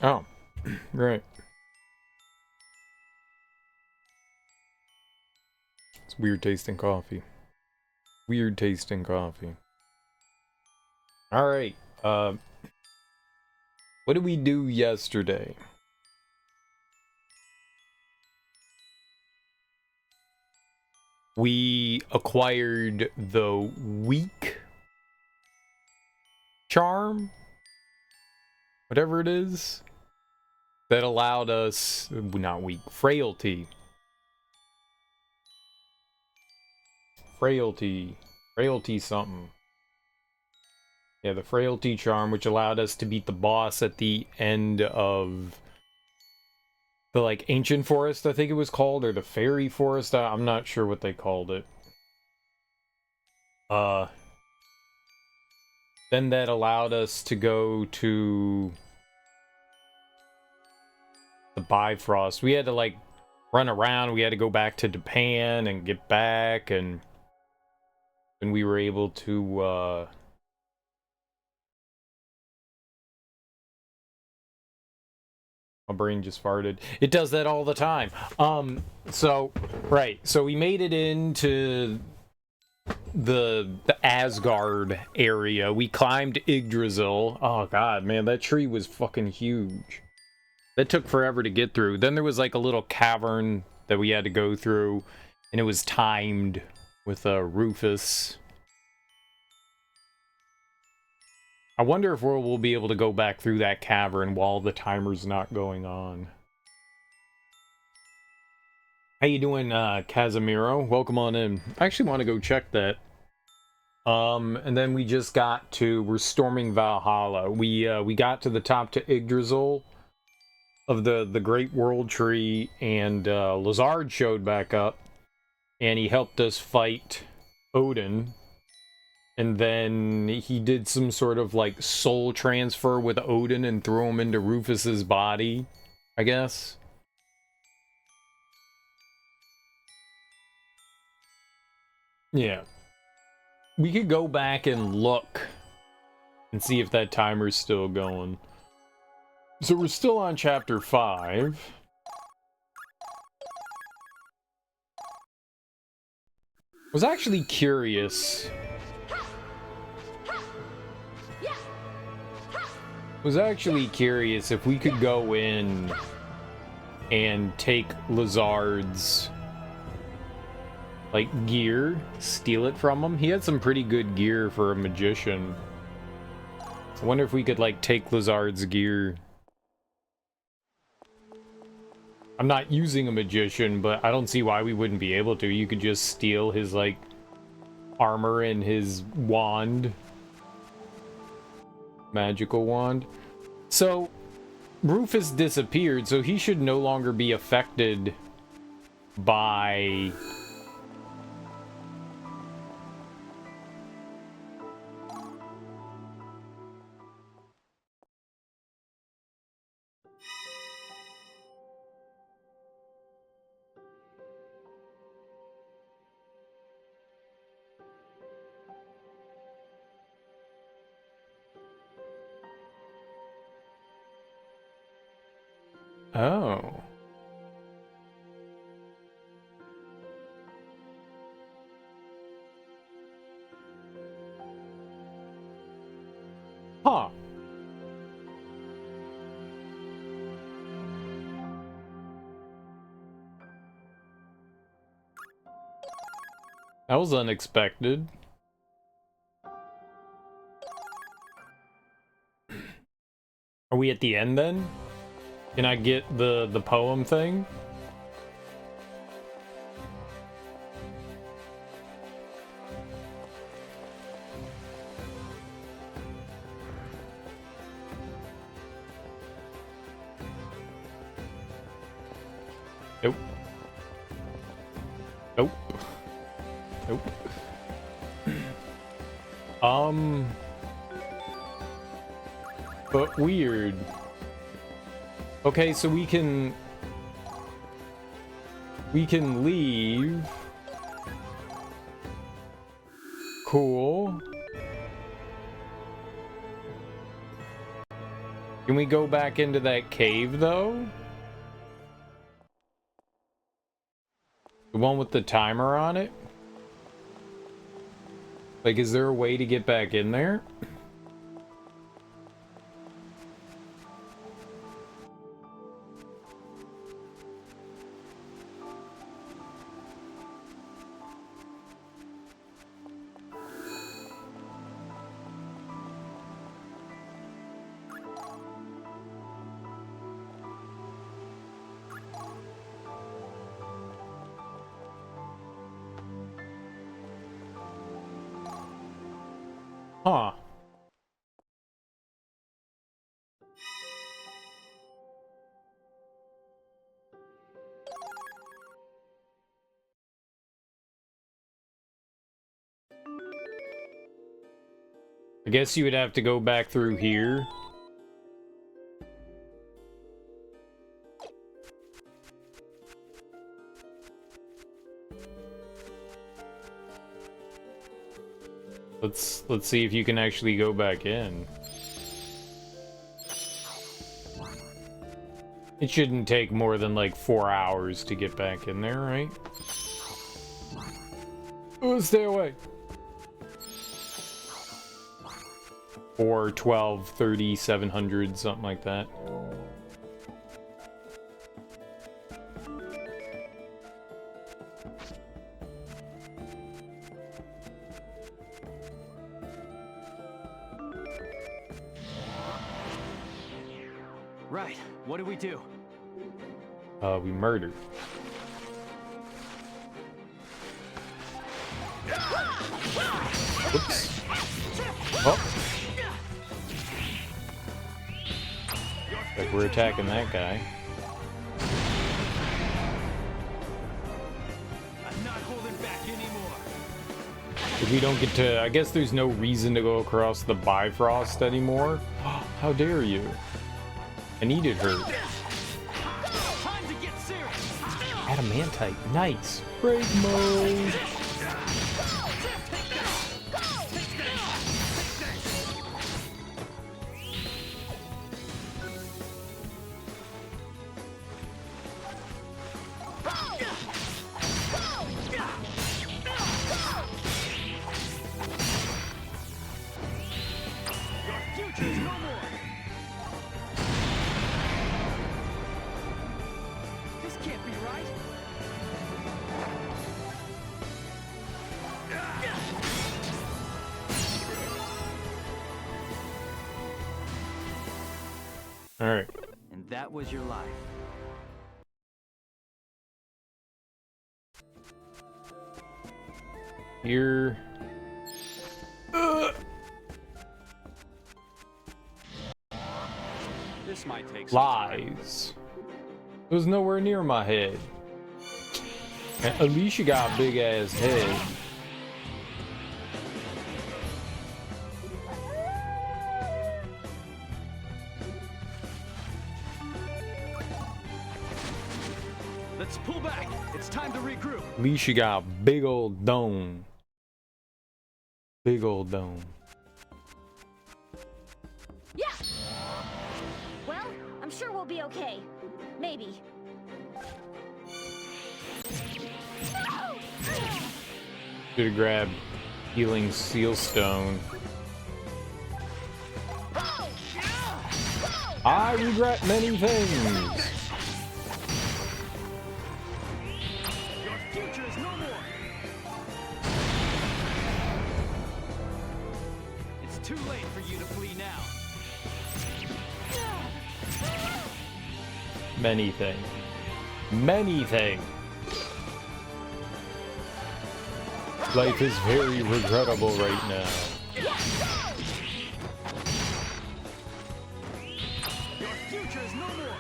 Oh, right. It's weird tasting coffee. Weird tasting coffee. Alright, what did we do yesterday? We acquired the weak charm, whatever it is, that allowed us, not weak, frailty. Frailty something. Yeah, the frailty charm, which allowed us to beat the boss at the end of the, like, ancient forest, I think it was called, or the fairy forest. I'm not sure what they called it. Then that allowed us to go to the Bifrost. We had to, like, run around. We had to go back to Japan and get back, and we were able to, my brain just farted. It does that all the time. Right. So we made it into the Asgard area. We climbed Yggdrasil. Oh god, man, that tree was fucking huge. That took forever to get through. Then there was like a little cavern that we had to go through, and it was timed with Rufus. I wonder if we'll be able to go back through that cavern while the timer's not going on. How you doing, Casimiro? Welcome on in. I actually want to go check that. And then we just we're storming Valhalla. We got to the top to Yggdrasil of the Great World Tree, and Lazard showed back up, and he helped us fight Odin. And then he did some sort of, like, soul transfer with Odin and threw him into Rufus's body, I guess. Yeah. We could go back and look and see if that timer's still going. So we're still on chapter 5. Was actually curious. Was actually curious if we could go in and take Lazard's, like, gear, steal it from him. He had some pretty good gear for a magician. I wonder if we could, like, take Lazard's gear. I'm not using a magician, but I don't see why we wouldn't be able to. You could just steal his, like, armor and his wand. Magical wand. So, Rufus disappeared, so he should no longer be affected by... Oh. Huh. That was unexpected. Are we at the end then? Can I get the poem thing? Nope. Nope. Nope. But weird. Okay, so we can leave. Cool. Can we go back into that cave, though? The one with the timer on it? Like, is there a way to get back in there? Huh. I guess you would have to go back through here. Let's see if you can actually go back in. It shouldn't take more than like 4 hours to get back in there, right? Oh, stay away. 4, 12, 30, 700, something like that. Right. What do we do? We murdered. Oops. Oh. Like we're attacking that guy. I'm not holding back anymore. If we don't get to, I guess there's no reason to go across the Bifrost anymore. How dare you? I needed her. Time to get serious. Adamantite, nice. Break mode. All right. And that was your life. Here. This might take some Lies. It was nowhere near my head. And at least you got a big ass head. Let's pull back. It's time to regroup. At least you got a big old dome. Big old dome. Yeah. Well, I'm sure we'll be okay. Maybe. Should have grabbed healing seal stone. I regret many things. Your future is no more. It's too late for you to flee now. Many things. Many things. Life is very regrettable right now. Your future is no more.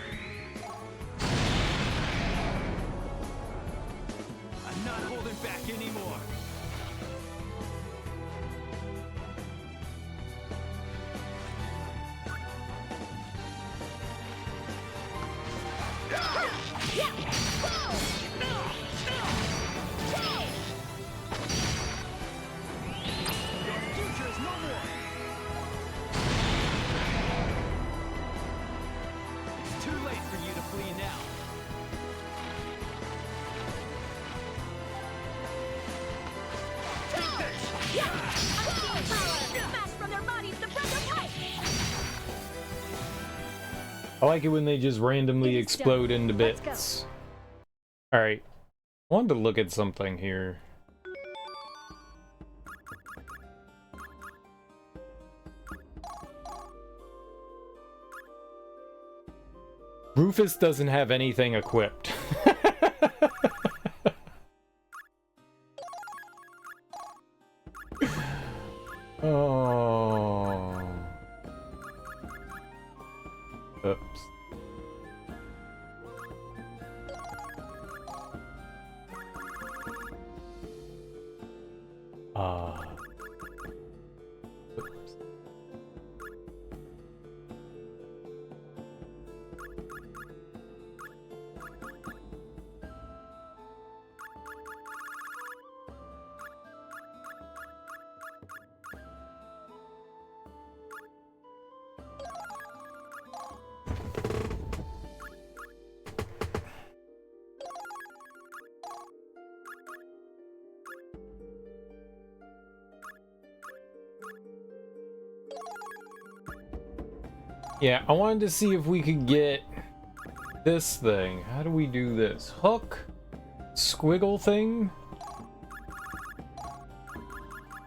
I'm not holding back anymore. I like it when they just randomly It is explode done. into Let's go. bits. Alright. I wanted to look at something here. Rufus doesn't have anything equipped. Oh. Oops. Oops. Yeah, I wanted to see if we could get this thing. How do we do this? Hook? Squiggle thing?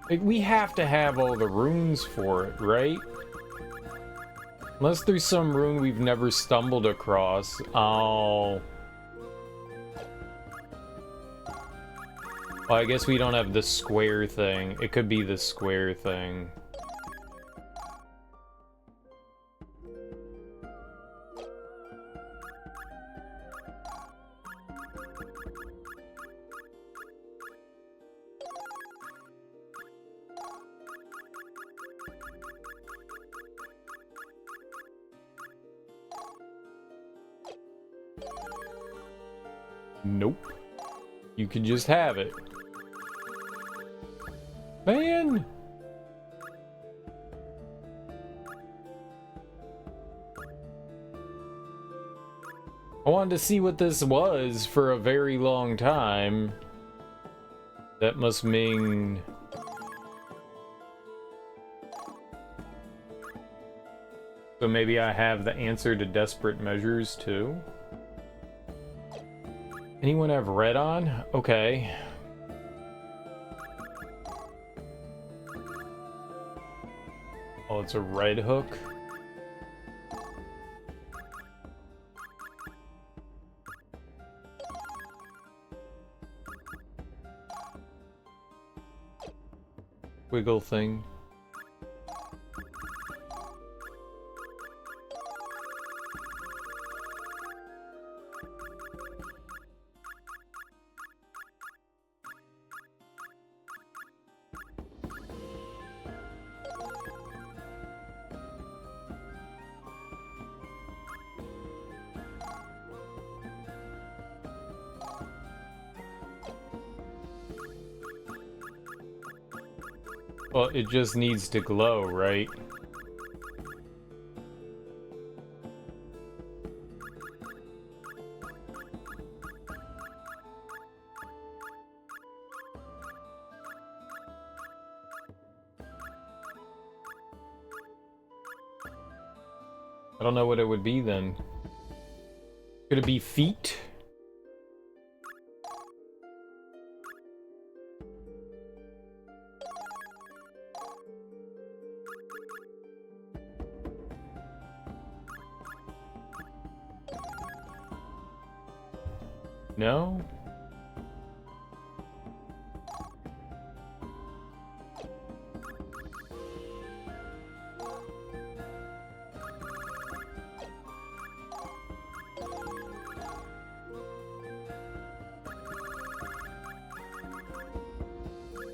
Like, we have to have all the runes for it, right? Unless there's some rune we've never stumbled across. Oh. Well, I guess we don't have the square thing. It could be the square thing. Nope. You can just have it. Man! I wanted to see what this was for a very long time. That must mean... So maybe I have the answer to Desperate Measures too? Anyone have red on? Okay. Oh, it's a red hook. Wiggle thing. Well, it just needs to glow, right? I don't know what it would be then. Could it be feet? No?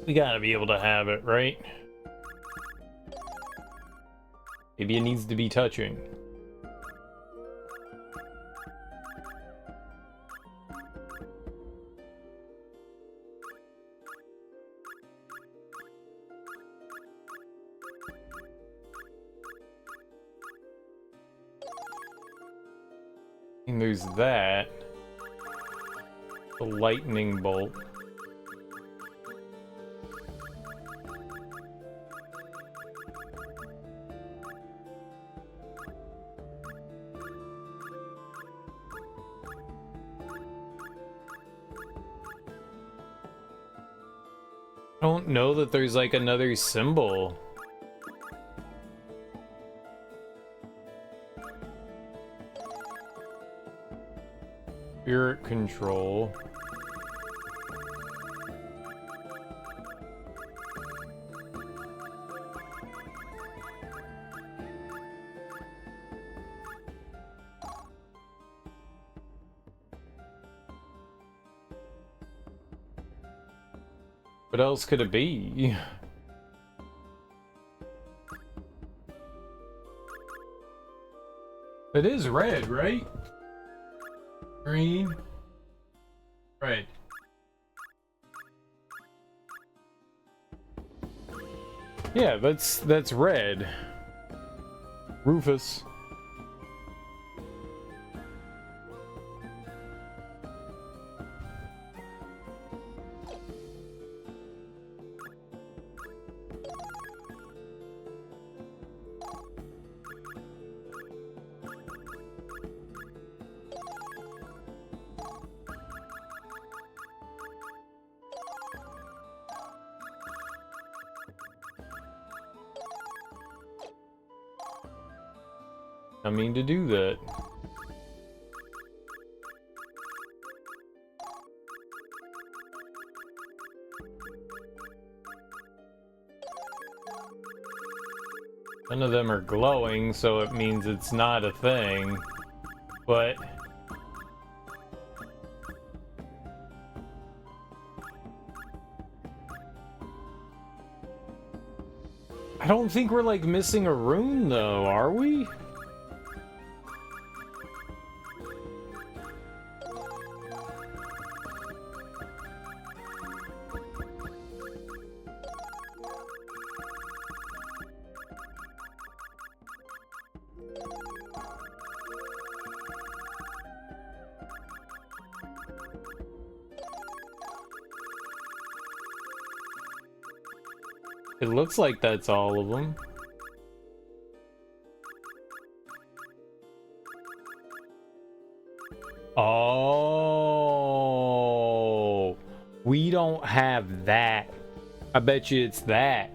We gotta be able to have it, right? Maybe it needs to be touching. And there's that. The lightning bolt. I don't know that there's like another symbol. Spirit control. What else could it be? It is red, right? Green. Red. Yeah, that's red. Rufus. I mean to do that. None of them are glowing, so it means it's not a thing. But I don't think we're like missing a rune though, are we? It looks like that's all of them. Oh, we don't have that. I bet you it's that.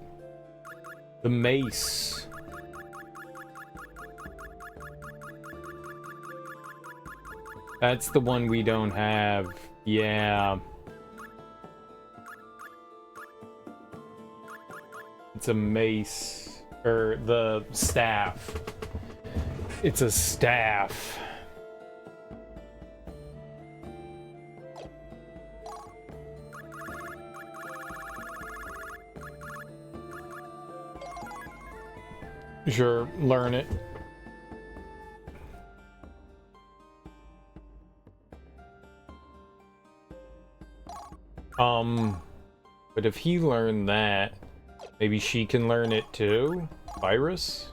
The mace. That's the one we don't have. Yeah. It's a mace, or the staff. It's a staff. Sure, learn it. But if he learned that, maybe she can learn it too? Virus?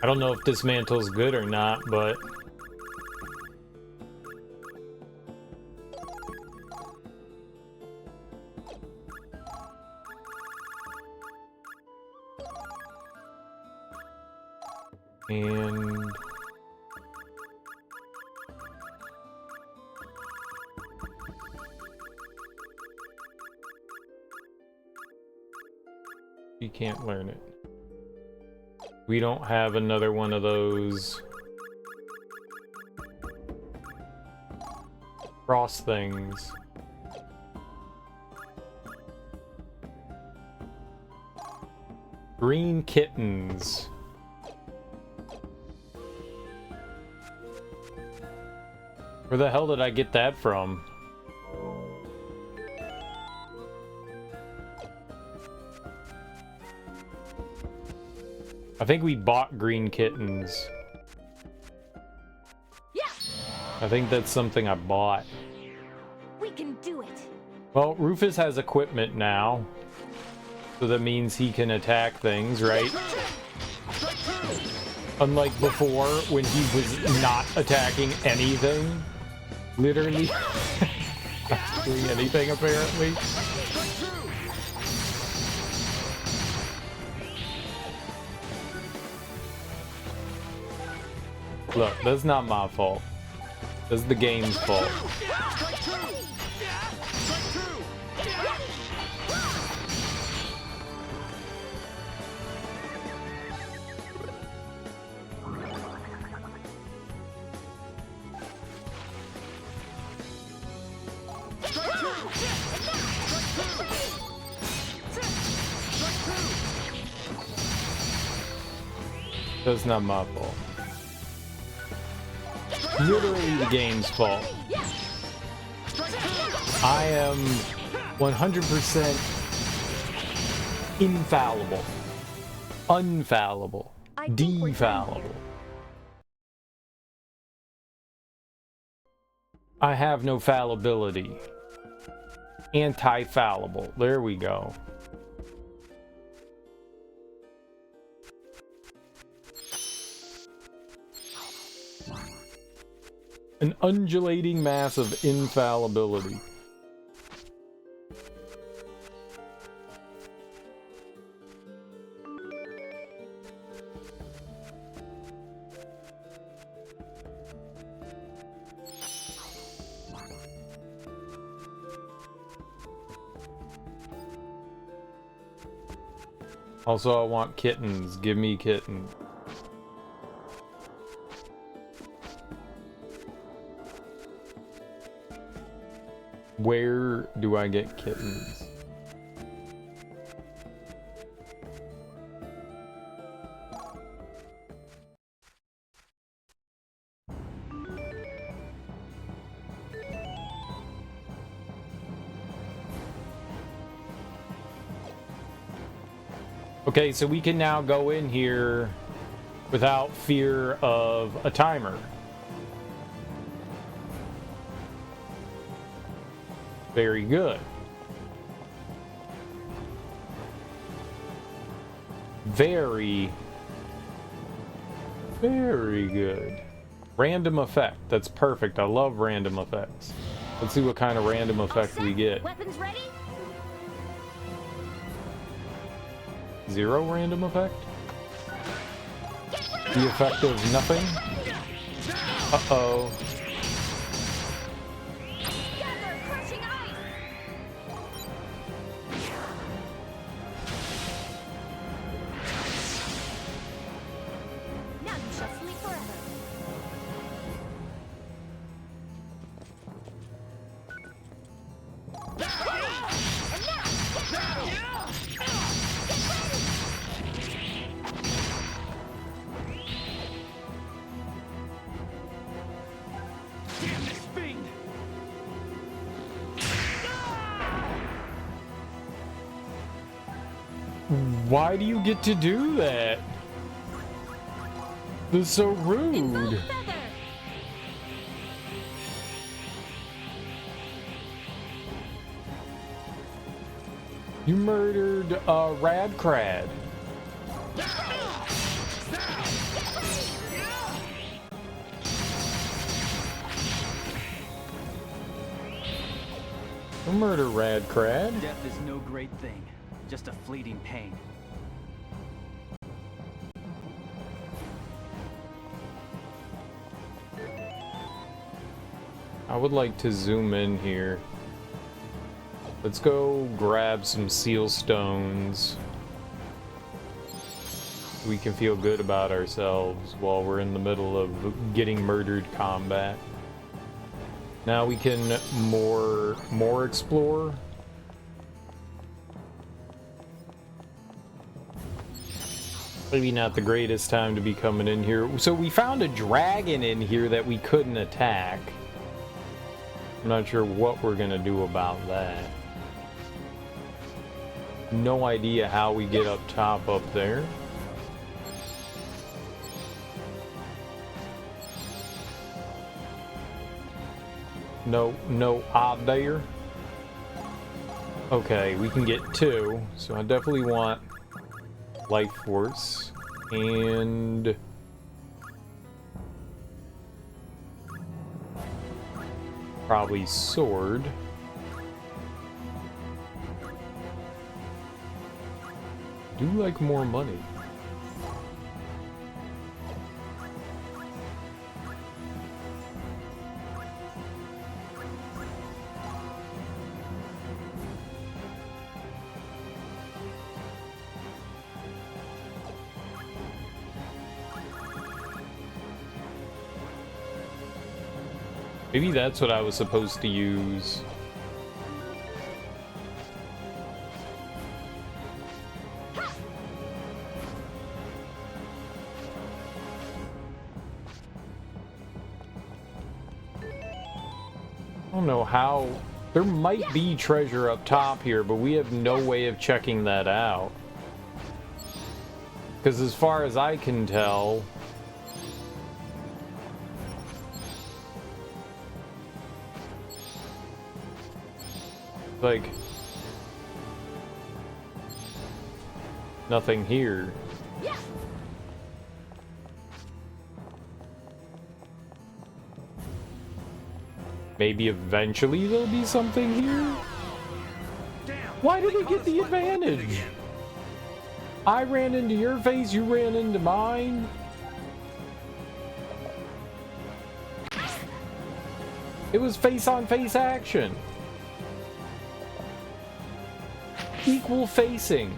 I don't know if this mantle's good or not, but and you can't learn it. We don't have another one of those cross things. Green kittens. Where the hell did I get that from? I think we bought green kittens. Yeah. I think that's something I bought. We can do it. Well, Rufus has equipment now. So that means he can attack things, right? Unlike before, when he was not attacking anything. Literally. Not doing anything, apparently. Look, that's not my fault. That's the game's fault. That's not my fault. Literally the game's fault. I am 100% infallible. Unfallible. Defallible. I have no fallibility. Anti-fallible. There we go. An undulating mass of infallibility. Also, I want kittens. Give me kittens. Where do I get kittens? Okay, so we can now go in here without fear of a timer. Very good. Very good. Random effect. That's perfect. I love random effects. Let's see what kind of random effect we get. Weapons ready? 0 random effect? The effect of nothing? Uh-oh. Why do you get to do that? That's so rude. You murdered Radcrad. You murder Radcrad. Death is no great thing, just a fleeting pain. I would like to zoom in here. Let's go grab some seal stones. We can feel good about ourselves while we're in the middle of getting murdered combat. Now we can more explore. Maybe not the greatest time to be coming in here. So we found a dragon in here that we couldn't attack. I'm not sure what we're gonna do about that. No idea how we get up top up there. No up there. Okay, we can get 2, so I definitely want life force and Probably sword. Do like more money. Maybe that's what I was supposed to use. I don't know how. There might be treasure up top here, but we have no way of checking that out. Because as far as I can tell, like, nothing here. Maybe eventually there'll be something here? Why did we get the advantage? I ran into your face, you ran into mine. It was face-on-face action. Equal facing.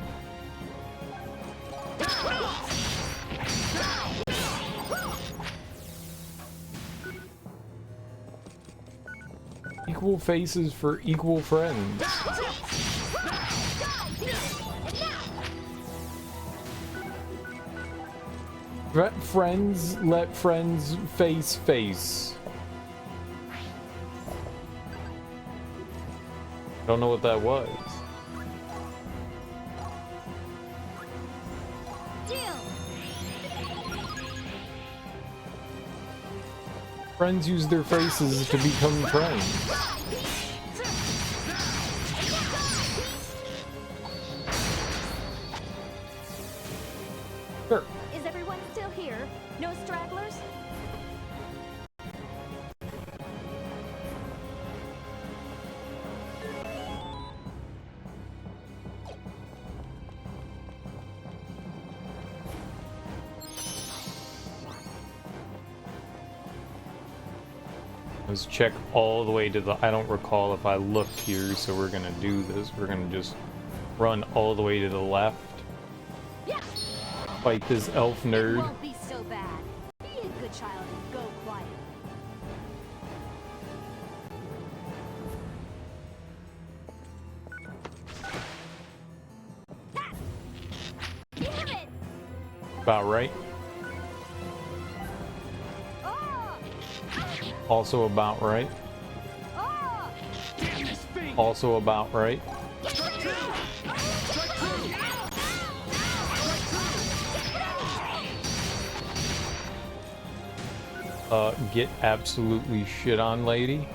Equal faces for equal friends. Let friends face. Don't know what that was. Friends use their faces to become friends. Sure. Is everyone still here? No stragglers? Let's check all the way to the... I don't recall if I looked here, so we're gonna do this. We're gonna just run all the way to the left. Fight this elf nerd. It won't be so bad. Be a good child and go quiet. Damn it! About right. Also about right. Also about right. Get absolutely shit on, lady.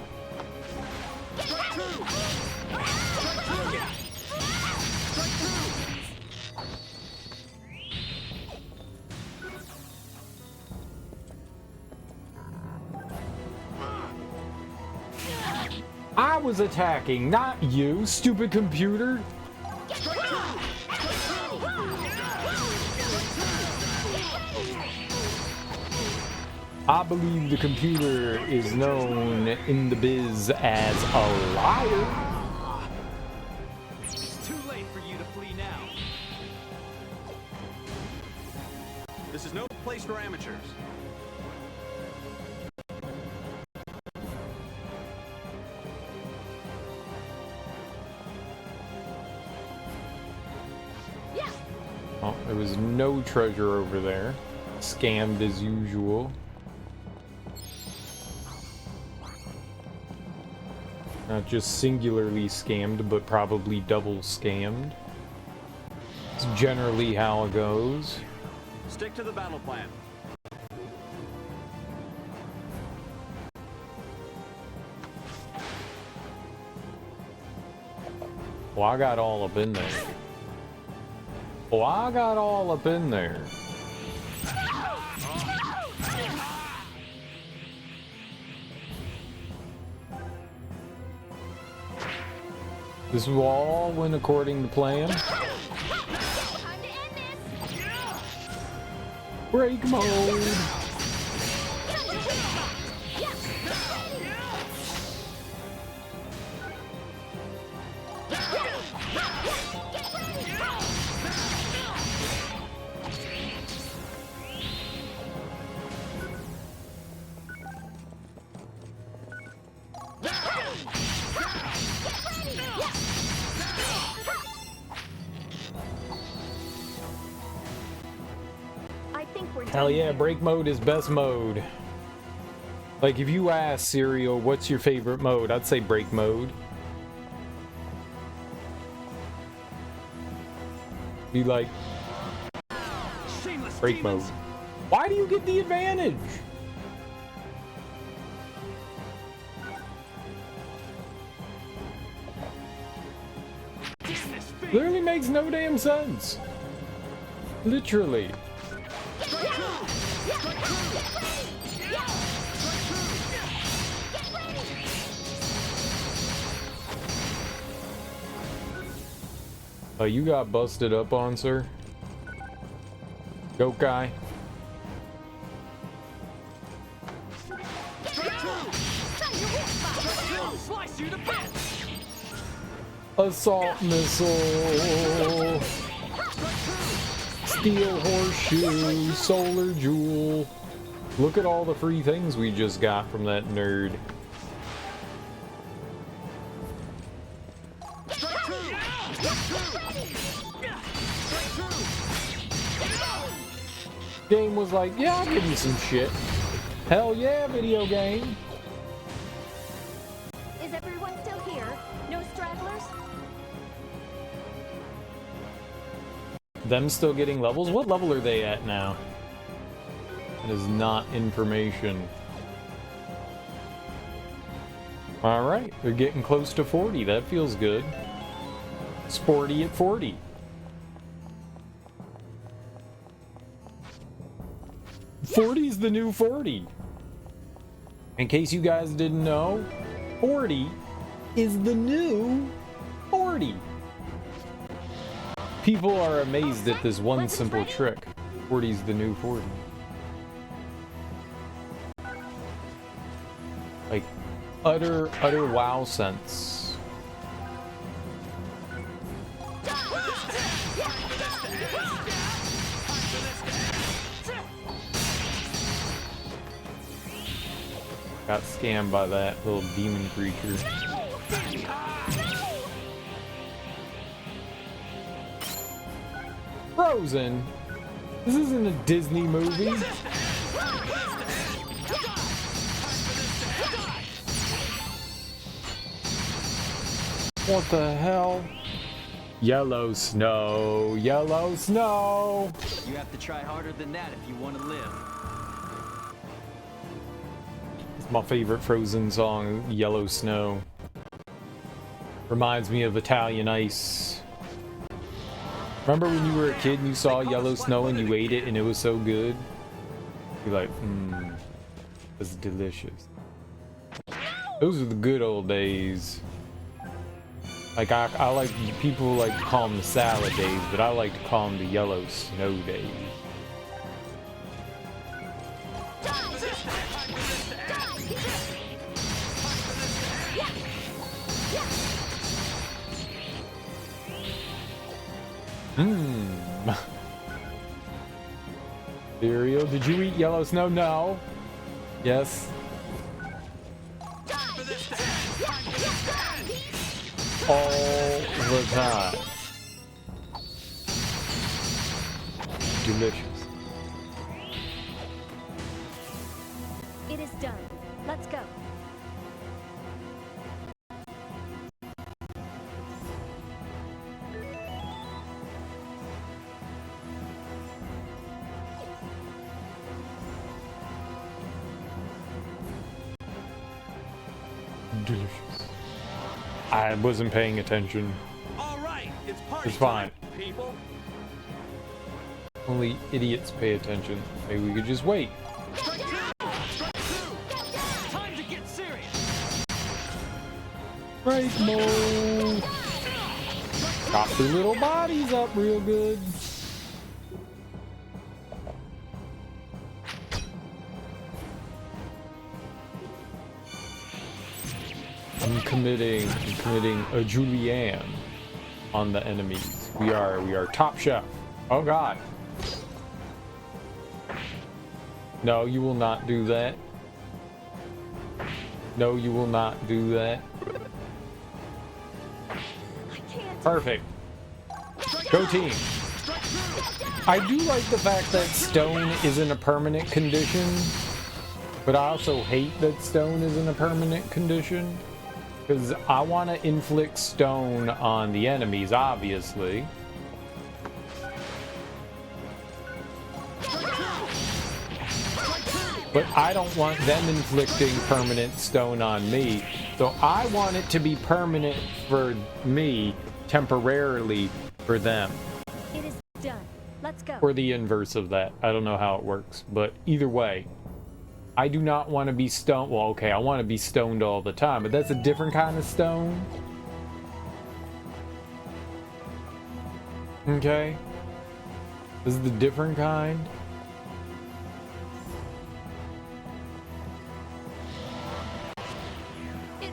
I was attacking, not you, stupid computer. I believe the computer is known in the biz as a liar. It's too late for you to flee now. This is no place for amateurs. Oh, there was no treasure over there. Scammed as usual. Not just singularly scammed, but probably double scammed. It's generally how it goes. Stick to the battle plan. Well, I got all up in there. Oh, I got all up in there. This all went according to plan. Time to end this. Break mode. I think we're Hell done yeah, here. break mode is best mode. Like, if you ask Serial, what's your favorite mode? I'd say break mode. Be like, Shameless break mode. demons. Why do you get the advantage? Dismiss fiend. Literally makes no damn sense. Literally. You got busted up on, sir. Goat guy. I'll slice you to bits. Assault missile. Steel horseshoe. Solar jewel. Look at all the free things we just got from that nerd. Game was like, yeah, I'll give you some shit. Hell yeah, video game. Is everyone still here? No stragglers? Them still getting levels? What level are they at now? That is not information. Alright, they're getting close to 40. That feels good. Sporty at 40. '40's the new 40. In case you guys didn't know, 40 is the new 40. People are amazed at this one simple trick. 40's the new 40. Like, utter wow sense. Got scammed by that little demon creature. Frozen? This isn't a Disney movie. What the hell? Yellow snow, yellow snow. You have to try harder than that if you want to live. It's my favorite Frozen song, Yellow Snow. Reminds me of Italian Ice. Remember when you were a kid and you saw yellow snow and you ate it and it was so good? You're like, it's delicious. Those are the good old days. Like, I like, people like to call them the salad days, but I like to call them the yellow snow days. Cereal, did you eat yellow snow? No. Yes. All the time. Delicious. It is done. Let's go. Delicious. I wasn't paying attention. All right, it's party It's fine. time, people. Only idiots pay attention. Maybe we could just wait. Strike two. Strike two. Time to get serious. Break mode. chop their little bodies up real good. I'm committing a julienne on the enemies. We are top chef. Oh god. No, you will not do that. No, you will not do that. Perfect. Go team. I do like the fact that stone isn't a permanent condition, but I also hate that stone isn't a permanent condition, because I want to inflict stone on the enemies, obviously. But I don't want them inflicting permanent stone on me, so I want it to be permanent for me, temporarily for them. It is done. Let's go. Or the inverse of that. I don't know how it works, but either way, I do not want to be stoned. Well, okay, I want to be stoned all the time, but that's a different kind of stone. Okay. This is the different kind.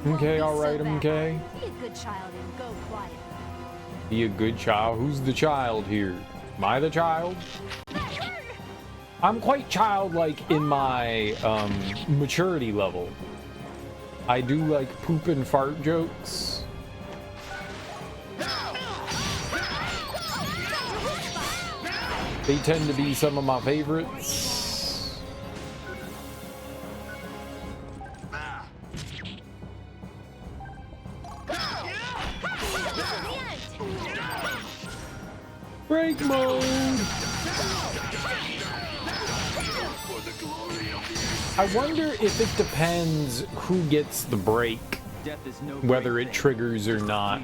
Okay, alright, okay. Be a good child and go quiet. Be a good child? Who's the child here? Am I the child? I'm quite childlike in my maturity level. I do like poop and fart jokes. They tend to be some of my favorites. Break mode! I wonder if it depends who gets the break, whether it triggers or not.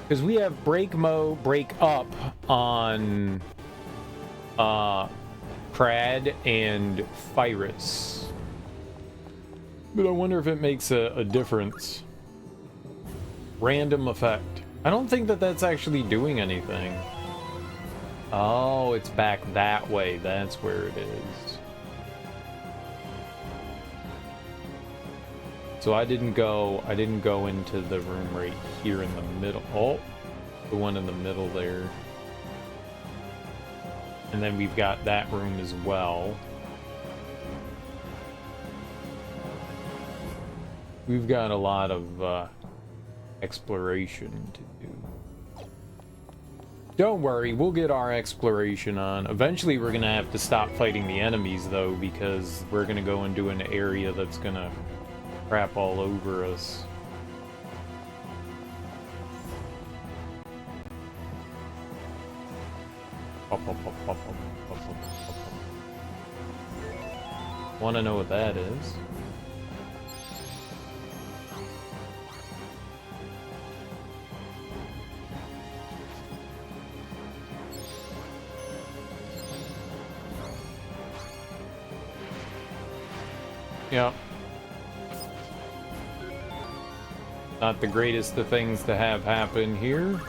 Because we have break mode, break up on Crad and Fyrus. But I wonder if it makes a difference. Random effect. I don't think that that's actually doing anything. Oh, it's back that way. That's where it is. So I didn't go into the room right here in the middle. Oh, the one in the middle there. And then we've got that room as well. We've got a lot of exploration to do. Don't worry, we'll get our exploration on. Eventually we're gonna have to stop fighting the enemies though, because we're gonna go into an area that's gonna crap all over us. Wanna know what that is? Yep. Not the greatest of things to have happen here.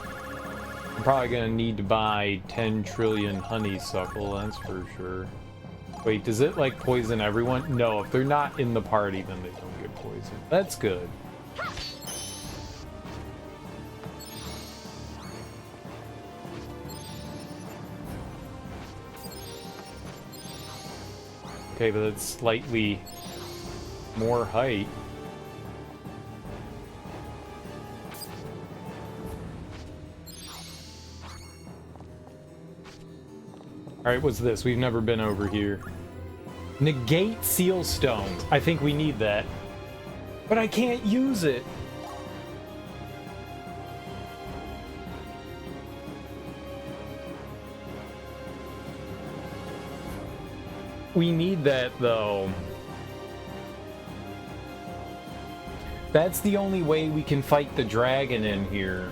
I'm probably gonna need to buy 10 trillion honeysuckle, that's for sure. Wait, does it like poison everyone? No, if they're not in the party, then they don't get poisoned. That's good. Okay, but that's slightly more height. Alright, what's this? We've never been over here. Negate seal stones. I think we need that. But I can't use it. We need that though. That's the only way we can fight the dragon in here.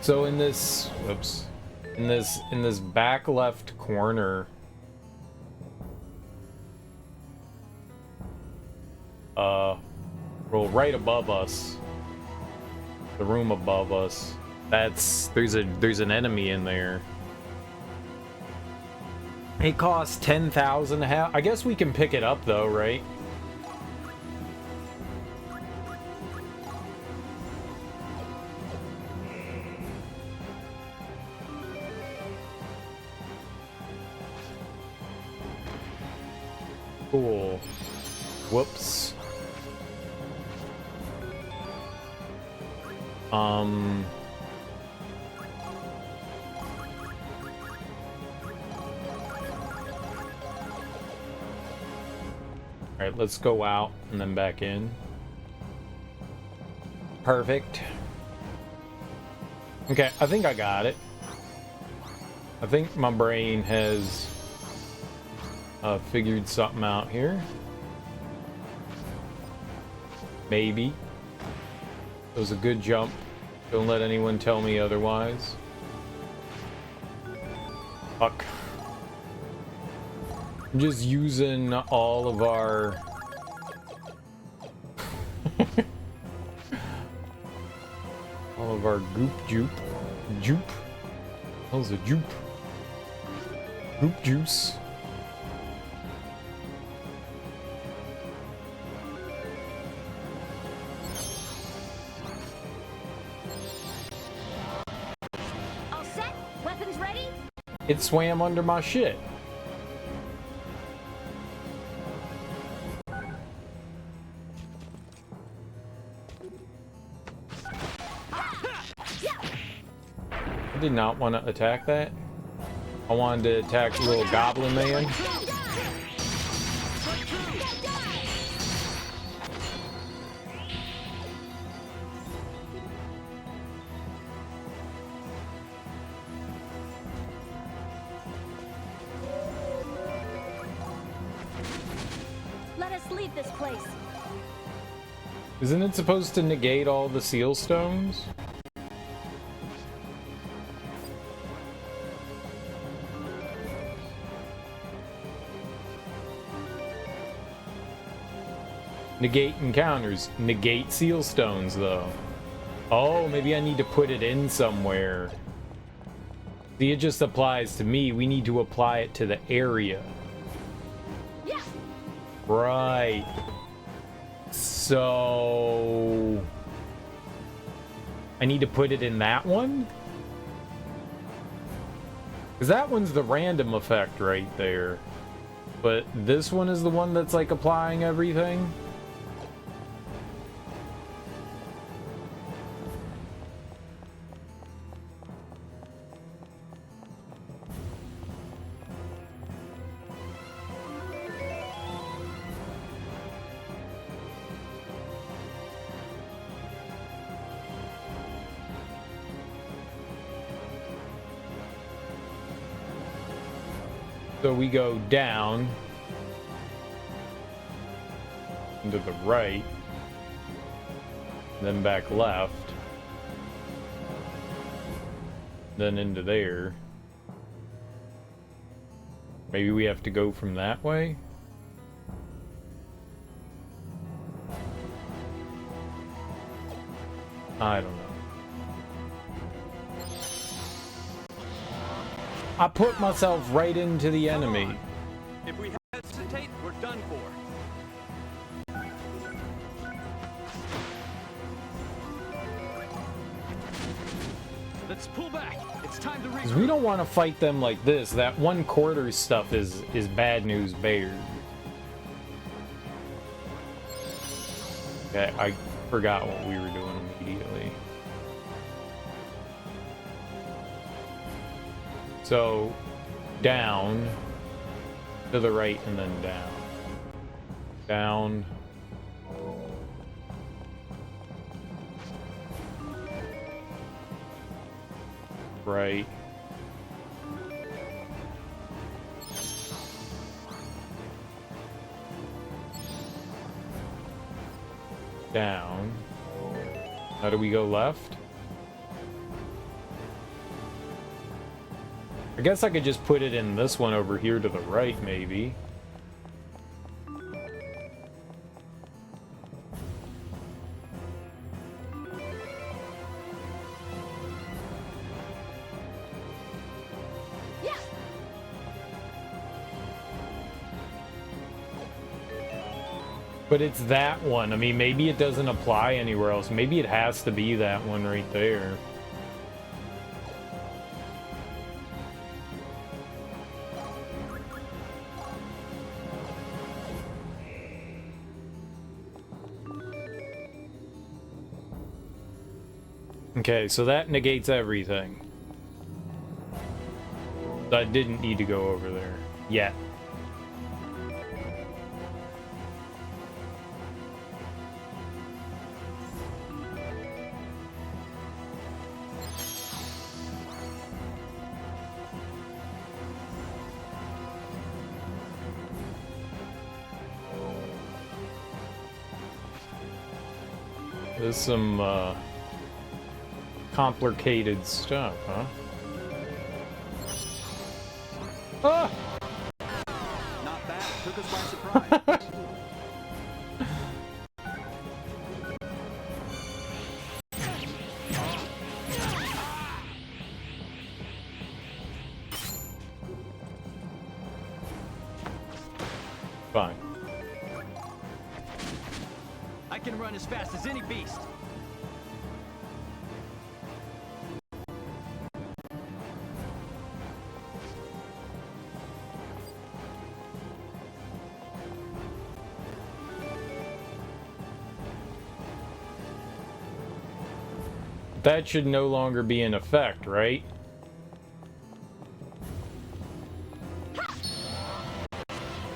So in this, whoops, in this back left corner, well, right above us, the room above us, There's an enemy in there. It costs 10,000 to have. I guess we can pick it up though, right? Cool. Whoops. Alright, let's go out and then back in. Perfect. Okay, I think I got it. I think my brain has figured something out here. Maybe. It was a good jump. Don't let anyone tell me otherwise. Fuck. I'm just using all of our... all of our goop jupe. Jupe? What was a jupe? Goop juice. All set? Weapons ready? It swam under my shit. I did not want to attack that. I wanted to attack the little goblin man. Let us leave this place. Isn't it supposed to negate all the seal stones? Negate encounters. Negate seal stones, though. Oh, maybe I need to put it in somewhere. See, it just applies to me. We need to apply it to the area. Yeah. Right. So... I need to put it in that one? Because that one's the random effect right there. But this one is the one that's like applying everything? So we go down, and to the right, then back left, then into there. Maybe we have to go from that way? I don't know. I put myself right into the enemy. If we hesitate, we're done for. Let's pull back. It's time to Because we don't want to fight them like this. That 1/4 stuff is bad news bears. Okay, I forgot what we were doing immediately. So, down, to the right, and then down. Down. Right. Down. How do we go left? I guess I could just put it in this one over here to the right, maybe. But it's that one. I mean, maybe it doesn't apply anywhere else. Maybe it has to be that one right there. Okay, so that negates everything. I didn't need to go over there yet. There's some complicated stuff, huh? Ah! Not bad. Took us by surprise. Fine. I can run as fast as any beast. That should no longer be in effect, right?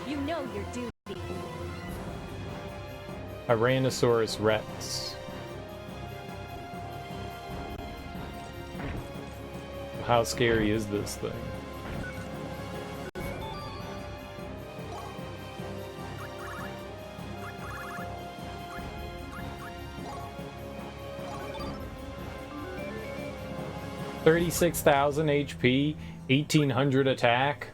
You know your duty. Tyrannosaurus Rex. How scary is this thing? $36,000 HP, 1,800 attack.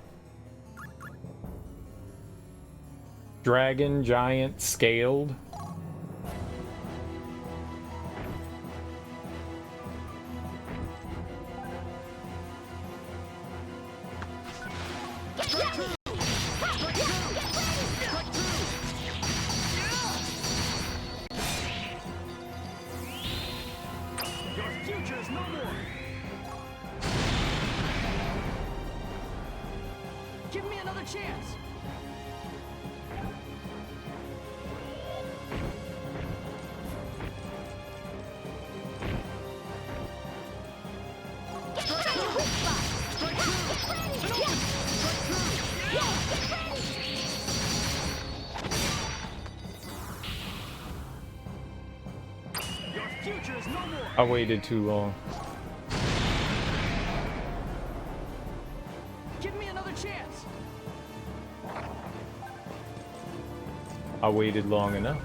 Dragon giant scaled. Your future is no more. Give me another chance. Your future is no more. I waited too long. Give me another chance. I waited long enough.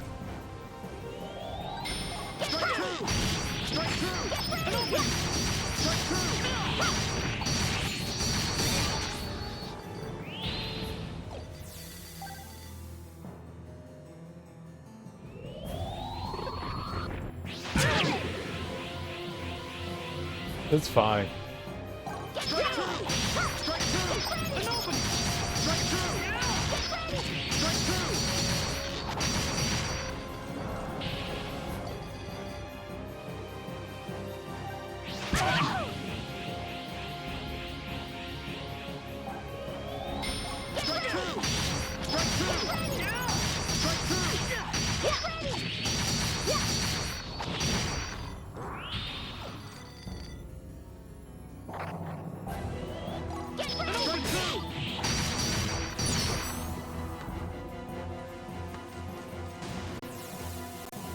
It's fine.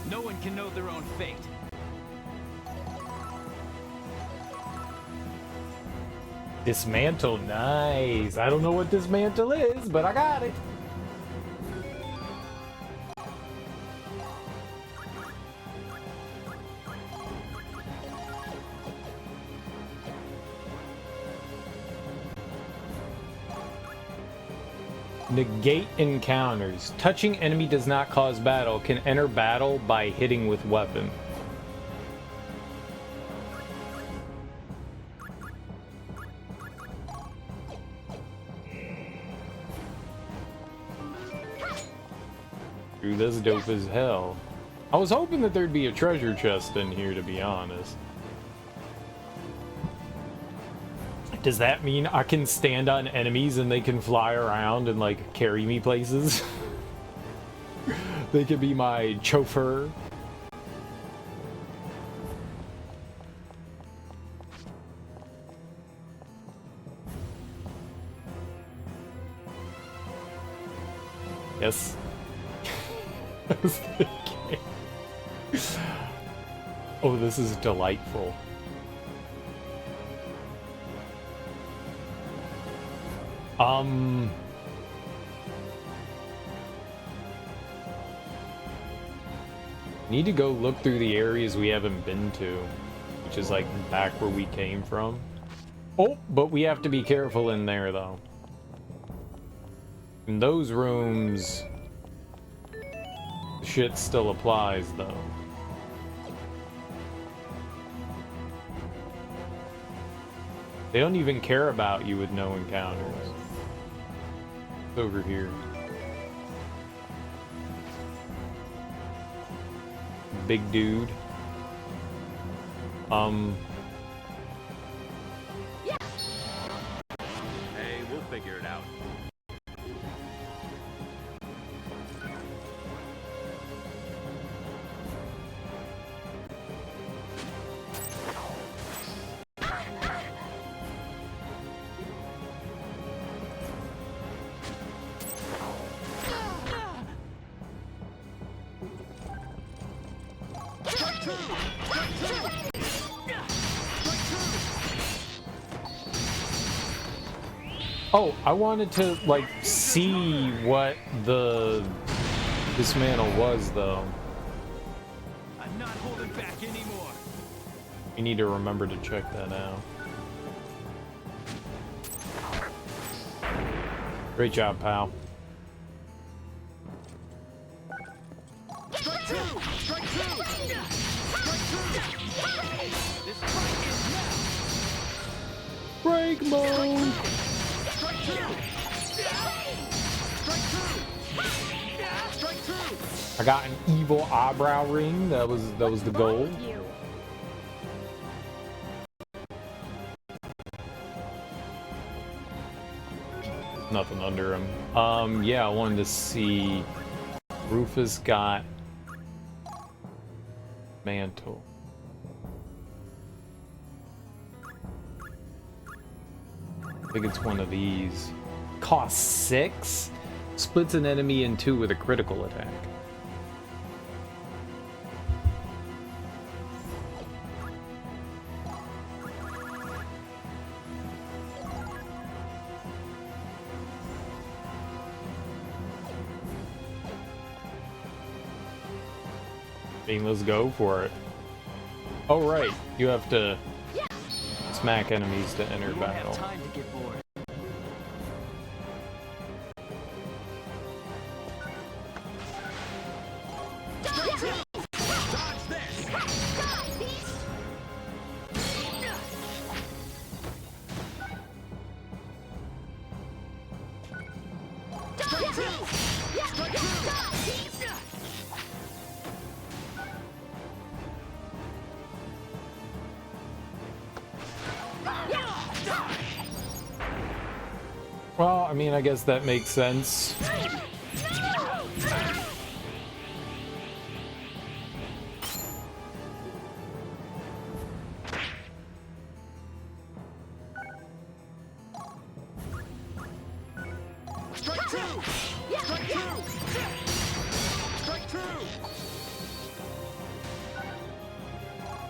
No one can know their own fate. Dismantle, nice. I don't know what dismantle is, but I got it. Negate encounters. Touching enemy does not cause battle. Can enter battle by hitting with weapon. Dude, that's dope as hell. I was hoping that there'd be a treasure chest in here, to be honest. Does that mean I can stand on enemies and they can fly around and, like, carry me places? They could be my chauffeur. Yes. Oh, this is delightful. Need to go look through the areas we haven't been to, which is like back where we came from. Oh, but we have to be careful in there though. In those rooms, shit still applies though. They don't even care about you with no encounters. It's over here. Big dude. Hey, we'll figure it out. Oh, I wanted to, like, see what the dismantle was, though. I'm not holding back anymore. We need to remember to check that out. Great job, pal. Strike two! Strike two! Strike two! This fight is now! Break mode! Strike two! Strike two! Strike two! I got an evil eyebrow ring. That was the goal. You. Nothing under him. Yeah, I wanted to see. Rufus got mantle. I think it's one of these. Costs 6. Splits an enemy in 2 with a critical attack. I mean, let's go for it. Oh, right. You have to smack enemies to enter We won't have battle. time to get bored. Strike two! Dodge this! Strike two! Strike two! Well, I mean, I guess that makes sense. Strike two! Strike two! Strike two!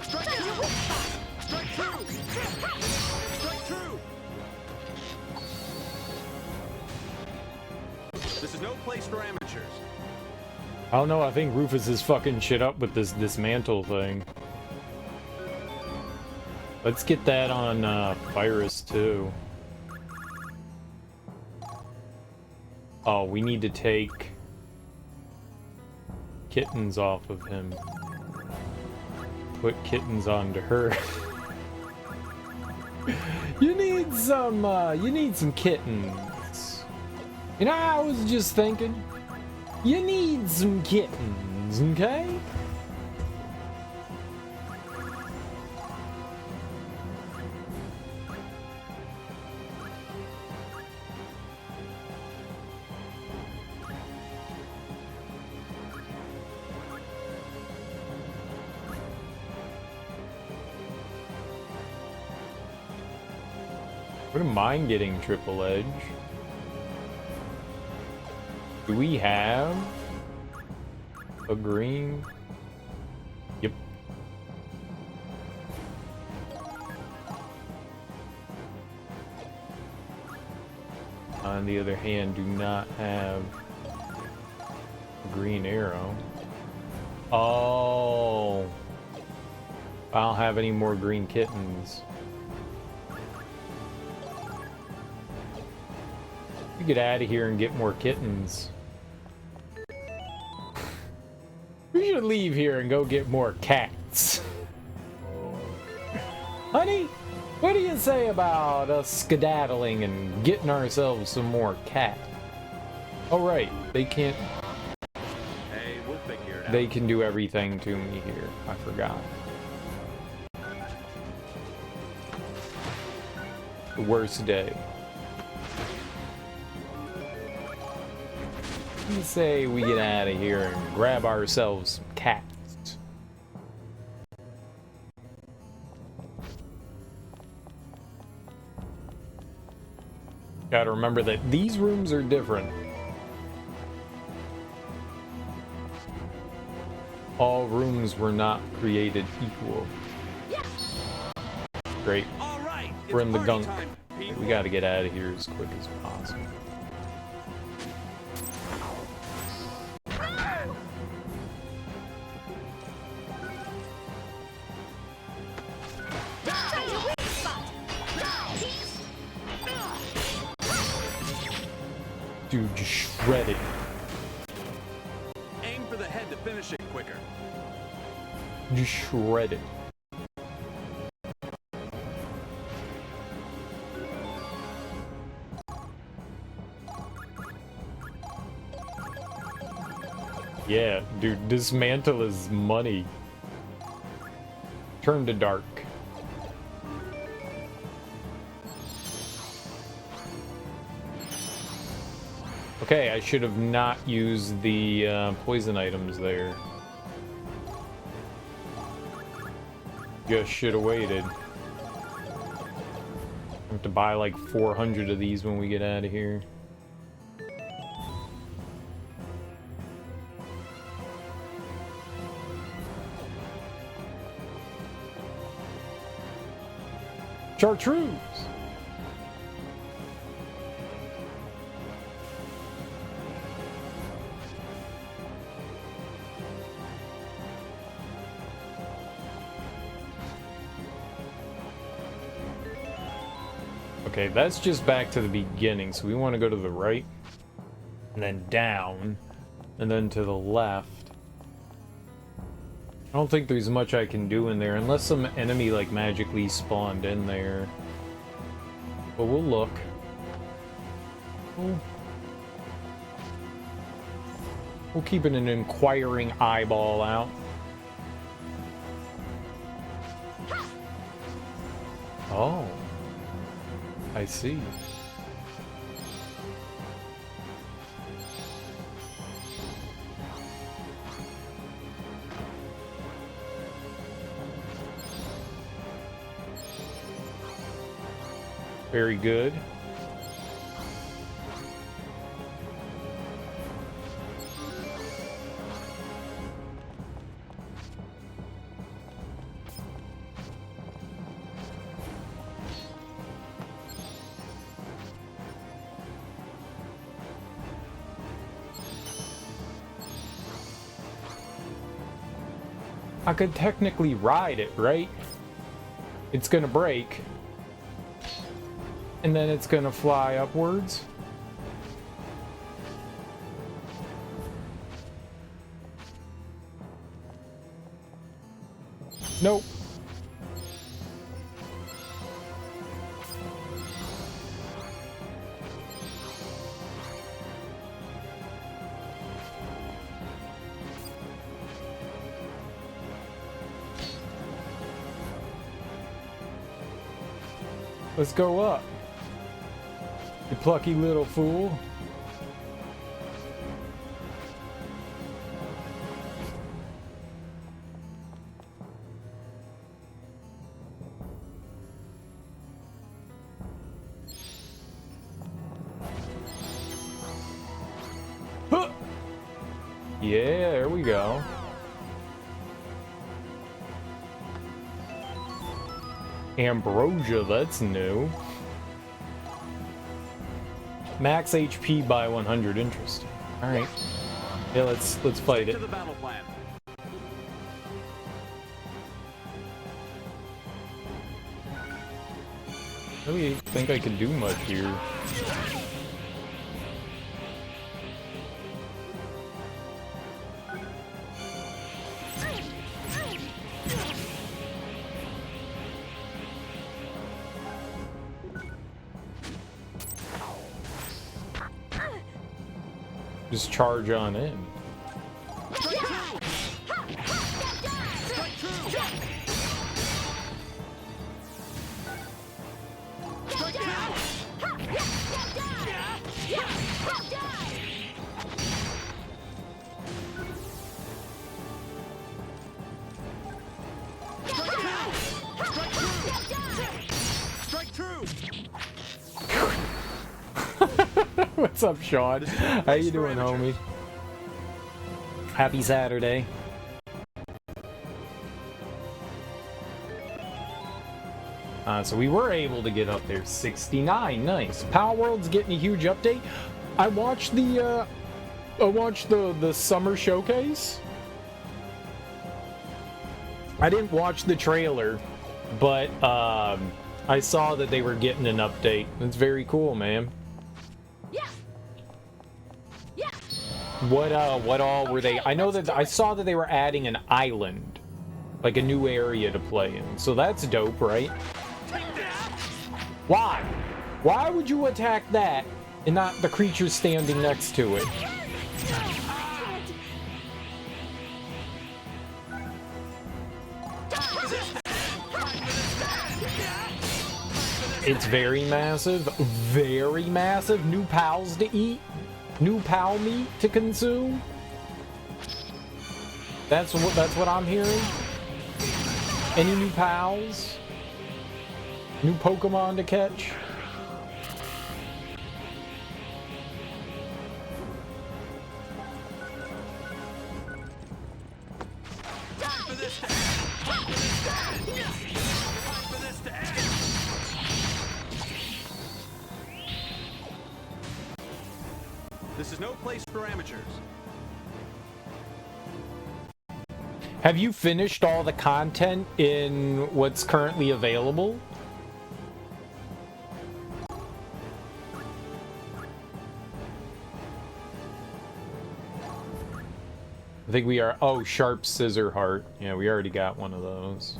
Strike two! Strike two! Strike two! This is no place for amateurs. I don't know, I think Rufus is fucking shit up with this dismantle thing. Let's get that on Virus too. Oh, we need to take Kittens off of him. Put Kittens onto her. You need some kittens. You know, I was just thinking, You need some kittens, okay? Wouldn't mind getting triple edge. Do we have a green? Yep. On the other hand, do not have a green arrow. Oh. I don't have any more green kittens. We get out of here and get more kittens. We should leave here and go get more cats. Honey, what do you say about us skedaddling and getting ourselves some more cat? Oh right, they can't... Hey, we'll figure it out. They can do everything to me here. I forgot. The worst day. You say we get out of here and grab ourselves some cats. Gotta remember that these rooms are different. All rooms were not created equal. Great. All right, We're in the party gunk. time, people. We gotta get out of here as quick as possible. Try your weak spot. Dude, just shred it. Aim for the head to finish it quicker. Just shred it. Yeah, dude, dismantle is money. Turn to dark. Okay, I should have not used the poison items there. Just should have waited. I have to buy like 400 of these when we get out of here. Chartreuse! Okay, that's just back to the beginning, so we want to go to the right, and then down, and then to the left. I don't think there's much I can do in there, unless some enemy, like, magically spawned in there. But we'll look. We'll keep an inquiring eyeball out. Oh. I see. Very good. I could technically ride it, right? It's gonna break. And then it's gonna fly upwards. Nope. Let's go up. You plucky little fool. Huh. Yeah, there we go. Ambrosia, that's new. Max HP by 100, interesting. Alright. Yeah, let's fight it. To the battle plan. I really think I can do much here. Just charge on in. What's up, Sean? How you doing, homie? Happy Saturday. So we were able to get up there. 69, nice. Power World's getting a huge update. I watched the summer showcase. I didn't watch the trailer, but I saw that they were getting an update. It's very cool, man. What all were they? I know that I saw that they were adding an island, like a new area to play in. So that's dope, right? Why? Why would you attack that and not the creature standing next to it? It's very massive, very massive. New pals to eat. New pal meat to consume? That's what I'm hearing? Any new pals? New Pokemon to catch? This is no place for amateurs. Have you finished all the content in what's currently available? I think we are. Oh, Sharp Scissor Heart. Yeah, we already got one of those.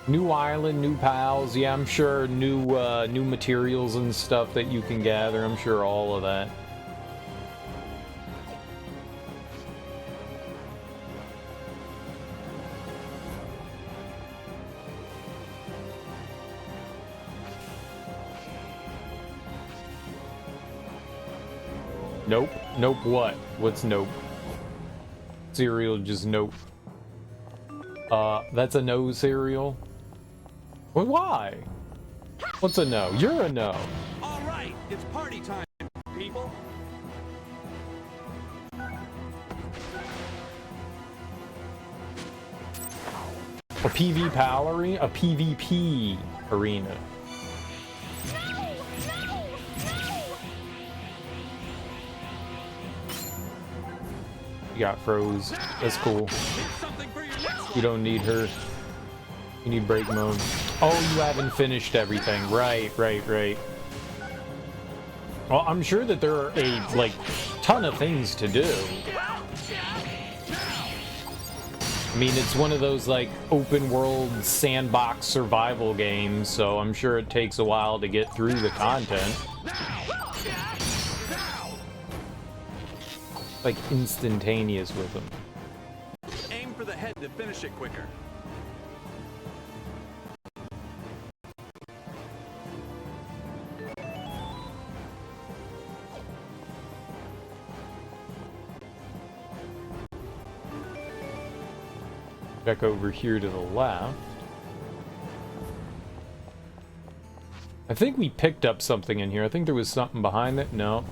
New island, new pals. Yeah, I'm sure new materials and stuff that you can gather. I'm sure all of that. Nope. Nope what? What's nope? Cereal just nope. That's a no cereal? Well, why? What's a no? You're a no. All right, it's party time, people. A PV pal arena? A PvP arena. You got froze. That's cool. You don't need her. You need break mode. Oh, you haven't finished everything. Right. Well, I'm sure that there are a, like, ton of things to do. I mean, it's one of those, like, open world sandbox survival games, so I'm sure it takes a while to get through the content. Like, instantaneous with them. Aim for the head to finish it quicker. Check over here to the left. I think we picked up something in here. I think there was something behind it. No.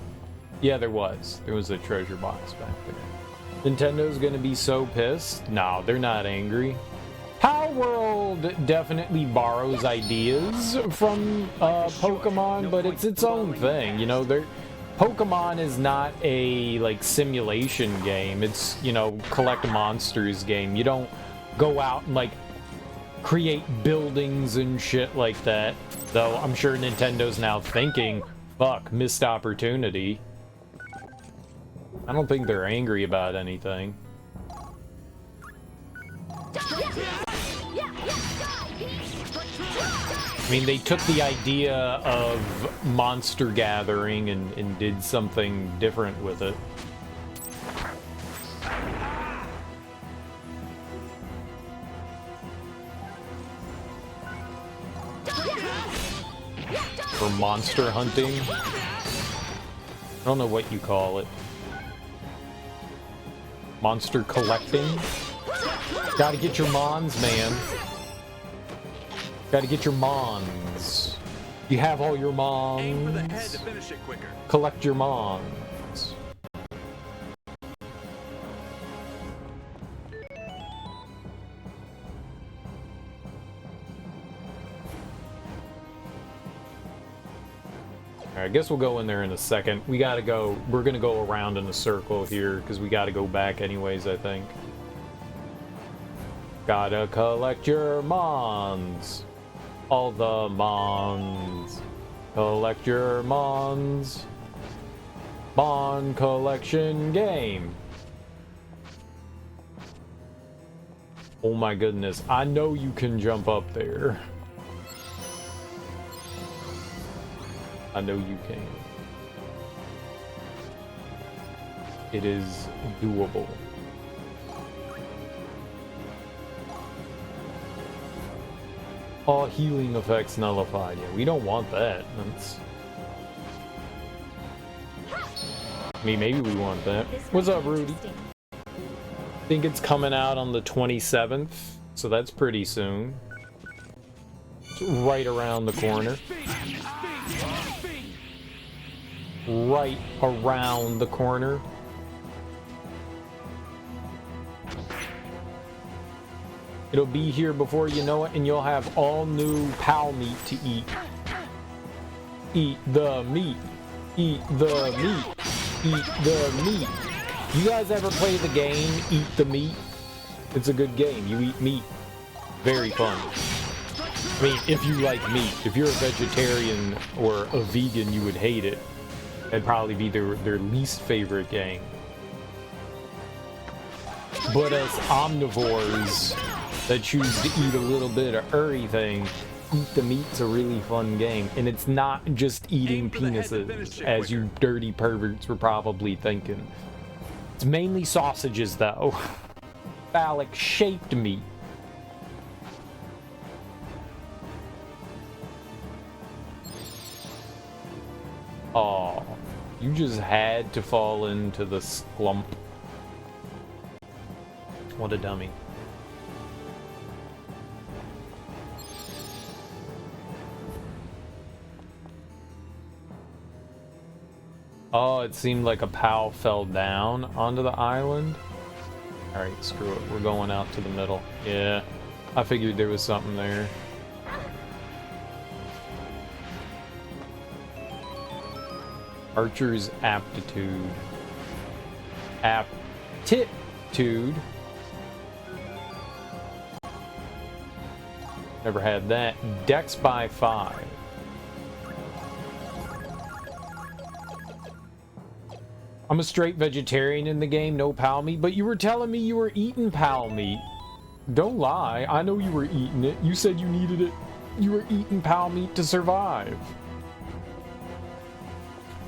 Yeah, there was. There was a treasure box back there. Nintendo's gonna be so pissed. No, they're not angry. Power World definitely borrows ideas from Pokemon, but it's its own thing. You know, Pokemon is not a, like, simulation game. It's, you know, collect monsters game. You don't go out and, like, create buildings and shit like that. Though I'm sure Nintendo's now thinking, fuck, missed opportunity. I don't think they're angry about anything. I mean, they took the idea of monster gathering and did something different with it. For monster hunting. I don't know what you call it. Monster collecting. Gotta get your mons, man. Gotta get your mons. You have all your mons. Aim for the head to finish it quicker. Collect your mons. Alright, I guess we'll go in there in a second. We gotta go. We're gonna go around in a circle here because we gotta go back anyways, I think. Gotta collect your mons. All the mons. Collect your mons. Mon collection game. Oh my goodness. I know you can jump up there. I know you can. It is doable. All healing effects nullified. Yeah, we don't want that. That's... I mean, maybe we want that. What's up, Rudy? I think it's coming out on the 27th, so that's pretty soon. It's right around the corner. Right around the corner. It'll be here before you know it, and you'll have all new PAL meat to eat. Eat the meat. Eat the meat. Eat the meat. You guys ever play the game, Eat the Meat? It's a good game. You eat meat. Very fun. I mean, if you like meat. If you're a vegetarian or a vegan, you would hate it. That'd probably be their least favorite game. But as omnivores that choose to eat a little bit of everything, Eat the Meat's a really fun game. And it's not just eating penises, as you dirty perverts were probably thinking. It's mainly sausages, though. Phallic-shaped meat. Oh, you just had to fall into the slump. What a dummy. Oh, it seemed like a POW fell down onto the island. Alright, screw it. We're going out to the middle. Yeah, I figured there was something there. Archer's aptitude. Aptitude. Never had that. Dex by 5. I'm a straight vegetarian in the game, no PAL meat, but you were telling me you were eating PAL meat. Don't lie, I know you were eating it. You said you needed it. You were eating PAL meat to survive.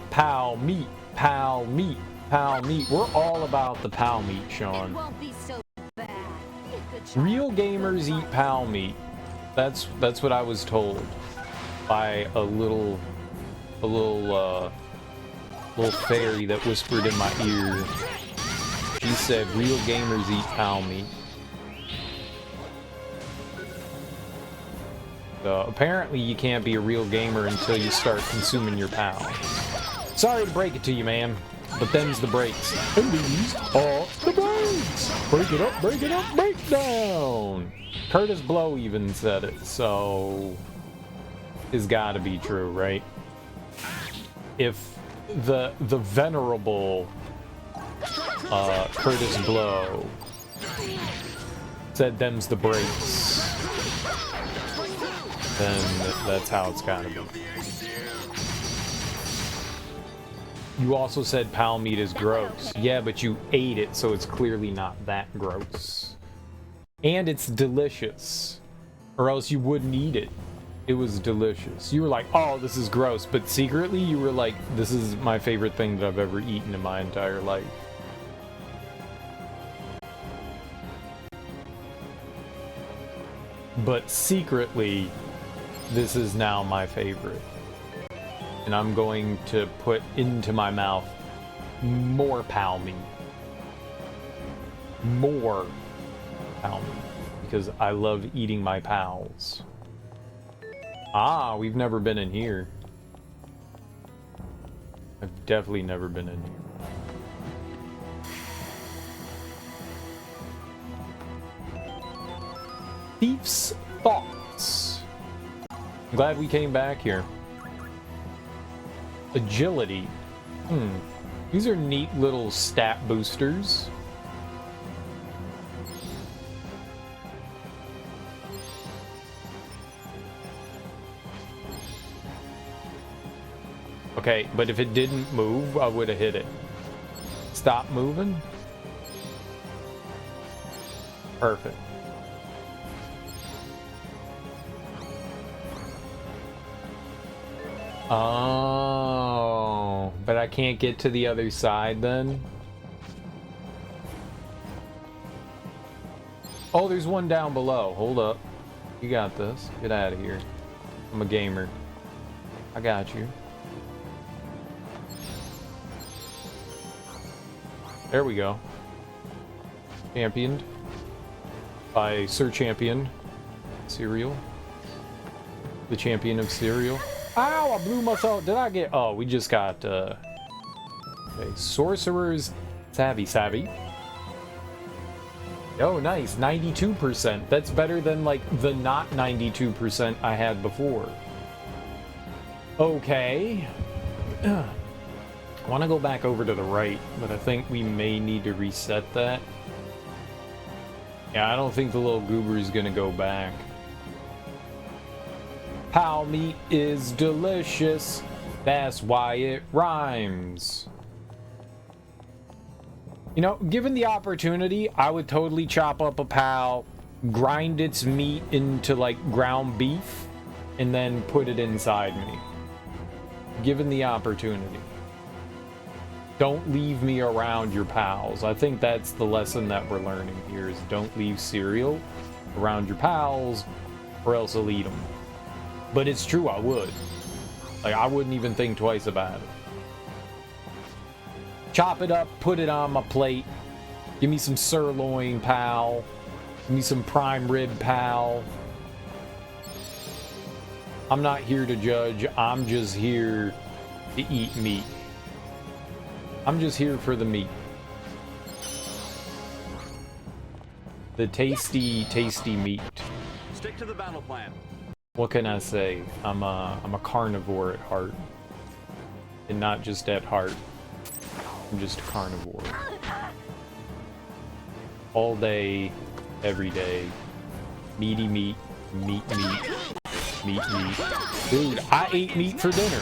PAL meat, PAL meat, PAL meat. We're all about the PAL meat, Sean. It won't be so bad. Real gamers eat PAL meat. That's what I was told by a little fairy that whispered in my ear. She said real gamers eat PAL meat. So apparently you can't be a real gamer until you start consuming your pals. Sorry to break it to you, man, but them's the breaks. And these are the breaks. Break it up, break down. Curtis Blow even said it, so it's gotta be true, right? If the venerable Curtis Blow said them's the breaks, then that's how it's gotta be. You also said pal meat is gross. Yeah, but you ate it, so it's clearly not that gross. And it's delicious. Or else you wouldn't eat it. It was delicious. You were like, oh, this is gross. But secretly, you were like, this is my favorite thing that I've ever eaten in my entire life. But secretly, this is now my favorite. And I'm going to put into my mouth more pal meat. More pal meat. Because I love eating my pals. Ah, we've never been in here. I've definitely never been in here. Thief's Thoughts. I'm glad we came back here. Agility. These are neat little stat boosters. Okay, but if it didn't move, I would have hit it. Stop moving. Perfect. Oh, but I can't get to the other side then? Oh, there's one down below. Hold up. You got this. Get out of here. I'm a gamer. I got you. There we go. Championed by Sir Champion Cereal. The champion of cereal. Ow, I blew myself. Did I get... Oh, we just got, okay. Sorcerer's Savvy. Oh, nice. 92%. That's better than, like, the not 92% I had before. Okay. I want to go back over to the right, but I think we may need to reset that. Yeah, I don't think the little goober is going to go back. Pal meat is delicious. That's why it rhymes. You know, given the opportunity, I would totally chop up a pal, grind its meat into like ground beef, and then put it inside me. Given the opportunity. Don't leave me around your pals. I think that's the lesson that we're learning here is don't leave cereal around your pals or else I'll eat them. But it's true, I would. Like, I wouldn't even think twice about it. Chop it up, put it on my plate. Give me some sirloin, pal. Give me some prime rib, pal. I'm not here to judge. I'm just here to eat meat. I'm just here for the meat. The tasty, tasty meat. Stick to the battle plan. What can I say? I'm a carnivore at heart. And not just at heart. I'm just a carnivore. All day, every day. Meaty meat, meat. Dude, I ate meat for dinner.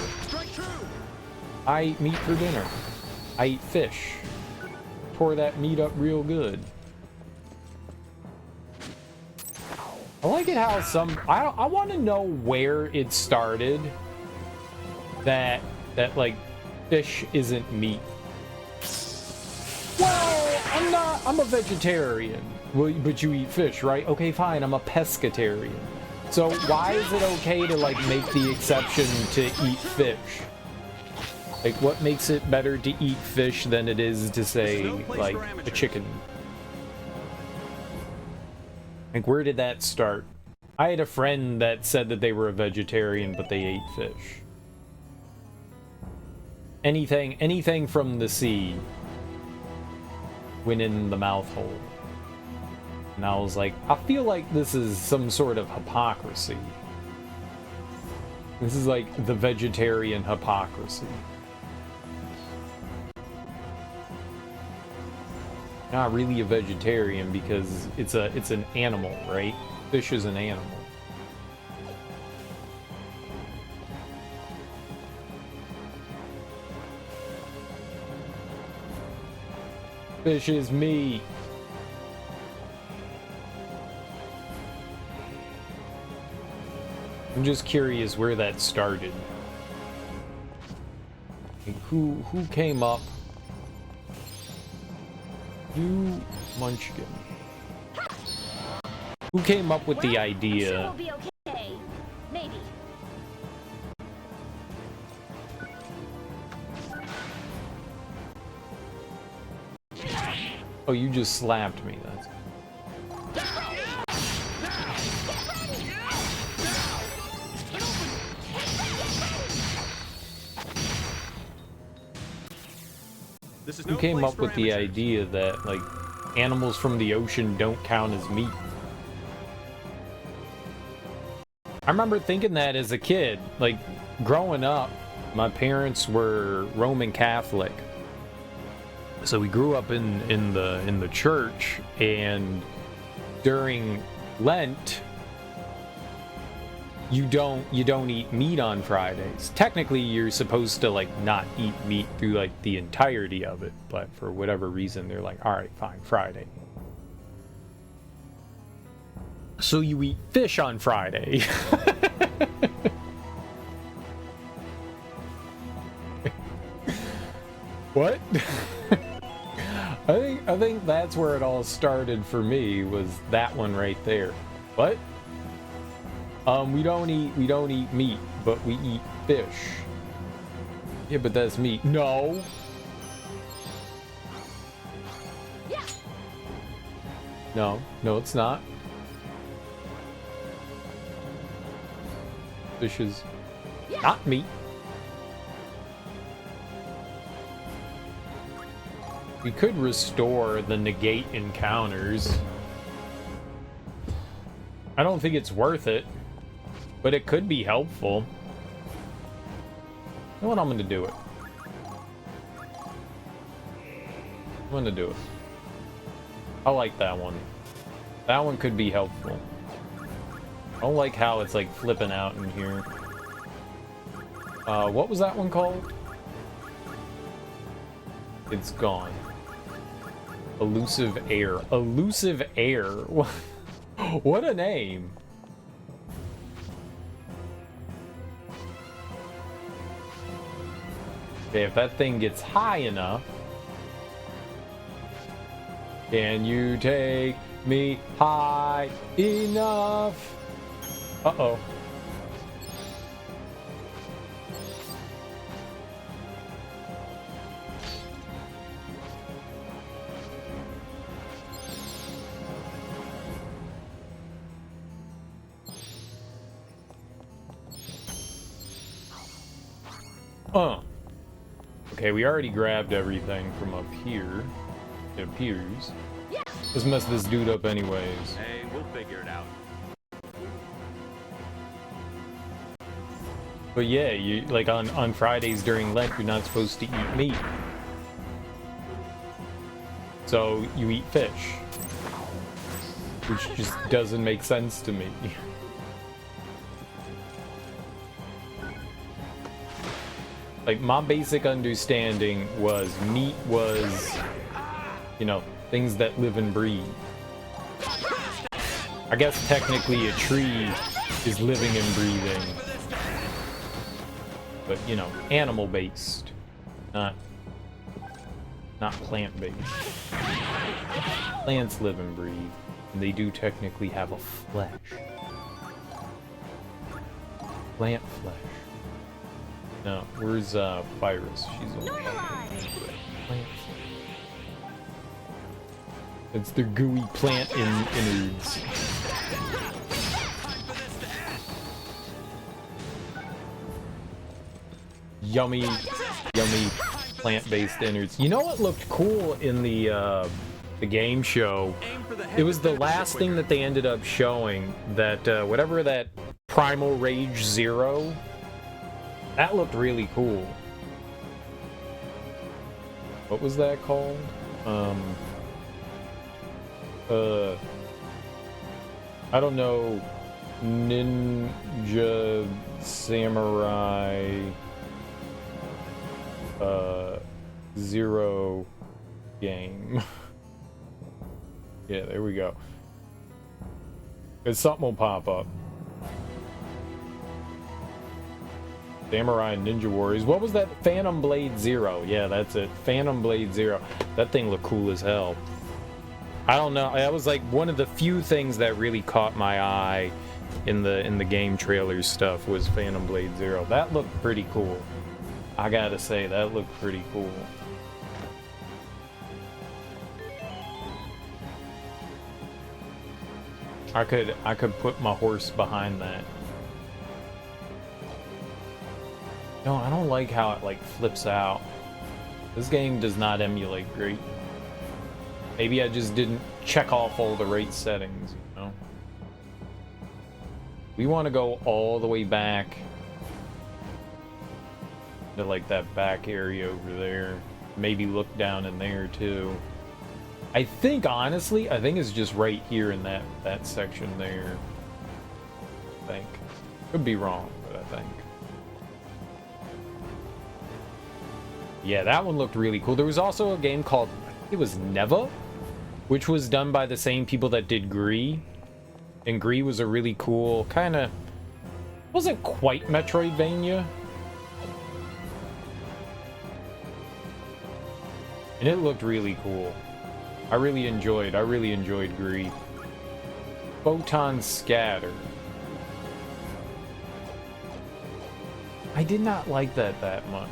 I ate meat for dinner. I ate fish. Tore that meat up real good. I like it how some... I want to know where it started that like fish isn't meat. Well, I'm a vegetarian. Well, but you eat fish, right? Okay, fine, I'm a pescatarian. So why is it okay to like make the exception to eat fish? Like, what makes it better to eat fish than it is to say, like, a chicken? Like, where did that start? I had a friend that said that they were a vegetarian, but they ate fish. Anything from the sea went in the mouth hole. And I was like, I feel like this is some sort of hypocrisy. This is like the vegetarian hypocrisy. Not really a vegetarian because it's an animal, right? Fish is an animal. Fish is meat. I'm just curious where that started. Like, who came up? You Munchkin. Who came up with the idea? I'm sure we'll be okay. Maybe. Oh, you just slapped me. That's. Who came up with the idea that, like, animals from the ocean don't count as meat? I remember thinking that as a kid. Like, growing up, my parents were Roman Catholic. So we grew up in the church, and during Lent, you don't eat meat on Fridays. Technically, you're supposed to like not eat meat through like the entirety of it, but for whatever reason, they're like, all right, fine, Friday. So you eat fish on Friday. What? I think that's where it all started for me, was that one right there. What? We don't eat meat, but we eat fish. Yeah, but that's meat. No. Yeah. No, it's not. Fish is not meat. We could restore the negate encounters. I don't think it's worth it, but it could be helpful. You know what? I'm gonna do it. I'm gonna do it. I like that one. That one could be helpful. I don't like how it's like flipping out in here. What was that one called? It's gone. Elusive Air. Elusive Air. What a name. Okay, if that thing gets high enough. Can you take me high enough? Uh-oh. Okay, we already grabbed everything from up here. It appears. Yeah. Let's mess this dude up anyways. Hey, we'll figure it out. But yeah, you like on Fridays during Lent, you're not supposed to eat meat. So you eat fish. Which just doesn't make sense to me. Like, my basic understanding was meat was, you know, things that live and breathe. I guess technically a tree is living and breathing. But, you know, animal-based, not plant-based. Plants live and breathe, and they do technically have a flesh. Plant flesh. No, where's Virus? She's over there. Plant. It's the gooey plant innards. yummy, yummy plant-based innards. You know what looked cool in the game show? It was the last thing that they ended up showing. That whatever that Primal Rage Zero. That looked really cool. What was that called? I don't know. Ninja Samurai Zero game. Yeah, there we go. Because something will pop up. Samurai Ninja Warriors. What was that? Phantom Blade Zero. Yeah, that's it. Phantom Blade Zero. That thing looked cool as hell. I don't know. That was like one of the few things that really caught my eye in the game trailers stuff was Phantom Blade Zero. That looked pretty cool. I gotta say, that looked pretty cool. I could put my horse behind that. No, I don't like how it like flips out. This game does not emulate great. Maybe I just didn't check off all the right settings, you know? We want to go all the way back to like that back area over there. Maybe look down in there too. I think, honestly, I think it's just right here in that section there. I think. Could be wrong, but I think. Yeah, that one looked really cool. There was also a game called, it was Neva, which was done by the same people that did Gree. And Gree was a really cool, kind of, wasn't quite Metroidvania. And it looked really cool. I really enjoyed Gree. Photon Scatter. I did not like that much.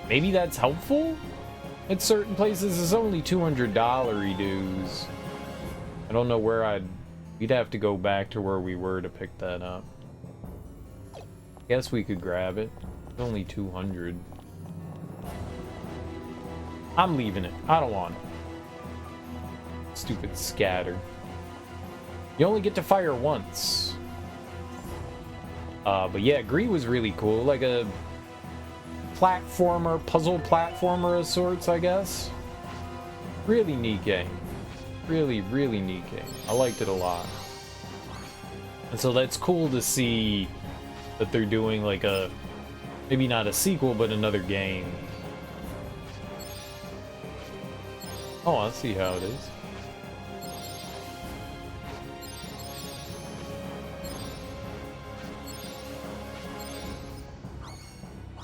Maybe that's helpful? At certain places, it's only $200 dues. I don't know where we'd have to go back to where we were to pick that up. Guess we could grab it. It's only 200. I'm leaving it. I don't want it. Stupid scatter. You only get to fire once. But yeah, Gree was really cool. Like a platformer, puzzle platformer of sorts, I guess. Really neat game. Really, really neat game. I liked it a lot. And so that's cool to see that they're doing like a, maybe not a sequel, but another game. Oh, I see how it is.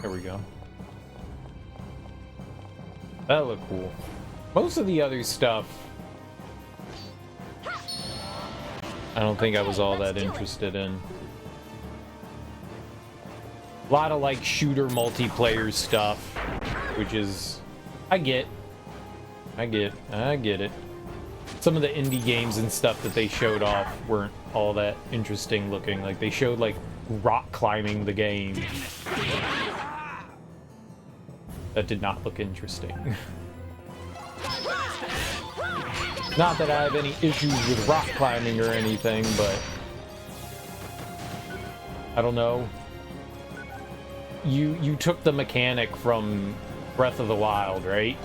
There we go. That looked cool. Most of the other stuff, I don't think I was all that interested in. A lot of like shooter multiplayer stuff, which is, I get it. Some of the indie games and stuff that they showed off weren't all that interesting looking. Like they showed like rock climbing the game. That did not look interesting. Not that I have any issues with rock climbing or anything, but I don't know. You took the mechanic from Breath of the Wild, right?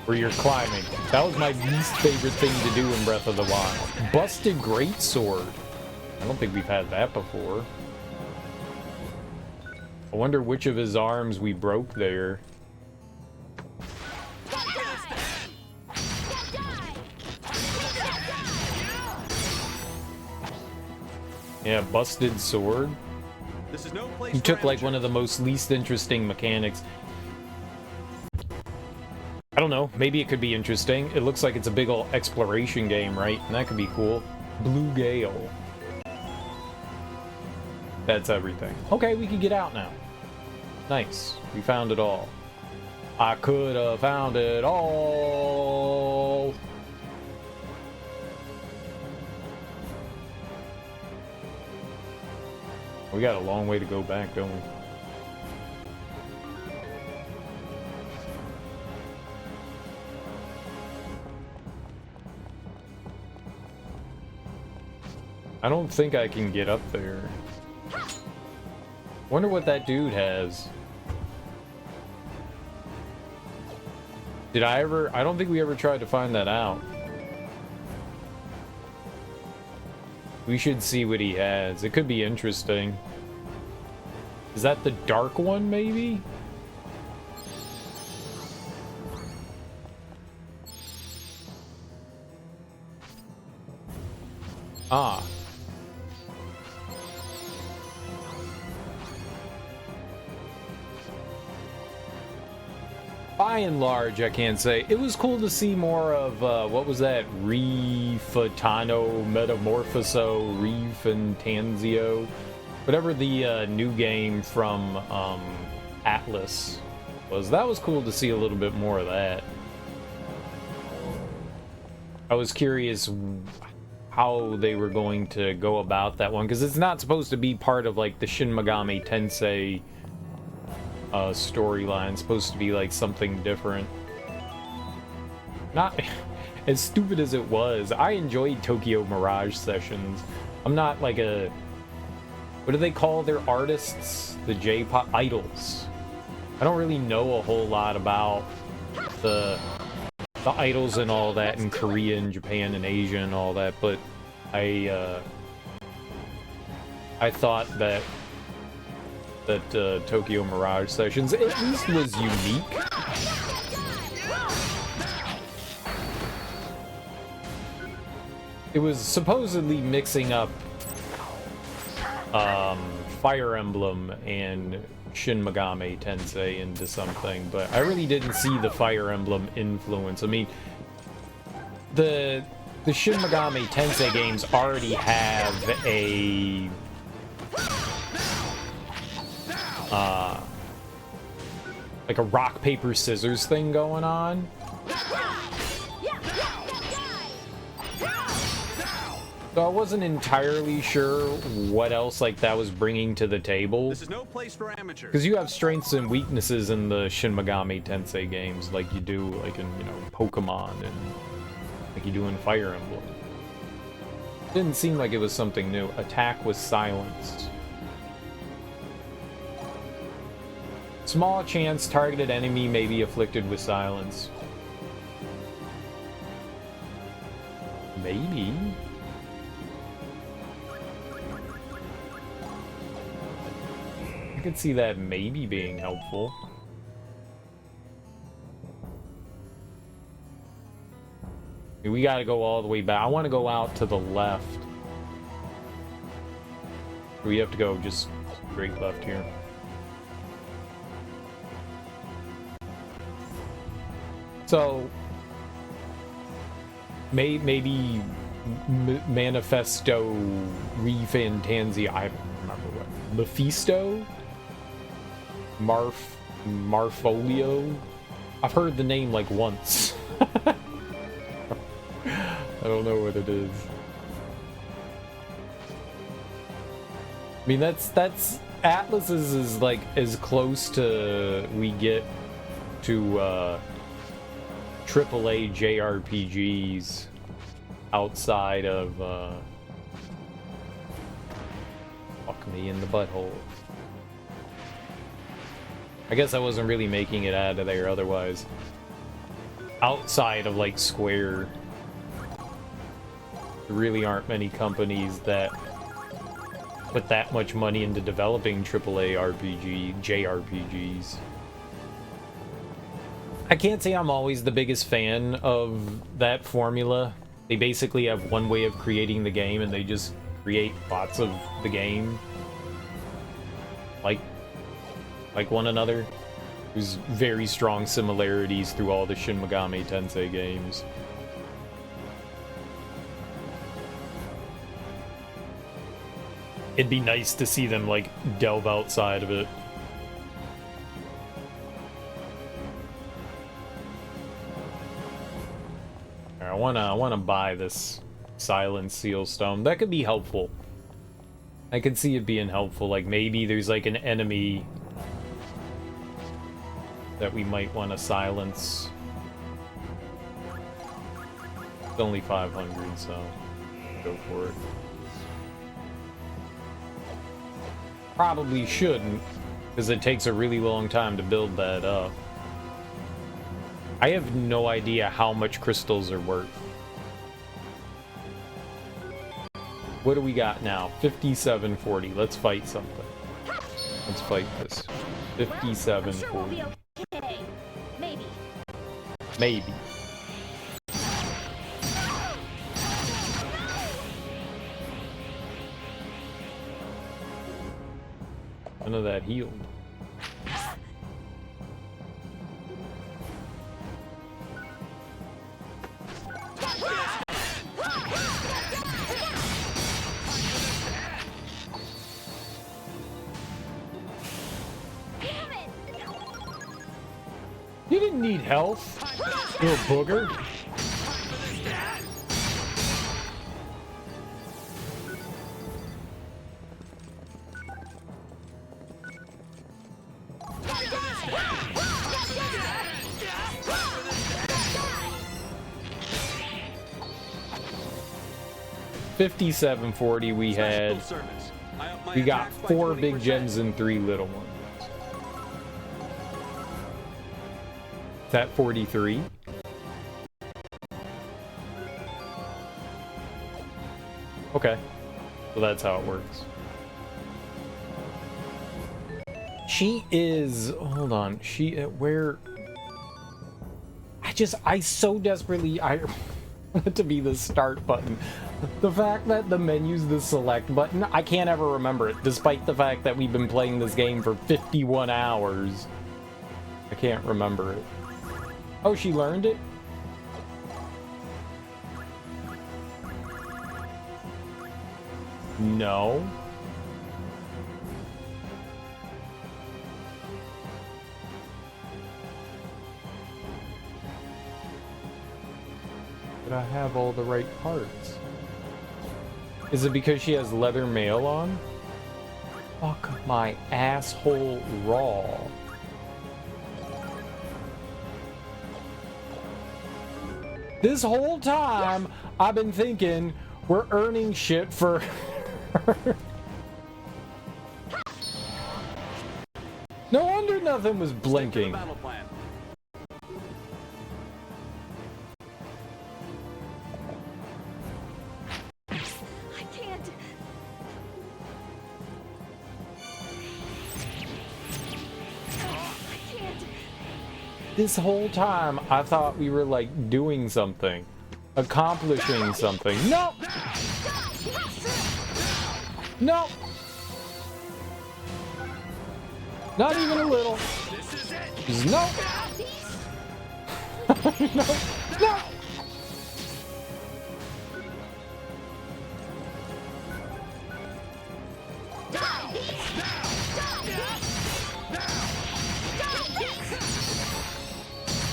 Where you're climbing. That was my least favorite thing to do in Breath of the Wild. Busted Greatsword. I don't think we've had that before. I wonder which of his arms we broke there. Yeah, busted sword. This is no place You for took like amateur. one of the most least interesting mechanics. I don't know, maybe it could be interesting. It looks like it's a big ol' exploration game, right? And that could be cool. Blue Gale. That's everything. Okay, we can get out now. Nice. We found it all. I could have found it all. We got a long way to go back, don't we? I don't think I can get up there. Wonder what that dude has. Did I ever... I don't think we ever tried to find that out. We should see what he has. It could be interesting. Is that the dark one, maybe? Ah. By and large, I can't say. It was cool to see more of, what was that? Refutano, Metamorphoso, Refantanzio. Whatever the new game from Atlas was. That was cool to see a little bit more of that. I was curious how they were going to go about that one, because it's not supposed to be part of like the Shin Megami Tensei storyline. It's supposed to be like something different. Not as stupid as it was. I enjoyed Tokyo Mirage Sessions. I'm not like a... What do they call their artists? The J-pop idols. I don't really know a whole lot about the idols and all that in Korea and Japan and Asia and all that, but I thought that Tokyo Mirage Sessions at least was unique. It was supposedly mixing up Fire Emblem and Shin Megami Tensei into something, but I really didn't see the Fire Emblem influence. I mean, the Shin Megami Tensei games already have a like a rock paper scissors thing going on. So I wasn't entirely sure what else like that was bringing to the table. This is no place for amateurs. Because you have strengths and weaknesses in the Shin Megami Tensei games, like you do like in, you know, Pokemon and like you do in Fire Emblem. Didn't seem like it was something new. Attack was silenced. Small chance targeted enemy may be afflicted with silence. Maybe. I could see that maybe being helpful. We gotta go all the way back. I want to go out to the left. We have to go just straight left here. So maybe Manifesto Refantanzia. I don't remember what. Mephisto? Marfolio? I've heard the name like once. I don't know what it is. I mean, that's Atlas's is like as close to we get to AAA JRPGs outside of fuck me in the butthole. I guess I wasn't really making it out of there otherwise. Outside of like Square, there really aren't many companies that put that much money into developing AAA JRPGs. I can't say I'm always the biggest fan of that formula. They basically have one way of creating the game and they just create lots of the game like one another. There's very strong similarities through all the Shin Megami Tensei games. It'd be nice to see them like delve outside of it. I wanna buy this Silent Seal Stone. That could be helpful. I could see it being helpful. Like maybe there's like an enemy that we might want to silence. It's only 500, so go for it. Probably shouldn't, because it takes a really long time to build that up. I have no idea how much crystals are worth. What do we got now? 5740. Let's fight something. Let's fight this. 5740. Well, I'm sure we'll be okay. Maybe. Maybe. None of that healed. You didn't need health, little booger. $57.40 we had. We got 4 big gems and 3 little ones. Is that 43? Okay. So that's how it works. She is... Hold on. She... where... I so desperately... I want it to be the start button. The fact that the menu's the select button, I can't ever remember it, despite the fact that we've been playing this game for 51 hours. I can't remember it. Oh, she learned it? No. Did I have all the right parts? Is it because she has leather mail on? Fuck my asshole raw. This whole time, I've been thinking we're earning shit for... No wonder nothing was blinking. This whole time, I thought we were, like, doing something. Accomplishing something. No! No! Not even a little. Just no! No! No!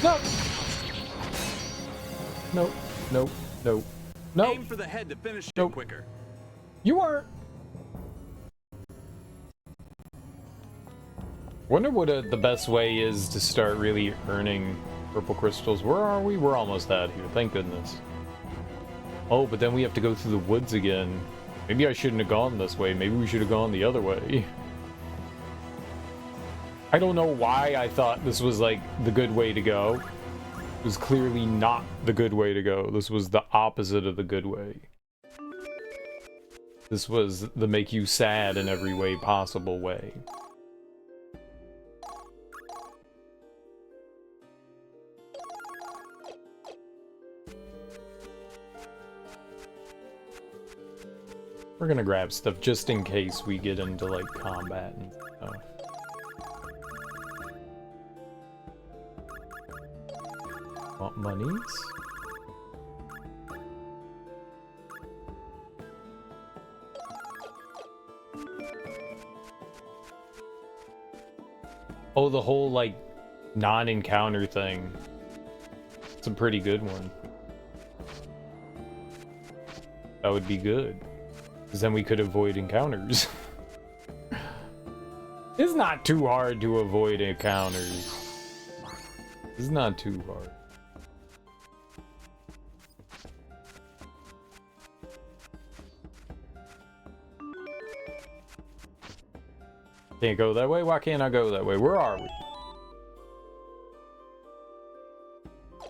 No! Nope, nope, nope, nope. Aim for the head to finish Nope. it quicker. You are... Wonder what the best way is to start really earning purple crystals. Where are we? We're almost out here, thank goodness. Oh, but then we have to go through the woods again. Maybe I shouldn't have gone this way. Maybe we should have gone the other way. I don't know why I thought this was, like, the good way to go. It was clearly not the good way to go. This was the opposite of the good way. This was the make you sad in every way possible way. We're gonna grab stuff just in case we get into, like, combat and stuff. Want monies? Oh, the whole, like, non-encounter thing. It's a pretty good one. That would be good. Because then we could avoid encounters. It's not too hard to avoid encounters. It's not too hard. Can't go that way? Why can't I go that way? Where are we?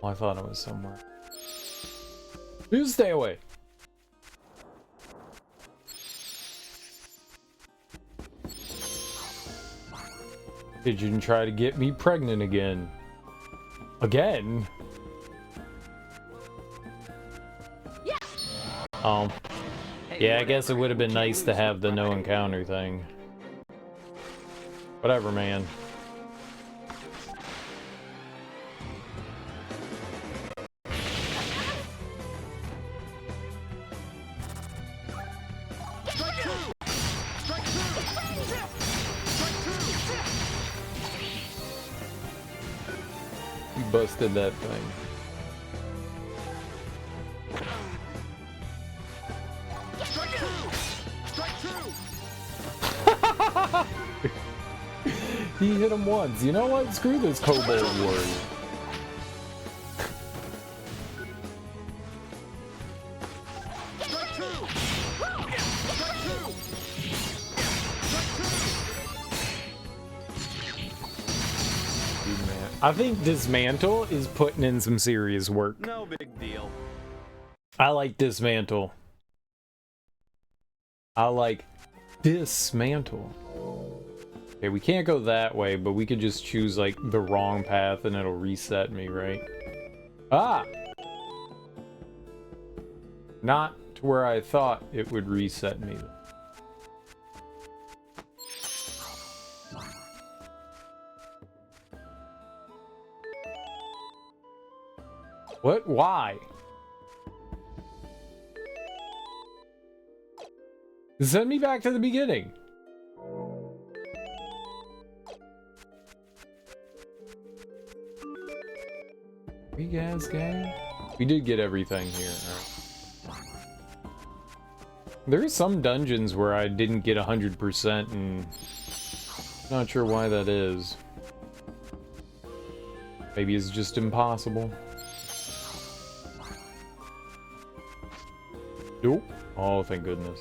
Oh, I thought it was somewhere. You stay away. Pigeon try to get me pregnant again. Again? Yeah. Yeah, I guess it would have been nice to have the no encounter thing. Whatever, man. You busted that thing. He hit him once. You know what? Screw this Kobold Warrior. I think Dismantle is putting in some serious work. No big deal. I like Dismantle. I like Dismantle. Okay, we can't go that way, but we could just choose, like, the wrong path and it'll reset me, right? Ah! Not to where I thought it would reset me. What? Why? Send me back to the beginning. Gas gang? We did get everything here. Right. There are some dungeons where I didn't get 100% and not sure why that is. Maybe it's just impossible. Nope. Oh, thank goodness.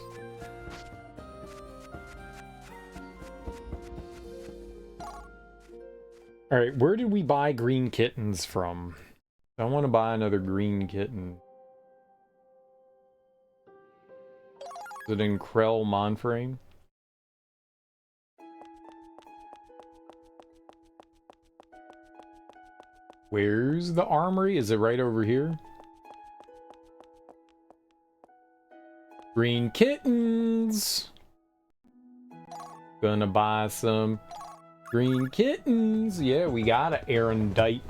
Alright, where did we buy green kittens from? I want to buy another green kitten. Is it in Krell Monframe? Where's the armory? Is it right over here? Green kittens! Gonna buy some green kittens! Yeah, we got an Erendite.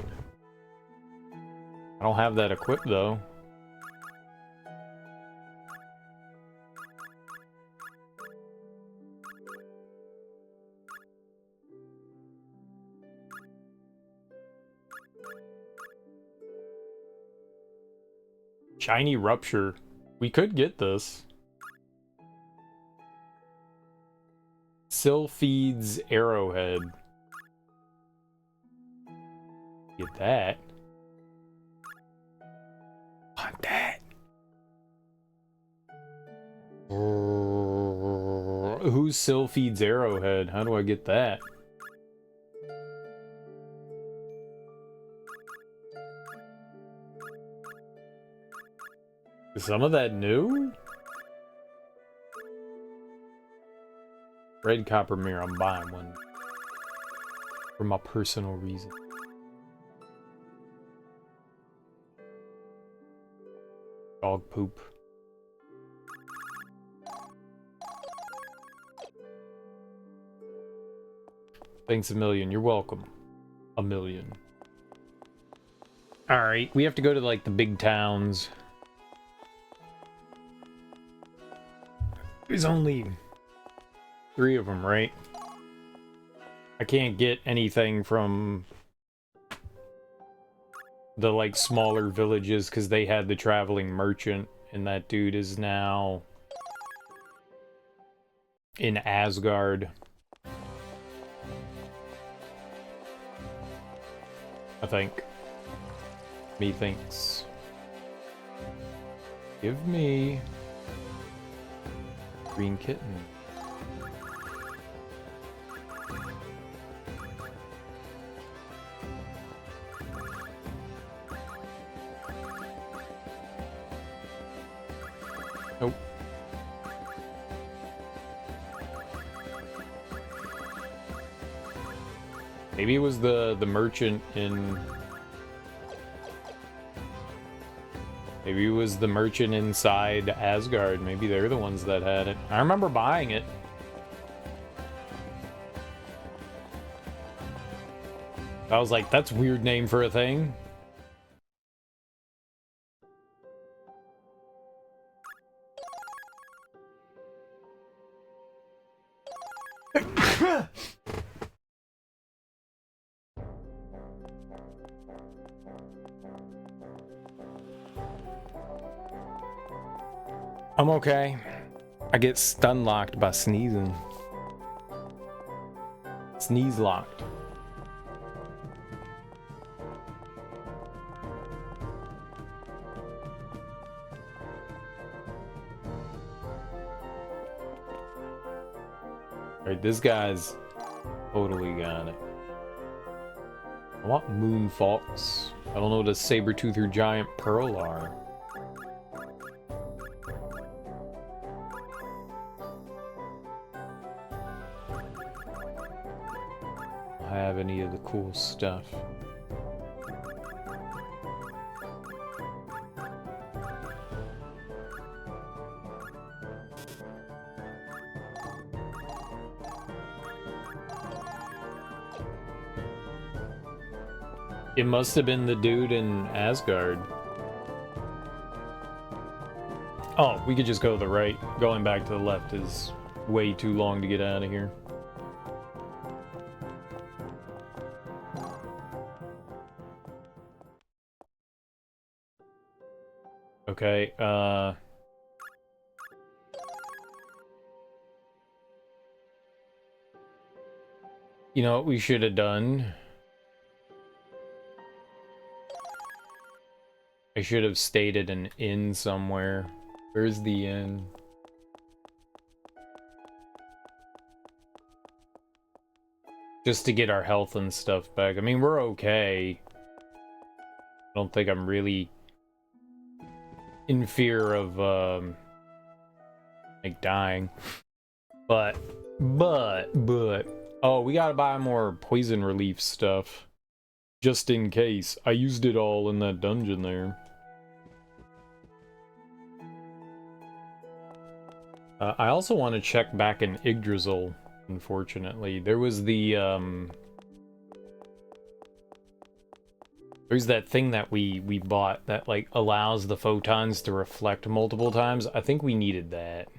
I don't have that equipped though. Shiny Rupture. We could get this. Sylphide's Arrowhead. Get that. Want that. Who's Sylphide's Arrowhead? How do I get that? Is some of that new? Red Copper Mirror, I'm buying one. For my personal reason. Dog poop. Thanks a million. You're welcome. A million. Alright, we have to go to, like, the big towns. There's only 3 of them, right? I can't get anything from the, like, smaller villages because they had the traveling merchant, and that dude is now in Asgard. I think. Methinks. Give me green kitten. Maybe it was the merchant in... Maybe it was the merchant inside Asgard. Maybe they're the ones that had it. I remember buying it. I was like, that's a weird name for a thing. I'm okay. I get stun locked by sneezing. Sneeze locked. Alright, this guy's totally got it. I want Moon Fox. I don't know what a saber-tooth or giant pearl are. I have any of the cool stuff. It must have been the dude in Asgard. Oh, we could just go to the right. Going back to the left is way too long to get out of here. Okay, you know what we should have done? I should have stayed at an inn somewhere. Where's the inn? Just to get our health and stuff back. I mean, we're okay. I don't think I'm really in fear of, like, dying. But, oh, we gotta buy more poison relief stuff. Just in case. I used it all in that dungeon there. I also want to check back in Yggdrasil, unfortunately. There was the, there's that thing that we bought that, like, allows the photons to reflect multiple times. I think we needed that.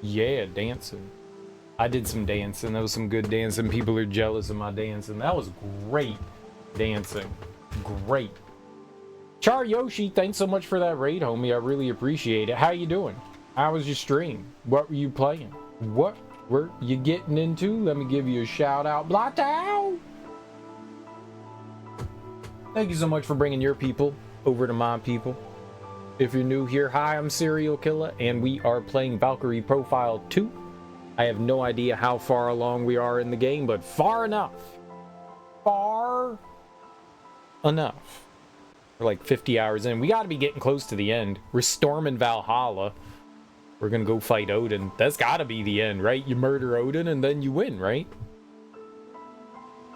Yeah, dancing. I did some dancing. That was some good dancing. People are jealous of my dancing. That was great dancing. Great. Char Yoshi, thanks so much for that raid, homie. I really appreciate it. How you doing? How was your stream? What were you playing? What were you getting into? Let me give you a shout out. Blatow! Thank you so much for bringing your people over to my people. If you're new here, hi, I'm Serial Killer, and we are playing Valkyrie Profile 2. I have no idea how far along we are in the game, but far enough. Far enough. We're like 50 hours in. We gotta be getting close to the end. We're storming Valhalla. We're gonna go fight Odin. That's gotta be the end, right? You murder Odin and then you win, right?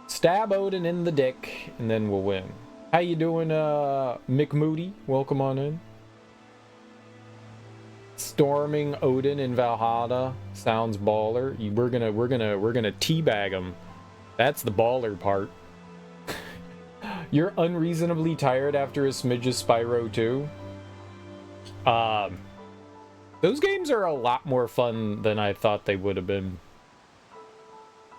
Stab Odin in the dick, and then we'll win. How you doing, Mick Moody? Welcome on in. Storming Odin in Valhalla sounds baller. We're gonna teabag him. That's the baller part. You're unreasonably tired after a smidge of Spyro 2. Those games are a lot more fun than I thought they would have been.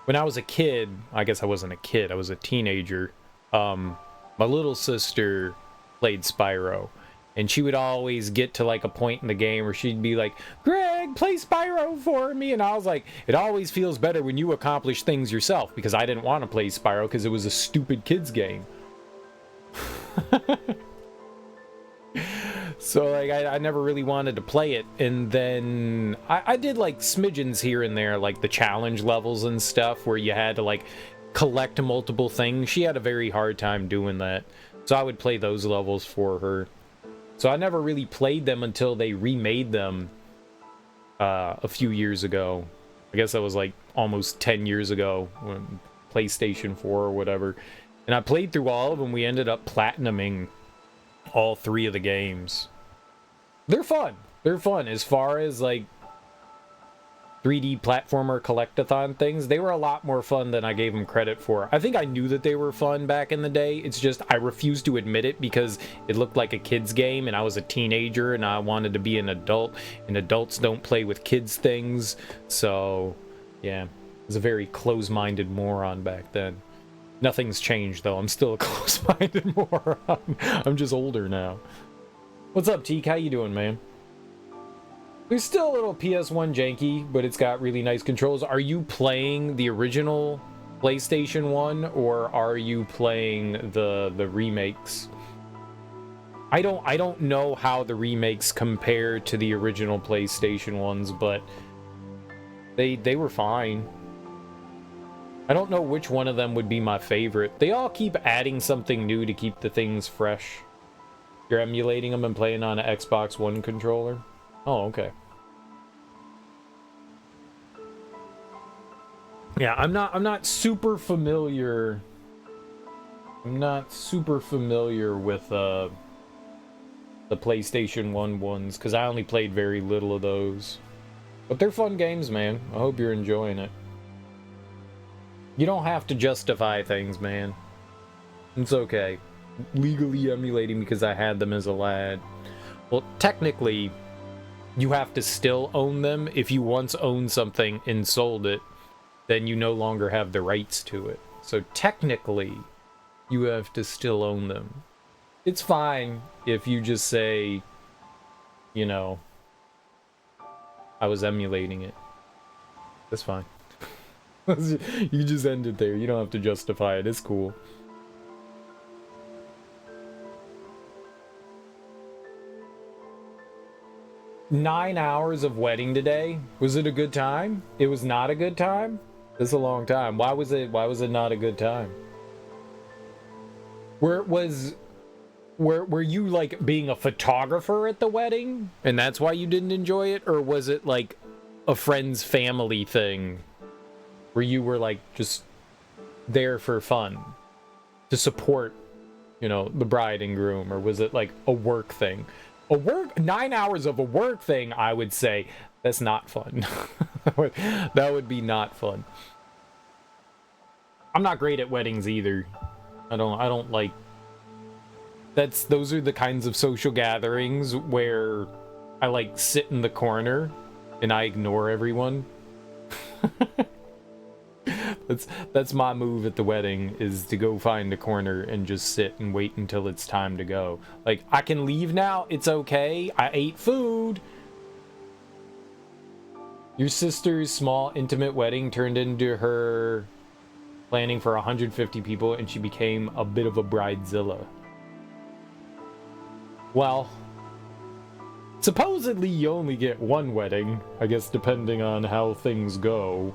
When I was a kid, I guess I wasn't a kid, I was a teenager. My little sister played Spyro. And she would always get to like a point in the game where she'd be like, Greg, play Spyro for me. And I was like, it always feels better when you accomplish things yourself, because I didn't want to play Spyro because it was a stupid kid's game. So, like, I never really wanted to play it. And then I did, like, smidgens here and there, like the challenge levels and stuff, where you had to, like, collect multiple things. She had a very hard time doing that. So I would play those levels for her. So I never really played them until they remade them a few years ago. I guess that was, like, almost 10 years ago, when PlayStation 4 or whatever. And I played through all of them. We ended up platinuming all 3 of the games. They're fun. They're fun. As far as, like, 3D platformer collectathon things, they were a lot more fun than I gave them credit for. I think I knew that they were fun back in the day. It's just I refused to admit it because it looked like a kid's game and I was a teenager and I wanted to be an adult, and adults don't play with kids things. So, yeah, I was a very close-minded moron back then. Nothing's changed, though. I'm still a close-minded moron. I'm just older now. What's up, Teak? How you doing, man? There's still a little PS1 janky, but it's got really nice controls. Are you playing the original PlayStation 1, or are you playing the remakes? I don't know how the remakes compare to the original PlayStation ones, but they were fine. I don't know which one of them would be my favorite. They all keep adding something new to keep the things fresh. You're emulating them and playing on an Xbox One controller? Oh, okay. Yeah, I'm not super familiar. I'm not super familiar with the PlayStation 1 ones, because I only played very little of those. But they're fun games, man. I hope you're enjoying it. You don't have to justify things, man. It's okay. Legally emulating because I had them as a lad. Well, technically, you have to still own them. If you once owned something and sold it, then you no longer have the rights to it. So technically, you have to still own them. It's fine if you just say, you know, I was emulating it. That's fine. You just end it there. You don't have to justify it. It's cool. "9 hours of wedding today. Was it a good time? It was not a good time? That's a long time. Why was it not a good time? Were you like being a photographer at the wedding and that's why you didn't enjoy it? Or was it like a friend's family thing where you were like just there for fun to support, you know, the bride and groom? Or was it like a work thing? 9 hours of a work thing, I would say that's not fun. That would be not fun. I'm not great at weddings either. I don't like. Those are the kinds of social gatherings where I like sit in the corner and I ignore everyone. That's my move at the wedding, is to go find a corner and just sit and wait until it's time to go. Like, I can leave now, it's okay, I ate food. Your sister's small intimate wedding turned into her planning for 150 people and she became a bit of a bridezilla. Well, supposedly you only get one wedding, I guess, depending on how things go.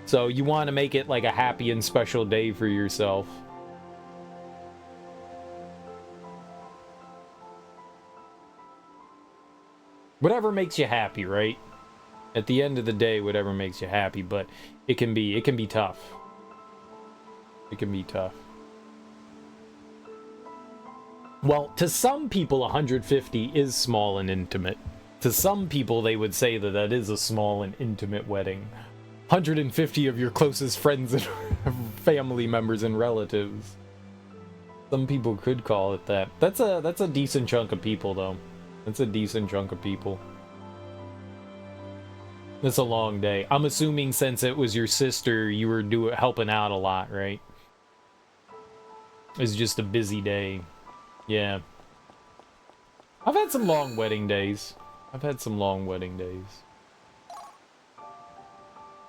So you want to make it like a happy and special day for yourself. Whatever makes you happy, right? At the end of the day, whatever makes you happy, but it can be tough. It can be tough. Well, to some people, 150 is small and intimate. To some people, they would say that that is a small and intimate wedding. 150 of your closest friends and family members and relatives. Some people could call it that. That's a decent chunk of people, though. That's a decent chunk of people. It's a long day. I'm assuming since it was your sister, you were helping out a lot, right? It's just a busy day. Yeah. I've had some long wedding days.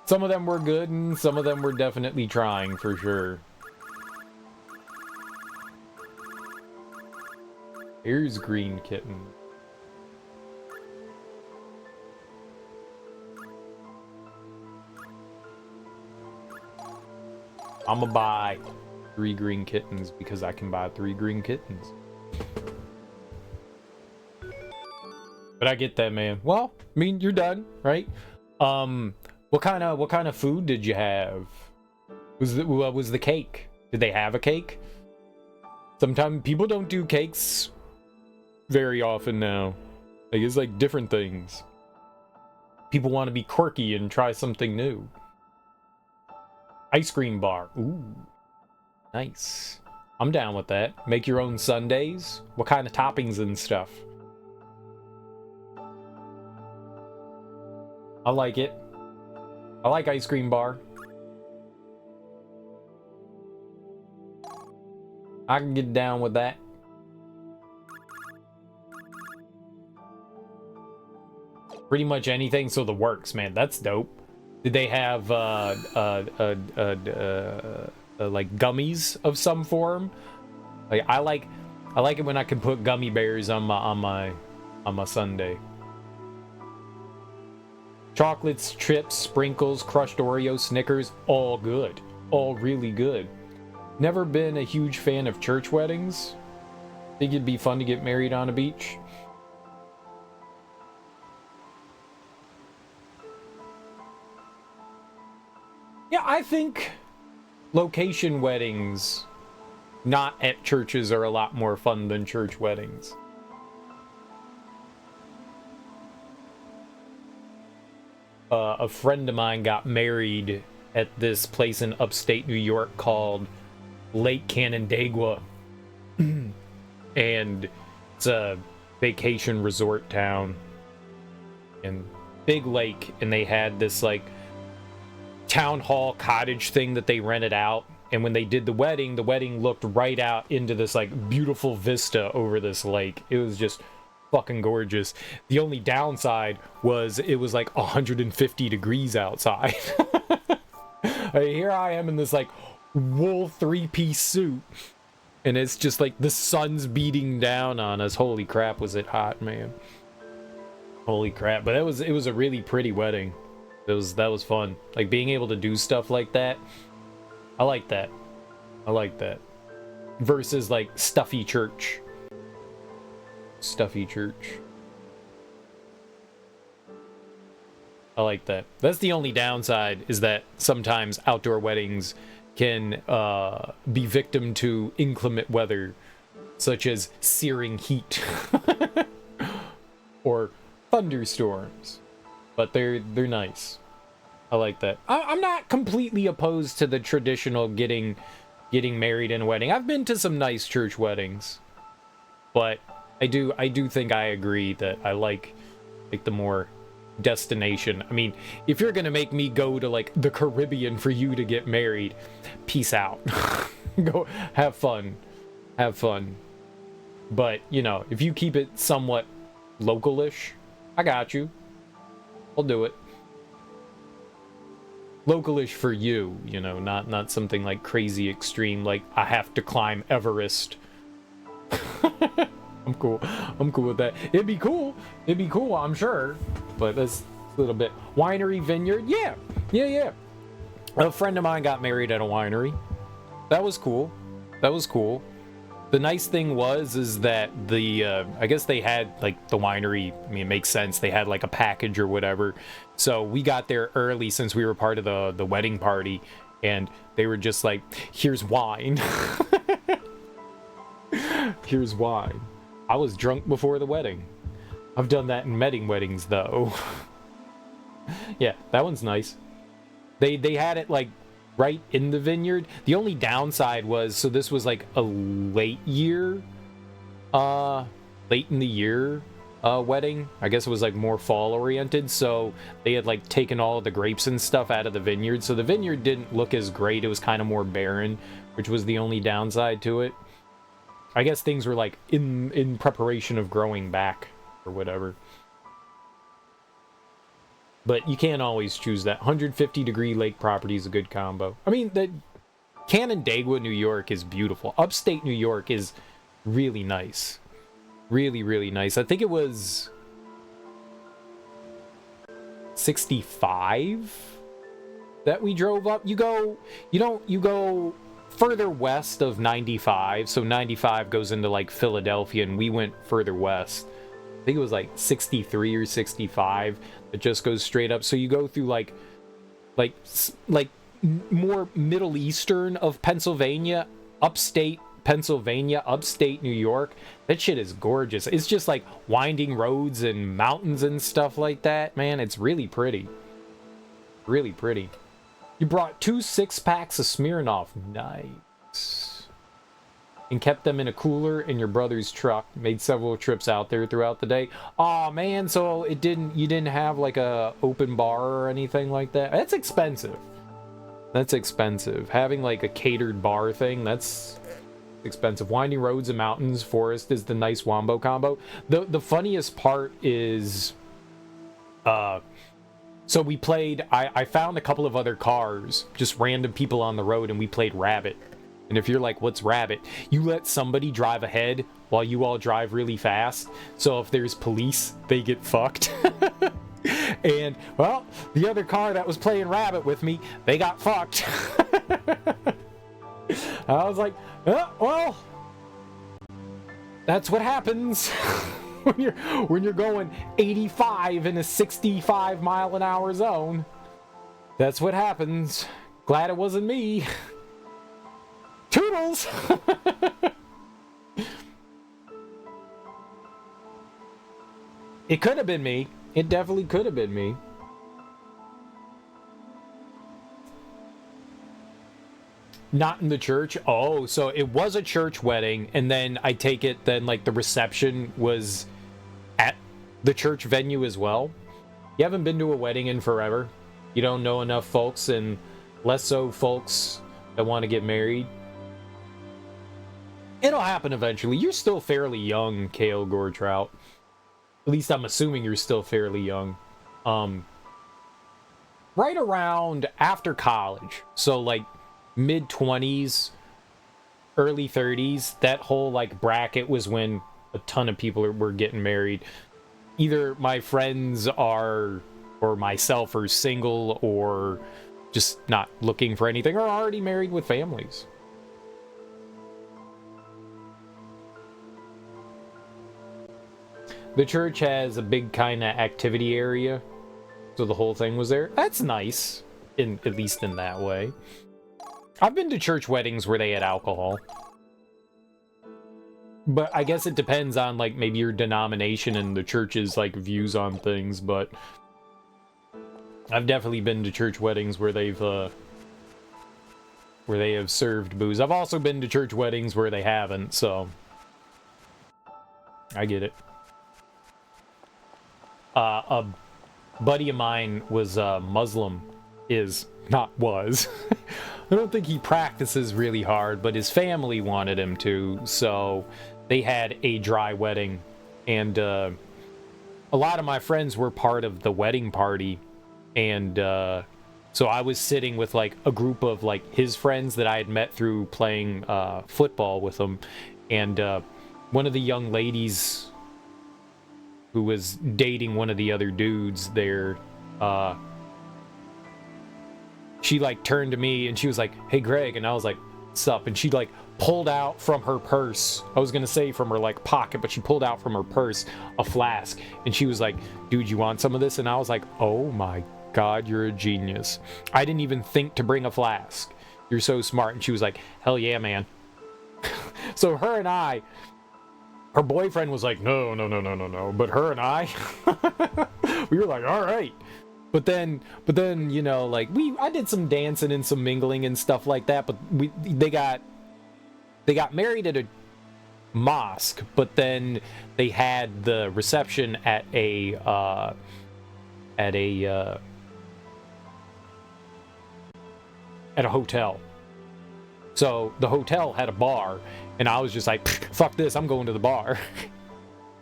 Some of them were good, and some of them were definitely trying, for sure. Here's Green Kitten. I'm gonna buy 3 green kittens because I can buy 3 green kittens. But I get that, man. Well, I mean, you're done, right? What kind of food did you have? What was the cake? Did they have a cake? Sometimes people don't do cakes very often now. Like, it's like different things. People want to be quirky and try something new. Ice cream bar. Ooh, nice. I'm down with that. Make your own sundaes. What kind of toppings and stuff? I like it. I like ice cream bar. I can get down with that. Pretty much anything, so the works, man. That's dope. Did they have like gummies of some form? Like I like it when I can put gummy bears on my sundae. Chocolates, chips, sprinkles, crushed Oreo, Snickers, all good. All really good. Never been a huge fan of church weddings. Think it'd be fun to get married on a beach. Yeah, I think location weddings not at churches are a lot more fun than church weddings. A friend of mine got married at this place in upstate New York called Lake Canandaigua. And it's a vacation resort town and big lake, and they had this like town hall cottage thing that they rented out, and when they did the wedding looked right out into this like beautiful vista over this lake. It was just fucking gorgeous. The only downside was it was like 150 degrees outside. Here I am in this like wool 3-piece suit, and it's just like the sun's beating down on us. Holy crap, was it hot, man. Holy crap. But it was a really pretty wedding. That was fun. Like being able to do stuff like that. I like that. I like that. Versus like stuffy church. Stuffy church. I like that. That's the only downside, is that sometimes outdoor weddings can be victim to inclement weather, such as searing heat or thunderstorms. But they're nice. I like that. I'm not completely opposed to the traditional getting married in a wedding. I've been to some nice church weddings, but I do think I agree that I like the more destination. I mean, if you're gonna make me go to like the Caribbean for you to get married, peace out. Go have fun. But you know, if you keep it somewhat localish, I got you. I'll do it. Localish for you, you know, not something like crazy extreme, like I have to climb Everest. I'm cool with that. It'd be cool, I'm sure, but that's a little bit. Winery, vineyard, yeah. A friend of mine got married at a winery. That was cool. The nice thing is that I guess they had like the winery. I mean, it makes sense. They had like a package or whatever. So we got there early since we were part of the wedding party, and they were just like, "Here's wine." Here's wine. I was drunk before the wedding. I've done that in weddings though. Yeah, that one's nice. They had it like right in the vineyard. The only downside was, so this was like a late in the year wedding. I guess it was like more fall oriented, so they had like taken all of the grapes and stuff out of the vineyard, so the vineyard didn't look as great. It was kind of more barren, which was the only downside to it. I guess things were like in preparation of growing back or whatever. But you can't always choose that. 150-degree lake property is a good combo. I mean, the Canandaigua, New York is beautiful. Upstate New York is really nice. Really, really nice. I think it was 65 that we drove up. You go further west of 95, so 95 goes into like Philadelphia, and we went further west. I think it was like 63 or 65. It just goes straight up. So you go through like more Middle Eastern of Pennsylvania, upstate Pennsylvania, upstate New York. That shit is gorgeous. It's just like winding roads and mountains and stuff like that, man. It's really pretty. Really pretty. You brought 2 6-packs of Smirnoff. Nice. And kept them in a cooler in your brother's truck. Made several trips out there throughout the day. Aw, man, so you didn't have like a open bar or anything like that? That's expensive. That's expensive. Having like a catered bar thing, that's expensive. Winding roads and mountains, forest is the nice wombo combo. The funniest part is so we played, I found a couple of other cars, just random people on the road, and we played Rabbit. And if you're like, what's Rabbit? You let somebody drive ahead while you all drive really fast. So if there's police, they get fucked. And, well, the other car that was playing Rabbit with me, they got fucked. I was like, oh, well, that's what happens when you're going 85 in a 65 mile an hour zone. That's what happens. Glad it wasn't me. Toodles! It could have been me. It definitely could have been me. Not in the church? Oh, so it was a church wedding, and then I take it then like the reception was at the church venue as well? You haven't been to a wedding in forever? You don't know enough folks, and less so folks that want to get married? It'll happen eventually. You're still fairly young, Kale Goretrout. At least I'm assuming you're still fairly young. Right around after college, so like mid-20s, early 30s, that whole like bracket was when a ton of people were getting married. Either my friends are, or myself, are single, or just not looking for anything, or already married with families. The church has a big kind of activity area, so the whole thing was there. That's nice, at least in that way. I've been to church weddings where they had alcohol. But I guess it depends on, like, maybe your denomination and the church's, like, views on things, but I've definitely been to church weddings where they have served booze. I've also been to church weddings where they haven't, so I get it. A buddy of mine was Muslim. Was. I don't think he practices really hard, but his family wanted him to, so they had a dry wedding. And a lot of my friends were part of the wedding party, and so I was sitting with like a group of like his friends that I had met through playing football with them, and one of the young ladies who was dating one of the other dudes there, she like turned to me and she was like, "Hey Greg," and I was like, "What's up?" And she like pulled out from her purse, I was gonna say from her like pocket, but she pulled out from her purse a flask, and she was like, "Dude, you want some of this?" And I was like, "Oh my God, you're a genius. I didn't even think to bring a flask. You're so smart." And she was like, "Hell yeah, man." So her and I, her boyfriend was like, no. But her and I, we were like, all right. But then, you know, like I did some dancing and some mingling and stuff like that. But they got married at a mosque. But then they had the reception at a hotel. So the hotel had a bar, and I was just like, fuck this, I'm going to the bar.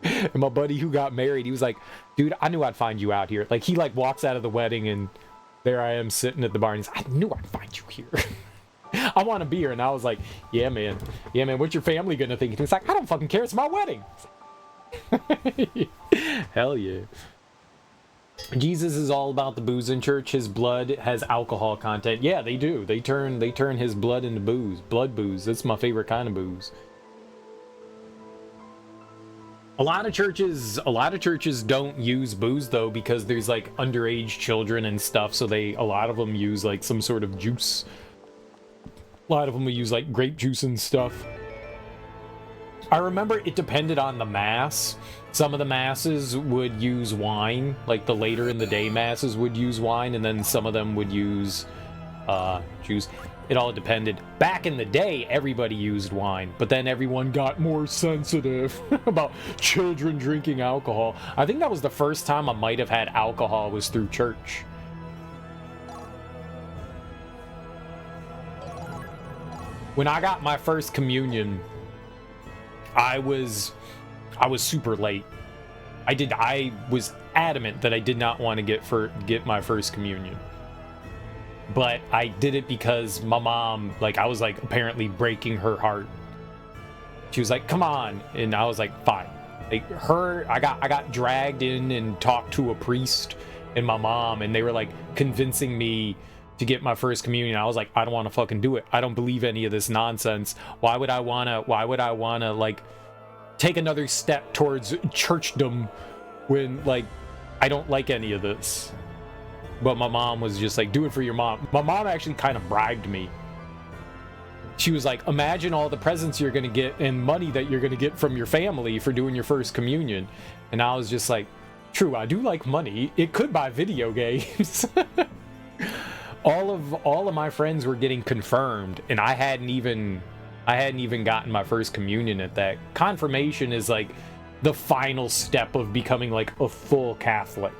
And my buddy who got married, he was like, "Dude, I knew I'd find you out here." Like, he like walks out of the wedding, and there I am sitting at the bar, and he's like, "I knew I'd find you here." I want a beer. And I was like, yeah man, what's your family gonna think? And he's like, "I don't fucking care, it's my wedding." Hell yeah. Jesus is all about the booze in church. His blood has alcohol content. Yeah, they do. They turn his blood into booze. Blood booze. That's my favorite kind of booze. A lot of churches don't use booze though, because there's like underage children and stuff, so a lot of them use like some sort of juice. A lot of them will use like grape juice and stuff. I remember it depended on the mass. Some of the masses would use wine, like the later in the day masses would use wine, and then some of them would use juice. It all depended. Back in the day, everybody used wine, but then everyone got more sensitive about children drinking alcohol. I think that was the first time I might have had alcohol was through church. When I got my first communion, I was super late. I was adamant that I did not want to get my first communion. But I did it because my mom, like, I was like apparently breaking her heart. She was like, "Come on," and I was like, "Fine." Like I got dragged in and talked to a priest and my mom, and they were like convincing me to get my first communion. I was like, I don't want to fucking do it. I don't believe any of this nonsense. Why would I wanna like take another step towards churchdom when like I don't like any of this? But my mom was just like, do it for your mom. My mom actually kind of bribed me. She was like, imagine all the presents you're gonna get and money that you're gonna get from your family for doing your first communion. And I was just like, true, I do like money. It could buy video games. all of my friends were getting confirmed, and I hadn't even gotten my first communion at that. Confirmation is like the final step of becoming like a full Catholic.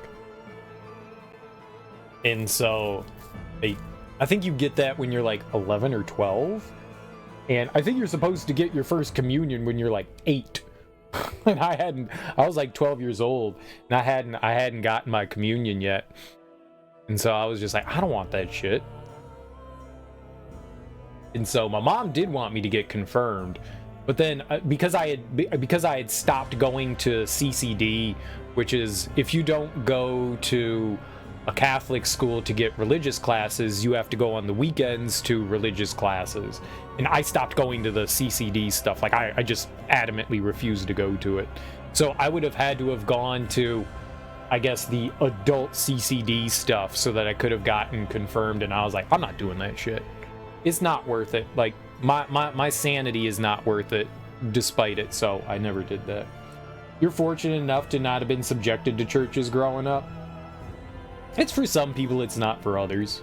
And so I think you get that when you're like 11 or 12. And I think you're supposed to get your first communion when you're like 8. And I was like 12 years old, and I hadn't gotten my communion yet. And so I was just like, I don't want that shit. And so my mom did want me to get confirmed, but then because I had stopped going to CCD, which is if you don't go to a Catholic school to get religious classes, you have to go on the weekends to religious classes. And I stopped going to the CCD stuff. Like I just adamantly refused to go to it. So I would have had to have gone to, I guess, the adult CCD stuff so that I could have gotten confirmed. And I was like, I'm not doing that shit. It's not worth it. Like my sanity is not worth it despite it. So I never did that. You're fortunate enough to not have been subjected to churches growing up. It's for some people, it's not for others.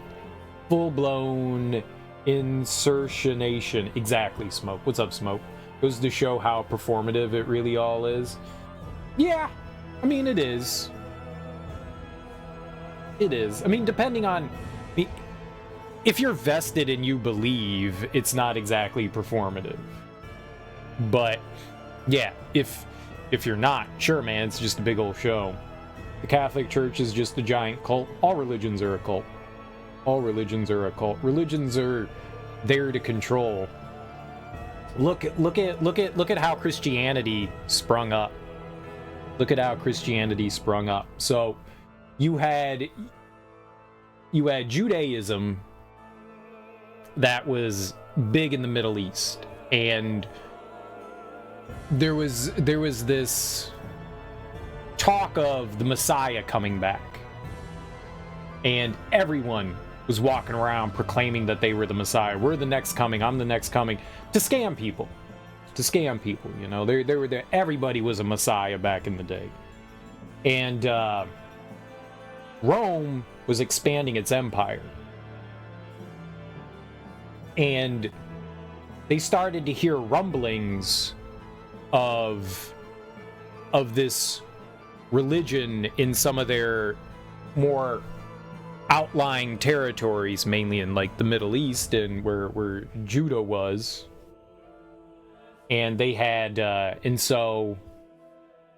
Full-blown insertionation. Exactly, Smoke. What's up, Smoke? Goes to show how performative it really all is. Yeah, I mean, it is. It is. I mean, depending on... if you're vested and you believe, it's not exactly performative. But, yeah, if you're not, sure, man, it's just a big old show. The Catholic Church is just a giant cult. All religions are a cult. All religions are a cult. Religions are there to control. Look at how Christianity sprung up. Look at how Christianity sprung up. So you had Judaism that was big in the Middle East, and there was this talk of the Messiah coming back, and everyone was walking around proclaiming that they were the Messiah. We're the next coming. I'm the next coming, to scam people. You know, they were there. Everybody was a Messiah back in the day, and Rome was expanding its empire, and they started to hear rumblings of this religion in some of their more outlying territories, mainly in like the Middle East and where Judah was. And they had and so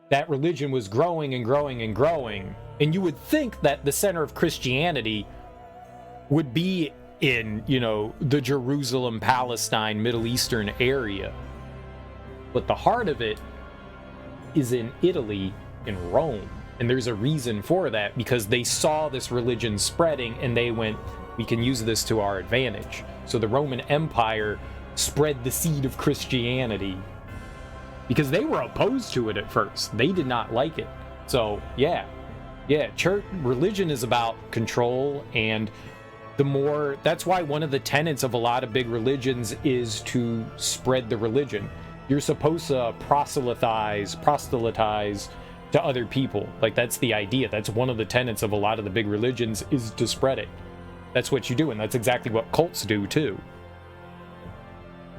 that religion was growing and growing and growing, and you would think that the center of Christianity would be in, you know, the Jerusalem, Palestine, Middle Eastern area, but the heart of it is in Italy, in Rome. And there's a reason for that, because they saw this religion spreading and they went, we can use this to our advantage. So the Roman Empire spread the seed of Christianity because they were opposed to it at first. They did not like it. So yeah, church religion is about control, and the more, that's why one of the tenets of a lot of big religions is to spread the religion. You're supposed to proselytize to other people. Like, that's the idea. That's one of the tenets of a lot of the big religions, is to spread it. That's what you do, and that's exactly what cults do too.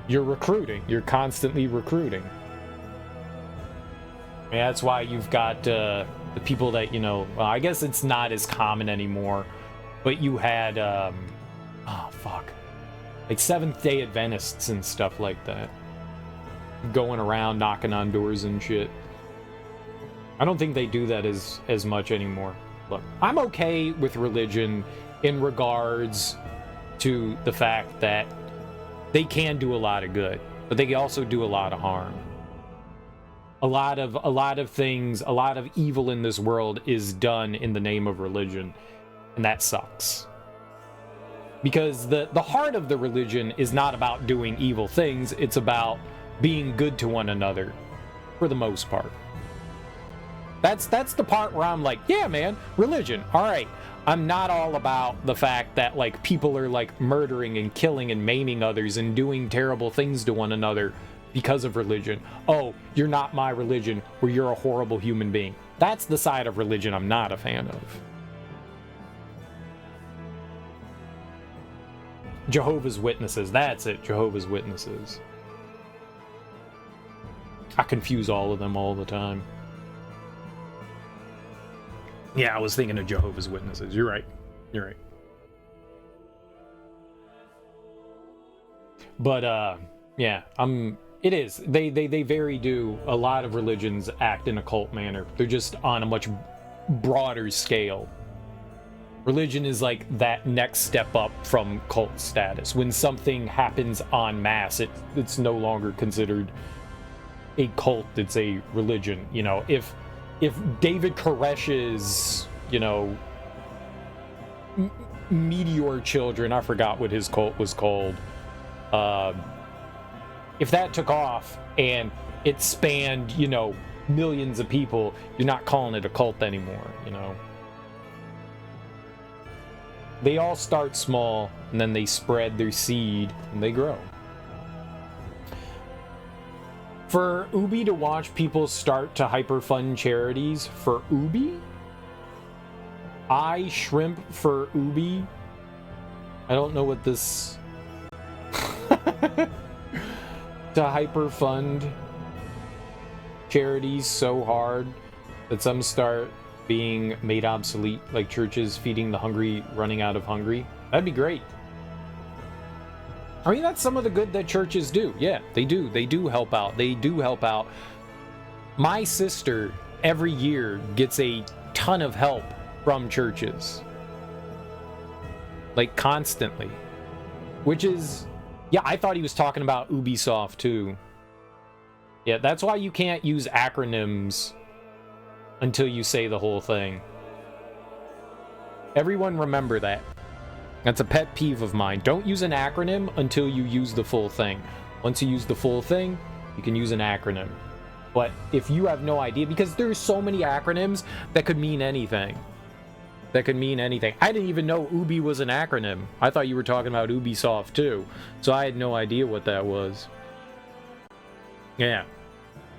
You're recruiting. You're constantly recruiting. And that's why you've got the people that, you know, well, I guess it's not as common anymore, but you had, like Seventh-day Adventists and stuff like that, going around knocking on doors and shit. I don't think they do that as much anymore. Look, I'm okay with religion in regards to the fact that they can do a lot of good, but they also do a lot of harm. A lot of things, a lot of evil in this world is done in the name of religion, and that sucks. Because the heart of the religion is not about doing evil things, it's about being good to one another, for the most part. That's the part where I'm like, yeah, man, religion, all right. I'm not all about the fact that, like, people are, like, murdering and killing and maiming others and doing terrible things to one another because of religion. Oh, you're not my religion, or you're a horrible human being. That's the side of religion I'm not a fan of. Jehovah's Witnesses, that's it, Jehovah's Witnesses. I confuse all of them all the time. Yeah, I was thinking of Jehovah's Witnesses. You're right. You're right. But, yeah, it is. They very do. A lot of religions act in a cult manner. They're just on a much broader scale. Religion is like that next step up from cult status. When something happens en masse, it's no longer considered a cult, it's a religion. You know, if David Koresh's, you know, Meteor Children, I forgot what his cult was called, if that took off and it spanned, you know, millions of people, you're not calling it a cult anymore, you know. They all start small, and then they spread their seed, and they grow. For Ubi to watch people start to hyper-fund charities for Ubi? I shrimp for Ubi? I don't know what this... to hyper-fund charities so hard that some start being made obsolete, like churches feeding the hungry, running out of hungry. That'd be great. I mean, that's some of the good that churches do. Yeah, they do. They do help out. They do help out. My sister, every year, gets a ton of help from churches. Like, constantly. Which is... Yeah, I thought he was talking about Ubisoft, too. Yeah, that's why you can't use acronyms until you say the whole thing. Everyone remember that. That's a pet peeve of mine. Don't use an acronym until you use the full thing. Once you use the full thing, you can use an acronym. But if you have no idea, because there's so many acronyms that could mean anything. That could mean anything. I didn't even know Ubi was an acronym. I thought you were talking about Ubisoft too. So I had no idea what that was. Yeah.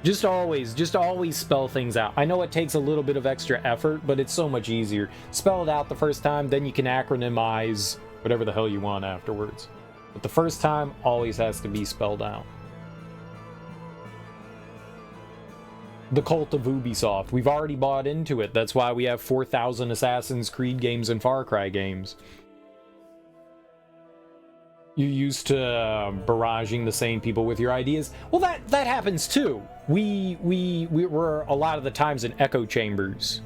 Just always spell things out. I know it takes a little bit of extra effort, but it's so much easier. Spell it out the first time, then you can acronymize whatever the hell you want afterwards. But the first time always has to be spelled out. The cult of Ubisoft. We've already bought into it. That's why we have 4,000 Assassin's Creed games and Far Cry games. You're used to barraging the same people with your ideas. Well, that happens too. We were a lot of the times in echo chambers.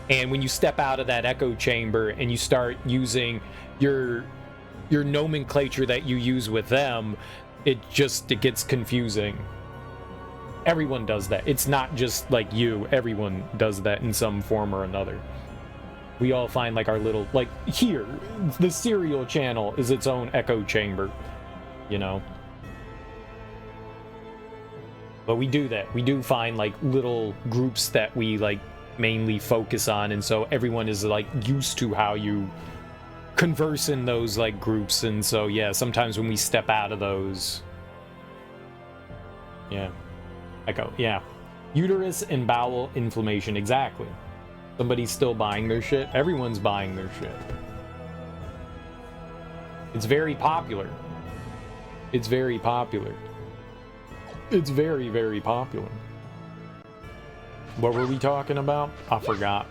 And when you step out of that echo chamber and you start using your nomenclature that you use with them, it gets confusing. Everyone does that. It's not just like you. Everyone does that in some form or another. We all find like our little, like here, the Serial channel is its own echo chamber, you know? But we do that. We do find like little groups that we like mainly focus on, and so everyone is like used to how you converse in those like groups, and so yeah, sometimes when we step out of those, yeah, echo, yeah, uterus and bowel inflammation, exactly. Somebody's still buying their shit. Everyone's buying their shit. It's very popular. It's very popular. It's very, very popular. What were we talking about? I forgot.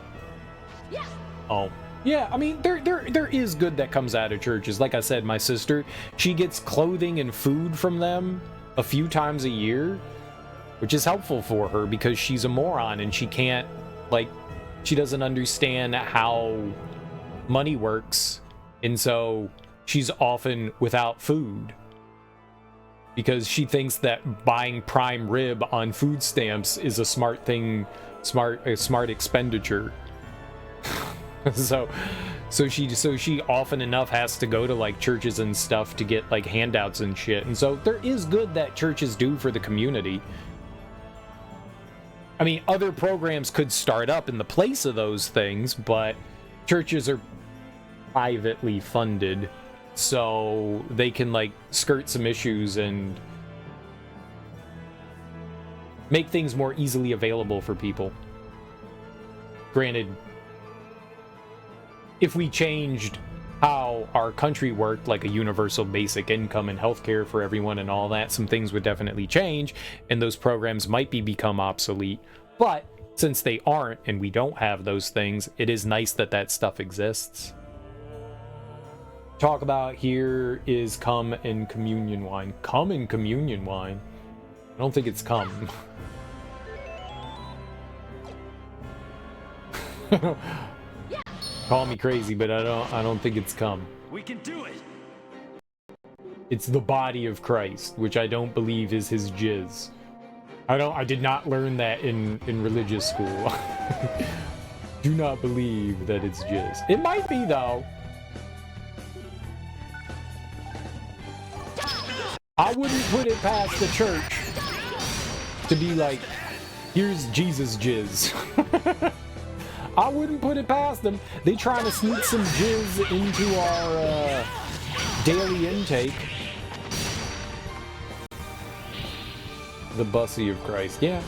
Oh. Yeah, I mean, there is good that comes out of churches. Like I said, my sister, she gets clothing and food from them a few times a year, which is helpful for her because she's a moron and she can't, like, she doesn't understand how money works, and so she's often without food because she thinks that buying prime rib on food stamps is a smart thing, a smart expenditure. so she often enough has to go to like churches and stuff to get like handouts and shit, and so there is good that churches do for the community. I mean, other programs could start up in the place of those things, but churches are privately funded, so they can, like, skirt some issues and make things more easily available for people. Granted, if we changed how our country worked, like a universal basic income and healthcare for everyone and all that, some things would definitely change, and those programs might become obsolete. But since they aren't, and we don't have those things, it is nice that that stuff exists. Talk about here is cum and communion wine. Cum and communion wine? I don't think it's cum. Call me crazy, but I don't think it's cum. We can do it. It's the body of Christ, which I don't believe is his jizz. I did not learn that in religious school. Do not believe that it's jizz. It might be though. I wouldn't put it past the church to be like, here's Jesus jizz. I wouldn't put it past them. They trying to sneak some jizz into our daily intake. The bussy of Christ, yeah.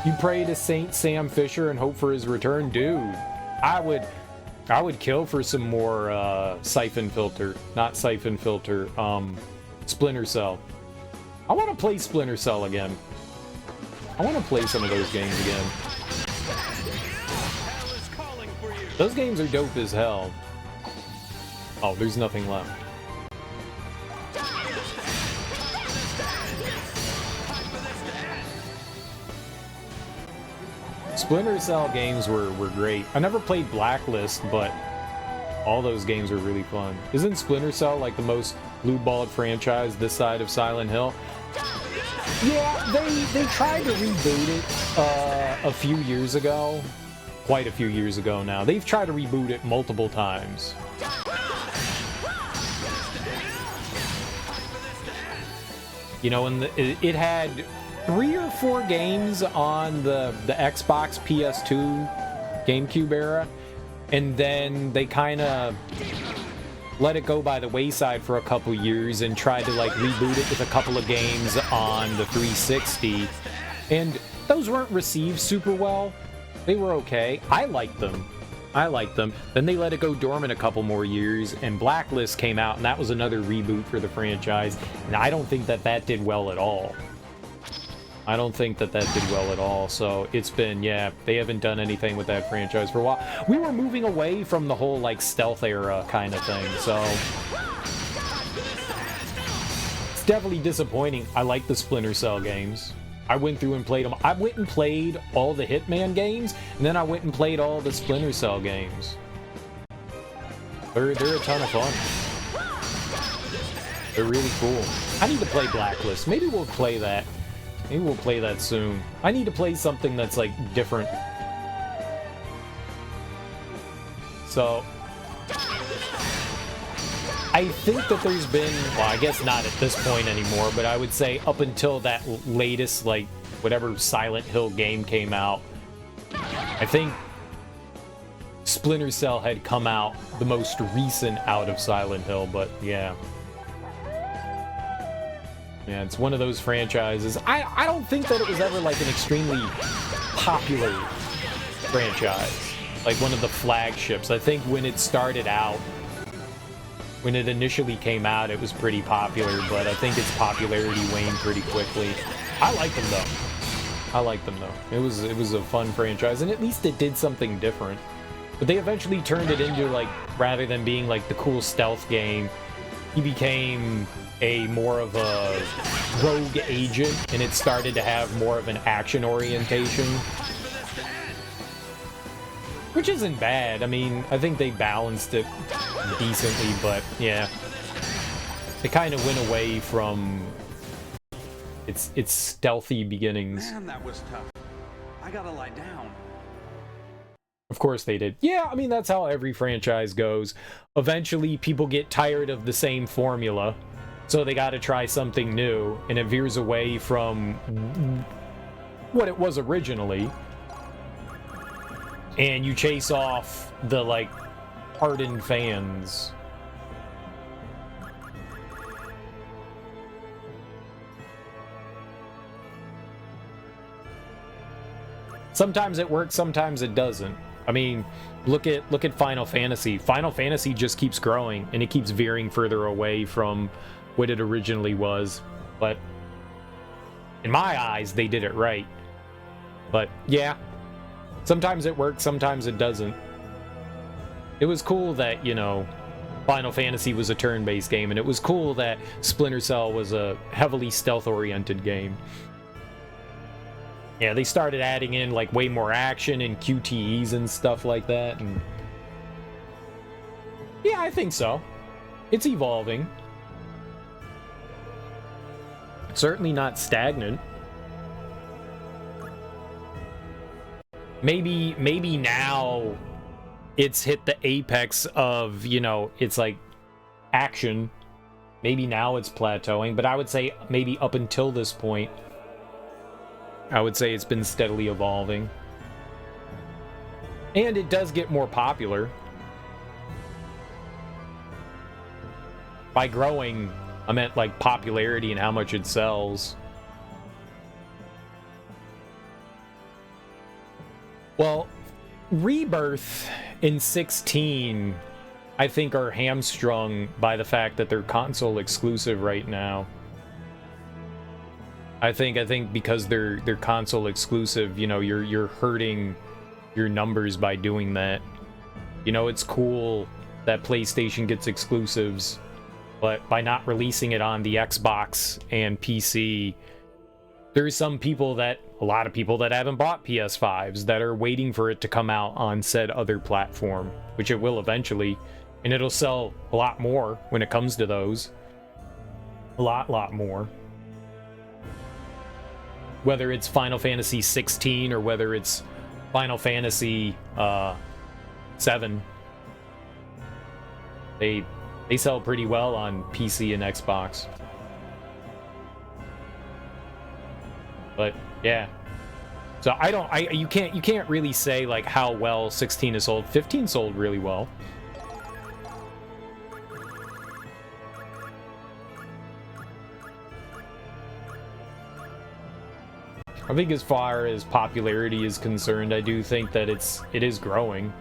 You pray to Saint Sam Fisher and hope for his return, dude. I would kill for some more Siphon Filter, not Siphon Filter, Splinter Cell. I want to play Splinter Cell again. I want to play some of those games again. Those games are dope as hell. Oh, there's nothing left. Splinter Cell games were great. I never played Blacklist, but all those games were really fun. Isn't Splinter Cell like the most blue-balled franchise this side of Silent Hill? Yeah, they tried to reboot it a few years ago. Quite a few years ago now. They've tried to reboot it multiple times. You know, and it had 3 or 4 games on the Xbox, PS2, GameCube era, and then they kind of let it go by the wayside for a couple years and tried to like reboot it with a couple of games on the 360, and those weren't received super well. They were okay. I liked them. Then they let it go dormant a couple more years, and Blacklist came out, and that was another reboot for the franchise, and I don't think that did well at all. So it's been, yeah, they haven't done anything with that franchise for a while. We were moving away from the whole, like, stealth era kind of thing, so it's definitely disappointing. I like the Splinter Cell games. I went through and played them. I went and played all the Hitman games, and then I went and played all the Splinter Cell games. They're a ton of fun. They're really cool. I need to play Blacklist. Maybe we'll play that Maybe we'll play that soon. I need to play something that's, like, different. So... I think that there's been... Well, I guess not at this point anymore, but I would say up until that latest, like, whatever Silent Hill game came out, I think Splinter Cell had come out the most recent out of Silent Hill, but yeah. Yeah, it's one of those franchises. I don't think that it was ever like an extremely popular franchise. Like one of the flagships. I think when it started out, when it initially came out, it was pretty popular, but I think its popularity waned pretty quickly. I like them though. I like them though. It was a fun franchise, and at least it did something different. But they eventually turned it into, like, rather than being like the cool stealth game, he became a more of a rogue agent, and it started to have more of an action orientation. Which isn't bad. I mean, I think they balanced it decently, but yeah. It kind of went away from its stealthy beginnings. Man, that was tough. I gotta lie down. Of course they did. Yeah, I mean, that's how every franchise goes. Eventually, people get tired of the same formula, so they gotta try something new, and it veers away from what it was originally. And you chase off the, like, hardened fans. Sometimes it works, sometimes it doesn't. I mean, look at Final Fantasy. Final Fantasy just keeps growing, and it keeps veering further away from what it originally was. But in my eyes, they did it right. But yeah. Sometimes it works, sometimes it doesn't. It was cool that, you know, Final Fantasy was a turn-based game, and it was cool that Splinter Cell was a heavily stealth-oriented game. Yeah, they started adding in, like, way more action and QTEs and stuff like that, and... Yeah, I think so. It's evolving. It's certainly not stagnant. Maybe now it's hit the apex of, you know, it's like action. Maybe now it's plateauing, but I would say maybe up until this point, I would say it's been steadily evolving. And it does get more popular. By growing, I meant like popularity and how much it sells. Well, Rebirth in 16, I think, are hamstrung by the fact that they're console exclusive right now. I think because they're console exclusive, you know, you're hurting your numbers by doing that. You know, it's cool that PlayStation gets exclusives, but by not releasing it on the Xbox and PC, there's a lot of people that haven't bought PS5s that are waiting for it to come out on said other platform, which it will eventually, and it'll sell a lot more when it comes to those. A lot more. Whether it's Final Fantasy 16 or whether it's Final Fantasy 7, they sell pretty well on PC and Xbox. But yeah, so you can't really say like how well 16 is sold. 15 sold really well. I think as far as popularity is concerned, I do think that it is growing.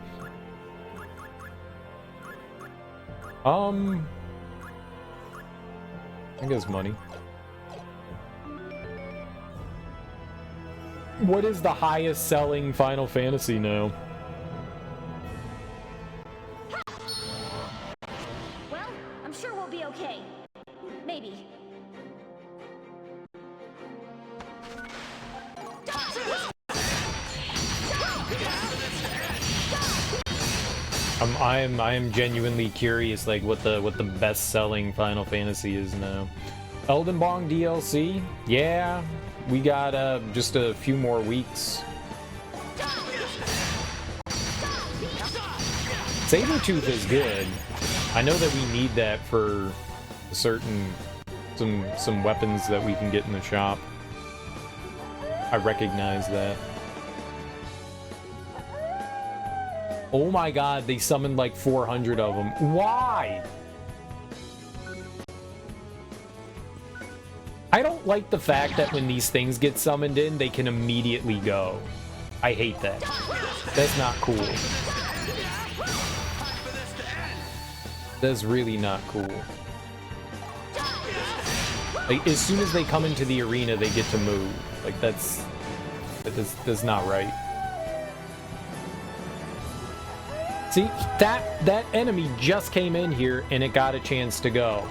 I guess money. What is the highest selling Final Fantasy now? Well, I'm sure we'll be okay. Maybe. I am genuinely curious, like what the best selling Final Fantasy is now. Elden Bong DLC? Yeah, We got just a few more weeks. Sabretooth is good. I know that we need that for certain some weapons that we can get in the shop. I recognize that. Oh my god, they summoned like 400 of them. Why? I don't like the fact that when these things get summoned in, they can immediately go. I hate that. That's not cool. That's really not cool. Like, as soon as they come into the arena, they get to move. Like, that's not right. See, that enemy just came in here and it got a chance to go.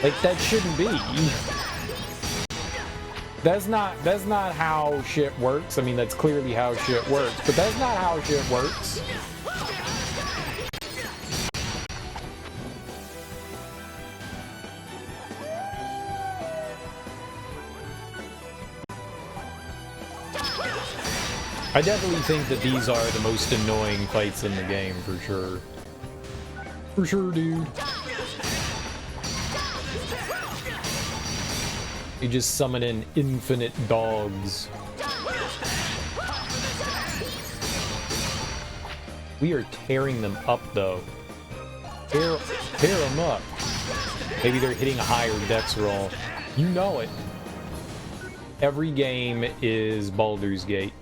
Like, that shouldn't be. That's not how shit works. I mean, that's clearly how shit works, but that's not how shit works. I definitely think that these are the most annoying fights in the game, for sure. For sure, dude. You just summon in infinite dogs. We are tearing them up, though. Tear them up. Maybe they're hitting a higher dex roll. You know it. Every game is Baldur's Gate.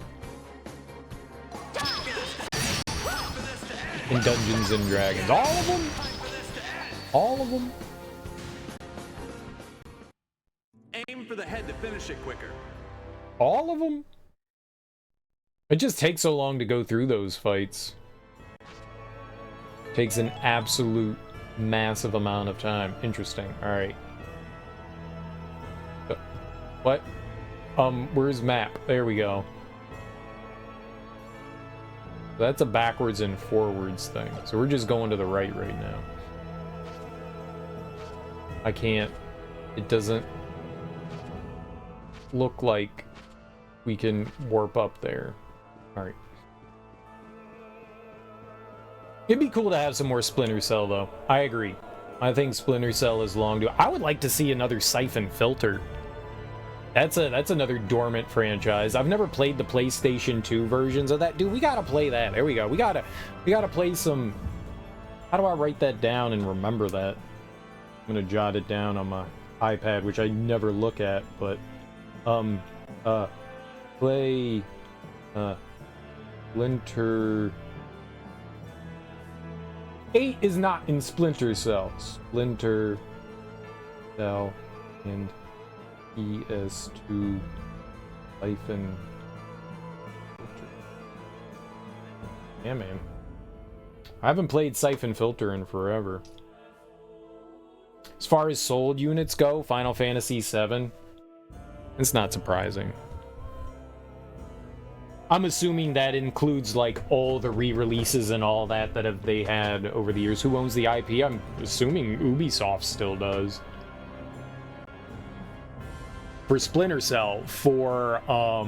In Dungeons and Dragons. All of them? All of them? Aim for the head to finish it quicker. All of them? It just takes so long to go through those fights. Takes an absolute massive amount of time. Interesting. Alright. What? Where's map? There we go. That's a backwards and forwards thing. So we're just going to the right now. I can't... It doesn't look like we can warp up there. Alright. It'd be cool to have some more Splinter Cell, though. I agree. I think Splinter Cell is long due. I would like to see another Siphon Filter. That's another dormant franchise. I've never played the PlayStation 2 versions of that. Dude, we gotta play that. There we go. We gotta play some... How do I write that down and remember that? I'm gonna jot it down on my iPad, which I never look at, but... Play... Splinter... 8 is not in Splinter Cell. Splinter Cell and... PS2 Siphon Filter. Yeah, man. I haven't played Siphon Filter in forever. As far as sold units go, Final Fantasy VII, it's not surprising. I'm assuming that includes like all the re-releases and all that they had over the years. Who owns the IP? I'm assuming Ubisoft still does. For Splinter Cell, for what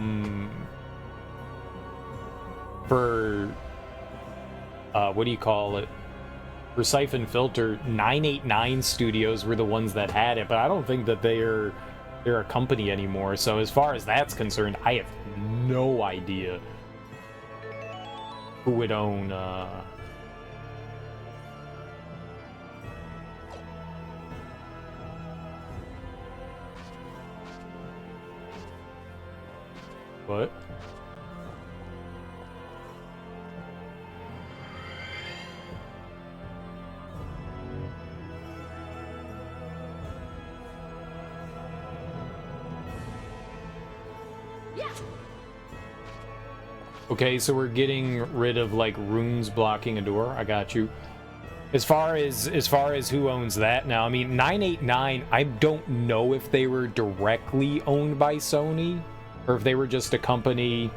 do you call it? For Siphon Filter, 989 Studios were the ones that had it, but I don't think that they're a company anymore. So as far as that's concerned, I have no idea who would own what? Yeah. Okay, so we're getting rid of like runes blocking a door. I got you. As far as who owns that now, I mean 989, I don't know if they were directly owned by Sony or if they were just a company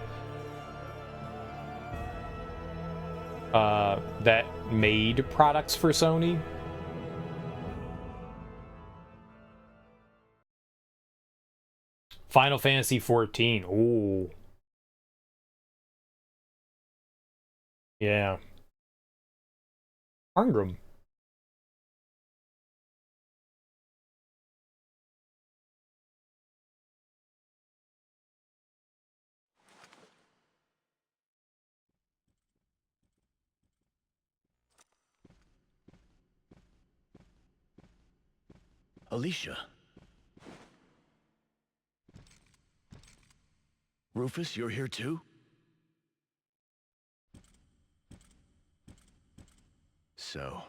that made products for Sony. Final Fantasy 14. Ooh. Yeah. Arngrim. Alicia. Rufus, you're here too? So,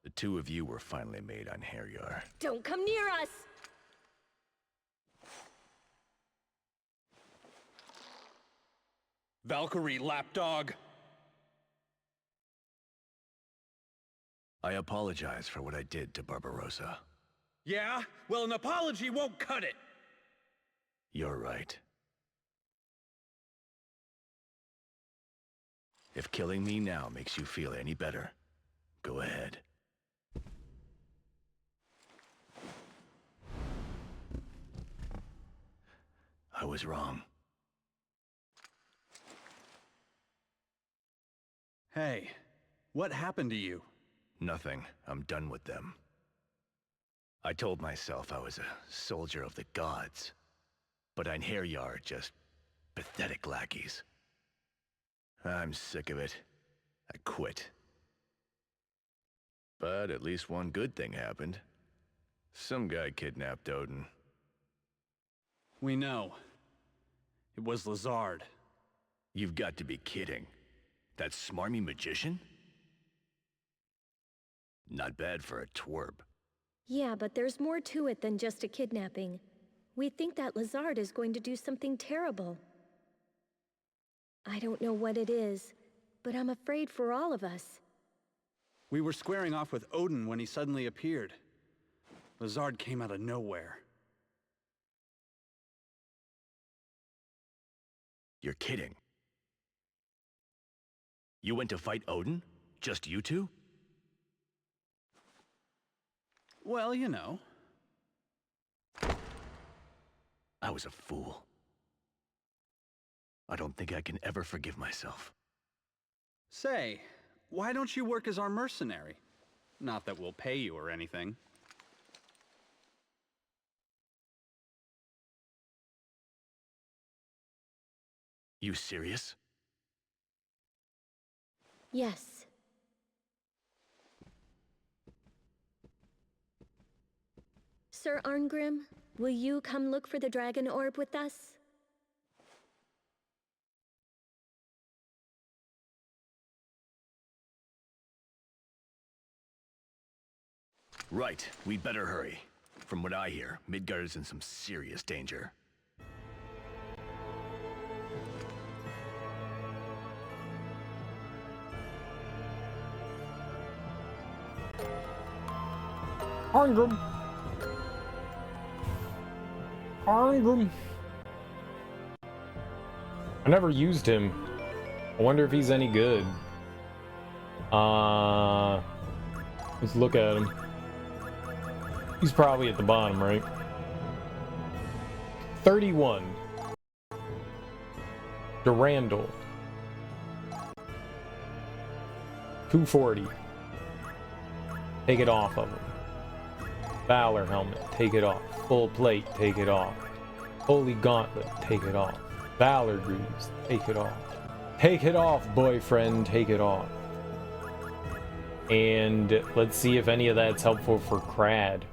the two of you were finally made on Heriar. Don't come near us! Valkyrie, lapdog! I apologize for what I did to Barbarossa. Yeah? Well, an apology won't cut it! You're right. If killing me now makes you feel any better, go ahead. I was wrong. Hey, what happened to you? Nothing. I'm done with them. I told myself I was a soldier of the gods, but Einherjar are just pathetic lackeys. I'm sick of it. I quit. But at least one good thing happened. Some guy kidnapped Odin. We know. It was Lazard. You've got to be kidding. That smarmy magician? Not bad for a twerp. Yeah, but there's more to it than just a kidnapping. We think that Lazard is going to do something terrible. I don't know what it is, but I'm afraid for all of us. We were squaring off with Odin when he suddenly appeared. Lazard came out of nowhere. You're kidding. You went to fight Odin? Just you two? Well, you know. I was a fool. I don't think I can ever forgive myself. Say, why don't you work as our mercenary? Not that we'll pay you or anything. You serious? Yes. Sir Arngrim, will you come look for the dragon orb with us? Right, we'd better hurry. From what I hear, Midgard is in some serious danger. Arngrim. Arngrim. I never used him. I wonder if he's any good. Let's look at him. He's probably at the bottom, right? 31. Durandal. 240. Take it off of him. Valor helmet, take it off. Full plate, take it off. Holy gauntlet, take it off. Valor greaves, take it off. Take it off, boyfriend, take it off. And let's see if any of that's helpful for Crad.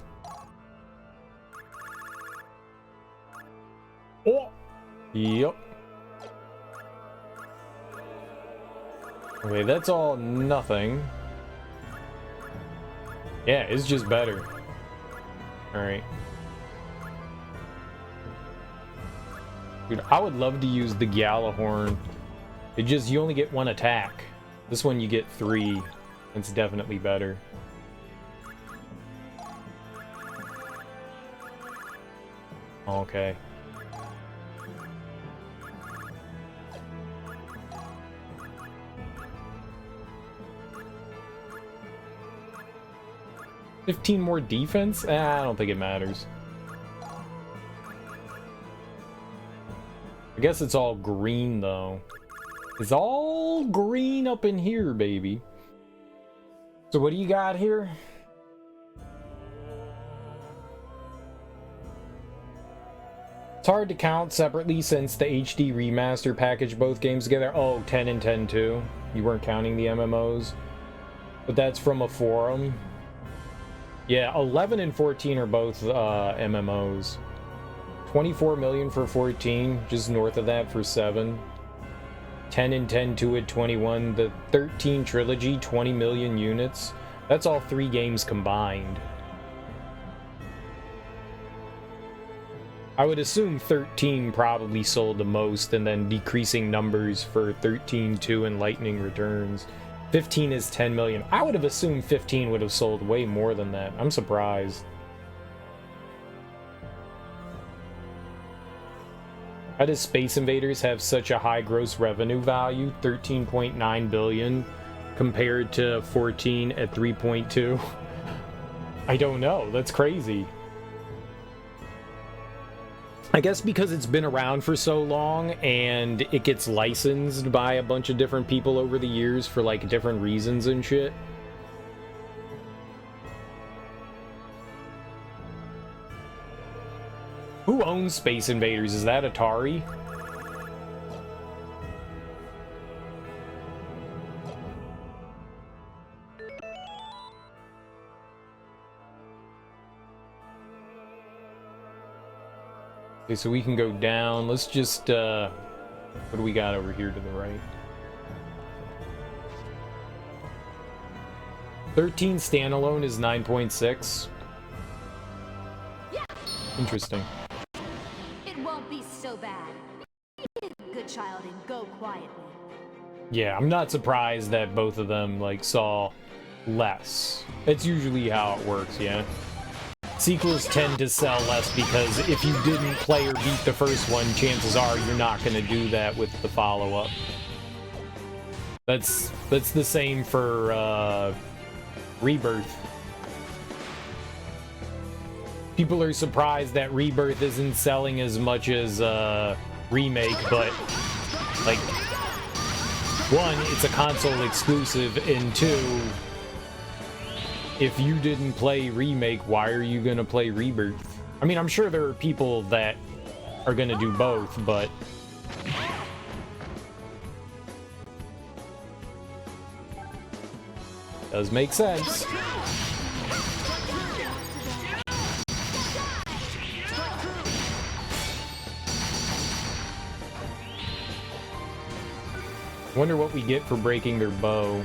Oh! Yep. Okay, that's all nothing. Yeah, it's just better. Alright. Dude, I would love to use the Gjallarhorn. It just, you only get one attack. This one you get 3. It's definitely better. Okay. $15 more defense? I don't think it matters. I guess it's all green, though. It's all green up in here, baby. So what do you got here? It's hard to count separately since the HD remaster packaged both games together. Oh, 10 and 10 too. You weren't counting the MMOs. But that's from a forum. Yeah, 11 and 14 are both MMOs. 24 million for 14, just north of that for 7. 10 and 10 2 at 21. The 13 trilogy, 20 million units. That's all 3 games combined. I would assume 13 probably sold the most, and then decreasing numbers for 13, 2, and Lightning Returns. 15 is 10 million. I would have assumed 15 would have sold way more than that. I'm surprised. How does Space Invaders have such a high gross revenue value, 13.9 billion, compared to 14 at 3.2? I don't know. That's crazy. I guess because it's been around for so long and it gets licensed by a bunch of different people over the years for like different reasons and shit. Who owns Space Invaders? Is that Atari? Okay, so we can go down. Let's just, what do we got over here to the right? 13 standalone is 9.6. Yeah. Interesting. It won't be so bad. Be a good child and go quietly. Yeah, I'm not surprised that both of them, like, saw less. That's usually how it works, yeah? Sequels tend to sell less because if you didn't play or beat the first one, chances are you're not going to do that with the follow-up. That's the same for Rebirth. People are surprised that Rebirth isn't selling as much as Remake, but like, one, it's a console exclusive, and two, if you didn't play Remake, why are you gonna play Rebirth? I mean, I'm sure there are people that are gonna do both, but does make sense. Wonder what we get for breaking their bow.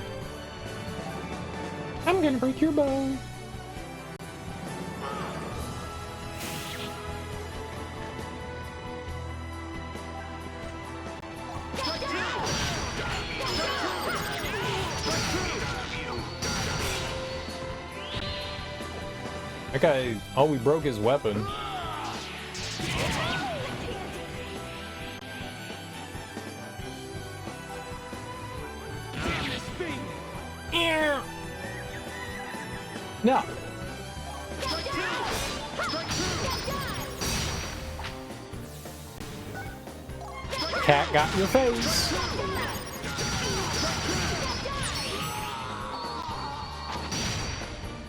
I'm gonna break your bow. That guy, oh, we broke his weapon. No. Cat got your face.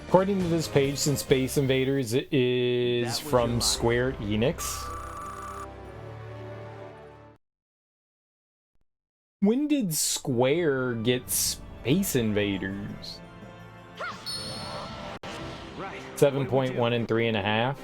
According to this page, since Space Invaders is from Square Enix. When did Square get Space Invaders? 7.1 and 3.5.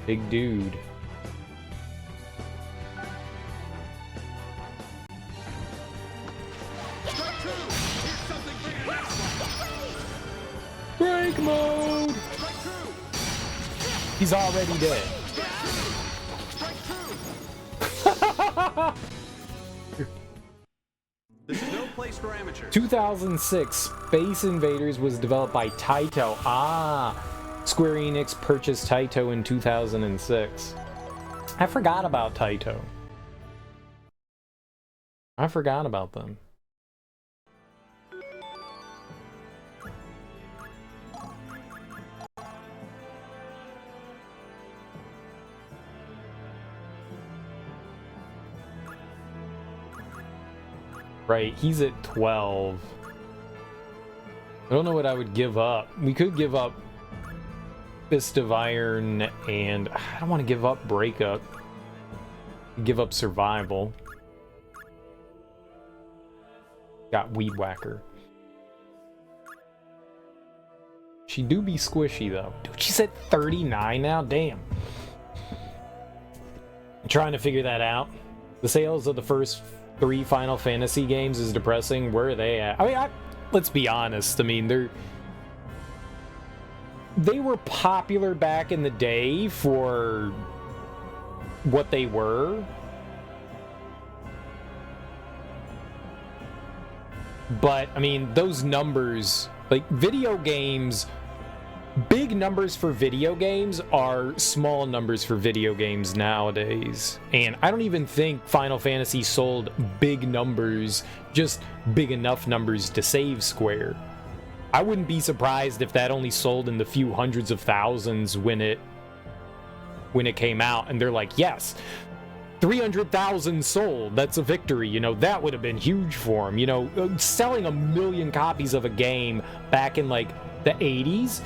Big dude. Break mode! He's already dead. This is no place for amateurs. 2006, Space Invaders was developed by Taito. Ah, Square Enix purchased Taito in 2006. I forgot about Taito. I forgot about them. Right, he's at 12. I don't know what I would give up. We could give up Fist of Iron, and I don't want to give up Breakup. Give up Survival. Got Weed Whacker. She do be squishy, though. Dude, she's at 39 now? Damn. I'm trying to figure that out. The sales of the first 3 Final Fantasy games is depressing. Where are they at? I mean, let's be honest. I mean, they were popular back in the day for what they were. But, I mean, those numbers, like, video games, big numbers for video games are small numbers for video games nowadays. And I don't even think Final Fantasy sold big numbers, just big enough numbers to save Square. I wouldn't be surprised if that only sold in the few hundreds of thousands when it came out, and they're like, yes, 300,000 sold, that's a victory. You know, that would have been huge for them. You know, selling 1 million copies of a game back in like the 80s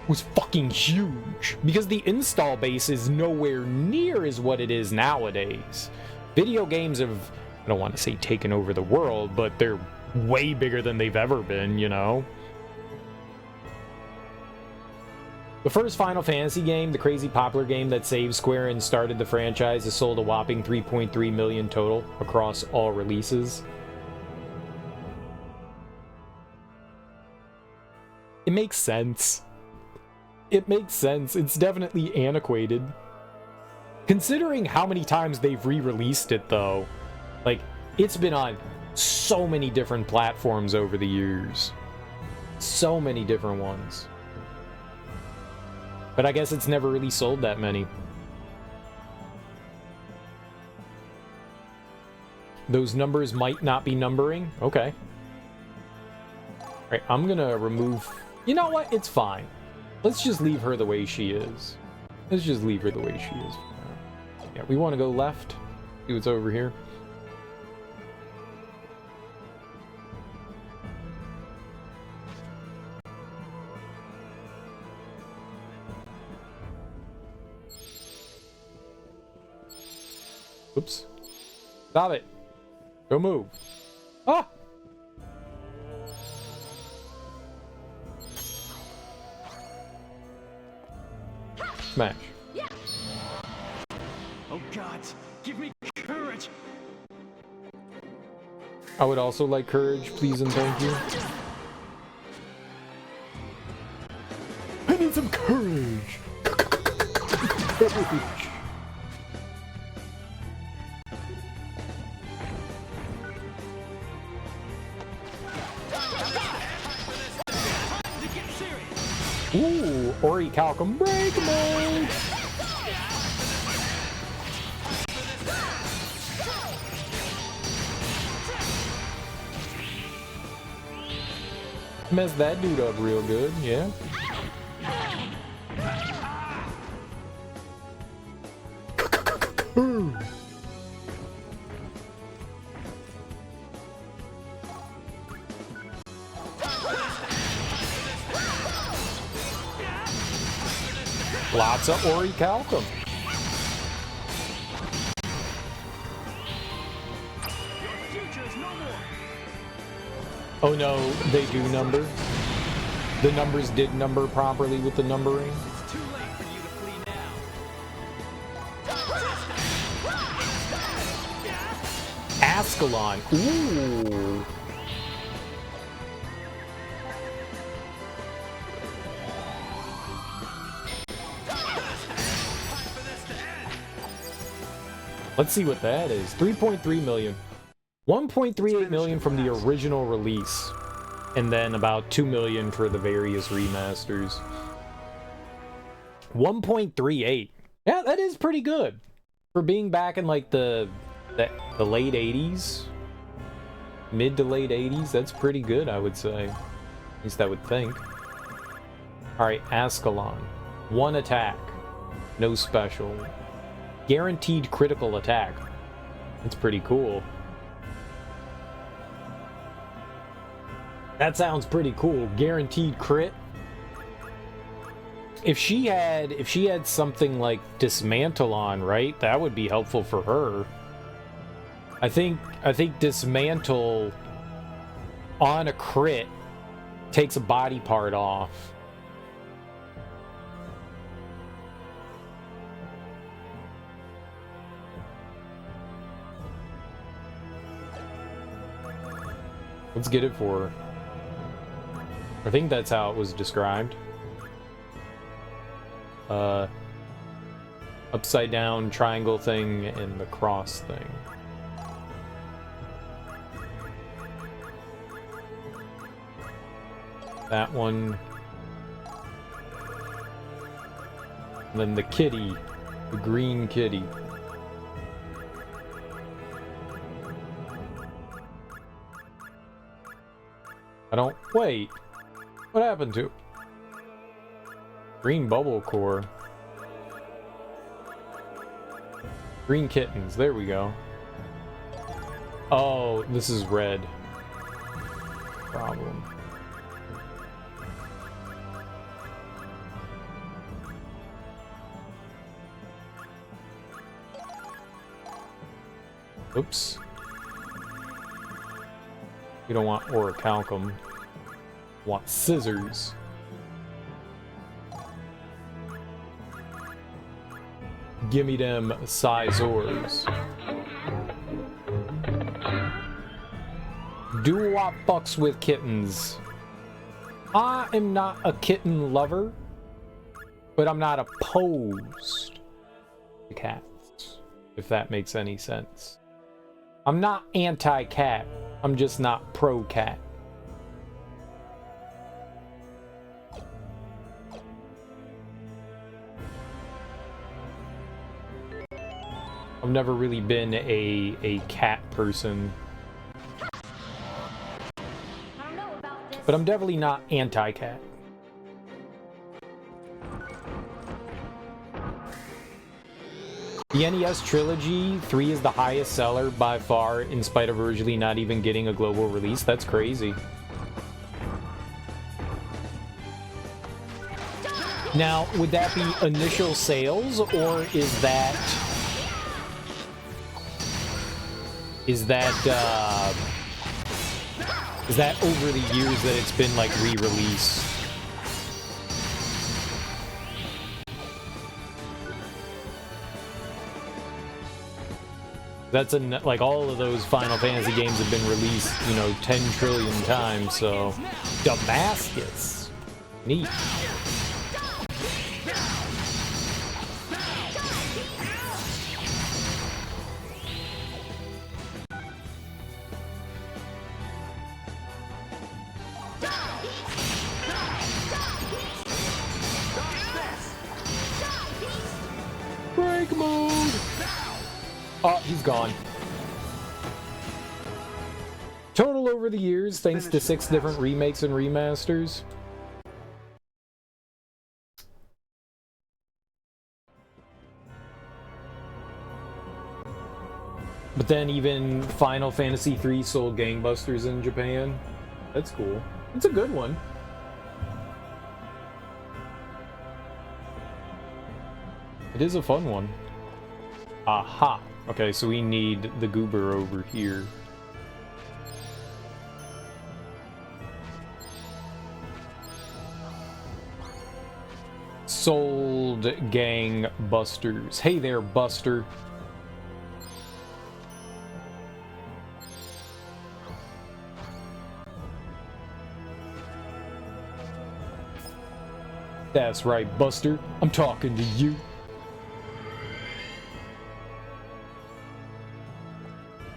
was fucking huge, because the install base is nowhere near as what it is nowadays. Video games have, I don't want to say taken over the world, but they're way bigger than they've ever been, you know? The first Final Fantasy game, the crazy popular game that saved Square and started the franchise, has sold a whopping 3.3 million total across all releases. It makes sense. It makes sense. It's definitely antiquated. Considering how many times they've re-released it, though, like, it's been on so many different platforms over the years. So many different ones. But I guess it's never really sold that many. Those numbers might not be numbering. Okay. Alright, I'm gonna remove... You know what? It's fine. Let's just leave her the way she is. Let's just leave her the way she is. Yeah, we want to go left. See what's over here. Oops. Stop it. Go move. Ah! Smash. Yeah. Oh God, give me courage. I would also like courage, please and thank you. I need some courage. Courage. Ooh, Orichalcum break mode! Messed that dude up real good, yeah. Lots of Orichalcum. Oh no, they do number. The numbers did number properly with the numbering. It's too late for you to flee now. Ascalon. Ooh. Let's see what that is. 3.3 million. 1.38 million from the original release, and then about 2 million for the various remasters. 1.38. Yeah, that is pretty good for being back in like the late 80s, mid to late 80s. That's pretty good, I would say. At least I would think. All right, Ascalon. 1 attack, no special. Guaranteed critical attack. That's pretty cool. That sounds pretty cool. Guaranteed crit. If she had something like Dismantle on, right? That would be helpful for her. I think Dismantle on a crit takes a body part off. Let's get it for her. I think that's how it was described. Upside down triangle thing and the cross thing. That one. And then the kitty. The green kitty. Wait. What happened to it? Green bubble core. Green kittens. There we go. Oh, this is red. Problem. Oops. We don't want orichalcum. Want scissors. Gimme them sizors. Do I fucks with kittens? I am not a kitten lover, but I'm not opposed to cats, if that makes any sense. I'm not anti-cat, I'm just not pro-cat. I've never really been a cat person. But I'm definitely not anti-cat. The NES trilogy, 3 is the highest seller by far, in spite of originally not even getting a global release. That's crazy. Now, would that be initial sales, or is that over the years that it's been like re-released? That's like all of those Final Fantasy games have been released, you know, 10 trillion times, so Damascus. Neat. Break mode! Oh, he's gone. Total over the years, thanks to 6 different remakes and remasters. But then even Final Fantasy III sold gangbusters in Japan. That's cool. It's a good one. It is a fun one. Aha. Okay, so we need the goober over here. Sold gang busters. Hey there, Buster. That's right, Buster. I'm talking to you.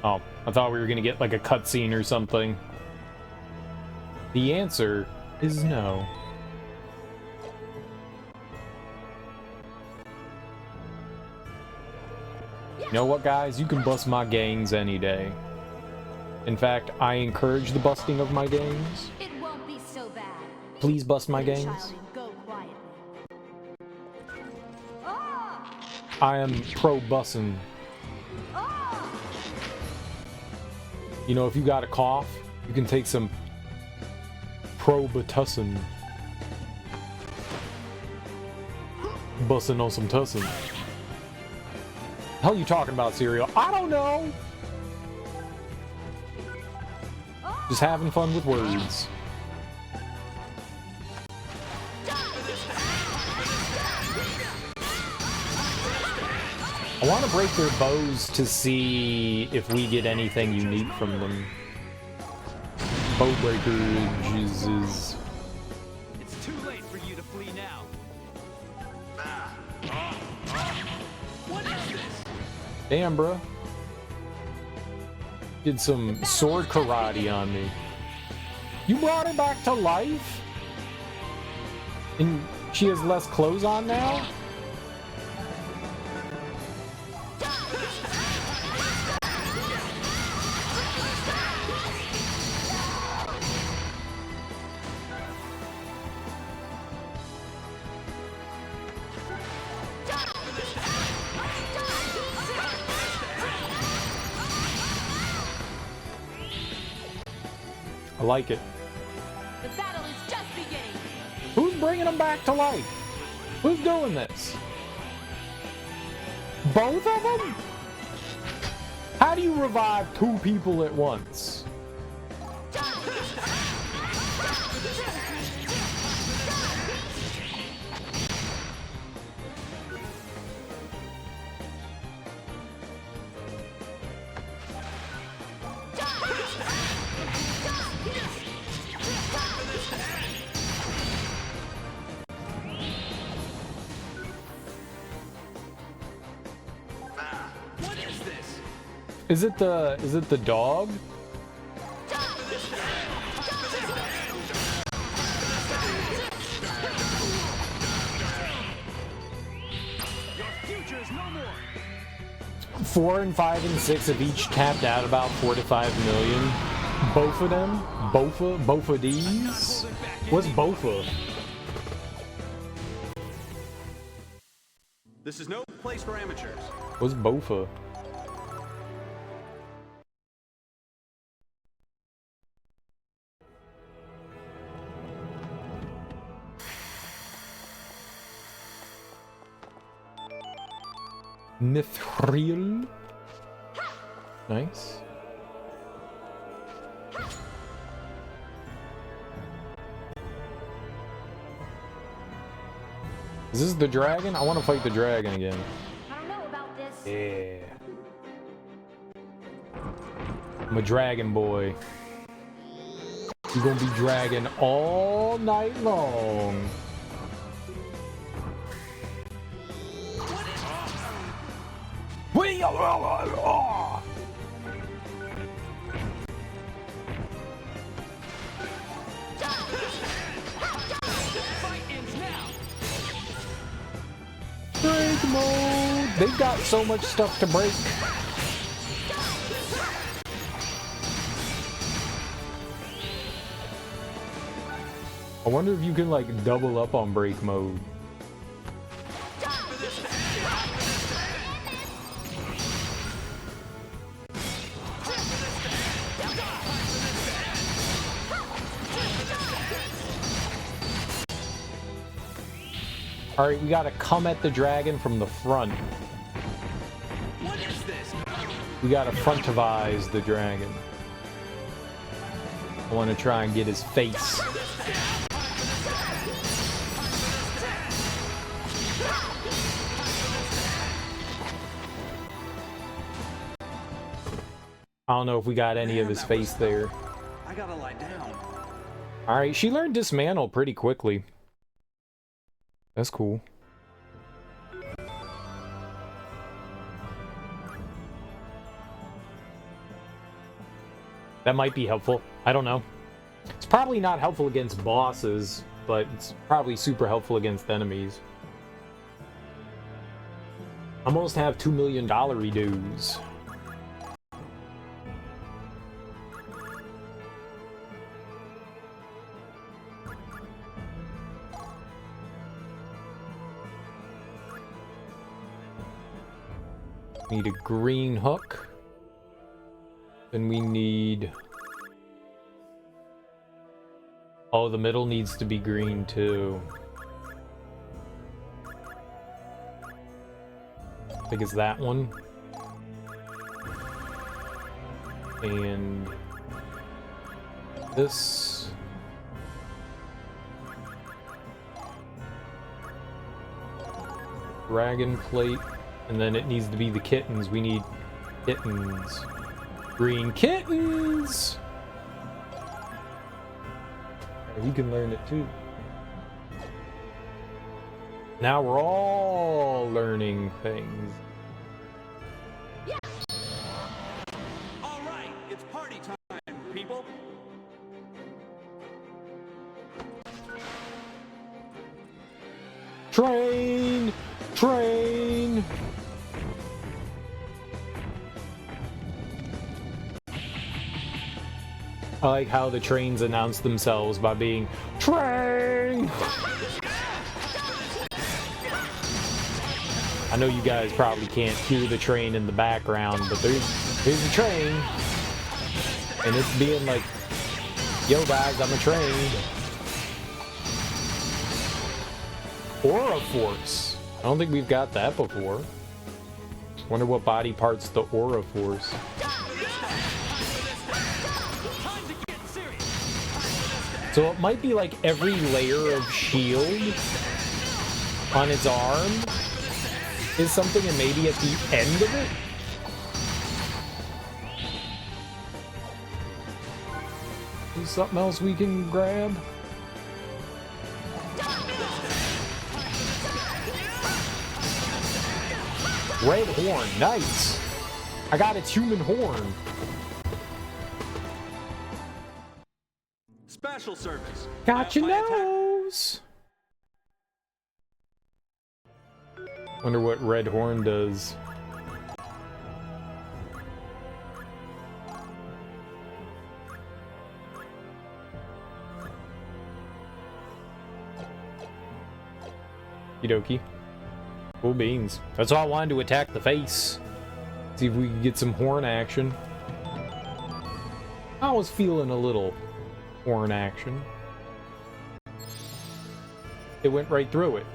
Oh, I thought we were gonna get like a cutscene or something. The answer is no. You know what, guys? You can bust my gangs any day. In fact, I encourage the busting of my gangs. It won't be so bad. Please bust my Little gangs. child, and go quietly. Ah! I am pro bussin'. Ah! You know, if you got a cough, you can take some Probitussin. Bussin' on some tussin. Hell you talking about, cereal? I don't know! Just having fun with words. I want to break their bows to see if we get anything unique from them. Bow breakers is... It's too late for you to flee now. What is this? Damn, bruh. Did some sword karate on me. You brought her back to life? And she has less clothes on now? I like it. The battle is just beginning. Who's bringing them back to life? Who's doing this? Both of them? How do you revive two people at once? What is this? Is it the dog? Your future is no more. 4 and 5 and 6 have each tapped out about 4 to 5 million. Both of them? Both of these? What's Bofa? This is no place for amateurs. What's Bofa? Mithril. Nice. Is this the dragon? I want to fight the dragon again. I don't know about this. Yeah. I'm a dragon boy. You're gonna be dragging all night long. Break mode! They've got so much stuff to break. I wonder if you can like double up on break mode. Alright, we gotta come at the dragon from the front. What is this? We gotta frontivize the dragon. I wanna try and get his face. I don't know if we got any of his face there. I gotta lie down. Alright, she learned dismantle pretty quickly. That's cool. That might be helpful. I don't know. It's probably not helpful against bosses, but it's probably super helpful against enemies. Almost have $2 million dues. Need a green hook. Then we need... Oh, the middle needs to be green too. I think it's that one. And this. Dragon plate. And then it needs to be the kittens. We need kittens. Green kittens! You can learn it too. Now we're all learning things. Yeah. All right, it's party time, people. Train! Train! I like how the trains announce themselves by being train. I know you guys probably can't hear the train in the background, but there's a train, and it's being like, "Yo guys, I'm a train." Aura Force. I don't think we've got that before. Wonder what body parts the Aura Force. So it might be like every layer of shield on its arm is something, and maybe at the end of it. Is something else we can grab? Red horn, nice. I got its human horn. Special service. Got your nose. Wonder what red horn does. Okie dokie. Cool beans. That's all I wanted, to attack the face. See if we can get some horn action. I was feeling a little horn action. It went right through it.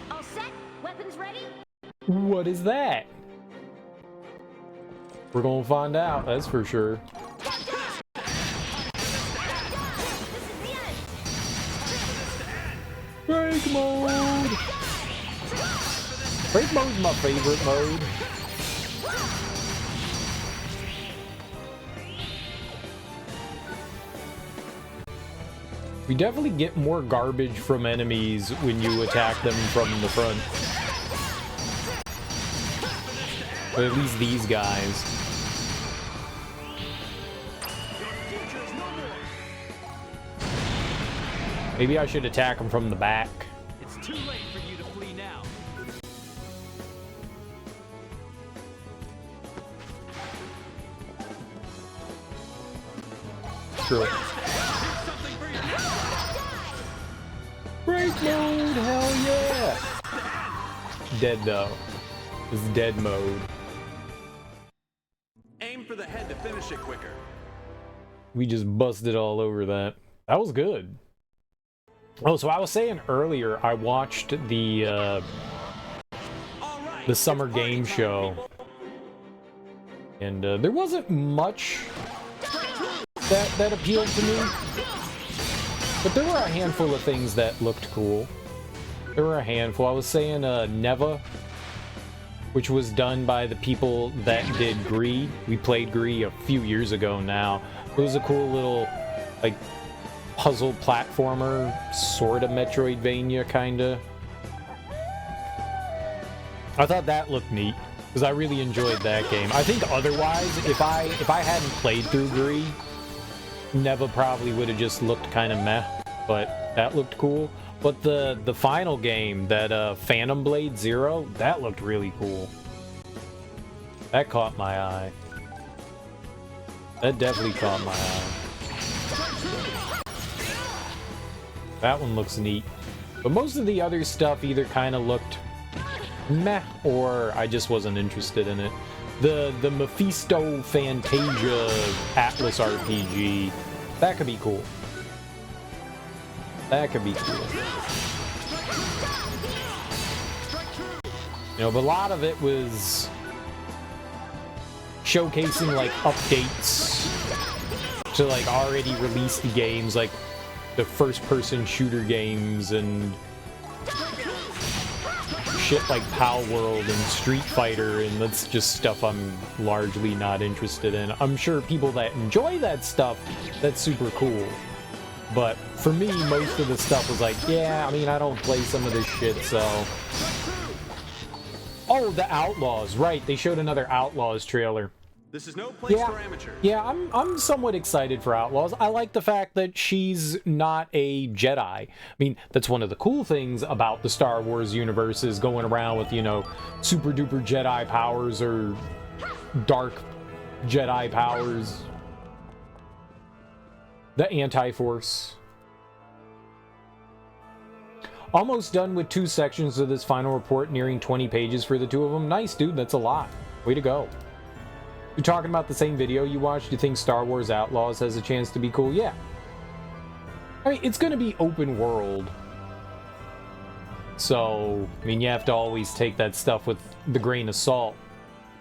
All set? Weapons ready? What is that? We're gonna find out, that's for sure. Break mode! Break mode's my favorite mode. We definitely get more garbage from enemies when you attack them from the front. Or at least these guys. Maybe I should attack them from the back. It's too late for you to flee now. Screw it. Break mode, hell yeah! Dead though. It's dead mode. Aim for the head to finish it quicker. We just busted all over that. That was good. Oh, so I was saying earlier, I watched the summer game show, and there wasn't much that appealed to me, but there were a handful of things that looked cool. There were a handful. I was saying Neva, which was done by the people that did Gree. We played Gree a few years ago now. It was a cool little, like, puzzle platformer, sort of Metroidvania, kinda. I thought that looked neat because I really enjoyed that game. I think otherwise, if I hadn't played through Gree, Neva probably would have just looked kind of meh, but that looked cool. But the final game, that Phantom Blade Zero, that looked really cool. That caught my eye. That definitely caught my eye. That one looks neat. But most of the other stuff either kind of looked meh, or I just wasn't interested in it. The Mephisto Fantasia Atlas RPG, that could be cool. That could be cool. You know, but a lot of it was showcasing like updates to like already released games, like the first-person shooter games and shit like Pow World and Street Fighter, and that's just stuff I'm largely not interested in. I'm sure people that enjoy that stuff, that's super cool. But for me, most of the stuff was like, yeah, I mean, I don't play some of this shit, so... Oh, the Outlaws, right. They showed another Outlaws trailer. This is no place for amateurs. Yeah, I'm somewhat excited for Outlaws. I like the fact that she's not a Jedi. I mean, that's one of the cool things about the Star Wars universe, is going around with, you know, super duper Jedi powers or dark Jedi powers. The Anti-Force. Almost done with 2 sections of this final report, nearing 20 pages for the 2 of them. Nice, dude. That's a lot. Way to go. You're talking about the same video you watched? Do you think Star Wars Outlaws has a chance to be cool? Yeah. I mean, it's going to be open world. So, I mean, you have to always take that stuff with the grain of salt.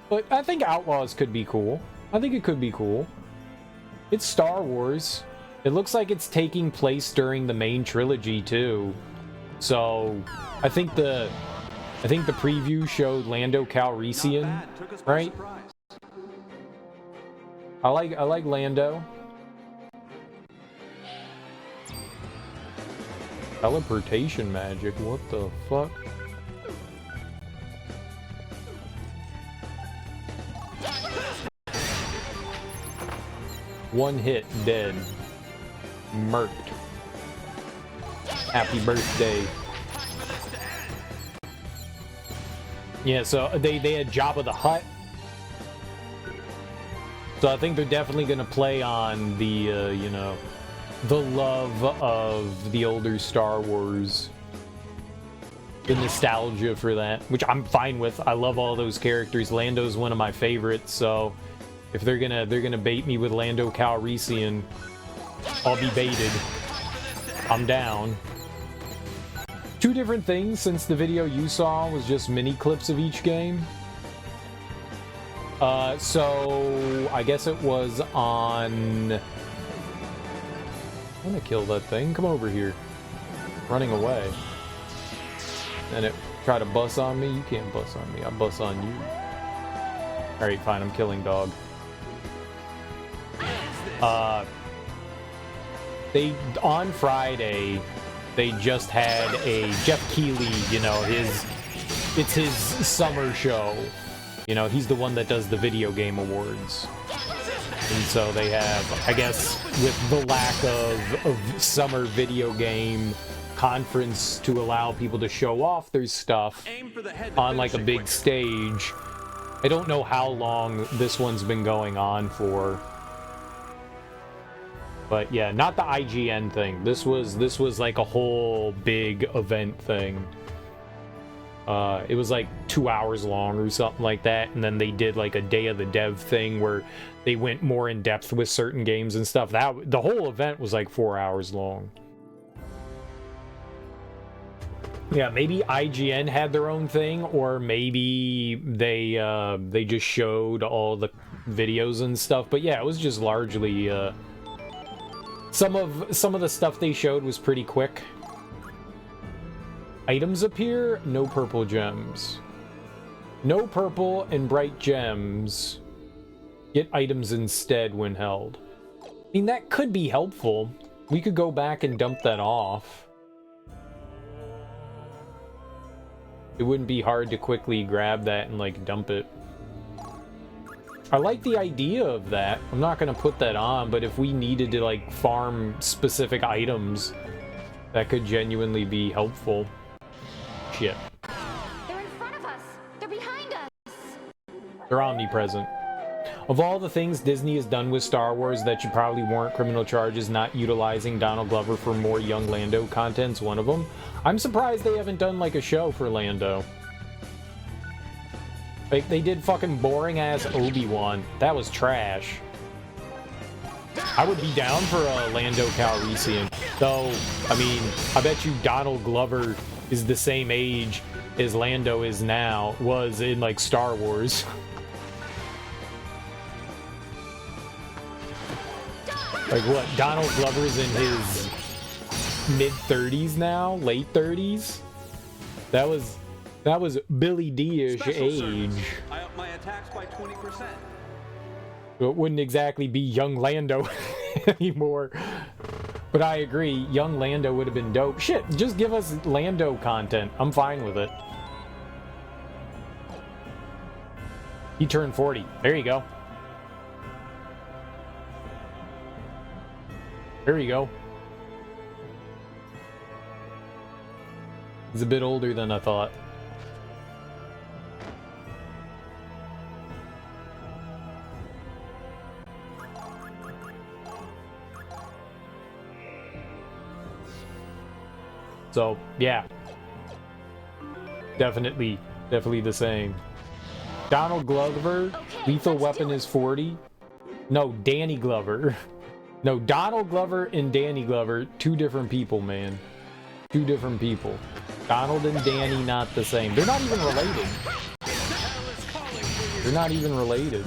But I think Outlaws could be cool. I think it could be cool. It's Star Wars. It looks like it's taking place during the main trilogy, too. So, I think the preview showed Lando Calrissian, right? I like Lando. Teleportation magic, what the fuck? One hit, dead. Murked. Happy birthday. Yeah, so they had Jabba the Hutt. So I think they're definitely going to play on the, you know, the love of the older Star Wars. The nostalgia for that, which I'm fine with. I love all those characters. Lando's one of my favorites, so if they're gonna bait me with Lando Calrissian, I'll be baited. I'm down. 2 different things, since the video you saw was just mini clips of each game. So I guess it was on... I'm gonna kill that thing. Come over here. Running away. And it tried to bust on me. You can't bust on me. I bust on you. Alright, fine. I'm killing dog. On Friday, they just had a Jeff Keighley, you know, it's his summer show. You know, he's the one that does the video game awards. And so they have, I guess, with the lack of summer video game conference to allow people to show off their stuff on like a big stage. I don't know how long this one's been going on for. But yeah, not the IGN thing. This was like a whole big event thing. It was like 2 hours long or something like that, and then they did like a Day of the Dev thing where they went more in depth with certain games and stuff. The whole event was like 4 hours long. Yeah, maybe IGN had their own thing, or maybe they just showed all the videos and stuff. But yeah, it was just largely some of the stuff they showed was pretty quick. Items appear, no purple gems. No purple and bright gems. Get items instead when held. I mean, that could be helpful. We could go back and dump that off. it wouldn't be hard to quickly grab that and like dump it. I like the idea of that. I'm not gonna put that on, but if we needed to like farm specific items, that could genuinely be helpful. Shit. They're in front of us. They're behind us. They're omnipresent. Of all the things Disney has done with Star Wars that should probably warrant criminal charges, not utilizing Donald Glover for more young Lando content's one of them. I'm surprised they haven't done like a show for Lando. Like, they did fucking boring-ass Obi-Wan. That was trash. I would be down for a Lando Calrissian. Though, I mean, I bet you Donald Glover is the same age as Lando is now, was in, like, Star Wars. Like, what? Donald Glover's in his mid-30s now? Late 30s? That was Billy D-ish age. I up my attacks by 20%. So it wouldn't exactly be young Lando anymore. But I agree, young Lando would have been dope. Shit, just give us Lando content. I'm fine with it. He turned 40. There you go. There you go. He's a bit older than I thought. So, yeah. Definitely the same. Donald Glover, Okay, Lethal let's Weapon do it. is 40. No, Danny Glover. No, Donald Glover and Danny Glover, two different people, man. Two different people. Donald and Danny, not the same. They're not even related. They're not even related.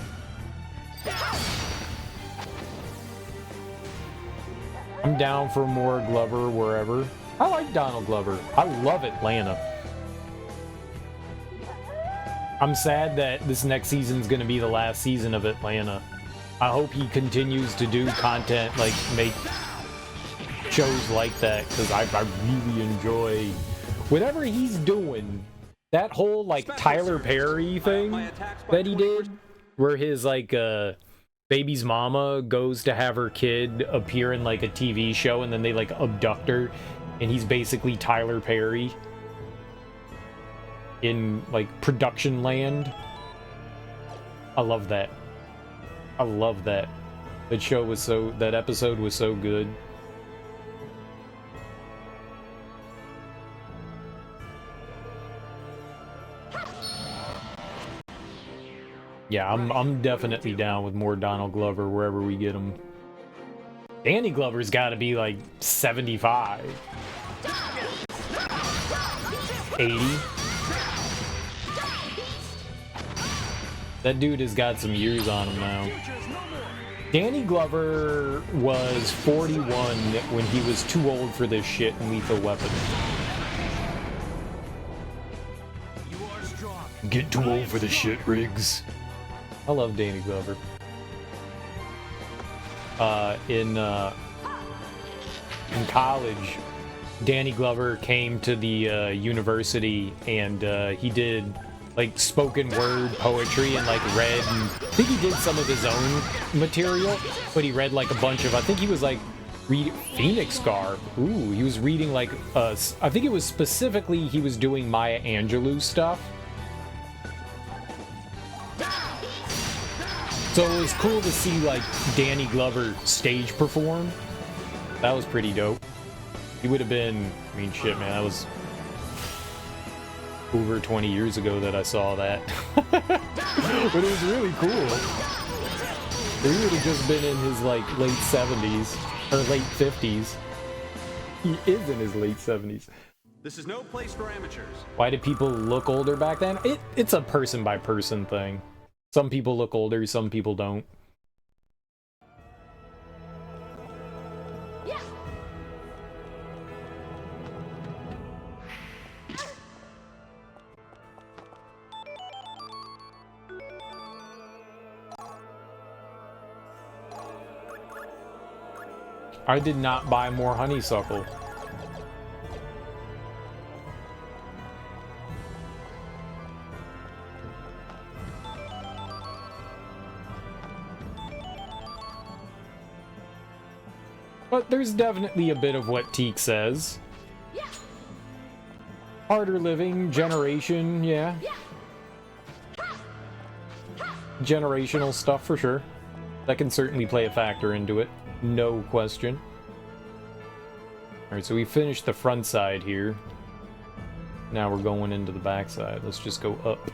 I'm down for more Glover wherever. I like Donald Glover. I love Atlanta. I'm sad that this next season's gonna be the last season of Atlanta. I hope he continues to do content, like make shows like that, because I really enjoy whatever he's doing. That whole like Tyler Perry thing that he did, where his like baby's mama goes to have her kid appear in like a TV show, and then they like abduct her, and he's basically Tyler Perry in like production land. I love that. I love that. That episode was so good. Yeah, I'm definitely down with more Donald Glover wherever we get him. Danny Glover's got to be like 75. 80. That dude has got some years on him now. Danny Glover was 41 when he was too old for this shit in Lethal Weapon. Get too old for this shit, Riggs. I love Danny Glover. In college, Danny Glover came to the university, and he did like spoken word poetry and like read, and I think he did some of his own material, but he read like a bunch of, I think he was like Phoenix Garb. Ooh, he was reading like I think it was specifically he was doing Maya Angelou stuff. So it was cool to see like Danny Glover stage perform. That was pretty dope. He would have been, I mean, shit, man, that was over 20 years ago that I saw that. But it was really cool. He would have just been in his like late 70s or late 50s. He is in his late 70s. This is no place for amateurs. Why did people look older back then? It's a person by person thing. Some people look older, some people don't. Yeah. I did not buy more honeysuckle. But there's definitely a bit of what Teak says. Harder living, generation, yeah. Generational stuff for sure. That can certainly play a factor into it. No question. Alright, so we finished the front side here. Now we're going into the back side. Let's just go up.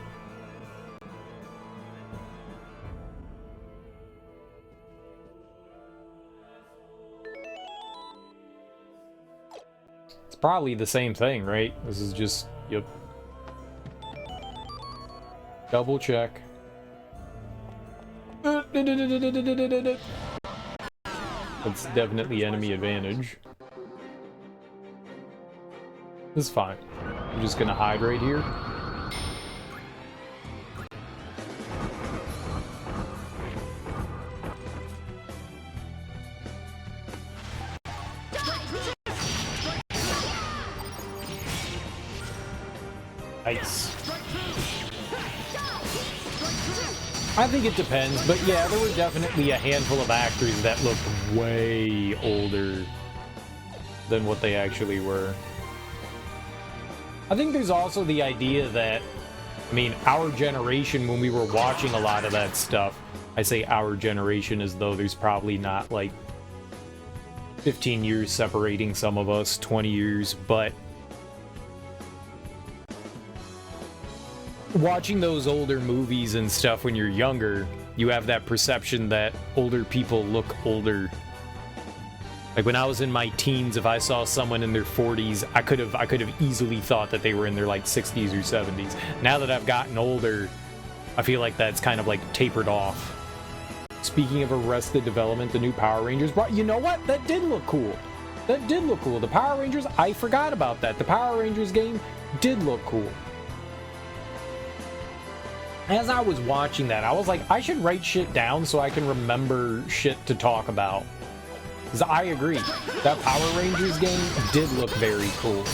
It's probably the same thing, right? This is just, yep. Double check. That's definitely enemy advantage. This is fine. I'm just gonna hide right here. Nice. I think it depends, but yeah, there were definitely a handful of actors that looked way older than what they actually were. I think there's also the idea that, I mean, our generation, when we were watching a lot of that stuff, I say our generation as though there's probably not like 15 years separating some of us, 20 years, but watching those older movies and stuff when you're younger, you have that perception that older people look older. Like when I was in my teens, if I saw someone in their 40s, I could have easily thought that they were in their like 60s or 70s. Now that I've gotten older, I feel like that's kind of like tapered off. Speaking of Arrested Development, the new Power Rangers brought, you know what? That did look cool. That did look cool. The Power Rangers, I forgot about that. The Power Rangers game did look cool. As I was watching that, I was like, I should write shit down so I can remember shit to talk about. Because I agree, that Power Rangers game did look very cool.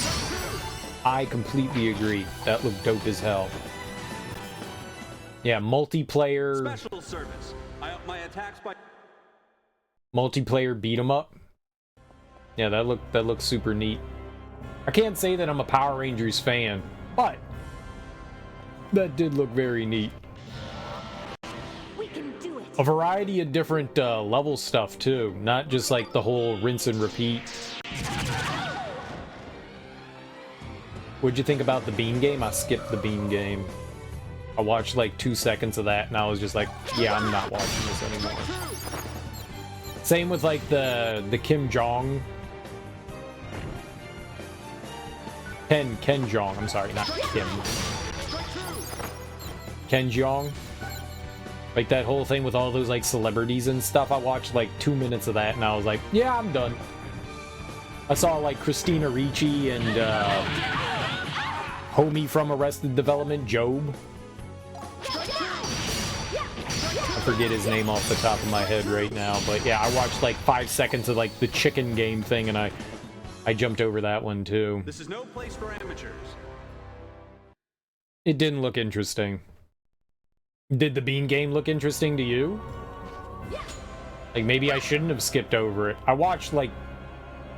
I completely agree. That looked dope as hell. Yeah, multiplayer... Special service. I up my attacks by... Multiplayer beat 'em up. Yeah, that looked super neat. I can't say that I'm a Power Rangers fan, but that did look very neat. We can do it. A variety of different level stuff too, not just like the whole rinse and repeat. What'd you think about the Bean game? I skipped the Bean game. I watched like 2 seconds of that and I was just like, yeah, I'm not watching this anymore. Same with like the Kim Jong. Ken Jong, I'm sorry, not Kim. Ken Jeong. Like that whole thing with all those like celebrities and stuff. I watched like 2 minutes of that and I was like, yeah, I'm done. I saw like Christina Ricci and homie from Arrested Development, Job. I forget his name off the top of my head right now, but yeah, I watched like 5 seconds of like the chicken game thing and I jumped over that one too. This is no place for amateurs. It didn't look interesting. Did the Bean game look interesting to you? Like, maybe I shouldn't have skipped over it. I watched, like,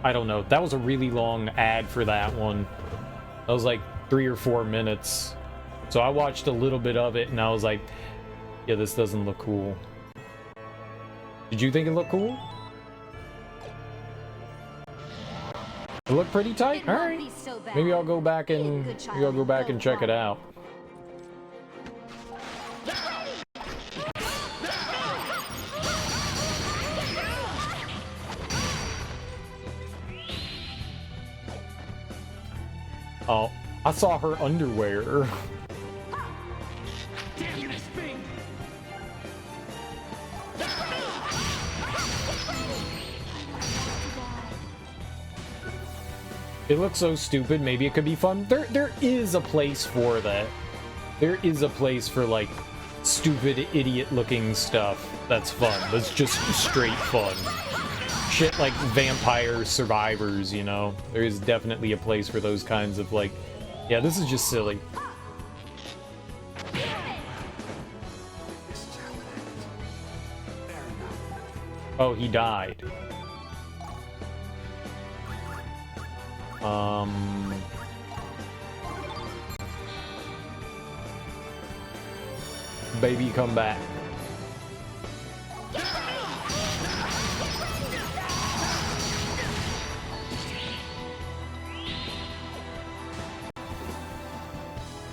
I don't know. That was a really long ad for that one. That was, like, 3 or 4 minutes. So I watched a little bit of it, and I was like, yeah, this doesn't look cool. Did you think it looked cool? It looked pretty tight? Alright. Maybe I'll go back and check it out. Oh, I saw her underwear. It looks so stupid, maybe it could be fun. There is a place for that. There is a place for, like, stupid, idiot-looking stuff that's fun. That's just straight fun. Shit like Vampire Survivors, you know? There is definitely a place for those kinds of, like... Yeah, this is just silly. Oh, he died. Baby, come back.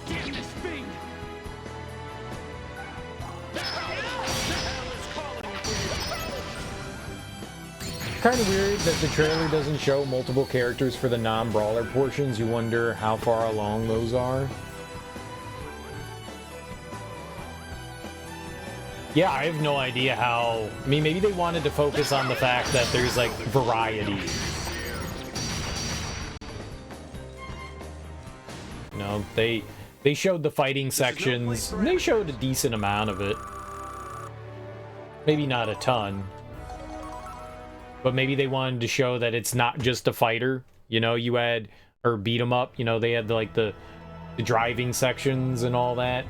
Damn this thing! Kind of weird that the trailer doesn't show multiple characters for the non-brawler portions. You wonder how far along those are. Yeah, I have no idea how... I mean, maybe they wanted to focus on the fact that there's, like, variety. You know, they showed the fighting sections, and they showed a decent amount of it. Maybe not a ton. But maybe they wanted to show that it's not just a fighter. You know, you had... Or beat 'em up. You know, they had, like, the driving sections and all that.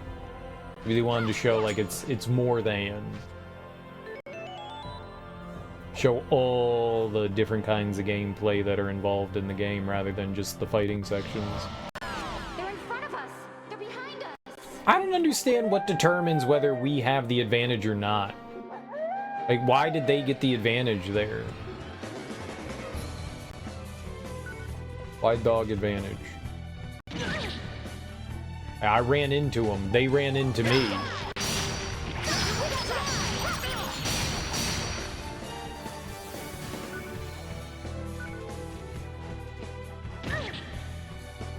Maybe they wanted to show, like, it's more than... Show all the different kinds of gameplay that are involved in the game, rather than just the fighting sections. They're in front of us. They're behind us. I don't understand what determines whether we have the advantage or not. Like, why did they get the advantage there? Why dog advantage? I ran into them. They ran into me.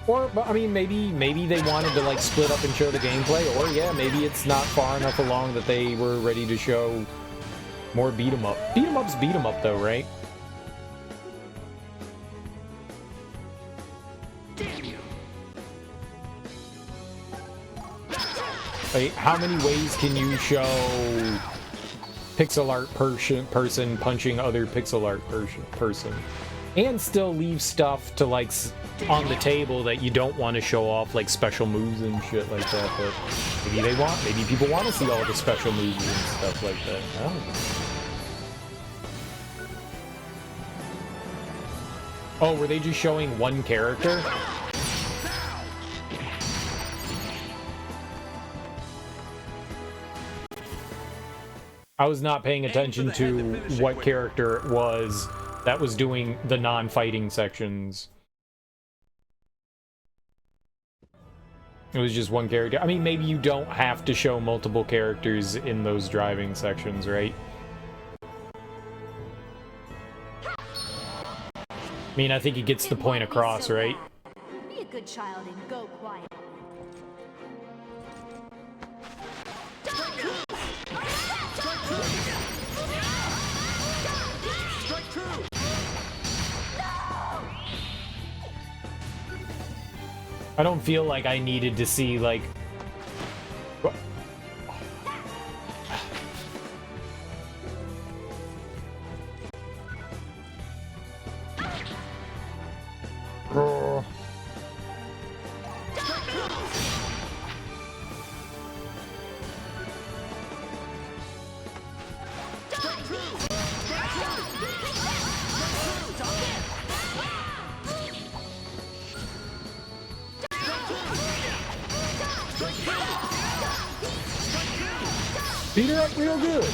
Or, I mean, maybe they wanted to, like, split up and show the gameplay. Or, yeah, maybe it's not far enough along that they were ready to show more beat 'em up. Beat 'em up's beat 'em up, though, right? Like, how many ways can you show pixel art person punching other pixel art person? And still leave stuff to, like, on the table that you don't want to show off, like special moves and shit like that. But maybe people want to see all the special moves and stuff like that. I don't know. Oh, were they just showing one character? I was not paying attention to what character it was that was doing the non-fighting sections. It was just one character. I mean, maybe you don't have to show multiple characters in those driving sections, right? I mean, I think it gets the point across, right? Be a good child and go quiet. I don't feel like I needed to see, like... Beat her up real good.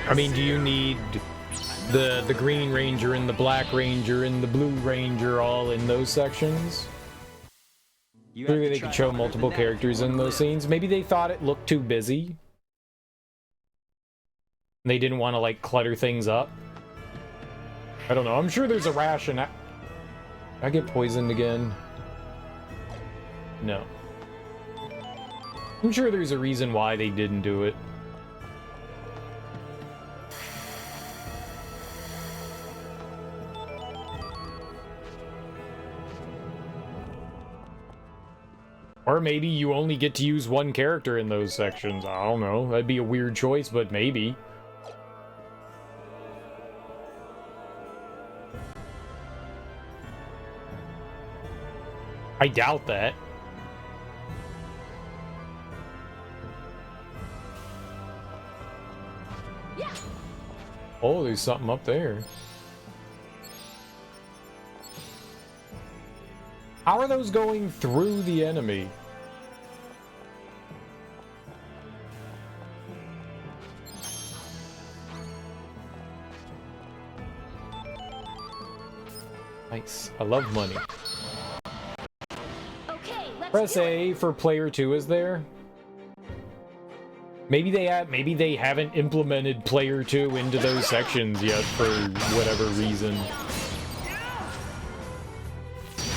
I mean, do you need the Green Ranger and the Black Ranger and the Blue Ranger all in those sections? Maybe they could show multiple characters in those scenes. Maybe they thought it looked too busy. They didn't want to, like, clutter things up. I don't know. I'm sure there's a rationale. I get poisoned again? No. I'm sure there's a reason why they didn't do it. Or maybe you only get to use one character in those sections. I don't know. That'd be a weird choice, but maybe. I doubt that. Yeah. Oh, there's something up there. How are those going through the enemy? Nice. I love money. Okay, let's Press do it. A for player 2 is there. Maybe they haven't implemented player 2 into those sections yet for whatever reason.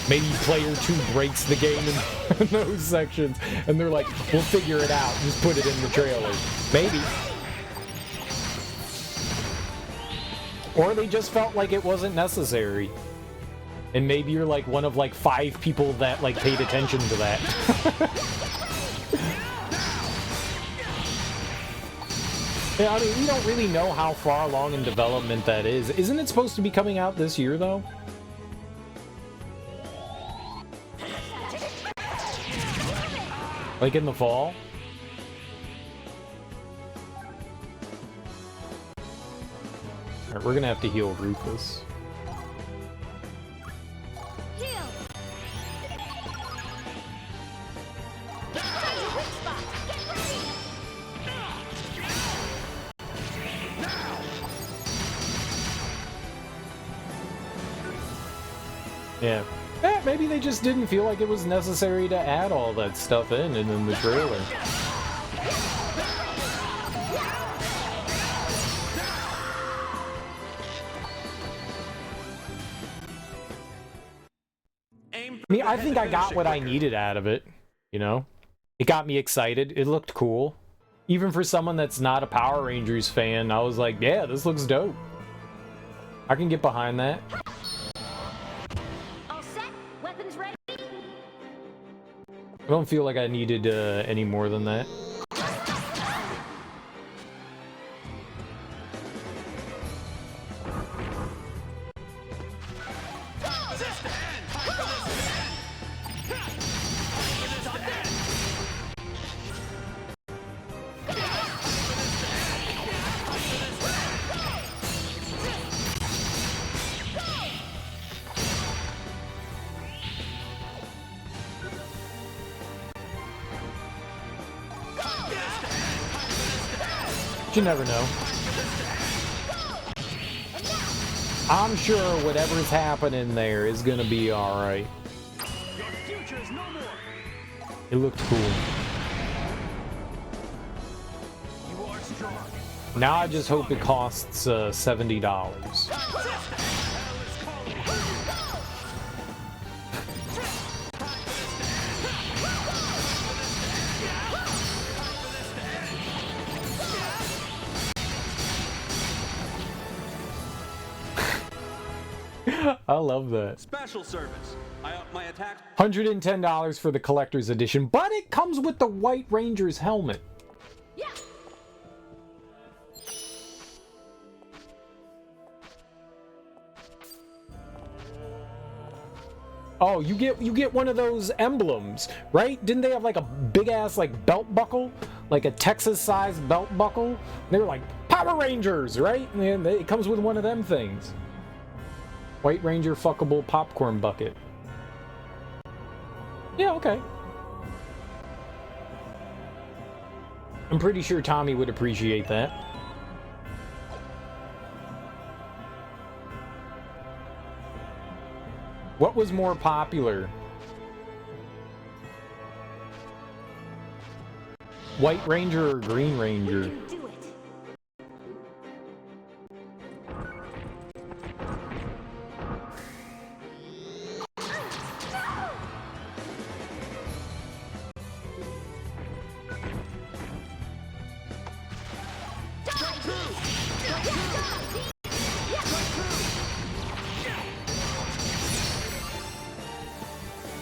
Maybe player 2 breaks the game in those sections and they're like, we'll figure it out, just put it in the trailer. Maybe. Or they just felt like it wasn't necessary. And maybe you're like one of like 5 people that like paid attention to that. Yeah, I mean, we don't really know how far along in development that is. Isn't it supposed to be coming out this year, though? Like in the fall? Alright, we're gonna have to heal Rufus. Heal. Find your weak spot. Get ready. Yeah. Maybe they just didn't feel like it was necessary to add all that stuff in and in the trailer. I mean, I think I got what I needed out of it, you know? It got me excited. It looked cool. Even for someone that's not a Power Rangers fan, I was like, yeah, this looks dope. I can get behind that. All set? Weapons ready? I don't feel like I needed any more than that. You never know. I'm sure whatever's happening there is gonna be alright. It looked cool. Now I just hope it costs $70. I love that. Special service. I up my attack. $110 for the collector's edition, but it comes with the White Ranger's helmet. Yeah. Oh, you get one of those emblems, right? Didn't they have like a big ass like belt buckle, like a Texas-sized belt buckle? They were like Power Rangers, right? And it comes with one of them things. White Ranger fuckable popcorn bucket. Yeah, okay. I'm pretty sure Tommy would appreciate that. What was more popular? White Ranger or Green Ranger? We can do it.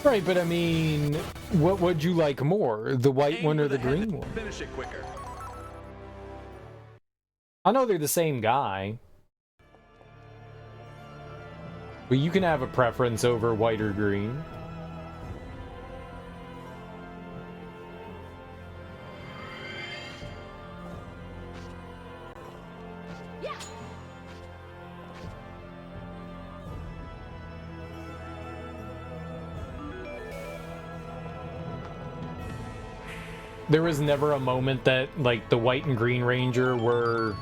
Right, but I mean, what would you like more? The white one or the green one? Finish it quicker. I know they're the same guy. But you can have a preference over white or green. there was never a moment that like the White and Green Ranger were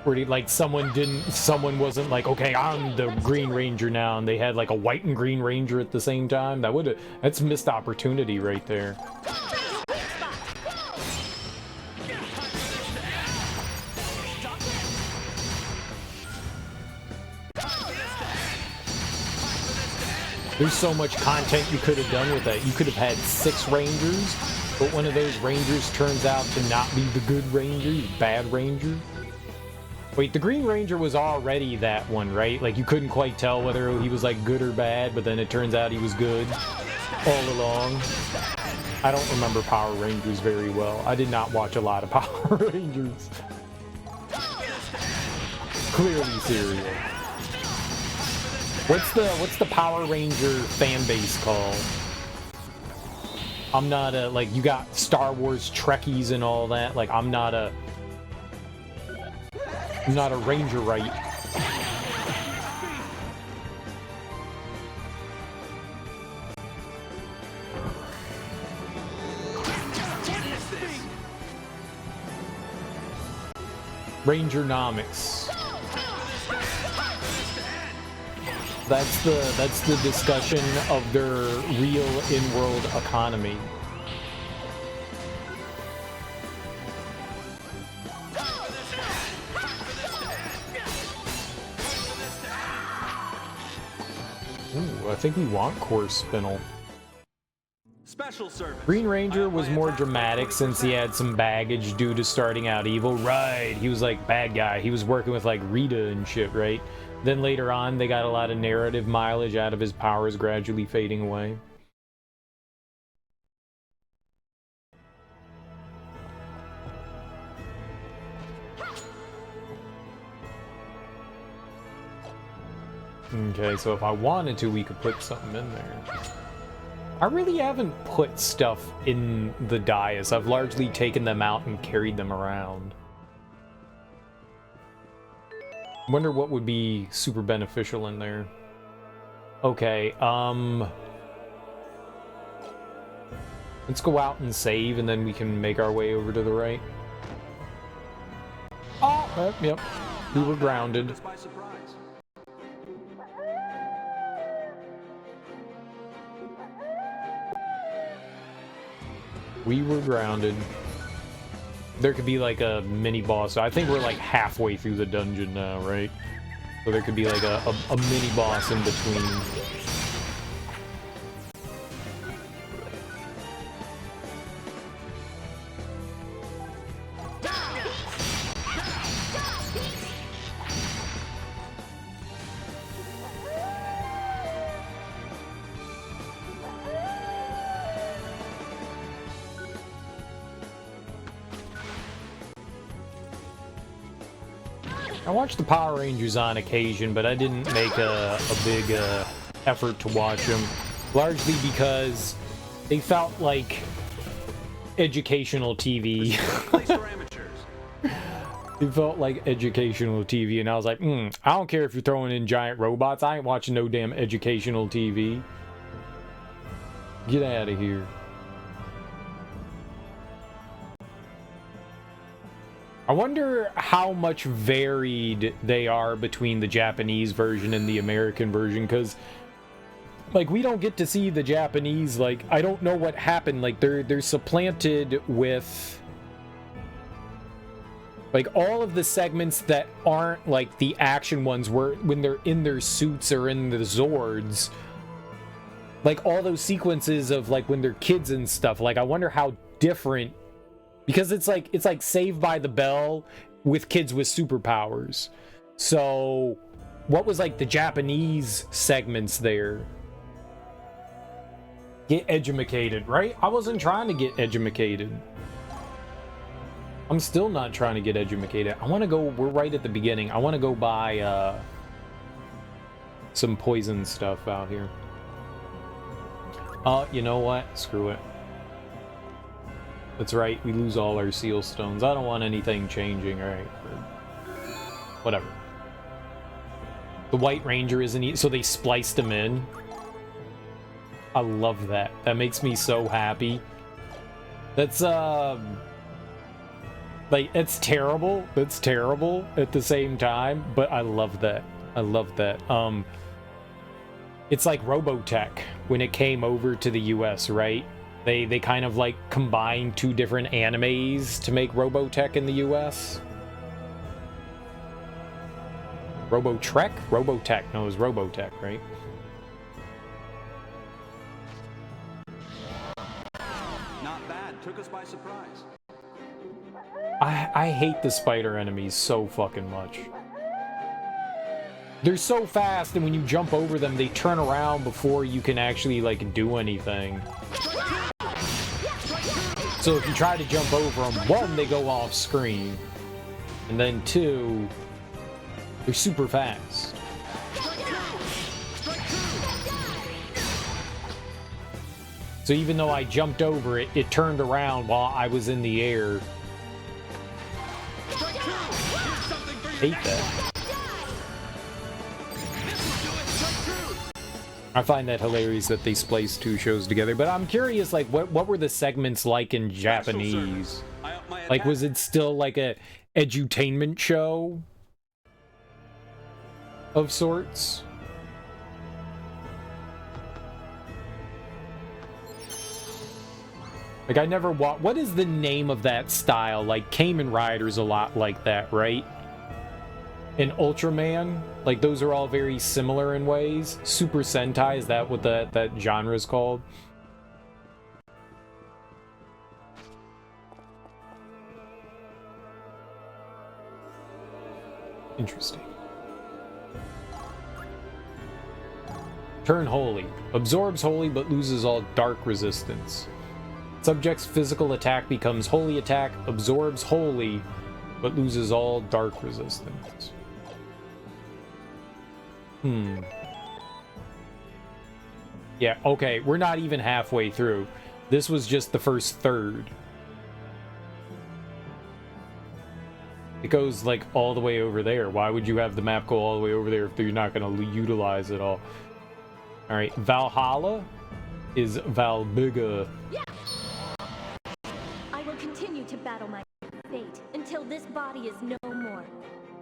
like someone wasn't like, okay, I'm the Green Ranger now, and they had like a White and Green Ranger at the same time. That's missed opportunity right there. There's so much content you could have done with that. You could have had 6 Rangers, but one of those Rangers turns out to not be the good Ranger, the bad Ranger. Wait, the Green Ranger was already that one, right? Like, you couldn't quite tell whether he was, like, good or bad, but then it turns out he was good all along. I don't remember Power Rangers very well. I did not watch a lot of Power Rangers. Clearly serial. What's the Power Ranger fan base called? I'm not a, like, you got Star Wars Trekkies and all that. Like, I'm not a Rangerite. Rangernomics. That's the discussion of their real in-world economy. Ooh, I think we want Course Spinel. Special service. Green Ranger was more dramatic since he had some baggage due to starting out evil. Right, he was like bad guy. He was working with like Rita and shit, right? Then later on, they got a lot of narrative mileage out of his powers gradually fading away. Okay, so if I wanted to, we could put something in there. I really haven't put stuff in the dais. I've largely taken them out and carried them around. Wonder what would be super beneficial in there. Okay, let's go out and save, and then we can make our way over to the right. Oh, yep, we were grounded. We were grounded. There could be like a mini boss. I think we're like halfway through the dungeon now, right? So there could be like a mini boss in between. I watched the Power Rangers on occasion, but I didn't make a big effort to watch them, largely because they felt like educational TV. It felt like educational TV, and I was like, I don't care if you're throwing in giant robots. I ain't watching no damn educational TV. Get out of here. I wonder how much varied they are between the Japanese version and the American version, because like we don't get to see the Japanese. Like, I don't know what happened. Like they're supplanted with like all of the segments that aren't like the action ones, where when they're in their suits or in the Zords, like all those sequences of like when they're kids and stuff. Like, I wonder how different. Because it's like Saved by the Bell with kids with superpowers. So what was like the Japanese segments there? Get edumacated, right? I wasn't trying to get edumacated. I'm still not trying to get edumacated. I want to go, we're right at the beginning. I want to go buy some poison stuff out here. You know what? Screw it. That's right, we lose all our seal stones. I don't want anything changing, alright. Whatever. The White Ranger isn't... So they spliced him in. I love that. That makes me so happy. That's like, it's terrible. It's terrible at the same time, but I love that. I love that. It's like Robotech when it came over to the US, right? They kind of like combined two different animes to make Robotech in the US. Robotrek? Robotech. No, it was Robotech, right? Not bad. Took us by surprise. I hate the spider enemies so fucking much. They're so fast, and when you jump over them, they turn around before you can actually, like, do anything. So if you try to jump over them, one, they go off screen. And then two, they're super fast. So even though I jumped over it, it turned around while I was in the air. Hate that. I find that hilarious that they spliced two shows together, but I'm curious, like, what were the segments like in Japanese? Like, was it still like a edutainment show of sorts? Like, I never what is the name of that style? Like, Kamen Rider's a lot like that, right? And Ultraman, like, those are all very similar in ways. Super Sentai, is that what that genre is called? Interesting. Turn holy. Absorbs holy but loses all dark resistance. Subject's physical attack becomes holy attack, absorbs holy but loses all dark resistance. Yeah, okay, we're not even halfway through. This was just the first third. It goes, like, all the way over there. Why would you have the map go all the way over there if you're not going to utilize it all? Alright, Valhalla is Valbiga. Yeah. I will continue to battle my fate until this body is no more.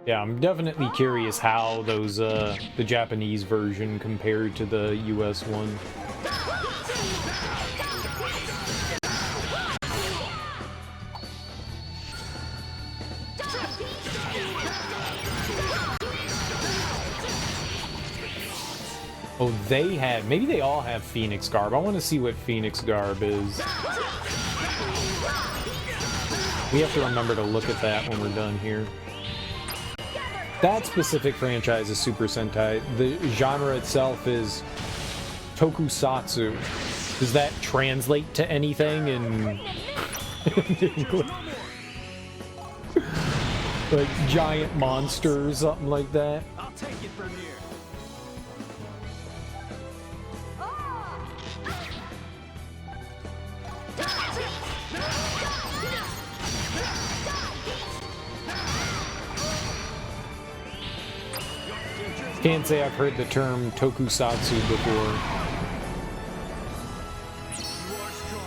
Yeah, I'm definitely curious how those, the Japanese version compared to the US one. Oh, they have, maybe they all have Phoenix Garb. I want to see what Phoenix Garb is. We have to remember to look at that when we're done here. That specific franchise is Super Sentai. The genre itself is Tokusatsu. Does that translate to anything in English? Like giant monsters, something like that? I'll take it from here. Can't say I've heard the term Tokusatsu before.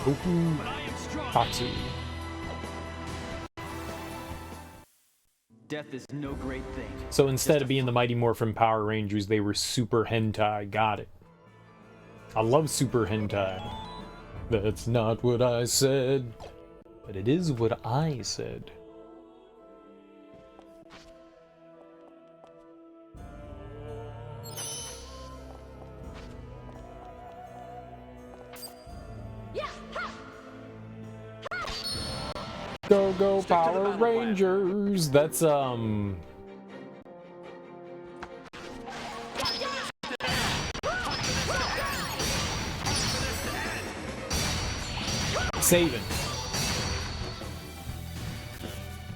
Tokusatsu. Death is no great thing. So instead of being the Mighty Morphin Power Rangers, they were Super Hentai. Got it. I love Super Hentai. That's not what I said. But it is what I said. Go Power Rangers. That's Saban.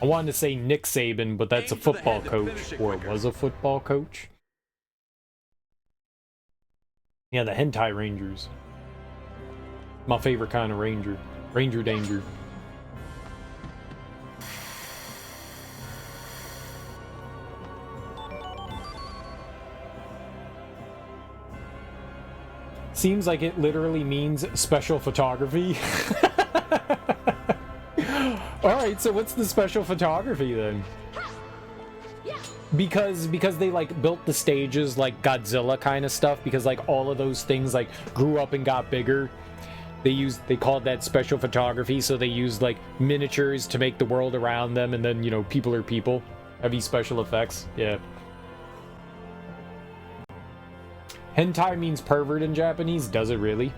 I wanted to say Nick Saban, but that's a football coach, or was a football coach. Yeah, the Hentai Rangers. My favorite kind of ranger. Ranger Danger. Seems like it literally means special photography. Alright, so what's the special photography then? Because they like built the stages like Godzilla kind of stuff, because like all of those things like grew up and got bigger. They called that special photography, so they used like miniatures to make the world around them, and then, you know, people are people. Heavy special effects. Yeah. Hentai means pervert in Japanese, does it really?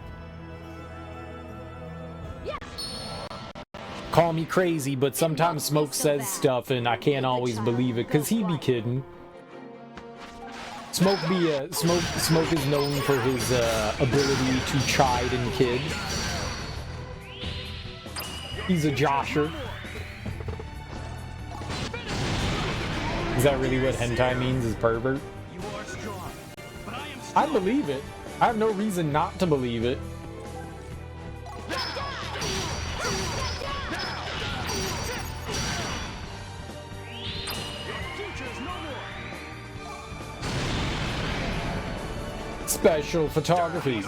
Call me crazy, but sometimes Smoke says stuff and I can't always believe it, cause he be kidding. Smoke is known for his ability to chide and kid. He's a josher. Is that really what hentai means, is pervert? I believe it. I have no reason not to believe it. Special photography.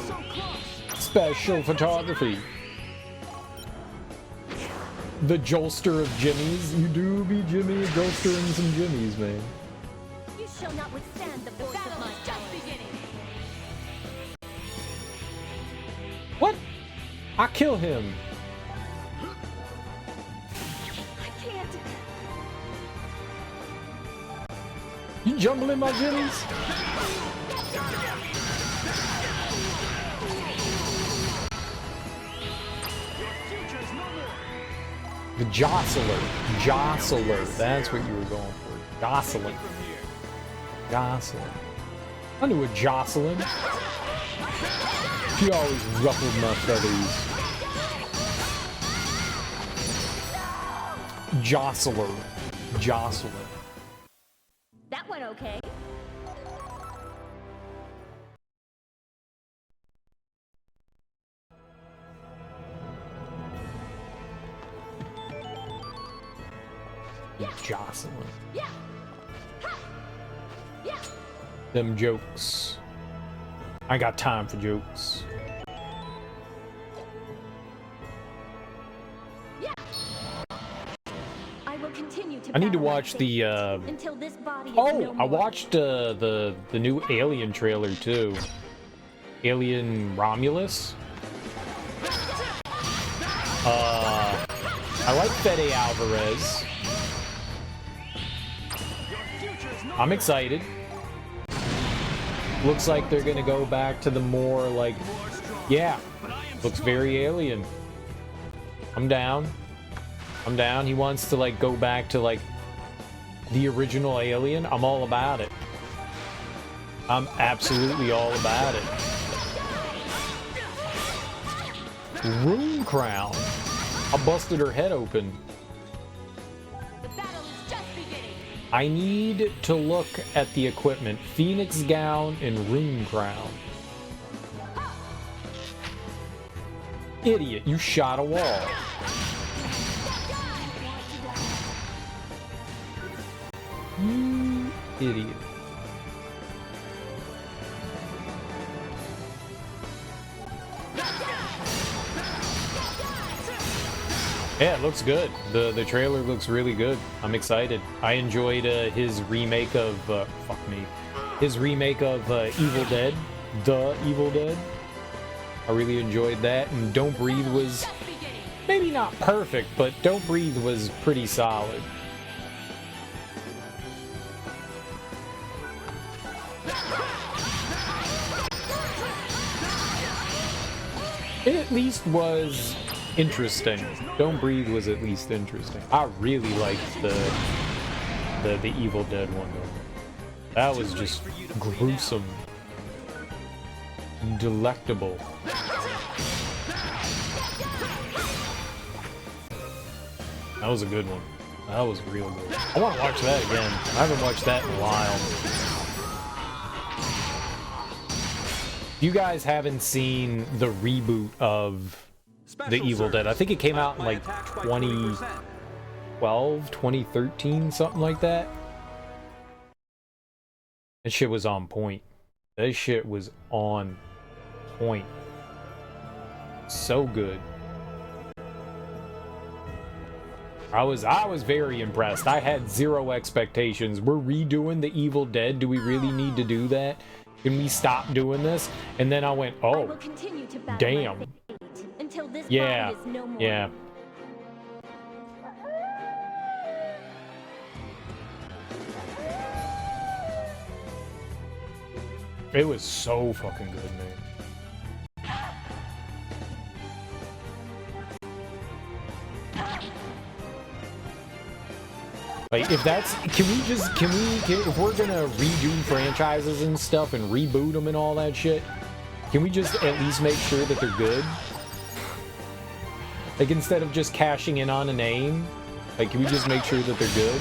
Special photography. The jolster of jimmies. You do be Jimmy jolstering some jimmies, man. You shall not withstand the force of my just beginning. What? I kill him. I can't. You jumbling my jimmies? The jostler. Jostler. That's what you were going for. Jostling. Jostling. I knew a Jocelyn. She always ruffled my feathers. Jostler. Jostler. That went okay. Jocelyn. Yeah. Ha. Yeah. Them jokes. I got time for jokes. Yeah. I will continue to I need to battle my watch fate the until this body is oh, no I more. watched the new Alien trailer too. Alien Romulus. I like Fede Alvarez. I'm excited. Looks like they're gonna go back to the more like, yeah, looks very alien. I'm down. I'm down. He wants to like go back to like the original Alien. I'm all about it. I'm absolutely all about it. Rune Crown. I busted her head open. The battle is just beginning. I need to look at the equipment. Phoenix Gown and Rune Crown. Idiot, you shot a wall. You idiot. Yeah, it looks good. The trailer looks really good. I'm excited. I enjoyed his remake of his remake of Evil Dead, The Evil Dead. I really enjoyed that, and Don't Breathe was maybe not perfect, but Don't Breathe was pretty solid. It at least was interesting. Don't Breathe was at least interesting. I really liked the Evil Dead one though. That was just gruesome. Delectable. That was a good one. That was real good. I want to watch that again. I haven't watched that in a while. You guys haven't seen the reboot of The Evil Dead. I think it came out in like 2012, 2013, something like that. That shit was on point. That shit was on point. So good. I was very impressed. I had zero expectations. We're redoing the Evil Dead. Do we really need to do that? Can we stop doing this? And then I went, I oh, will continue to battle damn. my fate until this Yeah, body is no more. yeah. It was so fucking good, man. Like, if that's, if we're gonna redo franchises and stuff and reboot them and all that shit, can we just at least make sure that they're good? Like, instead of just cashing in on a name, like, can we just make sure that they're good?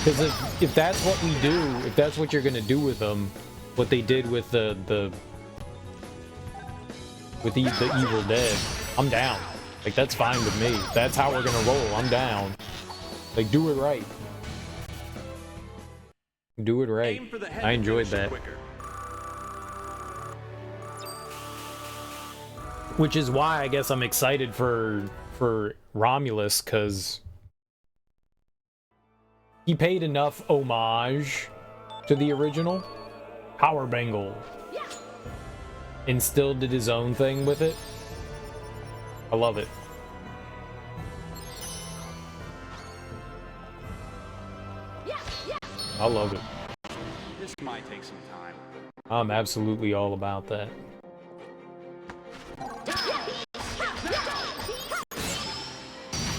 Because if that's what we do, if that's what you're gonna do with them, what they did with the Evil Dead, I'm down. Like, that's fine with me. If that's how we're gonna roll, I'm down. Like, do it right. Do it right. I enjoyed that. Which is why I guess I'm excited for Romulus, because he paid enough homage to the original. Power Bangle. And still did his own thing with it. I love it. I love it. This might take some time. I'm absolutely all about that.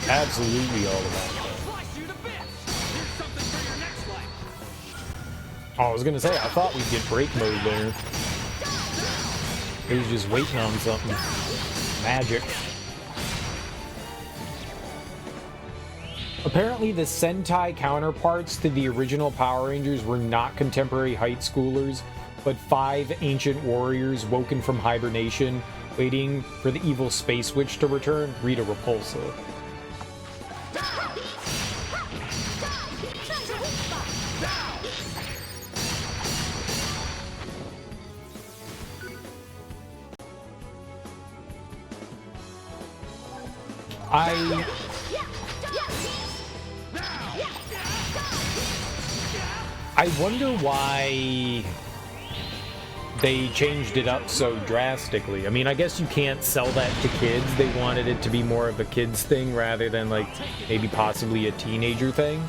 Absolutely all about that. Oh, I was gonna say, I thought we'd get break mode there. He was just waiting on something. Magic. Apparently, the Sentai counterparts to the original Power Rangers were not contemporary high schoolers, but 5 ancient warriors woken from hibernation, waiting for the evil Space Witch to return. Rita Repulsa. I wonder why they changed it up so drastically. I mean, I guess you can't sell that to kids. They wanted it to be more of a kids thing rather than, like, maybe possibly a teenager thing.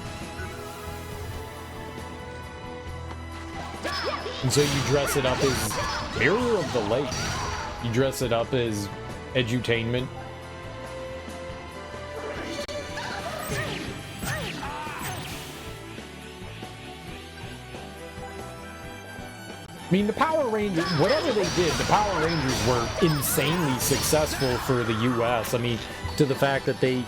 And so you dress it up as Mirror of the Lake. You dress it up as edutainment. I mean, the Power Rangers, whatever they did, the Power Rangers were insanely successful for the US. I mean, to the fact that they,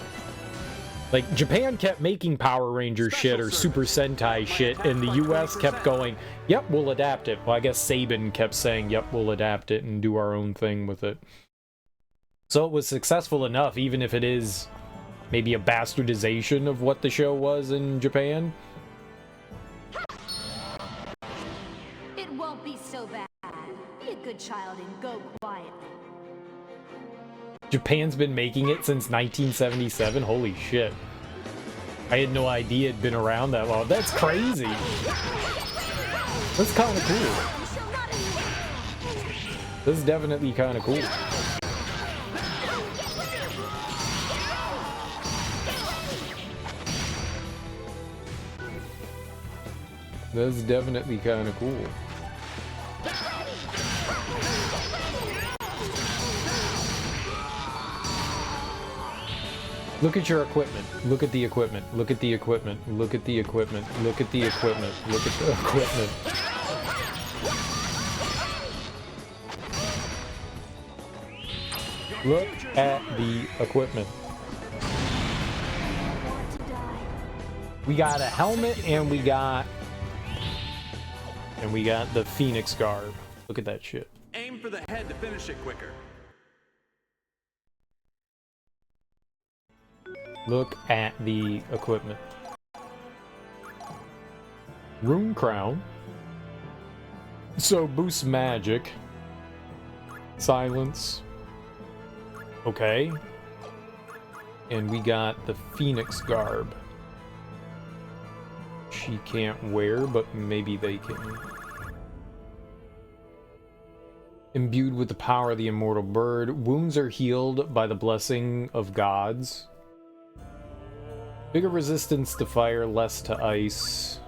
like, Japan kept making Power Ranger shit or Super Sentai shit, and the US kept going, yep, we'll adapt it. Well, I guess Saban kept saying, yep, we'll adapt it and do our own thing with it. So it was successful enough, even if it is maybe a bastardization of what the show was in Japan. Be so bad. Be a good child and go quietly. Japan's been making it since 1977? Holy shit. I had no idea it'd been around that long. That's crazy. That's kind of cool. This is definitely kind of cool. That's definitely kind of cool. Look at your equipment. Look at the equipment. Look at the equipment. Look at the equipment. Look at the equipment. Look at the equipment. Look at the equipment. We got a helmet and we got the Phoenix garb. Look at that shit. Aim for the head to finish it quicker. Look at the equipment. Rune Crown. So boost magic. Silence. Okay. And we got the Phoenix garb. She can't wear, but maybe they can. Imbued with the power of the immortal bird, wounds are healed by the blessing of gods. Bigger resistance to fire, less to ice.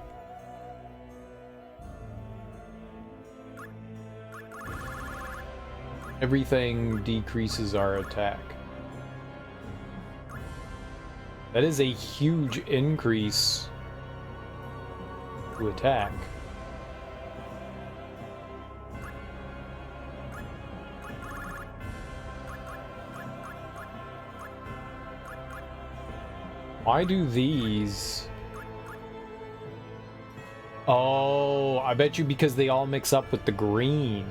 Everything decreases our attack. That is a huge increase to attack. Why do these... Oh, I bet you because they all mix up with the green.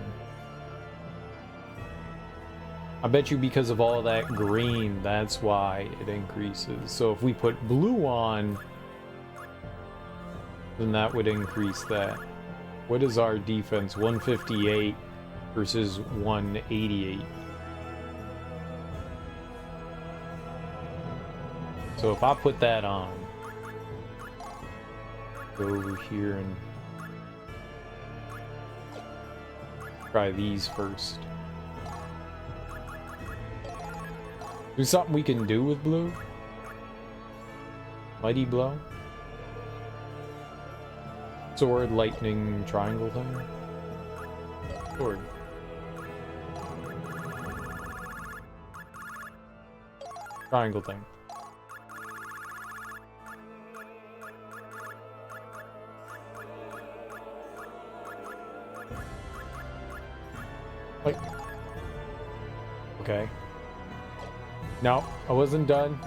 I bet you because of all that green, that's why it increases. So if we put blue on, then that would increase that. What is our defense? 158 versus 188. So if I put that on, go over here and try these first. There's something we can do with blue? Mighty blow? Sword, lightning, triangle thing? Sword. Triangle thing. Wait. Okay. No, I wasn't done.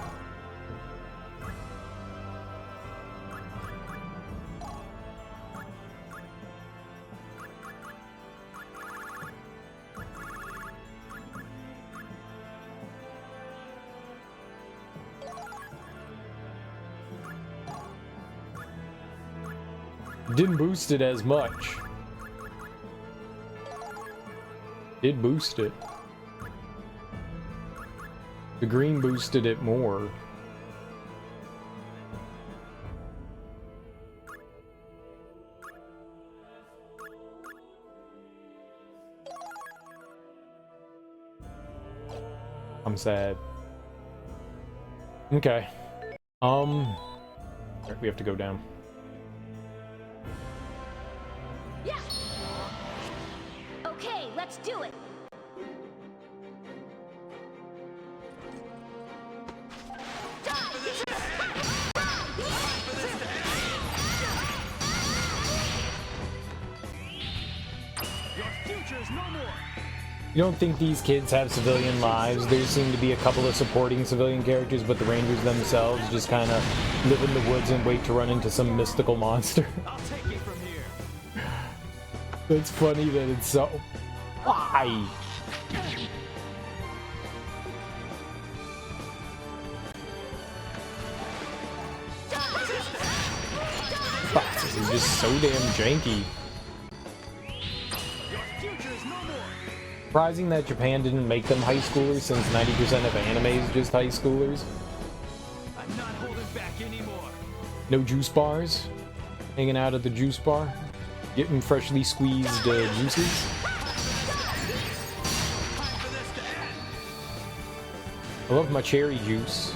Didn't boost it as much. Did boost it. The green boosted it more. I'm sad. Okay. We have to go down. Yeah. Okay, let's do it. You don't think these kids have civilian lives? There seem to be a couple of supporting civilian characters, but the Rangers themselves just kind of live in the woods and wait to run into some mystical monster. I'll take it from here. That's funny that it's so... Why? Boxes are just so damn janky. Surprising that Japan didn't make them high schoolers, since 90% of anime is just high schoolers. I'm not holding back anymore. No juice bars? Hanging out at the juice bar? Getting freshly squeezed juices? I love my cherry juice.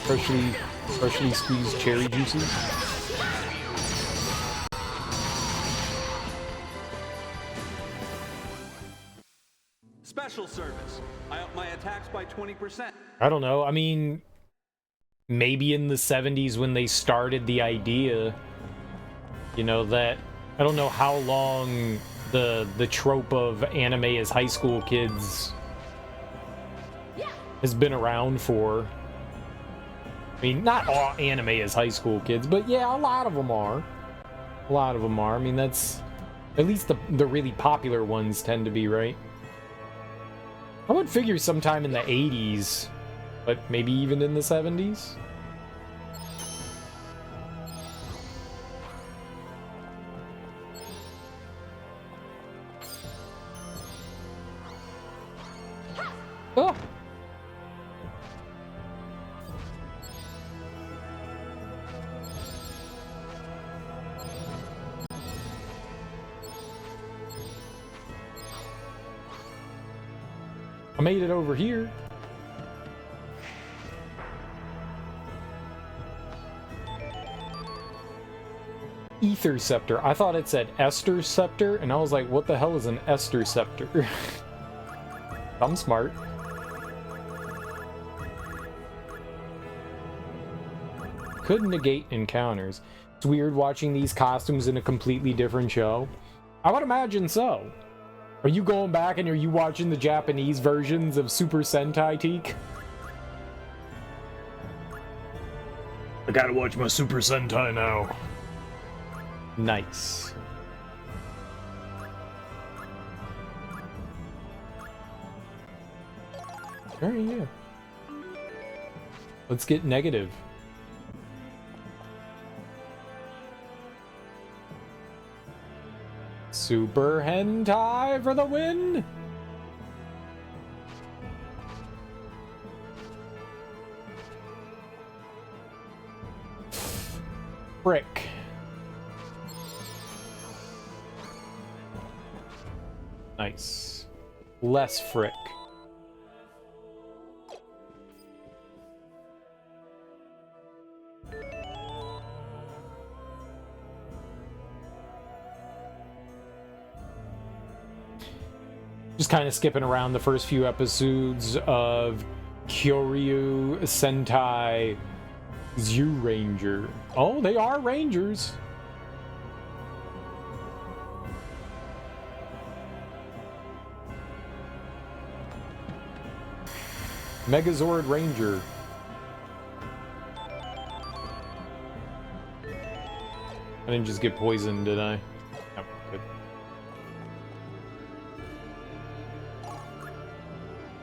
Freshly squeezed cherry juices. Special service. I up my attacks by 20%. I don't know. I mean, maybe in the 70s when they started the idea, you know, that I don't know how long the trope of anime as high school kids has been around for. I mean, not all anime is high school kids, but yeah, a lot of them are. A lot of them are. I mean, that's... At least the really popular ones tend to be, right? I would figure sometime in the 80s, but maybe even in the 70s? Oh. I made it over here. Ether Scepter. I thought it said Esther Scepter, and I was like, what the hell is an Esther Scepter? I'm smart. Could negate encounters. It's weird watching these costumes in a completely different show. I would imagine so. Are you going back and are you watching the Japanese versions of Super Sentai, Teak? I gotta watch my Super Sentai now. Nice. Alright, yeah. Let's get negative. Super hentai for the win! Frick. Nice. Less frick. Just kind of skipping around the first few episodes of Kyoryu Sentai Zyuranger. Oh, they are rangers. Megazord Ranger. I didn't just get poisoned, did I? Oh, good.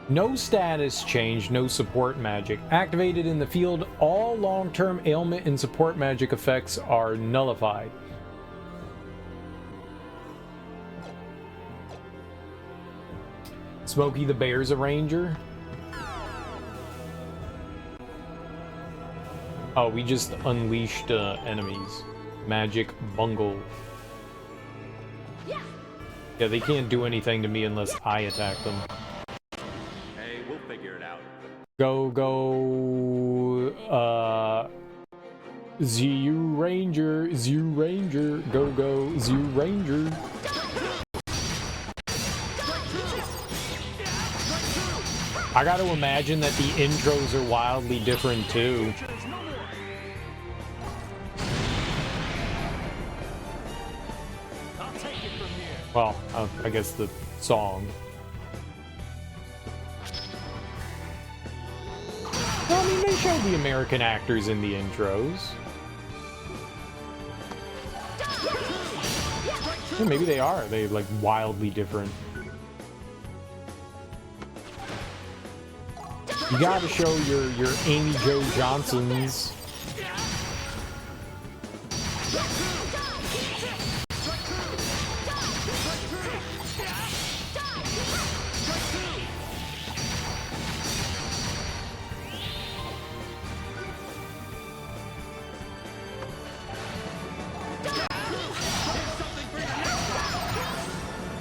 No status change, no support magic. Activated in the field, all long-term ailment and support magic effects are nullified. Smokey the Bear's a ranger. Oh, we just unleashed enemies. Magic Bungle. Yeah, they can't do anything to me unless I attack them. Hey, we'll figure it out. Go, Zyuranger, go, Zyuranger. I gotta imagine that the intros are wildly different too. Well, I guess the song. Well, I mean, they show the American actors in the intros. Well, maybe they are. They like wildly different. You gotta show your Amy Jo Johnsons.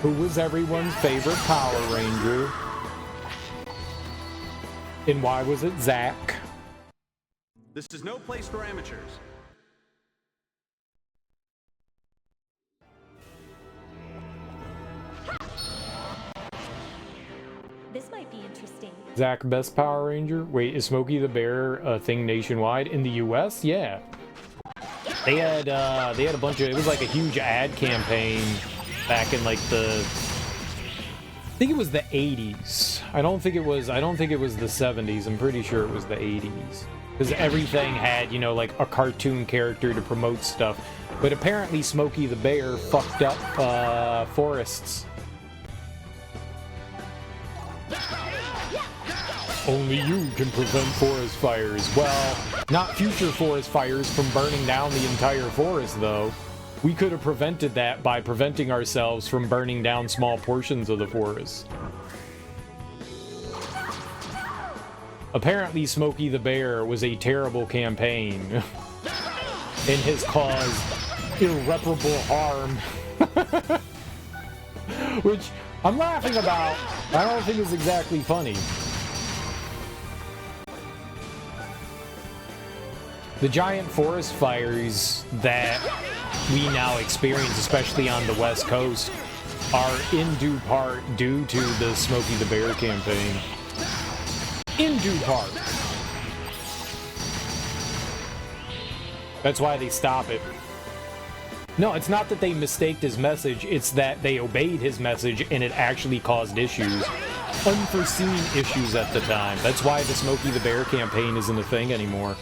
Who was everyone's favorite Power Ranger? And why was it Zach? This is no place for amateurs. This might be interesting. Zach, best Power Ranger? Wait, is Smokey the Bear a thing nationwide? In the US? Yeah. They had a bunch of, it was like a huge ad campaign back in like the, I think it was the 80s. I don't think it was the 70s. I'm pretty sure it was the 80s. Because everything had, you know, like a cartoon character to promote stuff. But apparently Smokey the Bear fucked up forests. Only you can prevent forest fires. Well, not future forest fires from burning down the entire forest, though. We could have prevented that by preventing ourselves from burning down small portions of the forest. Apparently, Smokey the Bear was a terrible campaign and has caused irreparable harm. Which I'm laughing about. I don't think is exactly funny. The giant forest fires that we now experience, especially on the West Coast, are in due part due to the Smokey the Bear campaign. In due part. That's why they stop it. No, it's not that they mistaked his message, it's that they obeyed his message and it actually caused issues. Unforeseen issues at the time. That's why the Smokey the Bear campaign isn't a thing anymore.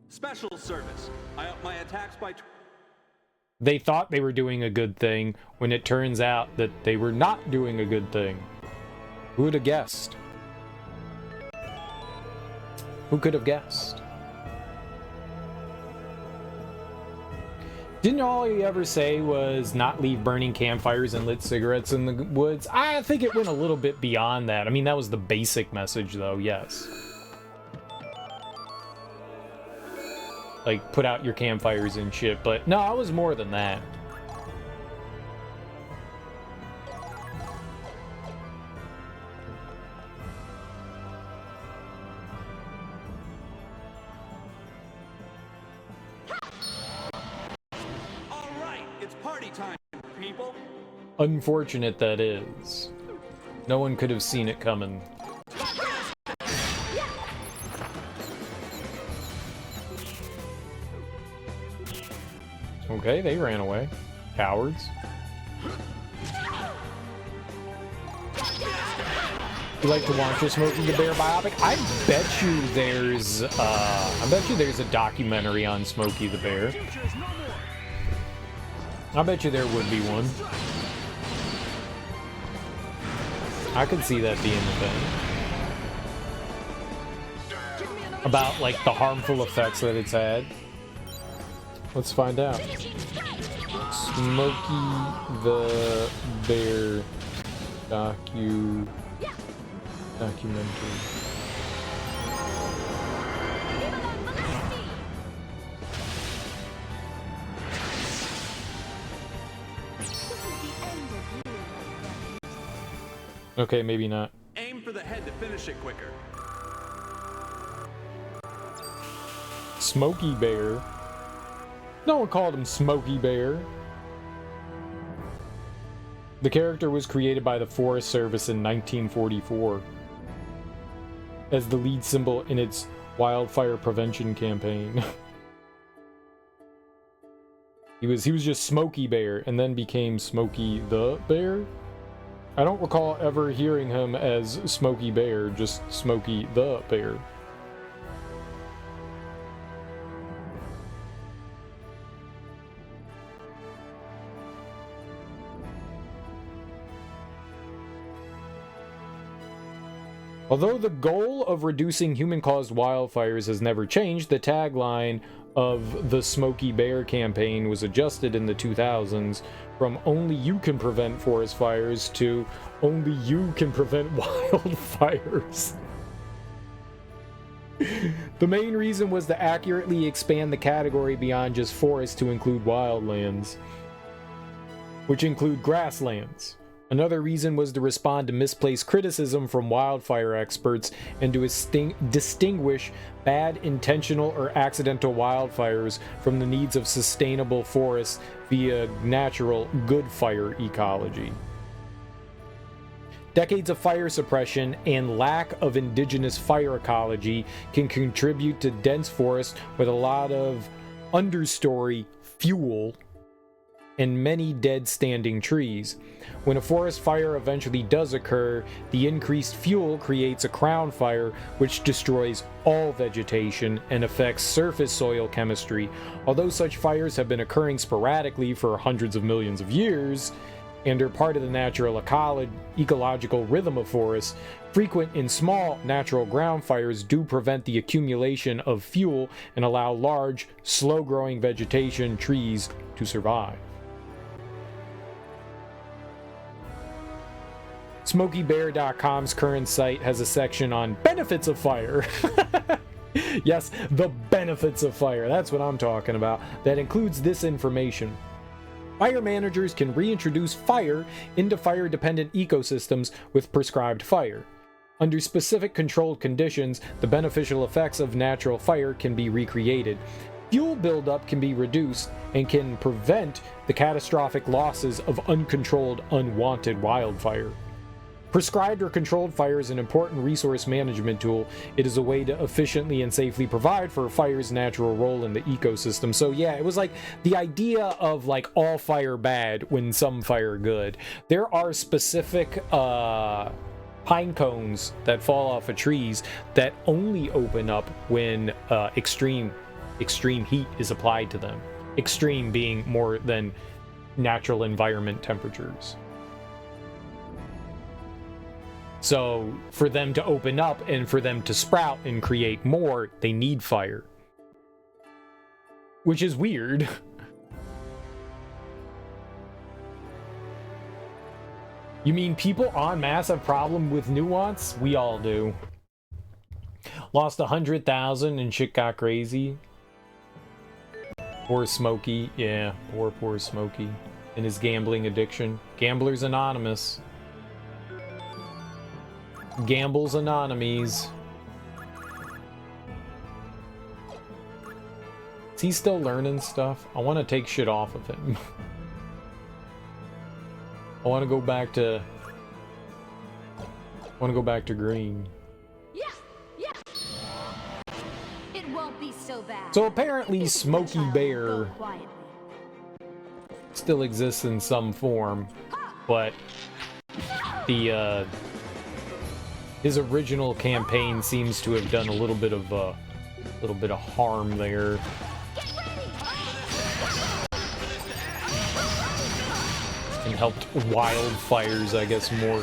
Special service. I up my attacks by... They thought they were doing a good thing when it turns out that they were not doing a good thing. Who would have guessed? Who could have guessed? Didn't all he ever say was not leave burning campfires and lit cigarettes in the woods? I think it went a little bit beyond that. I mean, that was the basic message, though, yes. Like, put out your campfires and shit, but no, I was more than that. All right, it's party time, people. Unfortunate that is. No one could have seen it coming. Okay, they ran away. Cowards. You like to watch a Smokey the Bear biopic? I bet you there's a documentary on Smokey the Bear. I bet you there would be one. I could see that being the thing. About, like, the harmful effects that it's had. Let's find out. Smokey the Bear documentary. Okay, maybe not. Aim for the head to finish it quicker. Smokey Bear. No one called him Smokey Bear. The character was created by the Forest Service in 1944 as the lead symbol in its wildfire prevention campaign. He was just Smokey Bear and then became Smokey the Bear. I don't recall ever hearing him as Smokey Bear, just Smokey the Bear. Although the goal of reducing human-caused wildfires has never changed, the tagline of the Smokey Bear campaign was adjusted in the 2000s from "Only you can prevent forest fires" to "Only you can prevent wildfires." The main reason was to accurately expand the category beyond just forests to include wildlands, which include grasslands. Another reason was to respond to misplaced criticism from wildfire experts and to distinguish bad intentional or accidental wildfires from the needs of sustainable forests via natural good fire ecology. Decades of fire suppression and lack of indigenous fire ecology can contribute to dense forests with a lot of understory fuel and many dead standing trees. When a forest fire eventually does occur, the increased fuel creates a crown fire which destroys all vegetation and affects surface soil chemistry. Although such fires have been occurring sporadically for hundreds of millions of years and are part of the natural ecological rhythm of forests, frequent and small natural ground fires do prevent the accumulation of fuel and allow large, slow-growing vegetation trees to survive. SmokeyBear.com's current site has a section on benefits of fire. Yes, the benefits of fire. That's what I'm talking about. That includes this information. Fire managers can reintroduce fire into fire-dependent ecosystems with prescribed fire. Under specific controlled conditions, the beneficial effects of natural fire can be recreated. Fuel buildup can be reduced and can prevent the catastrophic losses of uncontrolled, unwanted wildfire. Prescribed or controlled fire is an important resource management tool. It is a way to efficiently and safely provide for a fire's natural role in the ecosystem. So yeah, it was like the idea of like all fire bad when some fire good. There are specific pine cones that fall off of trees that only open up when extreme heat is applied to them. Extreme being more than natural environment temperatures. So for them to open up and for them to sprout and create more, they need fire. Which is weird. You mean people en masse have problem with nuance? We all do. Lost 100,000 and shit got crazy. Poor Smokey. Yeah, poor Smokey. And his gambling addiction. Gamblers Anonymous. Gambles Anonymous. Is he still learning stuff? I want to take shit off of him. I want to go back to green. Yeah. It won't be so bad. So apparently Smokey Bear Go quietly. still exists in some form, but the his original campaign seems to have done a little bit of harm there. And helped wildfires, I guess, more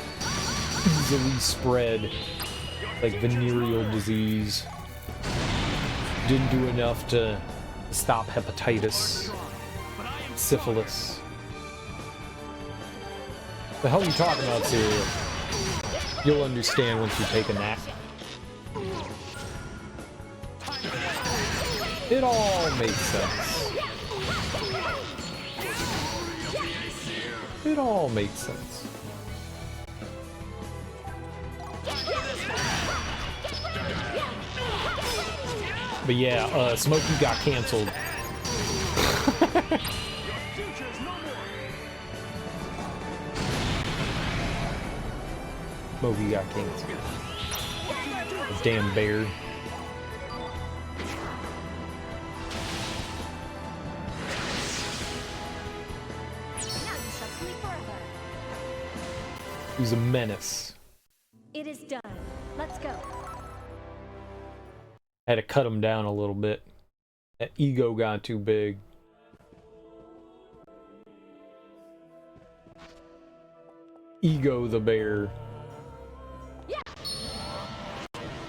easily spread, like venereal disease. Didn't do enough to stop hepatitis, syphilis. The hell are you talking about, Cereal? You'll understand once you take a nap. It all makes sense. It all makes sense. But yeah, Smokey got canceled. Smokey got canceled. A damn bear. Now you shall sleep forever. He's a menace. It is done. Let's go. Had to cut him down a little bit. That ego got too big. Ego the bear.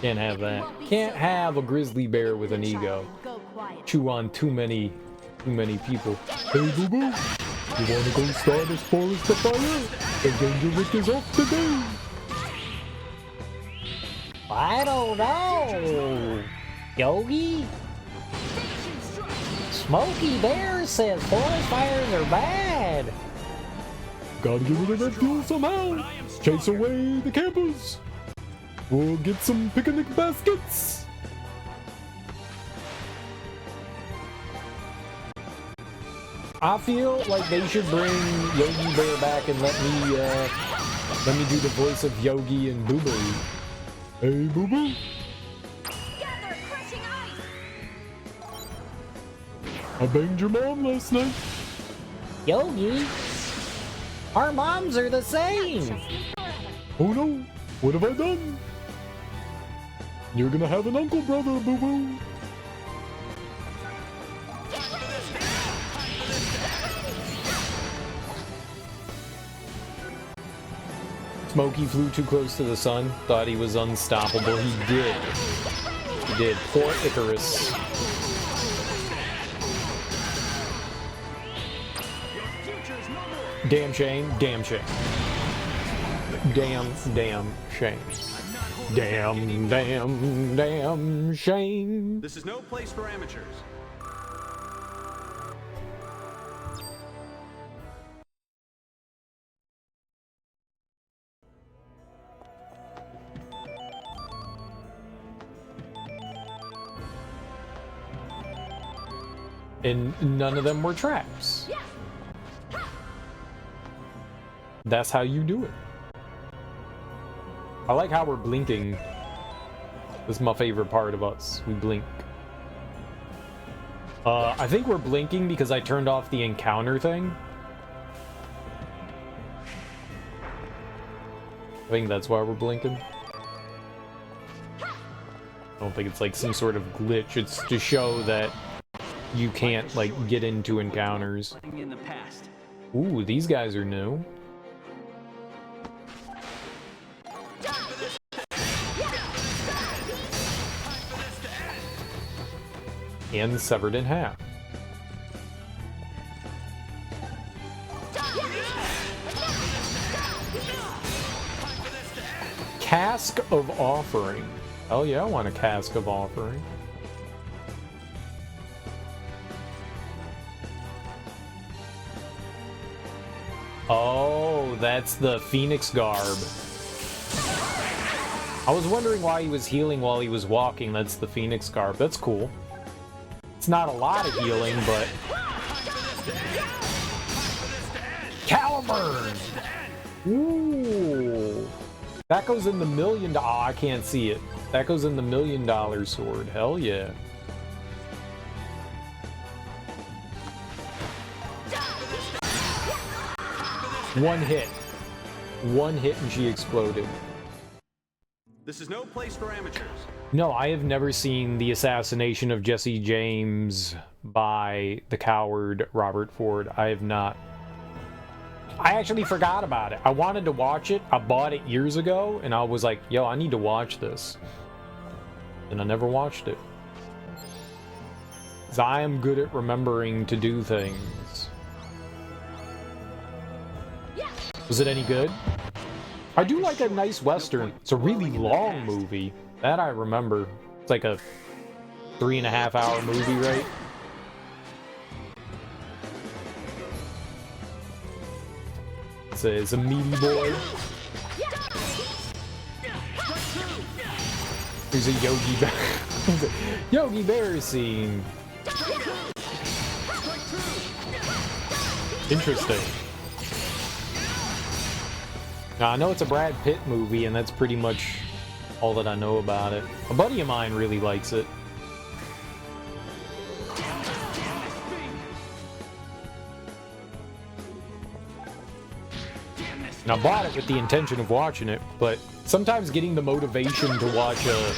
Can't have that. Can't have a grizzly bear with an ego. Go quiet. Chew on too many people. Hey, boo boo, you wanna go start this forest afire? The Danger Rick is off today. I don't know, Yogi. Smokey Bear says forest fires are bad. Gotta get rid of that fuel somehow. Chase away the campers. We'll get some picnic baskets. I feel like they should bring Yogi Bear back and let me do the voice of Yogi and Boo Boo. Hey, Boo Boo. Gather, crushing ice. I banged your mom last night. Yogi, our moms are the same. Oh no, what have I done? You're gonna have an uncle brother, Boo Boo. Smokey flew too close to the sun, thought he was unstoppable. He did. He did. Poor Icarus. Damn shame, damn shame. damn shame. Damn shame. This is no place for amateurs. And none of them were traps. That's how you do it. I like how we're blinking. This is my favorite part of us. We blink. I think we're blinking because I turned off the encounter thing. I think that's why we're blinking. I don't think it's like some sort of glitch. It's to show that you can't like get into encounters. In the past. Ooh, these guys are new. And severed in half. Cask of Offering. Hell yeah, I want a Cask of Offering. Oh, that's the Phoenix garb. I was wondering why he was healing while he was walking. That's the Phoenix garb. That's cool. It's not a lot of healing, but... Caliburn! Ooh! That goes in the $1 million... Oh, I can't see it. That goes in the $1 million sword. Hell yeah. One hit. One hit and she exploded. This is no place for amateurs. No, I have never seen the assassination of Jesse James by the coward Robert Ford. I have not. I actually forgot about it. I wanted to watch it. I bought it years ago, and I was like, yo, I need to watch this. And I never watched it. 'Cause I am good at remembering to do things. Was it any good? I do like a nice Western. It's a really long movie. That I remember. It's like a 3.5 hour movie, right? It's a meaty boy. There's a Yogi Bear. Yogi Bear scene. Interesting. Now, I know it's a Brad Pitt movie, and that's pretty much all that I know about it. A buddy of mine really likes it. And I bought it with the intention of watching it, but sometimes getting the motivation to watch a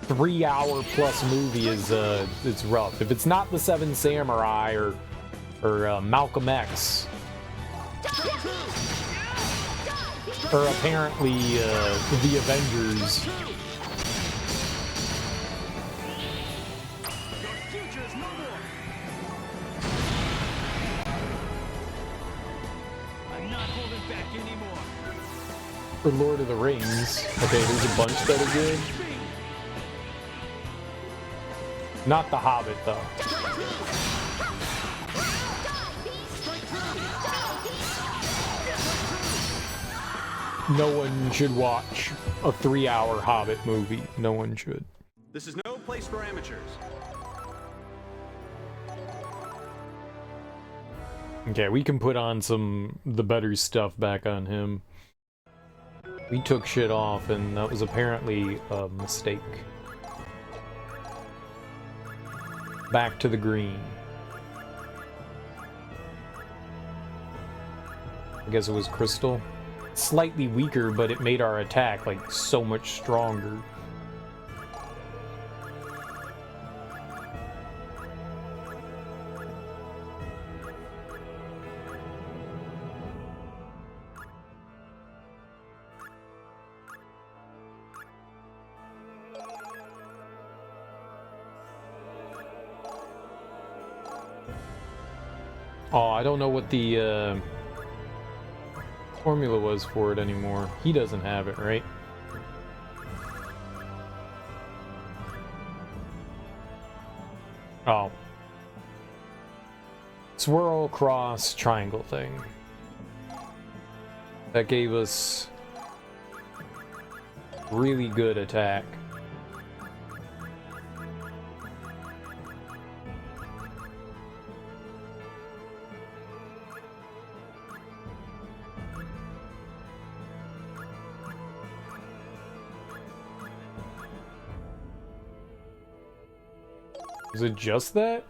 3-hour plus movie is it's rough. If it's not The Seven Samurai or Malcolm X, or apparently the Avengers. Or Lord of the Rings. Okay, there's a bunch that are good. Not The Hobbit, though. No one should watch a 3-hour Hobbit movie. No one should. This is no place for amateurs. Okay, we can put on the better stuff back on him. We took shit off, and that was apparently a mistake. Back to the green. I guess it was crystal. Slightly weaker, but it made our attack like so much stronger. Oh, I don't know what the formula was for it anymore. He doesn't have it, right? Oh. Swirl, cross, triangle thing. That gave us really good attack. Is it just that?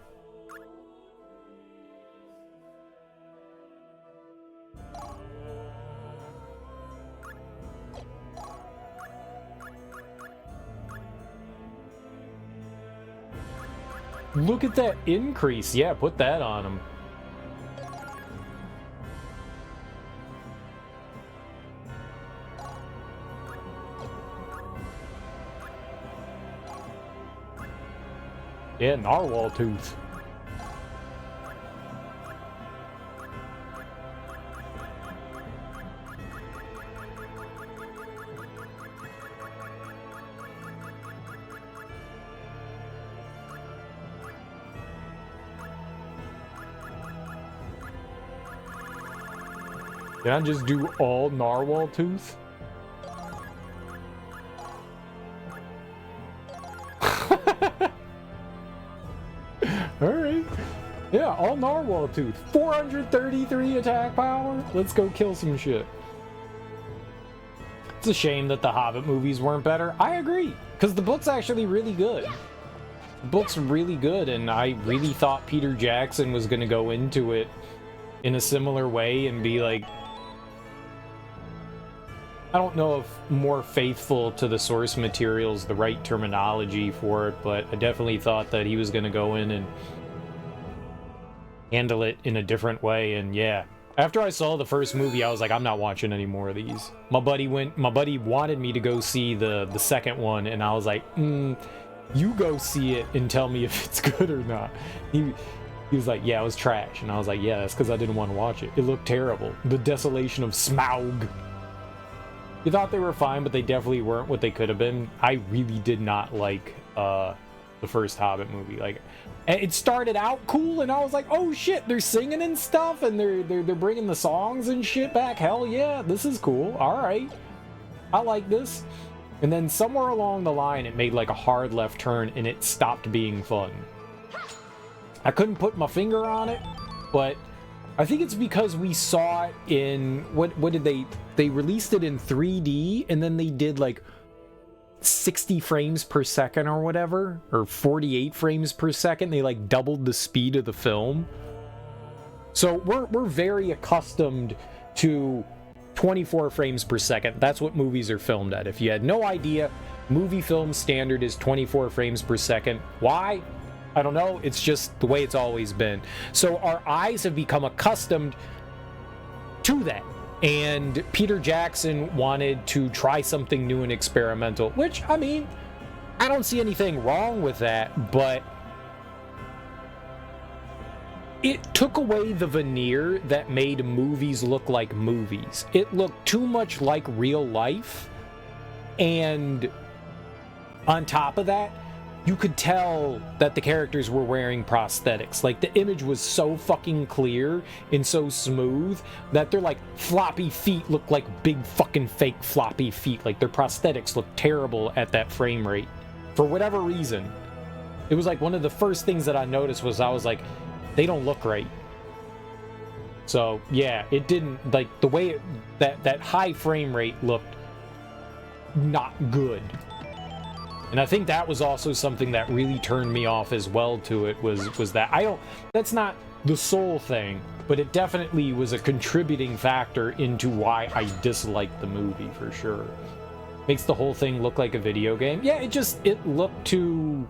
Look at that increase. Yeah, put that on him. Yeah, narwhal tooth. Can I just do all narwhal tooth? Alright. Yeah, all narwhal tooth. 433 attack power? Let's go kill some shit. It's a shame that the Hobbit movies weren't better. I agree, because the book's actually really good. The book's really good, and I really thought Peter Jackson was going to go into it in a similar way and be like, I don't know if more faithful to the source material is the right terminology for it, but I definitely thought that he was going to go in and handle it in a different way. And yeah, after I saw the first movie, I was like, I'm not watching any more of these. My buddy wanted me to go see the second one, and I was like, you go see it and tell me if it's good or not. He was like, yeah, it was trash. And I was like, yeah, that's because I didn't want to watch it. It looked terrible. The desolation of Smaug. You thought they were fine, but they definitely weren't what they could have been. I really did not like the first Hobbit movie. Like, it started out cool, and I was like, oh shit, they're singing and stuff, and they're bringing the songs and shit back. Hell yeah, this is cool. All right, I like this. And then somewhere along the line, it made like a hard left turn, and it stopped being fun. I couldn't put my finger on it, but I think it's because we saw it in what did they released it in 3D, and then they did like 60 frames per second or whatever, or 48 frames per second. They like doubled the speed of the film. So we're very accustomed to 24 frames per second. That's what movies are filmed at. If you had no idea, movie film standard is 24 frames per second. Why? I don't know. It's just the way it's always been. So our eyes have become accustomed to that. And Peter Jackson wanted to try something new and experimental, which, I mean, I don't see anything wrong with that, but it took away the veneer that made movies look like movies. It looked too much like real life, and on top of that, you could tell that the characters were wearing prosthetics. Like, the image was so fucking clear and so smooth that their, like, floppy feet look like big fucking fake floppy feet. Like, their prosthetics look terrible at that frame rate. For whatever reason. It was, like, one of the first things that I noticed was I was like, they don't look right. So, yeah, it didn't, like, the way that high frame rate looked not good. And I think that was also something that really turned me off as well to it, was that that's not the sole thing, but it definitely was a contributing factor into why I disliked the movie, for sure. Makes the whole thing look like a video game. Yeah, it looked too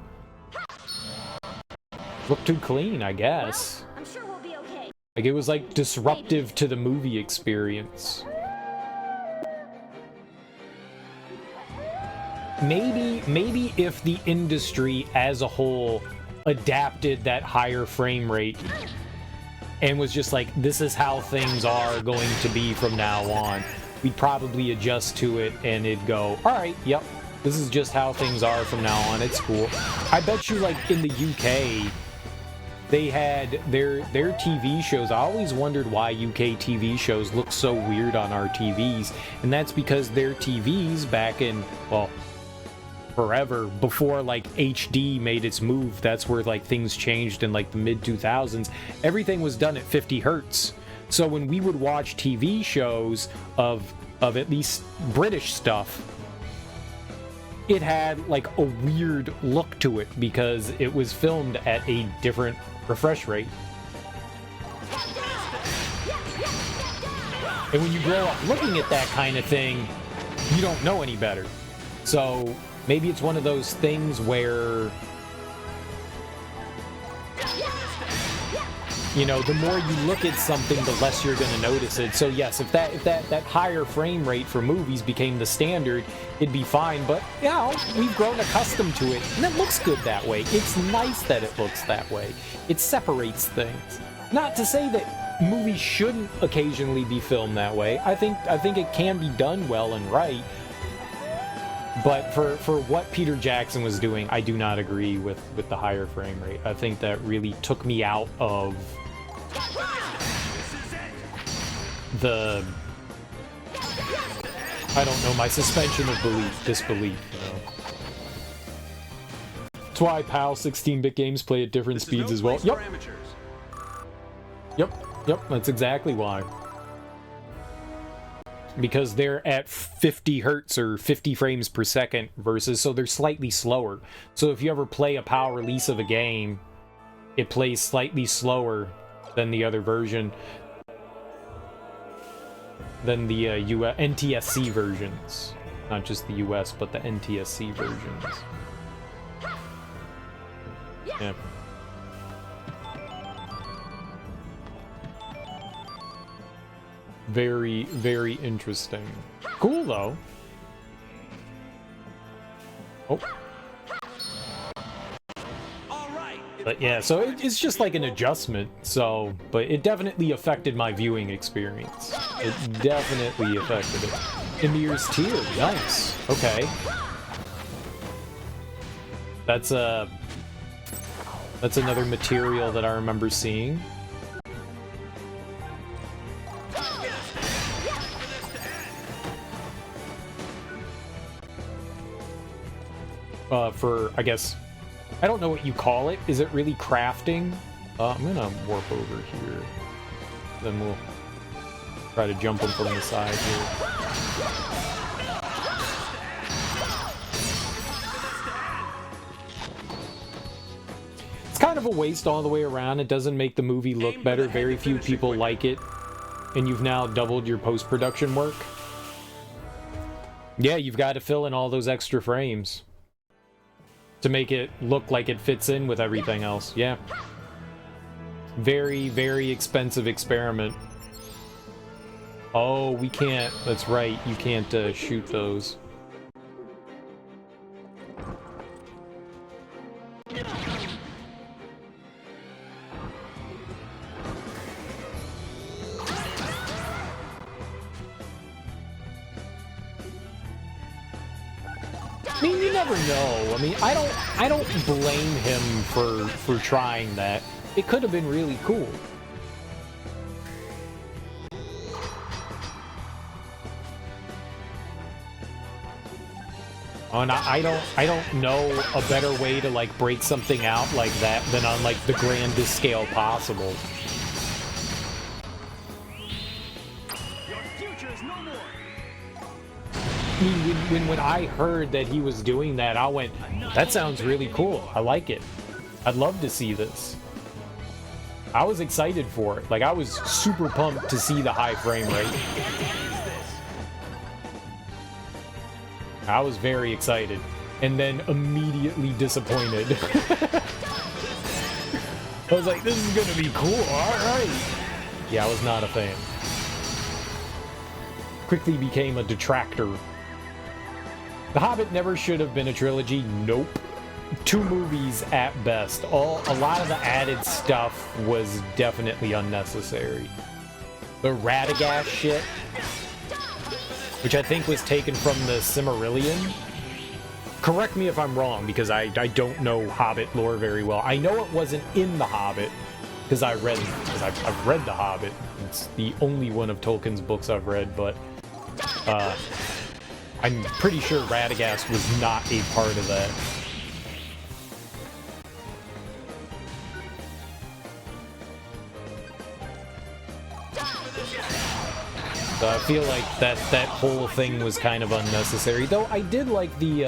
clean, I guess. Well, I'm sure we'll be okay. Like, it was like disruptive to the movie experience. Maybe if the industry as a whole adapted that higher frame rate and was just like, this is how things are going to be from now on, we'd probably adjust to it and it'd go, all right, yep, this is just how things are from now on, it's cool. I bet you, like, in the UK, they had their TV shows. I always wondered why UK TV shows look so weird on our TVs, and that's because their TVs back in, well, forever, before like HD made its move, that's where like things changed in like the mid 2000s, everything was done at 50 hertz. So when we would watch TV shows of at least British stuff, it had like a weird look to it because it was filmed at a different refresh rate. And when you grow up looking at that kind of thing, you don't know any better. So maybe it's one of those things where, you know, the more you look at something, the less you're going to notice it. So yes, if that higher frame rate for movies became the standard, it'd be fine. But, you know, we've grown accustomed to it, and it looks good that way. It's nice that it looks that way. It separates things. Not to say that movies shouldn't occasionally be filmed that way. I think it can be done well and right. But for what Peter Jackson was doing, I do not agree with the higher frame rate. I think that really took me out of the, I don't know, my suspension of disbelief, you know. That's why PAL 16-bit games play at different speeds as well. Yep, that's exactly why. Because they're at 50 hertz or 50 frames per second versus, so they're slightly slower. So if you ever play a PAL release of a game, it plays slightly slower than the other version, than the NTSC versions. Not just the US, but the NTSC versions. Yeah. Very, very interesting. Cool, though. Oh. But yeah, so it's just like an adjustment, so, but it definitely affected my viewing experience. It definitely affected it. Emir's Tear, nice. Okay. That's another material that I remember seeing. For, I guess, I don't know what you call it. Is it really crafting? I'm gonna warp over here. Then we'll try to jump them from the side here. It's kind of a waste all the way around. It doesn't make the movie look better. Very few people like it. And you've now doubled your post-production work. Yeah, you've got to fill in all those extra frames to make it look like it fits in with everything else. Yeah. Very, very expensive experiment. Oh, we can't. That's right. You can't shoot those. I mean, you never know. I mean, I don't blame him for trying that. It could have been really cool. Oh, and I don't know a better way to like break something out like that than on like the grandest scale possible. I mean, when I heard that he was doing that, I went, that sounds really cool. I like it. I'd love to see this. I was excited for it. Like, I was super pumped to see the high frame rate. I was very excited. And then immediately disappointed. I was like, this is gonna be cool, alright. Yeah, I was not a fan. Quickly became a detractor. The Hobbit never should have been a trilogy. Nope. 2 movies at best. A lot of the added stuff was definitely unnecessary. The Radagast shit, which I think was taken from the Silmarillion. Correct me if I'm wrong, because I don't know Hobbit lore very well. I know it wasn't in The Hobbit, because I've read The Hobbit. It's the only one of Tolkien's books I've read, but I'm pretty sure Radagast was not a part of that. So I feel like that whole thing was kind of unnecessary. Though I did like the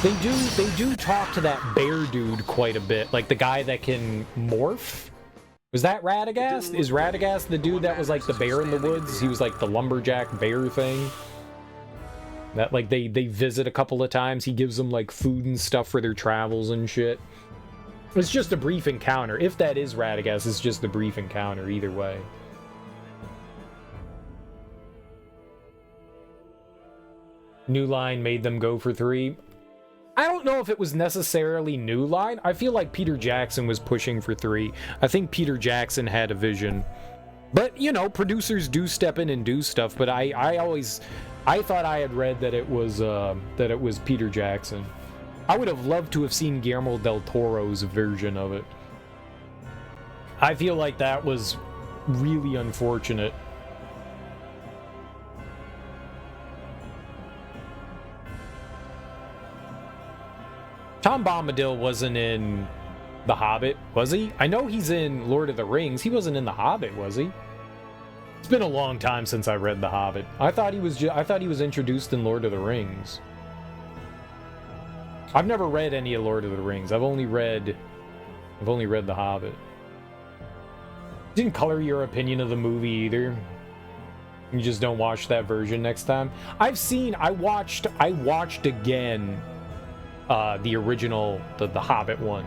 they do talk to that bear dude quite a bit, like the guy that can morph. Was that Radagast? Is Radagast the dude that was like the bear in the woods? He was like the lumberjack bear thing. That like they visit a couple of times. He gives them like food and stuff for their travels and shit. It's just a brief encounter. If that is Radagast, it's just a brief encounter either way. New Line made them go for 3. I don't know if it was necessarily New Line. I feel like Peter Jackson was pushing for 3. I think Peter Jackson had a vision. But, you know, producers do step in and do stuff, but I thought I had read that it was Peter Jackson. I would have loved to have seen Guillermo del Toro's version of it. I feel like that was really unfortunate. Tom Bombadil wasn't in The Hobbit, was he? I know he's in Lord of the Rings. He wasn't in The Hobbit, was he? It's been a long time since I read The Hobbit. I thought he was introduced in Lord of the Rings. I've never read any of Lord of the Rings. I've only read The Hobbit. Didn't color your opinion of the movie either. You just don't watch that version next time. I watched again the original, the Hobbit one.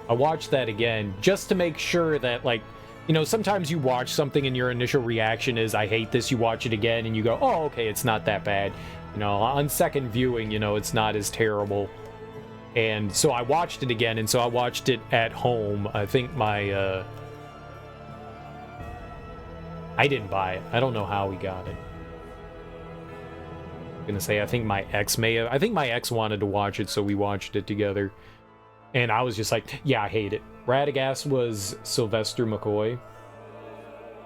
I watched that again just to make sure that, like, you know, sometimes you watch something and your initial reaction is, I hate this. You watch it again and you go, oh, okay, it's not that bad. You know, on second viewing, you know, it's not as terrible. And so I watched it again, and so I watched it at home. I think my, I didn't buy it. I don't know how we got it. Gonna say I think my ex wanted to watch it, so we watched it together, and I was just like, yeah, I hate it. Radagast was Sylvester McCoy.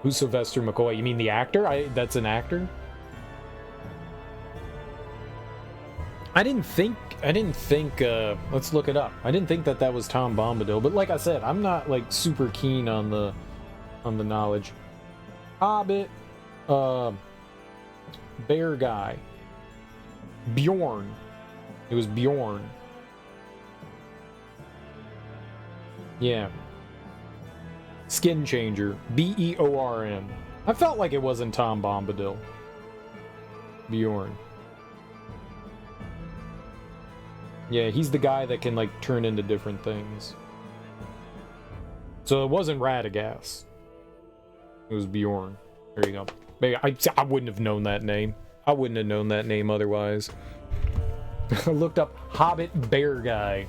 Who's Sylvester McCoy? You mean the actor? That's an actor? I didn't think let's look it up. I didn't think that was Tom Bombadil, but like I said, I'm not like super keen on the knowledge. Hobbit, bear guy. Bjorn. It was Bjorn. Yeah. Skin changer. Beorn. I felt like it wasn't Tom Bombadil. Bjorn. Yeah, he's the guy that can, like, turn into different things. So it wasn't Radagast. It was Bjorn. There you go. I wouldn't have known that name. I wouldn't have known that name otherwise. I looked up Hobbit Bear Guy.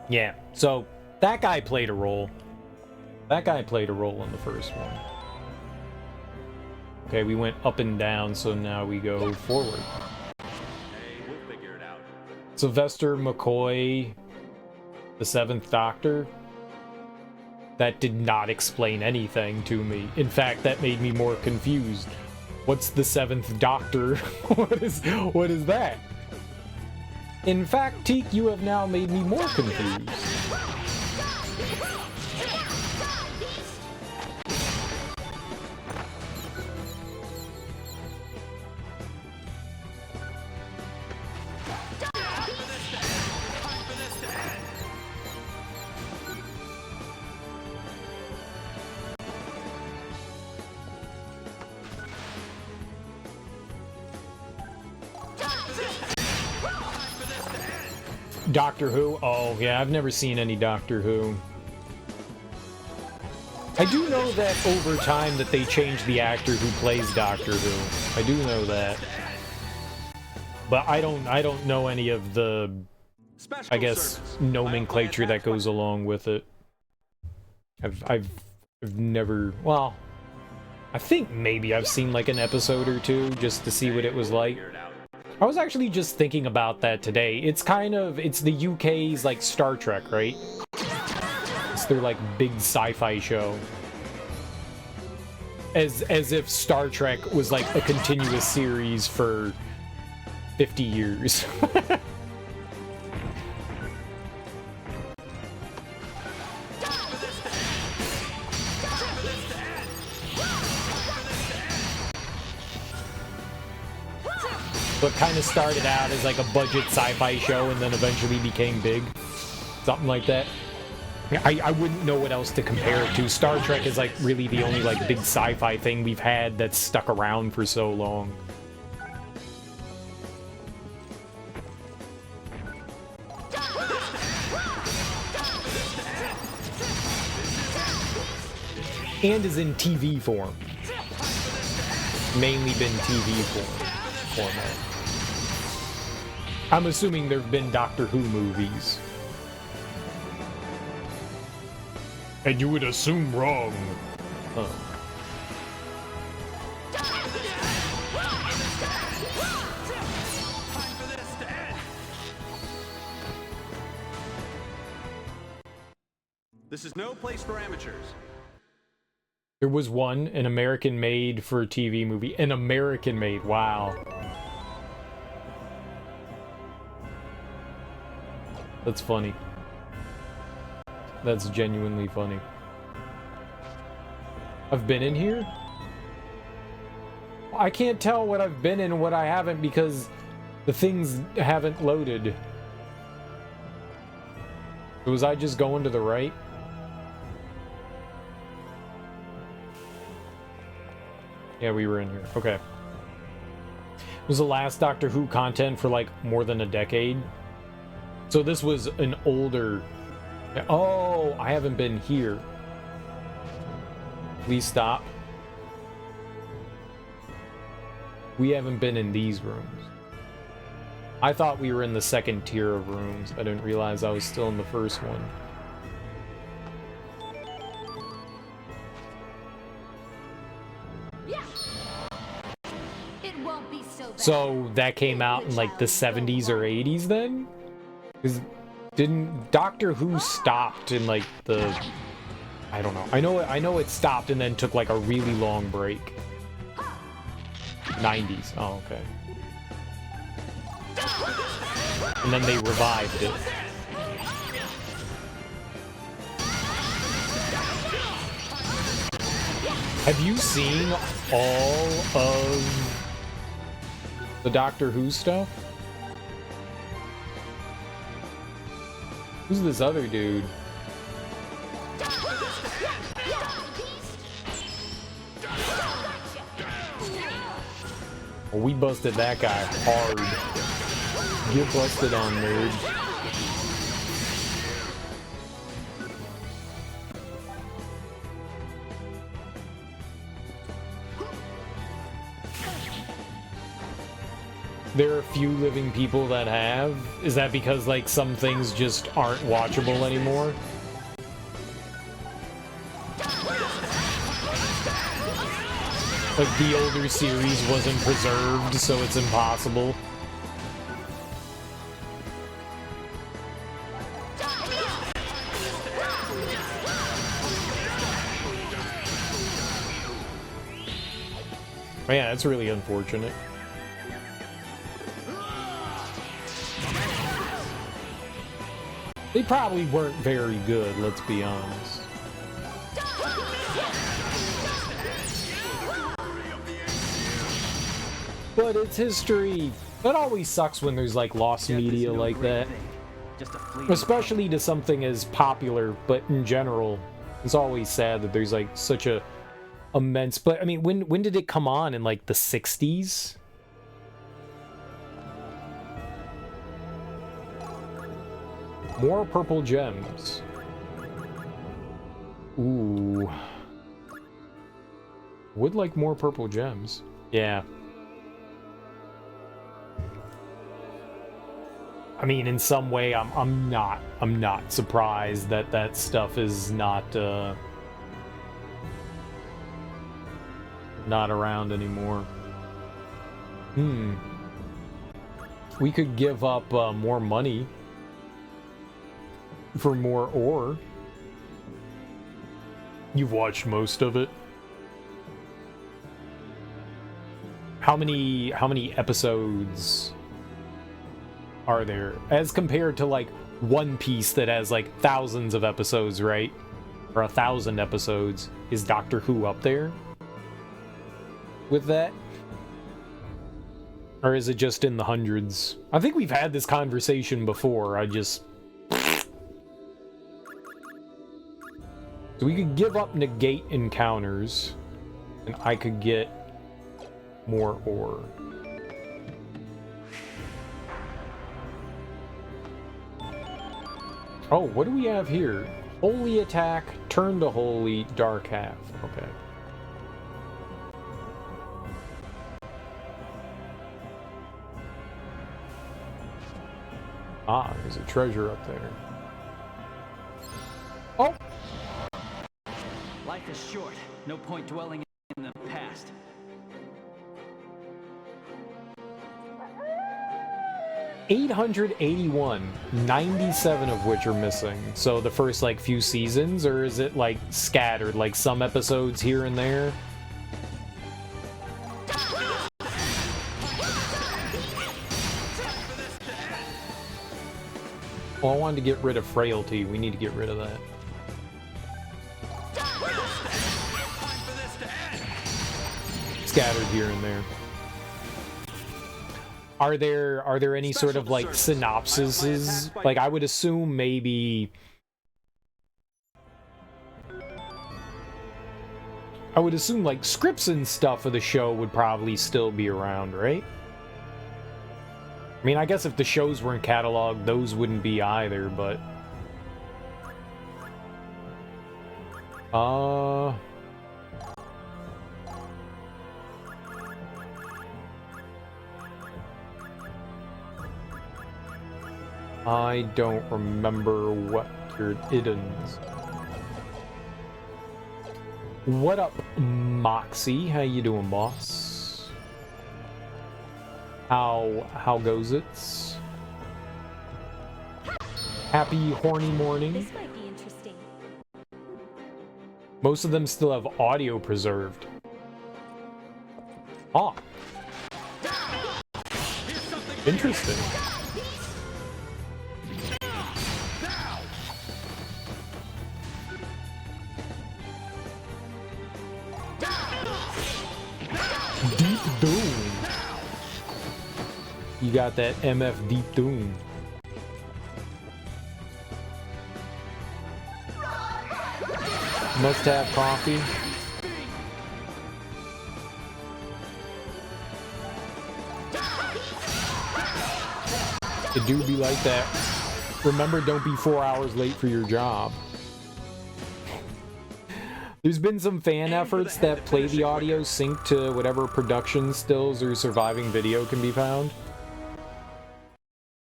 Yeah, so that guy played a role. That guy played a role in the first one. Okay, we went up and down, so now we go forward. Hey, we'll figure it out. Sylvester McCoy, the 7th Doctor. That did not explain anything to me. In fact, that made me more confused. What's the 7th Doctor? What is that? In fact, Teak, you have now made me more confused. Doctor Who? Oh, yeah, I've never seen any Doctor Who. I do know that over time that they changed the actor who plays Doctor Who. I do know that. But I don't know any of the I guess, nomenclature that goes along with it. I've never, well, I think maybe I've seen like an episode or two just to see what it was like. I was actually just thinking about that today. It's kind of, it's the UK's like Star Trek, right? It's their like big sci-fi show. As if Star Trek was like a continuous series for 50 years. But kind of started out as like a budget sci-fi show and then eventually became big. Something like that. I wouldn't know what else to compare it to. Star Trek is like really the only like big sci-fi thing we've had that's stuck around for so long. And is in TV form. Mainly been TV format. I'm assuming there have been Doctor Who movies. And you would assume wrong. Huh. This is no place for amateurs. There was one, an American made for a TV movie. An American made, wow. That's funny. That's genuinely funny. I've been in here? I can't tell what I've been in and what I haven't because the things haven't loaded. Was I just going to the right? Yeah, we were in here. Okay. It was the last Doctor Who content for like more than a decade. So this was an older... Oh, I haven't been here. Please stop. We haven't been in these rooms. I thought we were in the second tier of rooms. I didn't realize I was still in the first one. It won't be so bad. So that came out in like the 70s or 80s then? Because didn't Doctor Who stopped in like the... I don't know. I know it stopped and then took like a really long break. 90s. Oh, okay. And then they revived it. Have you seen all of the Doctor Who stuff? Who's this other dude? Well, we busted that guy hard. Get busted on, nerd. There are a few living people that have. Is that because, like, some things just aren't watchable anymore? Like, the older series wasn't preserved, so it's impossible. Oh, yeah, that's really unfortunate. They probably weren't very good, let's be honest. But it's history. That always sucks when there's like lost media like that. Especially to something as popular, but in general, it's always sad that there's like such a immense... But I mean, when did it come on? In like the 60s? More purple gems. Ooh. Would like more purple gems. Yeah. I mean, in some way, I'm not surprised that that stuff is not around anymore. We could give up more money for more ore. You've watched most of it. How many episodes are there as compared to like One Piece that has like thousands of episodes, right? Or 1,000 episodes. Is Doctor Who up there with that? Or is it just in the hundreds? I think we've had this conversation before. So we could give up negate encounters, and I could get more ore. Oh, what do we have here? Holy attack, turn to holy, dark half. Okay. Ah, there's a treasure up there. Oh! Life is short. No point dwelling in the past. $881, 97 of which are missing. So the first like few seasons, or is it like scattered, like some episodes here and there? Well, I wanted to get rid of frailty. We need to get rid of that. Scattered here and there. Are there any sort of like synopsises? Like I would assume maybe like scripts and stuff of the show would probably still be around, right? I mean, I guess if the shows weren't cataloged, those wouldn't be either, but I don't remember what your iddens. What up, Moxie? How you doing, boss? How goes it? Happy horny morning. This might be interesting. Most of them still have audio preserved. Ah. Interesting. Deep Doom. You got that MF Deep Doom. Must have coffee. It do be like that. Remember, don't be 4 hours late for your job. There's been some fan efforts that play the audio synced to whatever production stills or surviving video can be found.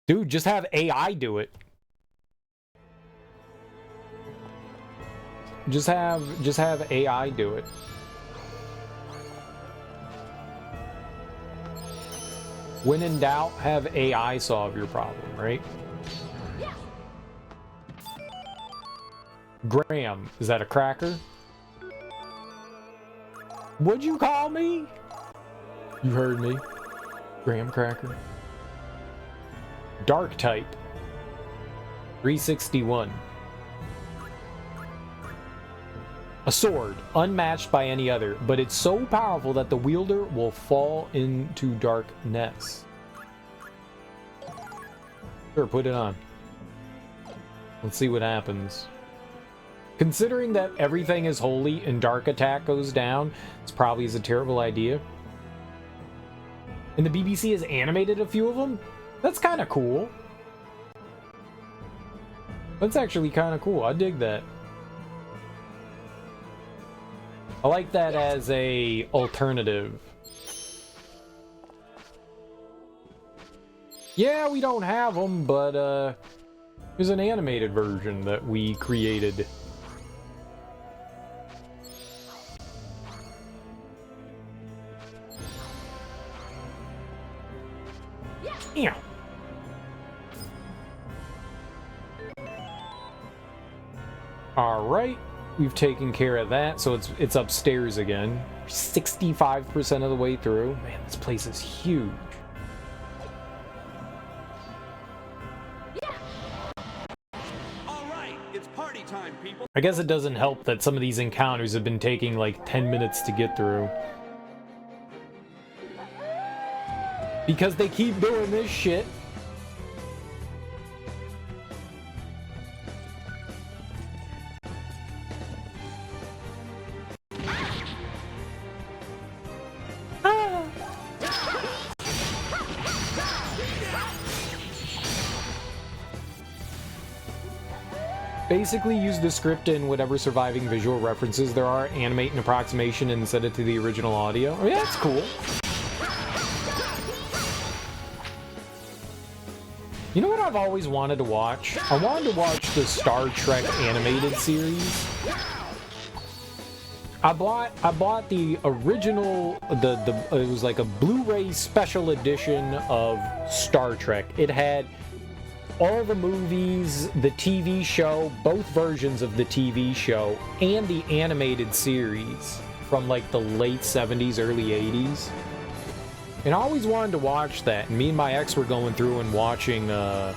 Dude, just have AI do it. Just have AI do it. When in doubt, have AI solve your problem, right? Graham, is that a cracker? What'd you call me? You heard me. Graham cracker. Dark type. 361. A sword, unmatched by any other, but it's so powerful that the wielder will fall into darkness. Sure, put it on. Let's see what happens. Considering that everything is holy and dark attack goes down, it's probably a terrible idea. And the BBC has animated a few of them? That's kind of cool. That's actually kind of cool. I dig that. I like that as a alternative. Yeah, we don't have them, but there's an animated version that we created. Yeah. All right, we've taken care of that, so it's upstairs again. 65% of the way through. Man, this place is huge. All right, it's party time, people. I guess it doesn't help that some of these encounters have been taking like 10 minutes to get through. Because they keep doing this shit. Basically use the script and whatever surviving visual references there are, animate an approximation and send it to the original audio. Oh yeah, that's cool. You know what I've always wanted to watch? I wanted to watch the Star Trek animated series. I bought the original, it was like a Blu-ray special edition of Star Trek. It had all the movies, the TV show, both versions of the TV show, and the animated series from like the late 70s, early 80s. And I always wanted to watch that. And me and my ex were going through and watching the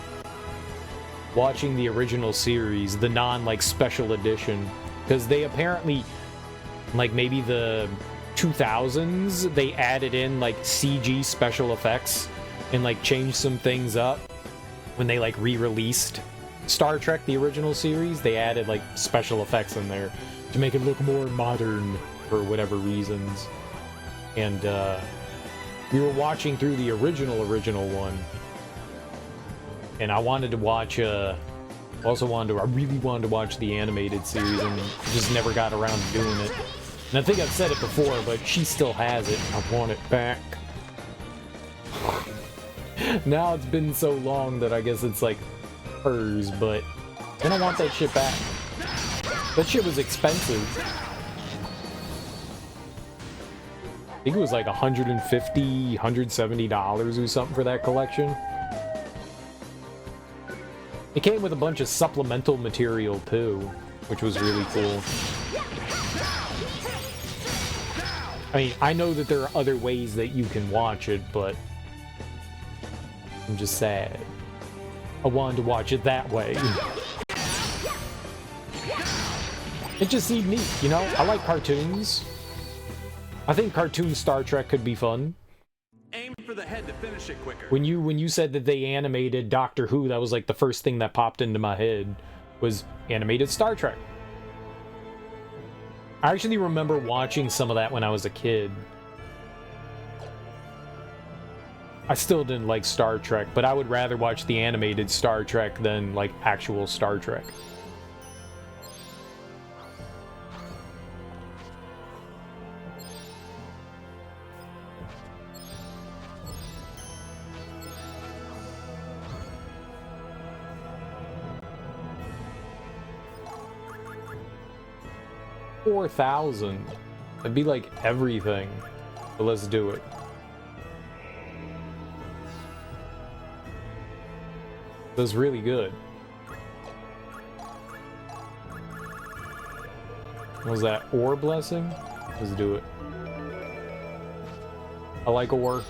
original series, the non special edition, because they apparently, like maybe the 2000s, they added in like CG special effects and like changed some things up when they like re-released Star Trek the original series. They added like special effects in there to make it look more modern for whatever reasons. And we were watching through the original one, and I wanted to watch I really wanted to watch the animated series, and just never got around to doing it. And I think I've said it before, but she still has it. I want it back. Now it's been so long that I guess it's like hers, but then I want that shit back. That shit was expensive. I think it was like $150, $170 or something for that collection. It came with a bunch of supplemental material too, which was really cool. I mean, I know that there are other ways that you can watch it, but I'm just sad. I wanted to watch it that way. It just seemed neat, you know? I like cartoons. I think cartoon Star Trek could be fun. Aim for the head to finish it quicker. When you said that they animated Doctor Who, that was like the first thing that popped into my head was animated Star Trek. I actually remember watching some of that when I was a kid. I still didn't like Star Trek, but I would rather watch the animated Star Trek than like actual Star Trek. $4,000. It'd be like everything. But let's do it. That's really good. What was that? Ore blessing? Let's do it. I like ore.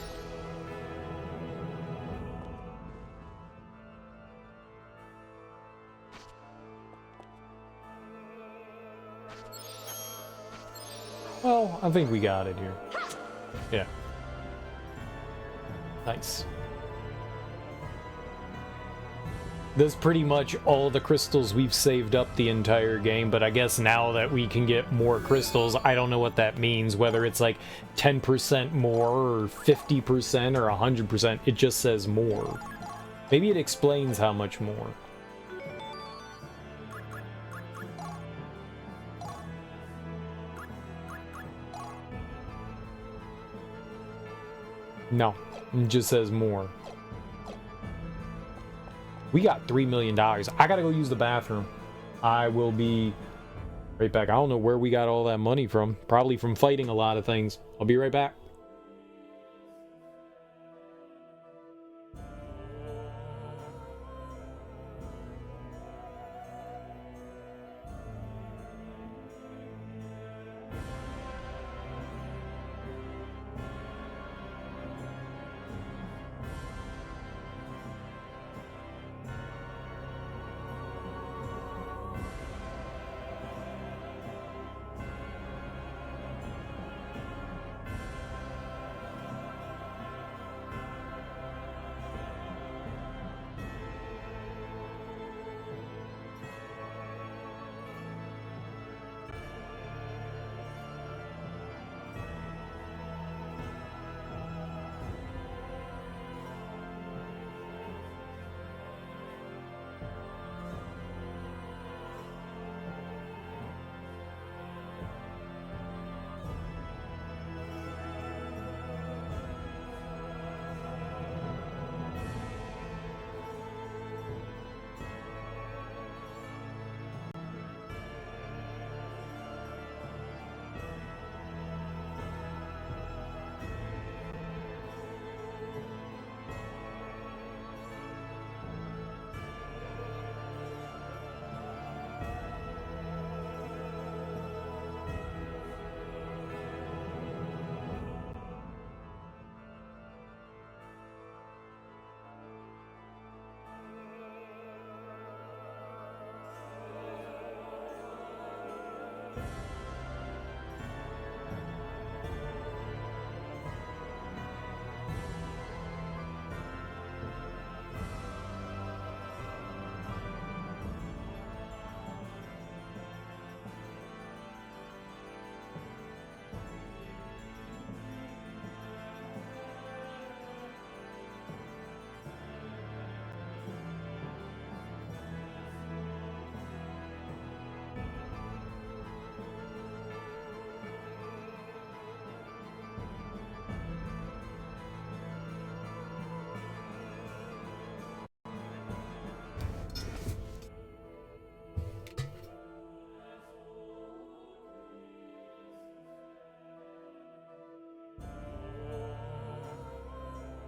Well, I think we got it here. Yeah. Nice. That's pretty much all the crystals we've saved up the entire game, but I guess now that we can get more crystals, I don't know what that means, whether it's like 10% more, or 50%, or 100%, it just says more. Maybe it explains how much more. No, it just says more. We got $3 million. I gotta go use the bathroom. I will be right back. I don't know where we got all that money from. Probably from fighting a lot of things. I'll be right back.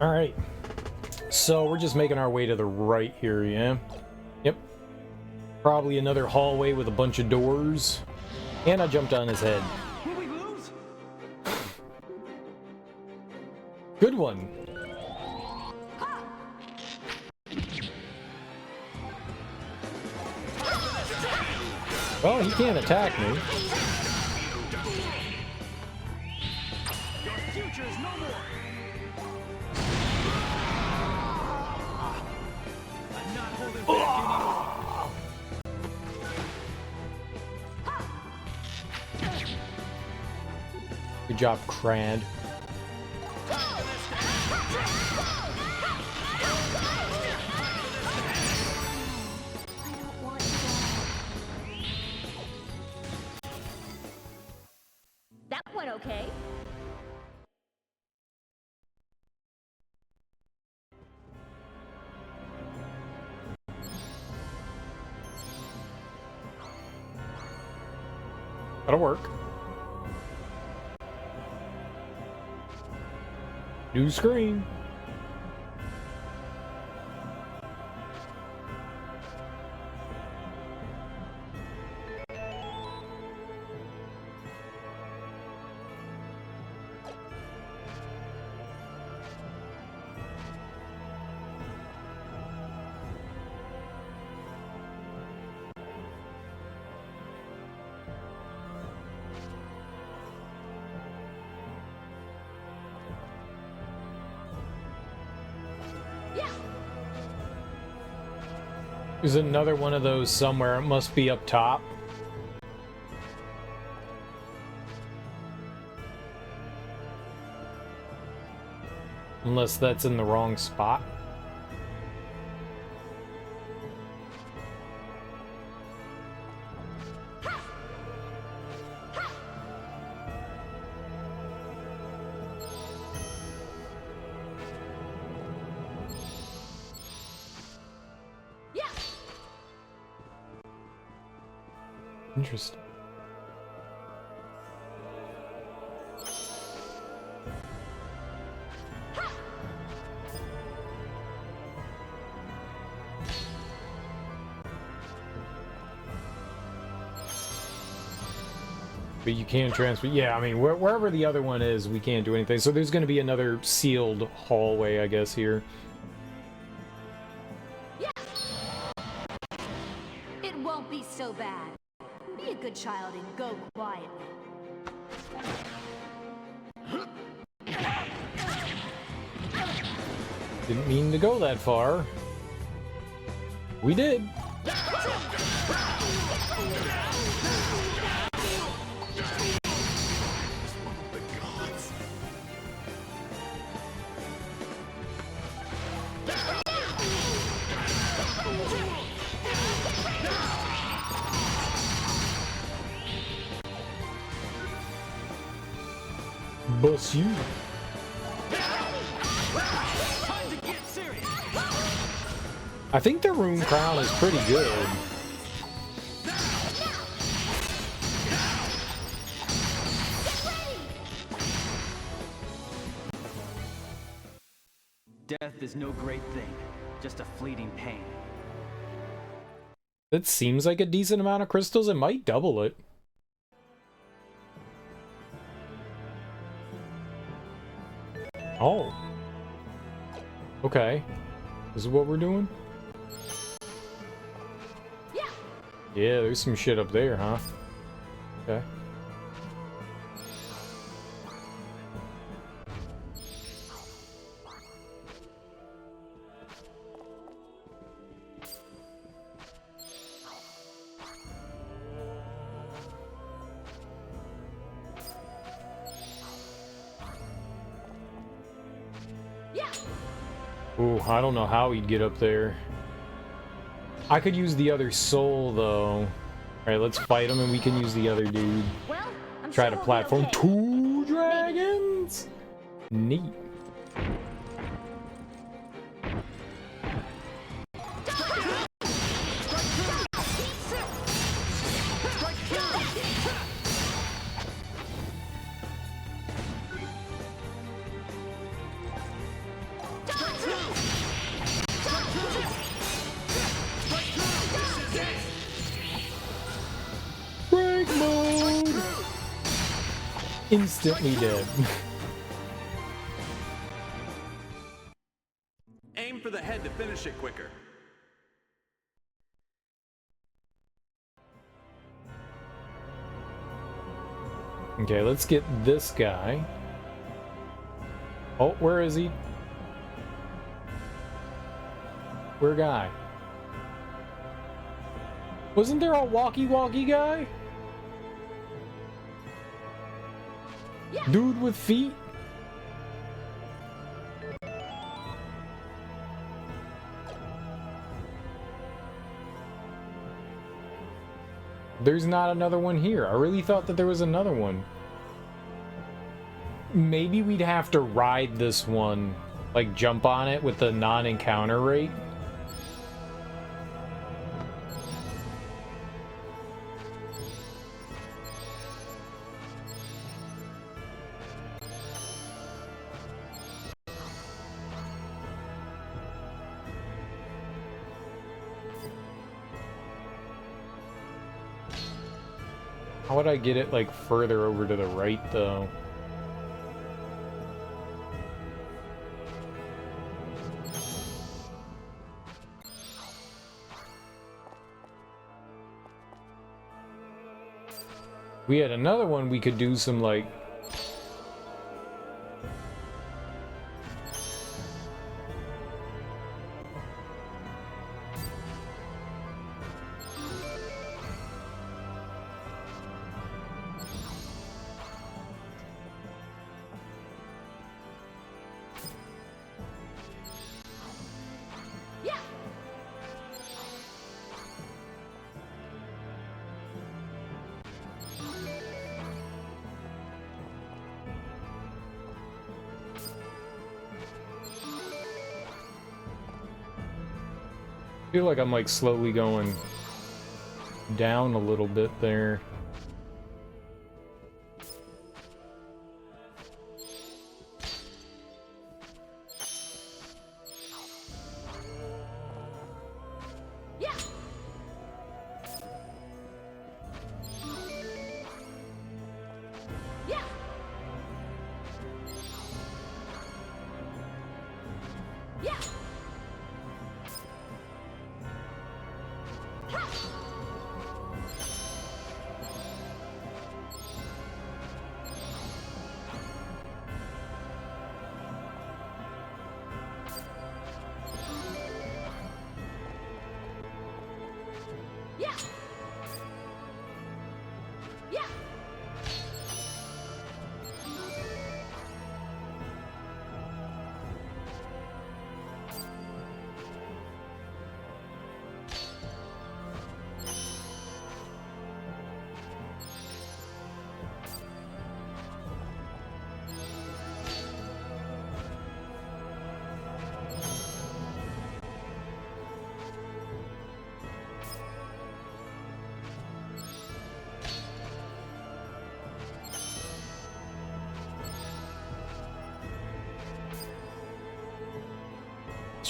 All right. So we're just making our way to the right here, yeah? Yep. Probably another hallway with a bunch of doors. And I jumped on his head. Will we lose? Good one. Well, he can't attack me. Your future is no more. I'm not holding back anymore. Good job, Crand. I don't want to die. That went okay. That'll work. New screen. There's another one of those somewhere. It must be up top. Unless that's in the wrong spot. Interesting. But you can transfer. Yeah, I mean, wherever the other one is, we can't do anything. So there's going to be another sealed hallway, I guess, here. Yeah. It won't be so bad. Be a good child and go quietly. Didn't mean to go that far. We did. Bust you. I think the rune crown is pretty good. Death is no great thing, just a fleeting pain. That seems like a decent amount of crystals. It might double it. Oh. Okay. This is what we're doing? Yeah, there's some shit up there, huh? Okay. Ooh, I don't know how he'd get up there. I could use the other soul, though. Alright, let's fight him and we can use the other dude. Well, I'm Try sure to we'll be platform okay. 2 dragons? Neat. Break mode! Instantly dead. Aim for the head to finish it quicker. Okay, let's get this guy. Oh, where is he? Where guy? Wasn't there a walkie-walkie guy? Dude with feet? There's not another one here. I really thought that there was another one. Maybe we'd have to ride this one, like jump on it with the non-encounter rate. How would I get it, like, further over to the right, though? We had another one we could do some, like... I feel like I'm like slowly going down a little bit there.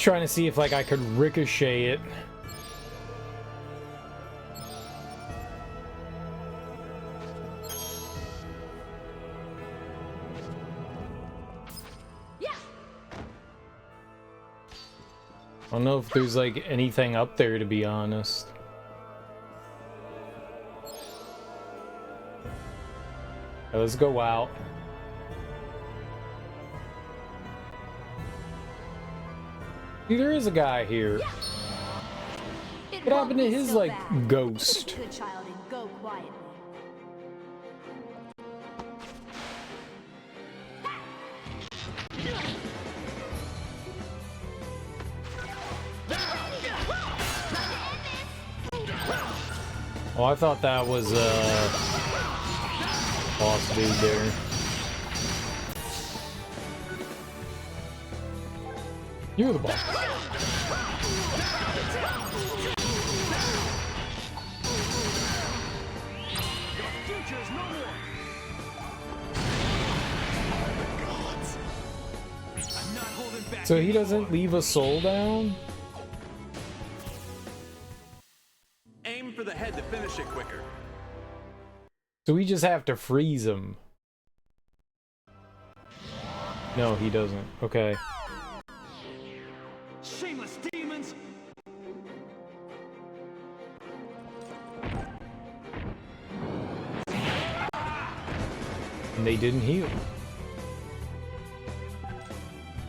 Trying to see if like I could ricochet it. I don't know if there's like anything up there, to be honest. Okay, let's go out. See, there is a guy here. What happened to his, like, ghost? Good child and go quietly. Oh, I thought that was boss dude there. You're the boss. So he doesn't leave a soul down? Aim for the head to finish it quicker. So we just have to freeze him. No, he doesn't. Okay. Shameless demons! And they didn't heal.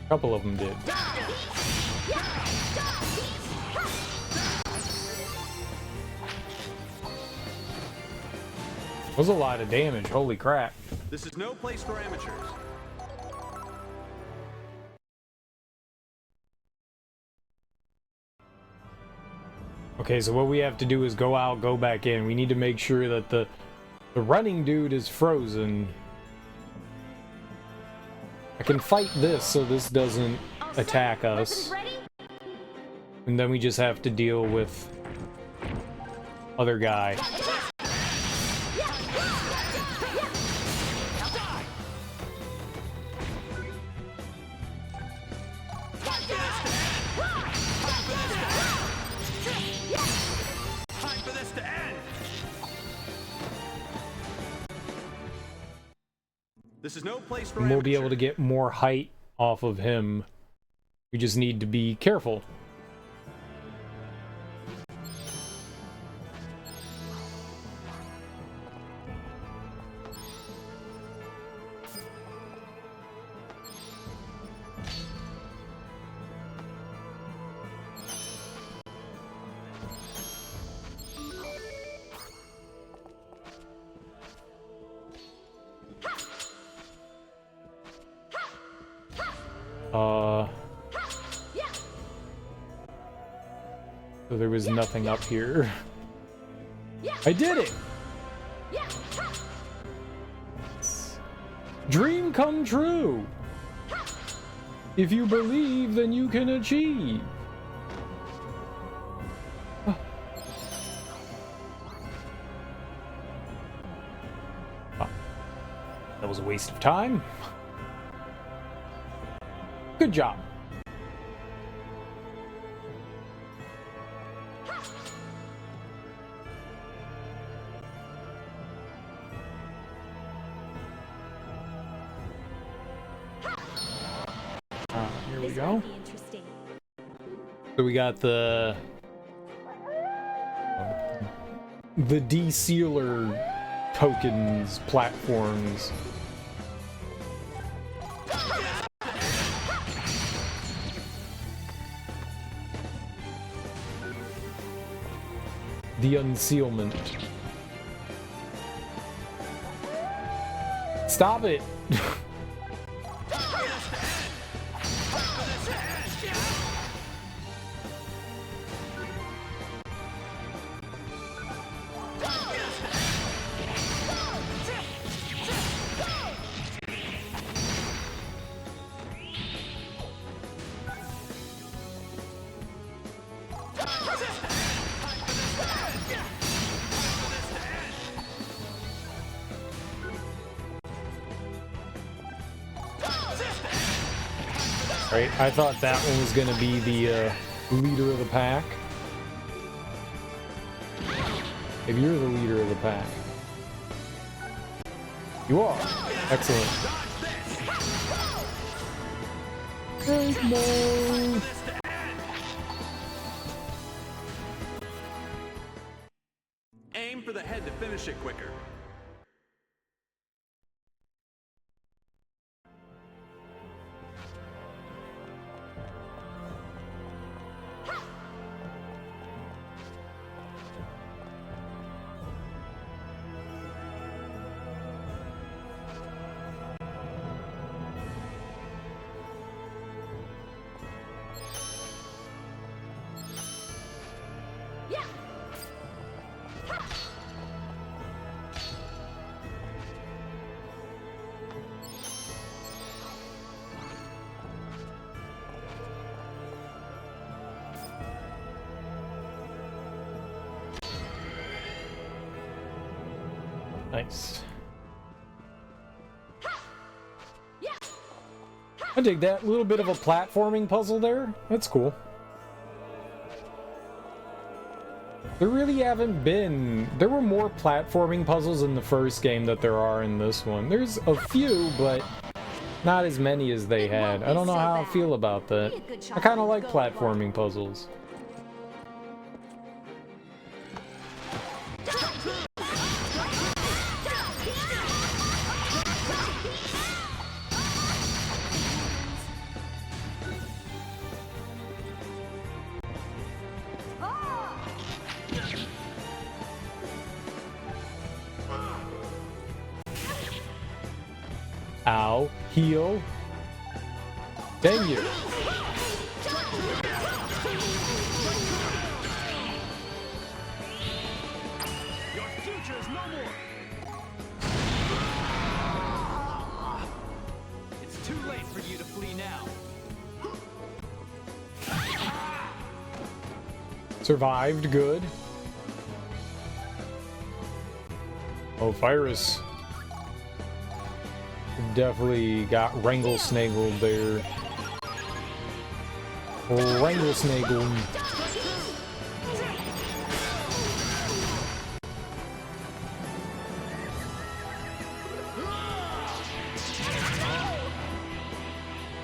A couple of them did. That was a lot of damage, holy crap. This is no place for amateurs. Okay, so what we have to do is go out, go back in. We need to make sure that the running dude is frozen. I can fight this so this doesn't attack us. And then we just have to deal with other guy. This is no place for And we'll be able to get more height off of him. We just need to be careful. So there was nothing up here. I did it! Dream come true! If you believe, then you can achieve. That was a waste of time. Good job. Here we This go. might be interesting. So we got the de-sealer tokens platforms. The unsealment. Stop it! Right, I thought that one was gonna be the leader of the pack. Maybe you're the leader of the pack. You are. Excellent. No. Aim for the head to finish it quicker. Nice. I dig that. A little bit of a platforming puzzle there. That's cool. There really haven't been... There were more platforming puzzles in the first game that there are in this one. There's a few, but not as many as they had. I don't know how I feel about that. I kind of like platforming puzzles. Ow. Heal. Dang you. Your future is no more. It's too late for you to flee now. Survived. Good. Oh, Virus. Definitely got Wrangle Snaggled there. Wrangle Snaggled.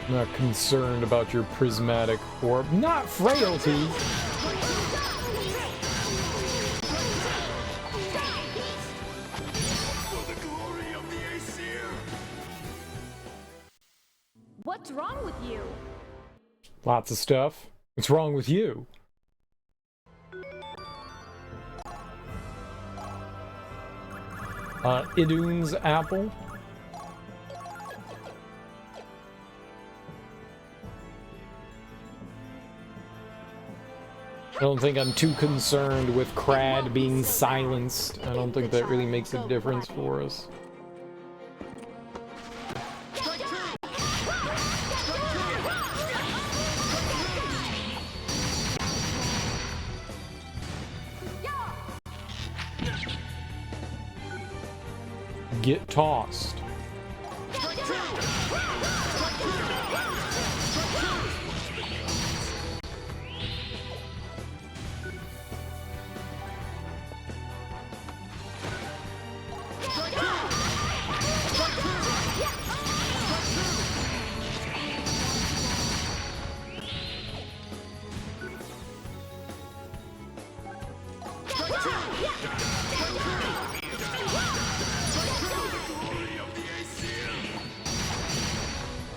Not concerned about your prismatic orb. Not frailty! What's wrong with you? Lots of stuff. What's wrong with you? Idun's apple. I don't think I'm too concerned with Crad being silenced. I don't think that really makes a difference for us. Get tossed.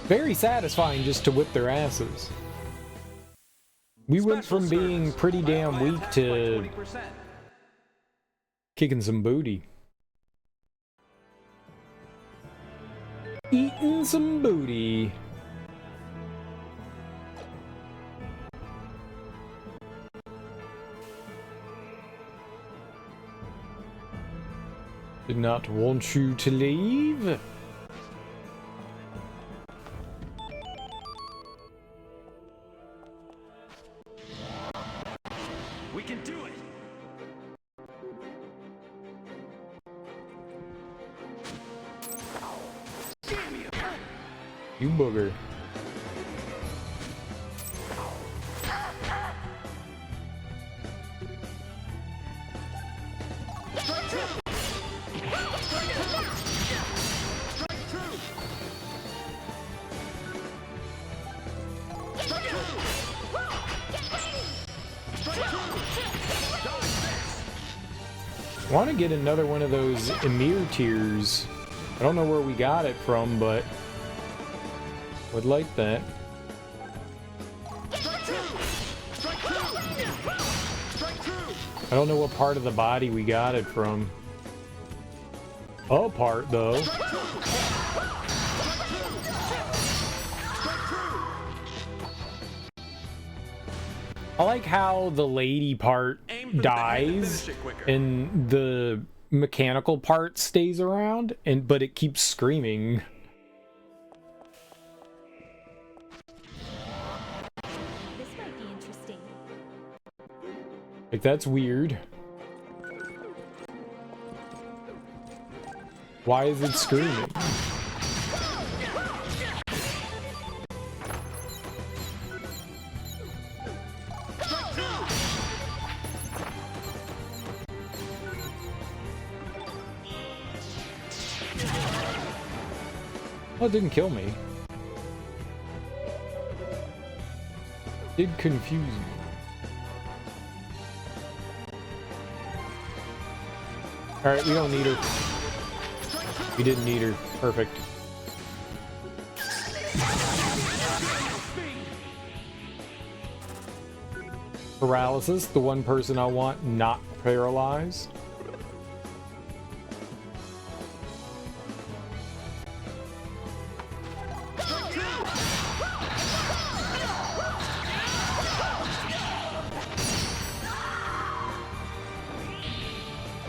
Very satisfying just to whip their asses. We went from being pretty damn weak to kicking some booty. Eating some booty. Did not want you to leave. We can do it. You booger. I want to get another one of those Emir tiers. I don't know where we got it from, but would like that. I don't know what part of the body we got it from. A part, though. I like how the lady part dies and the mechanical part stays around, but it keeps screaming. This might be interesting. Like, that's weird. Why is it screaming? Oh, it didn't kill me. Did confuse me. Alright, we don't need her. We didn't need her. Perfect. Paralysis, the one person I want not paralyzed.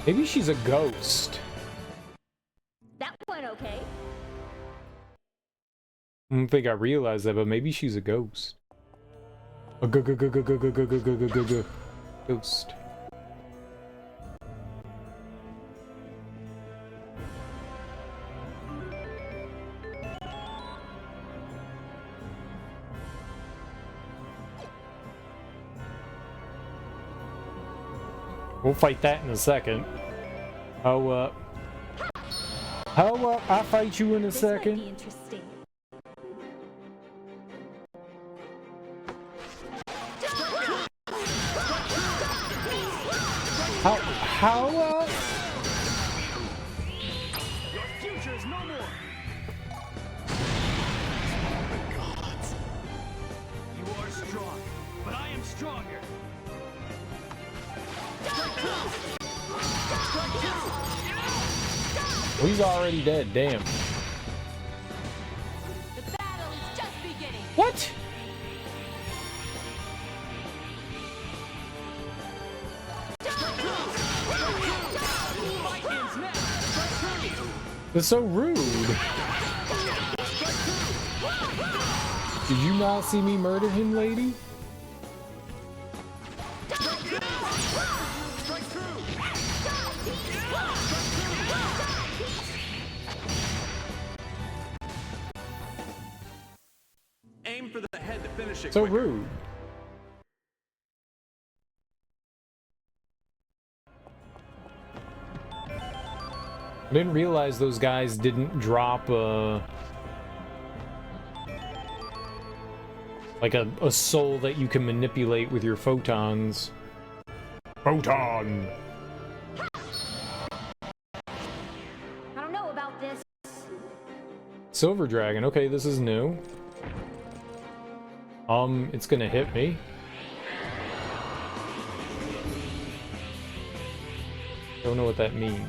Maybe she's a ghost. That went okay. I don't think I realized that, but maybe she's a ghost. A ghost. We'll fight that in a second. Oh, I'll fight you in a This might second. be interesting. How, Your future is no more. The gods. You are strong, but I am stronger. well, he's already dead, damn. The battle is just beginning. What? That's so rude. Did you not see me murder him, lady? Aim for the head to finish it So quicker. rude. I didn't realize those guys didn't drop like a soul that you can manipulate with your photons. Photon! Silver Dragon. Okay, this is new. It's gonna hit me. Don't know what that means.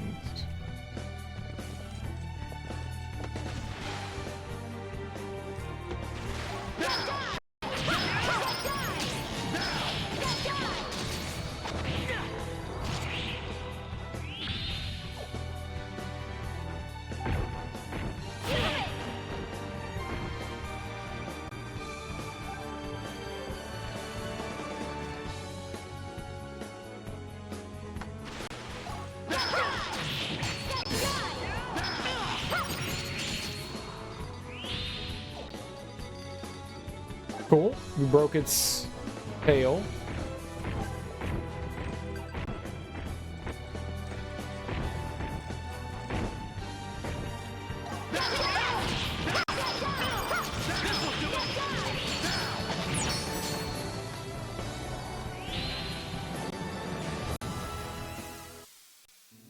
Cool. We broke its tail.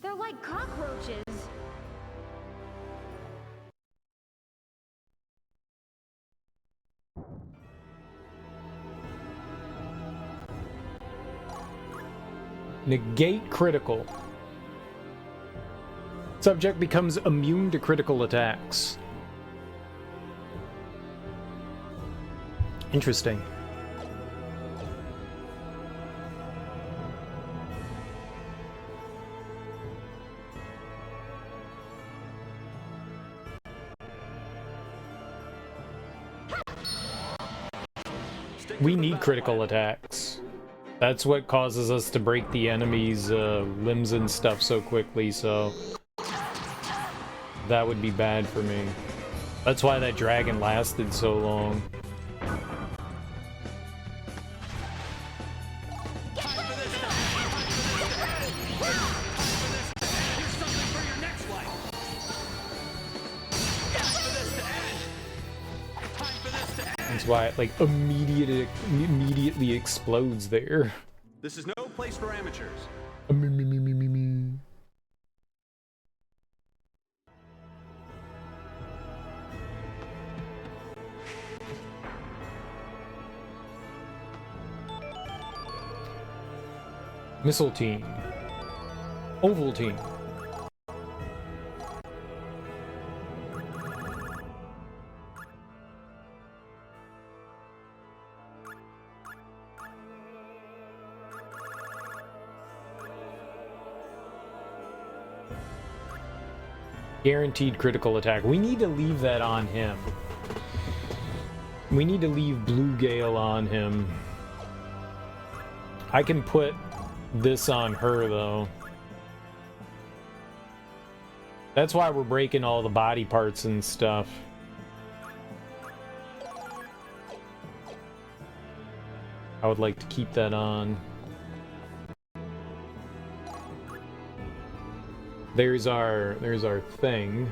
They're like cockroaches. Negate critical. Subject becomes immune to critical attacks. Interesting. We need critical attacks. That's what causes us to break the enemy's limbs and stuff so quickly, so that would be bad for me. That's why that dragon lasted so long. That's why it like immediately explodes there. This is no place for amateurs. Missile team. Oval team. Guaranteed critical attack. We need to leave that on him. We need to leave Blue Gale on him. I can put this on her, though. That's why we're breaking all the body parts and stuff. I would like to keep that on. There's our thing.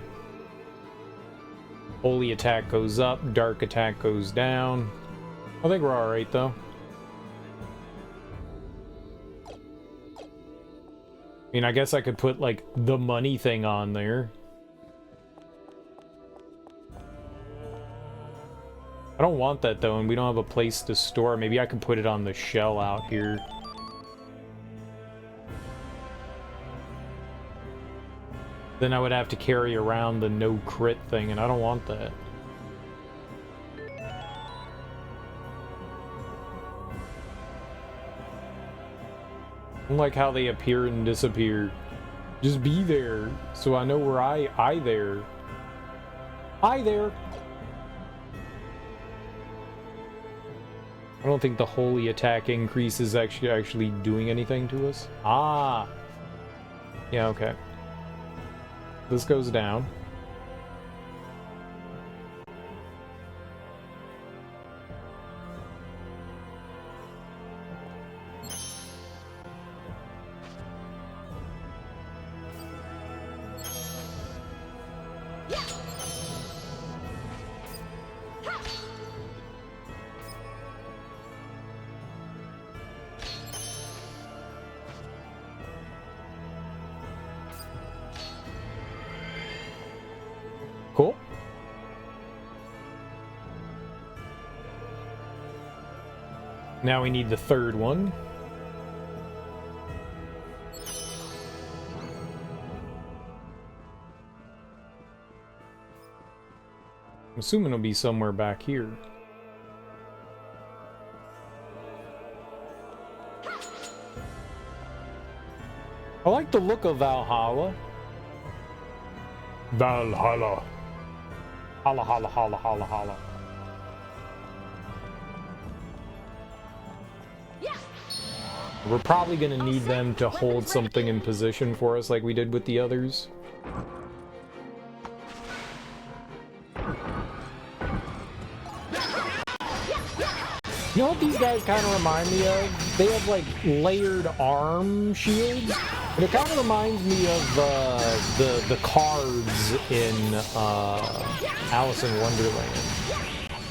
Holy attack goes up, dark attack goes down. I think we're alright though. I mean, I guess I could put like the money thing on there. I don't want that though, and we don't have a place to store. Maybe I could put it on the shell out here. Then I would have to carry around the no crit thing, and I don't want that. I don't like how they appear and disappear. Just be there, so I know where I there. I there! I don't think the holy attack increase is actually doing anything to us. Ah! Yeah, okay. This goes down. Now we need the third one. I'm assuming it'll be somewhere back here. I like the look of Valhalla. Valhalla. Holla, holla, holla, holla, holla. We're probably going to need them to hold something in position for us like we did with the others. You know what these guys kind of remind me of? They have like layered arm shields. And it kind of reminds me of the cards in Alice in Wonderland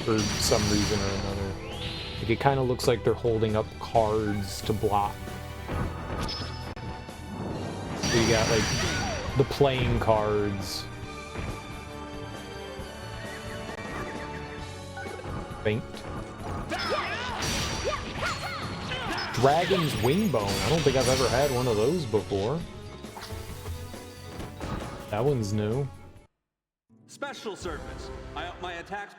for some reason or another. Like it kind of looks like they're holding up cards to block. So you got like the playing cards. Faint. Dragon's Wingbone. I don't think I've ever had one of those before. That one's new. Special surface. I up my attacks.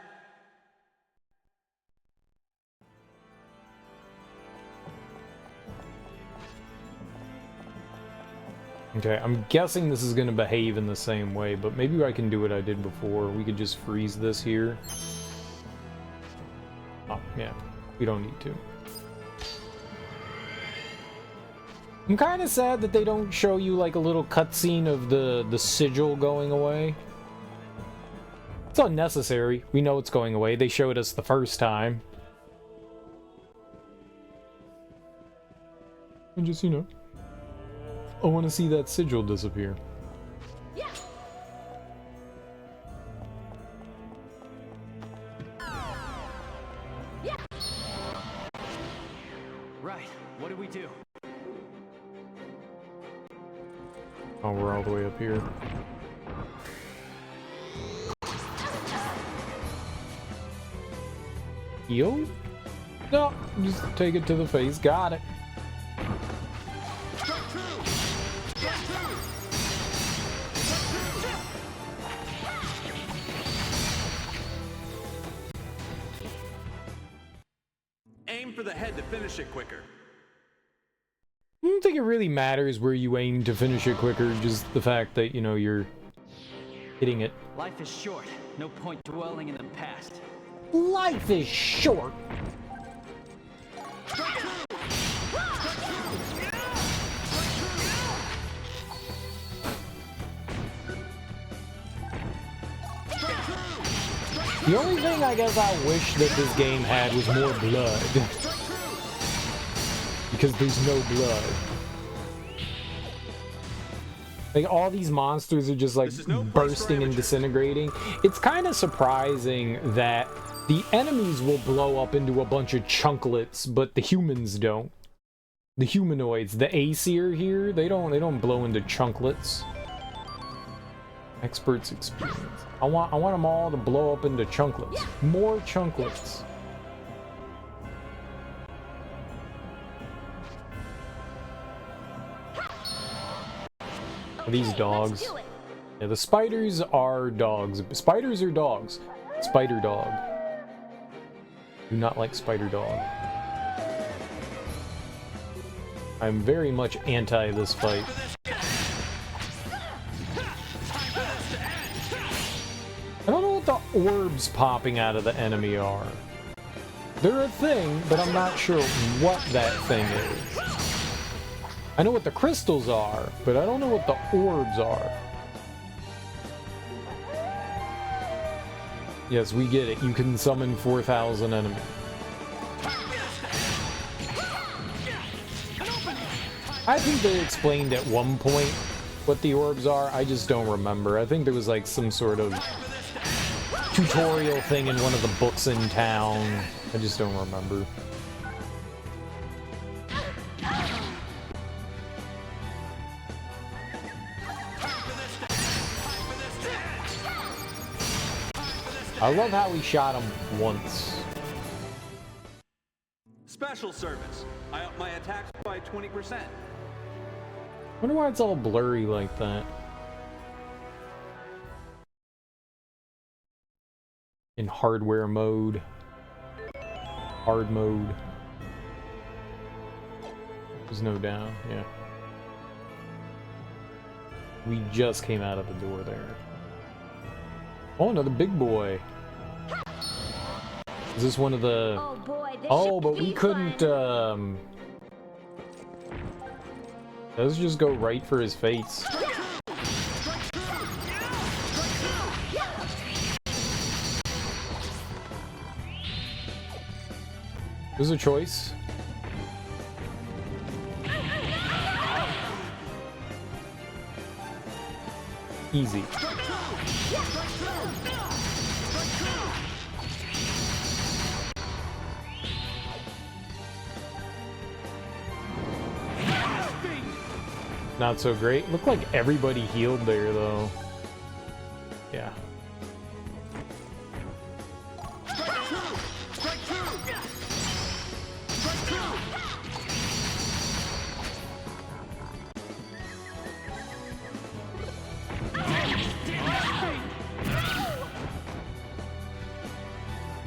Okay, I'm guessing this is going to behave in the same way, but maybe I can do what I did before. We could just freeze this here. Oh, yeah. We don't need to. I'm kind of sad that they don't show you like a little cutscene of the sigil going away. It's unnecessary. We know it's going away. They showed us the first time. And just, you know, I want to see that sigil disappear. Yeah. Yeah. Right. What do we do? Oh, we're all the way up here. Heal? No, just take it to the face. Got it. Aim for the head to finish it quicker. I don't think it really matters where you aim to finish it quicker, just the fact that, you know, you're hitting it. Life is short. No point dwelling in the past. Life is short! The only thing I guess I wish that this game had was more blood. Because there's no blood. Like, all these monsters are just, like, bursting and disintegrating. It's kind of surprising that the enemies will blow up into a bunch of chunklets, but the humans don't. The humanoids, the Aesir here, they don't blow into chunklets. Experts experience. I want them all to blow up into chunklets. More chunklets. These dogs. Yeah, the spiders are dogs. Spiders are dogs. Spider dog. Do not like spider dog. I'm very much anti this fight. I don't know what the orbs popping out of the enemy are. They're a thing, but I'm not sure what that thing is. I know what the crystals are, but I don't know what the orbs are. Yes, we get it. You can summon 4,000 enemies. I think they explained at one point what the orbs are. I just don't remember. I think there was like some sort of tutorial thing in one of the books in town. I just don't remember. I love how he shot him once. Special service. I up my attacks by 20%. Wonder why it's all blurry like that. In hardware mode. Hard mode. There's no down, yeah. We just came out of the door there. Oh, another big boy. Is this one of the... Oh boy, this Oh, should but we be couldn't, fun. Let's just go right for his face. There's a choice. Easy. Not so great. Looked like everybody healed there, though. Yeah.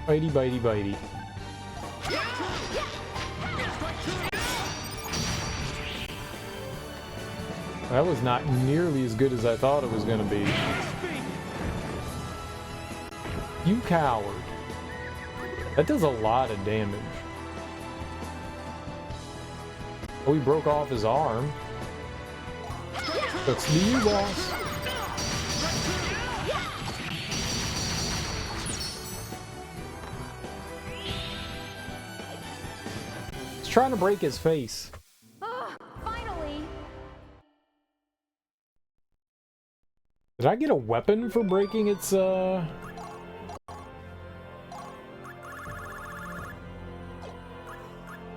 Bitey, bitey, bitey. That was not nearly as good as I thought it was going to be. You coward. That does a lot of damage. Oh, he broke off his arm. Looks to you, boss. He's trying to break his face. Oh, finally. Did I get a weapon for breaking its,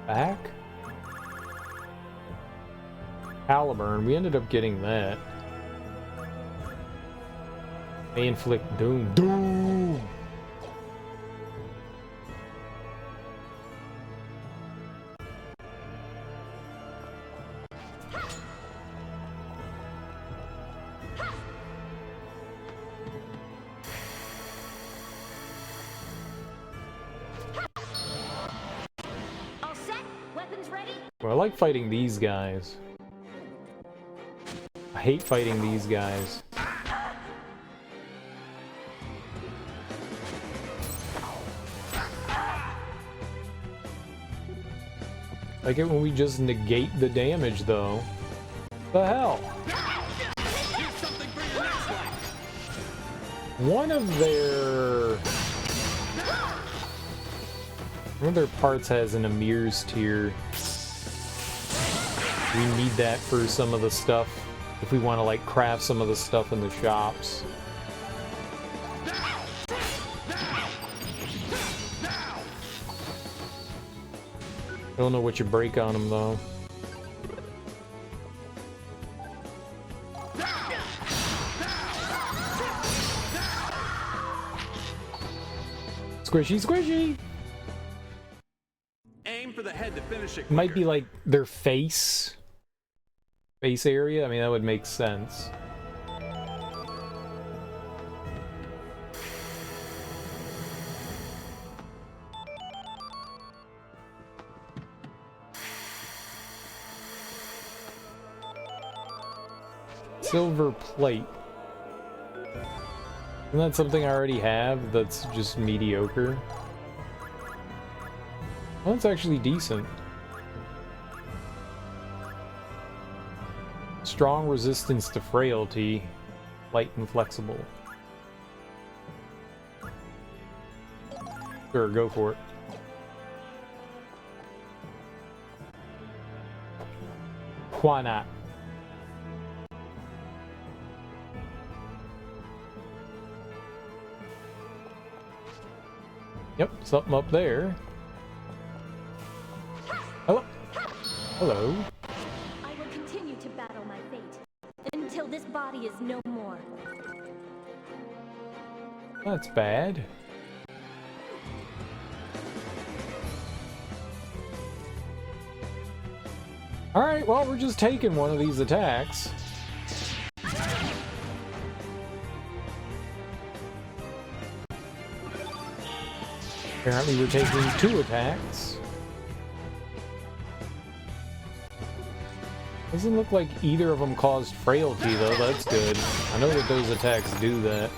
back? Caliburn, we ended up getting that. May inflict doom. Doom! All set? Weapons ready? Well, I like fighting these guys. I hate fighting these guys. Like it when we just negate the damage, though. The hell? One of their parts has an Amir's tier. We need that for some of the stuff if we want to like craft some of the stuff in the shops. I don't know what you break on them though. Squishy, squishy! Aim for the head to finish it. Might be like their face area. I mean, that would make sense. Silver plate. Isn't that something I already have that's just mediocre? Well, that's actually decent. Strong resistance to frailty, light and flexible. Sure, go for it. Why not? Yep, something up there. Hello. Hello. I will continue to battle my fate until this body is no more. That's bad. Alright, well, we're just taking one of these attacks. Apparently we're taking 2 attacks. Doesn't look like either of them caused frailty, though. That's good. I know that those attacks do that.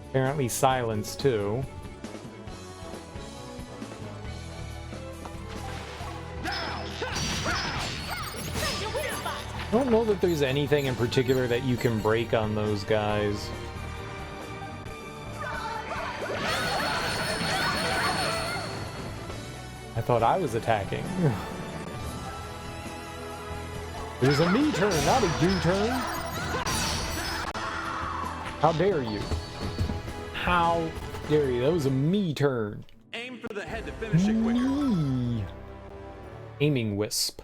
Apparently silence, too. I don't know that there's anything in particular that you can break on those guys. I thought I was attacking. It was a me turn, not a you turn. How dare you? How dare you? That was a me turn. Aim for the head to finish it quicker. Me. Aiming wisp.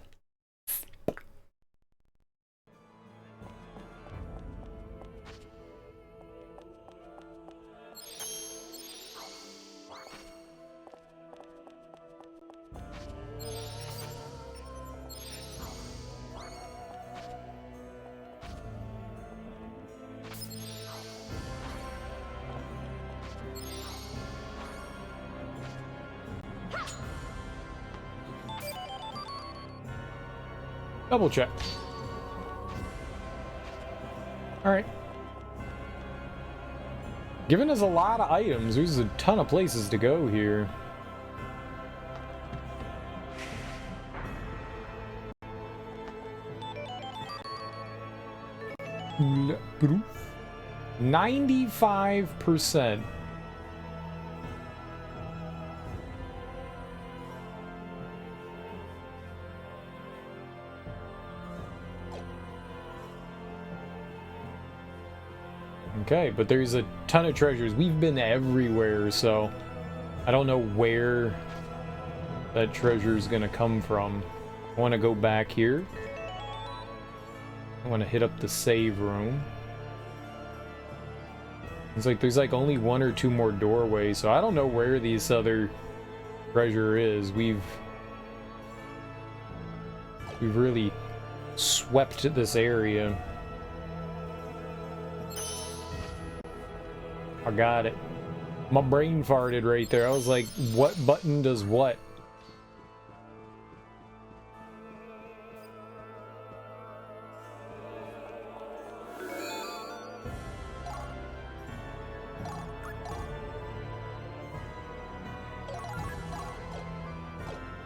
Double check. Alright. Giving us a lot of items. There's a ton of places to go here. Proof. 95%. Okay, but there's a ton of treasures. We've been everywhere, so I don't know where that treasure is gonna come from. I want to go back here. I want to hit up the save room. It's like there's like only 1 or 2 more doorways, so I don't know where this other treasure is. We've really swept this area. I got it. My brain farted right there. I was like, what button does what?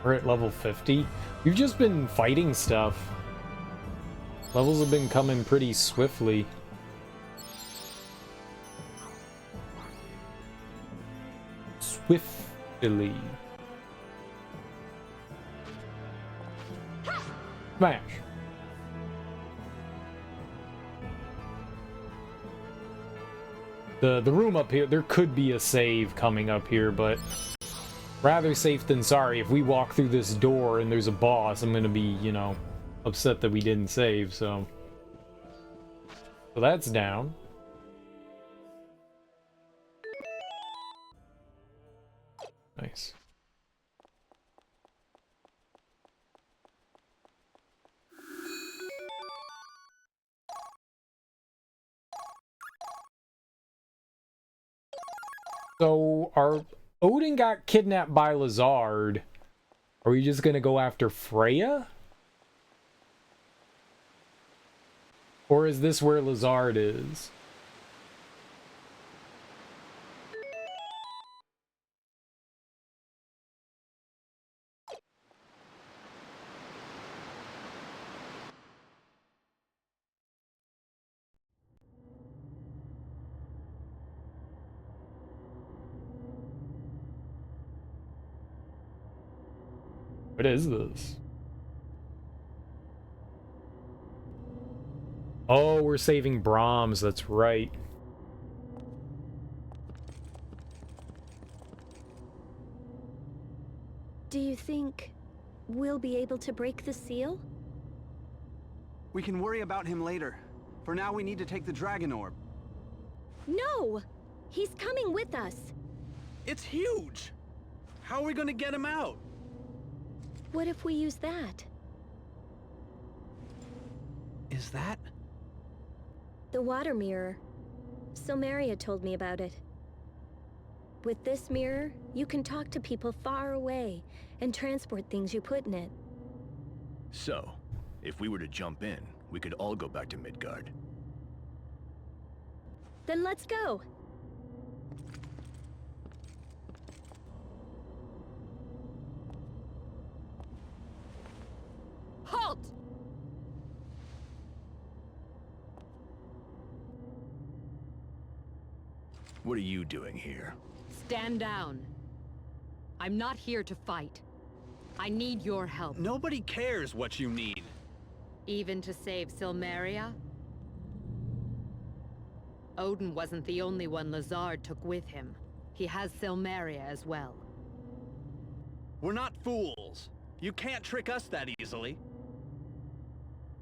We're at level 50. We've just been fighting stuff. Levels have been coming pretty swiftly. Swiftly. Smash. The room up here, there could be a save coming up here, but rather safe than sorry. If we walk through this door and there's a boss, I'm gonna be, you know, upset that we didn't save, so that's down. Nice. So, Odin got kidnapped by Lizard. Are we just gonna go after Freya? Or is this where Lizard is? What is this? Oh, we're saving Brahms, that's right. Do you think we'll be able to break the seal? We can worry about him later. For now, we need to take the Dragon Orb. No! He's coming with us. It's huge! How are we gonna get him out? What if we use that? Is that? The water mirror. Silmeria told me about it. With this mirror, you can talk to people far away and transport things you put in it. So, if we were to jump in, we could all go back to Midgard. Then let's go! Halt! What are you doing here? Stand down. I'm not here to fight. I need your help. Nobody cares what you need. Even to save Silmeria? Odin wasn't the only one Lazard took with him. He has Silmeria as well. We're not fools. You can't trick us that easily.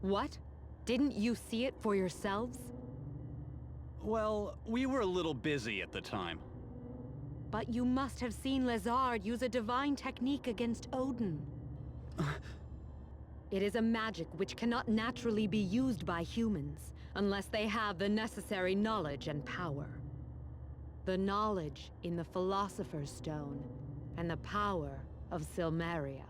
What? Didn't you see it for yourselves? Well, we were a little busy at the time. But you must have seen Lazard use a divine technique against Odin. It is a magic which cannot naturally be used by humans, unless they have the necessary knowledge and power. The knowledge in the Philosopher's Stone, and the power of Silmeria.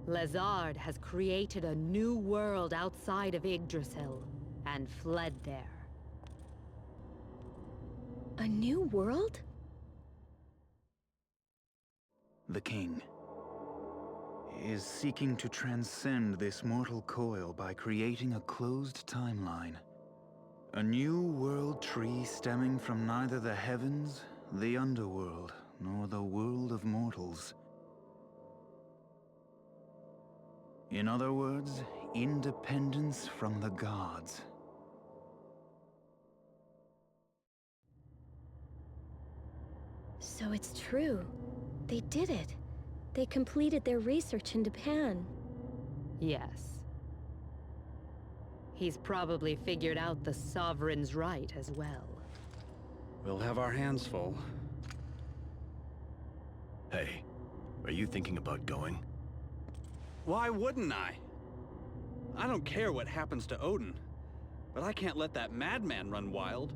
Lazard has created a new world outside of Yggdrasil, and fled there. A new world? The king is seeking to transcend this mortal coil by creating a closed timeline. A new world tree stemming from neither the heavens, the underworld, nor the world of mortals. In other words, independence from the gods. So it's true. They did it. They completed their research in Japan. Yes. He's probably figured out the Sovereign's right as well. We'll have our hands full. Hey, are you thinking about going? Why wouldn't I? I don't care what happens to Odin, but I can't let that madman run wild.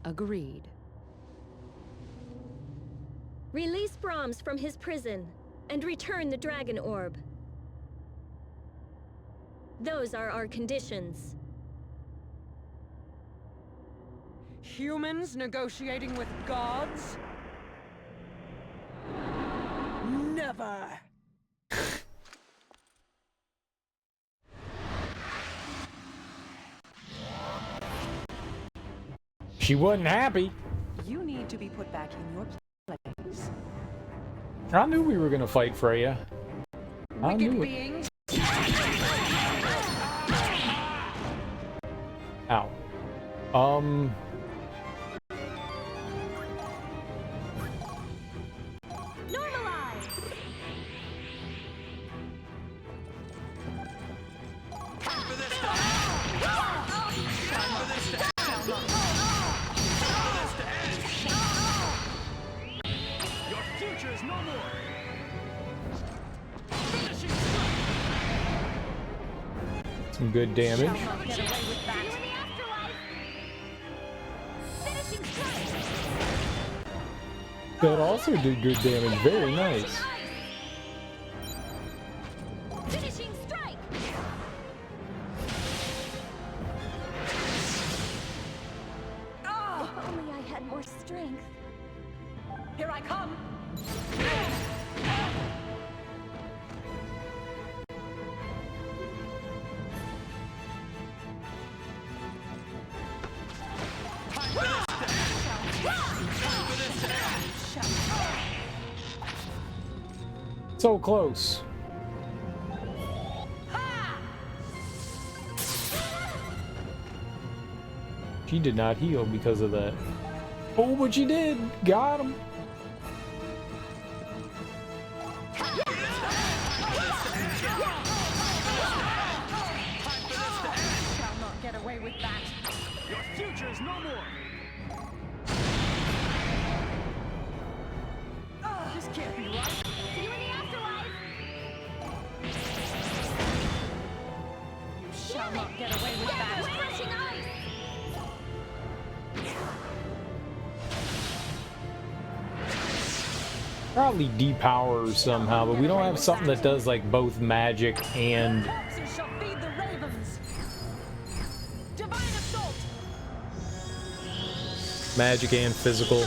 Agreed. Release Brahms from his prison, and return the Dragon Orb. Those are our conditions. Humans negotiating with gods? Never! She wasn't happy. You need to be put back in your place. I knew we were gonna fight Freya. I knew it. Beings? Ow. Normalize! Your future is no more. Finishing Some good damage. See you in the afterlife! Finishing strike! That also did good damage. Very nice. Finishing strike! If only I had more strength. Here I come! So close. She did not heal because of that. Oh, but she did. Got him. creatures no more! This can't be right! See you in the afterlife! You shall not get away with Yeah, that. we're crushing ice! Probably depower somehow, but we don't have something that does like both magic and Corpses shall feed the ravens. Divine assault. magic and physical.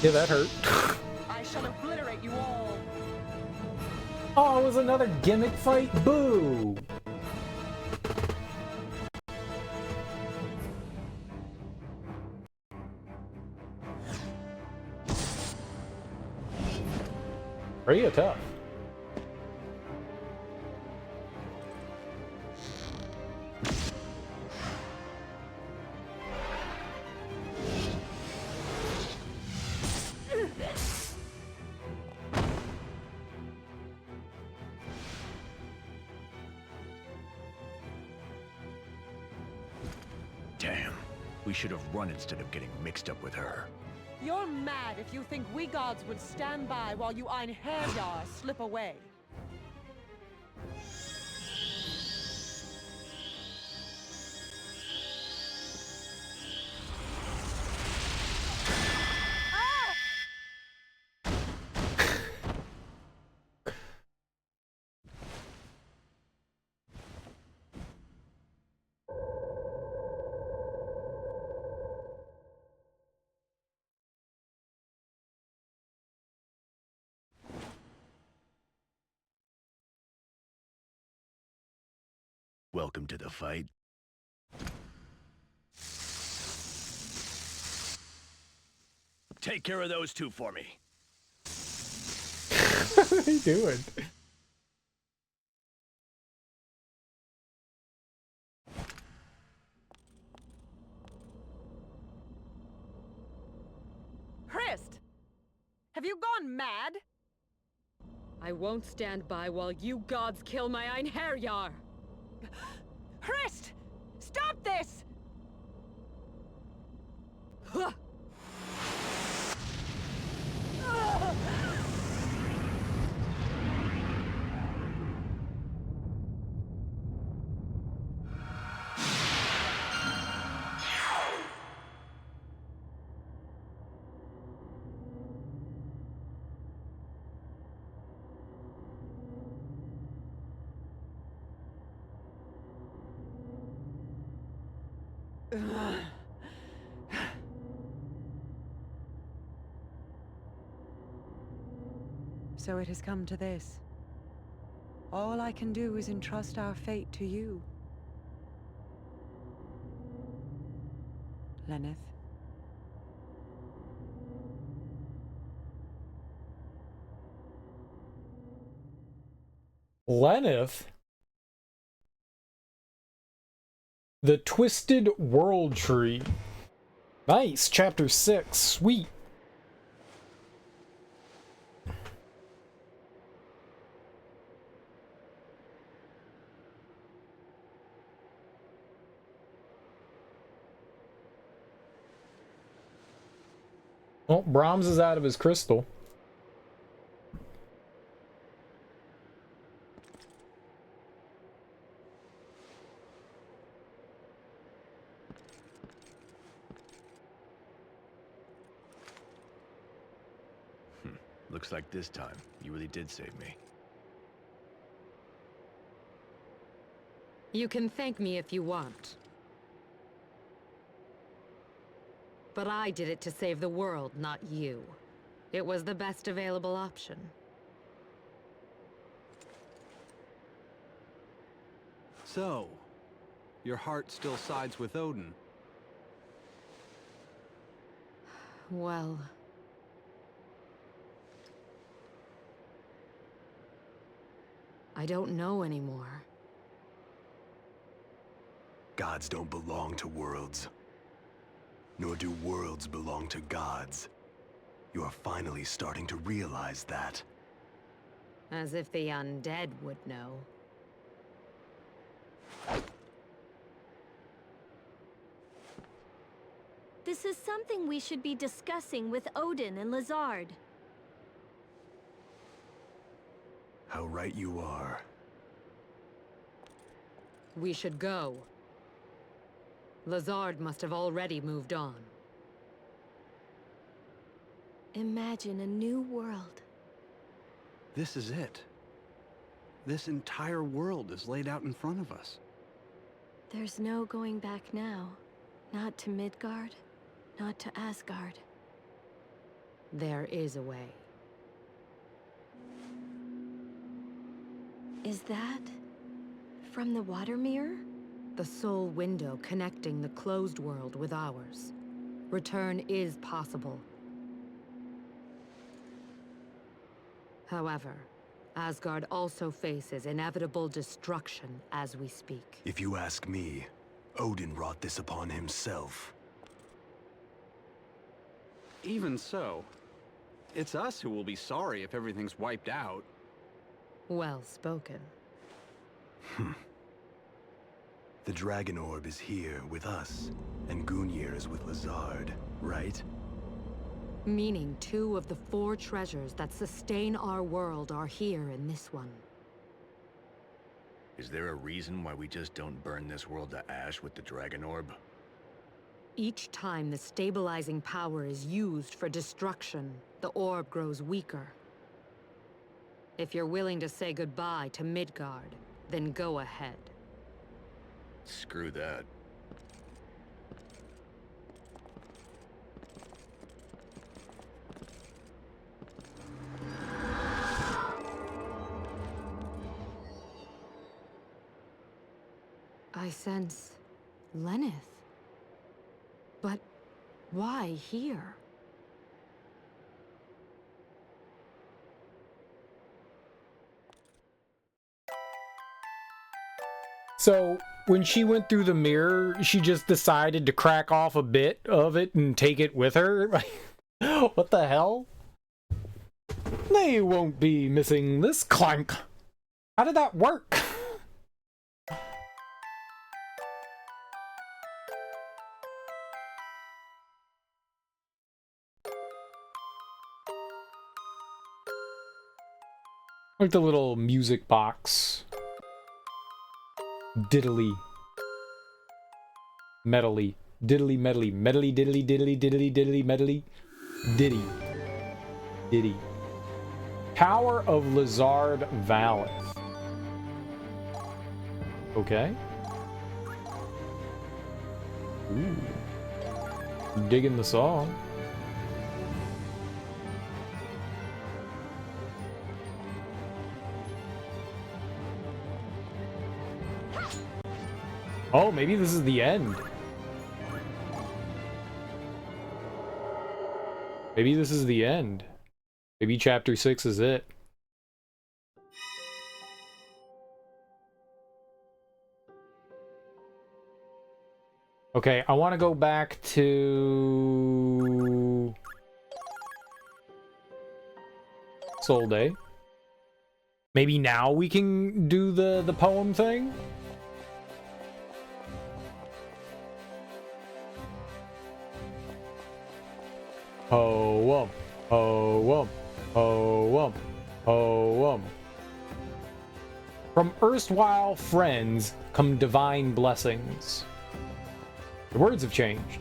Yeah, that hurt. I shall obliterate you all. Oh, it was another gimmick fight? Boo! Pretty tough. Damn. We should have run instead of getting mixed up with her. You're mad if you think we gods would stand by while you Einherjar slip away. Welcome to the fight. Take care of those two for me. What are you doing? Christ! Have you gone mad? I won't stand by while you gods kill my Einherjar! Christ! Stop this! Huh. So it has come to this. All I can do is entrust our fate to you. Lenneth. Lenneth? The Twisted World Tree. Nice, chapter 6. Sweet. Well, Brahms is out of his crystal. Looks like this time, you really did save me. You can thank me if you want. But I did it to save the world, not you. It was the best available option. So, your heart still sides with Odin. Well... I don't know anymore. Gods don't belong to worlds. Nor do worlds belong to gods. You're finally starting to realize that. As if the undead would know. This is something we should be discussing with Odin and Lazard. How right you are. We should go. Lazard must have already moved on. Imagine a new world. This is it. This entire world is laid out in front of us. There's no going back now. Not to Midgard, not to Asgard. There is a way. Is that from the water mirror? The sole window connecting the closed world with ours. Return is possible. However, Asgard also faces inevitable destruction as we speak. If you ask me, Odin wrought this upon himself. Even so, it's us who will be sorry if everything's wiped out. Well spoken. The Dragon Orb is here with us, and Gungnir is with Lazard, right? Meaning 2 of the 4 treasures that sustain our world are here in this one. Is there a reason why we just don't burn this world to ash with the Dragon Orb? Each time the stabilizing power is used for destruction, the orb grows weaker. If you're willing to say goodbye to Midgard, then go ahead. Screw that. I sense Lenneth. But why here? So, when she went through the mirror, she just decided to crack off a bit of it and take it with her? What the hell? They won't be missing this clank. How did that work? Like the little music box. Diddly. Metally. Diddly medley. Medley diddly diddly diddly diddly medley. Diddy. Diddy. Tower of Lazard Valeth. Okay. Ooh. I'm digging the song. Oh, maybe this is the end. Maybe this is the end. Maybe chapter 6 is it. Okay, I want to go back to Soul Day. Maybe now we can do the poem thing? Poem, poem, poem, poem. From erstwhile friends come divine blessings. The words have changed.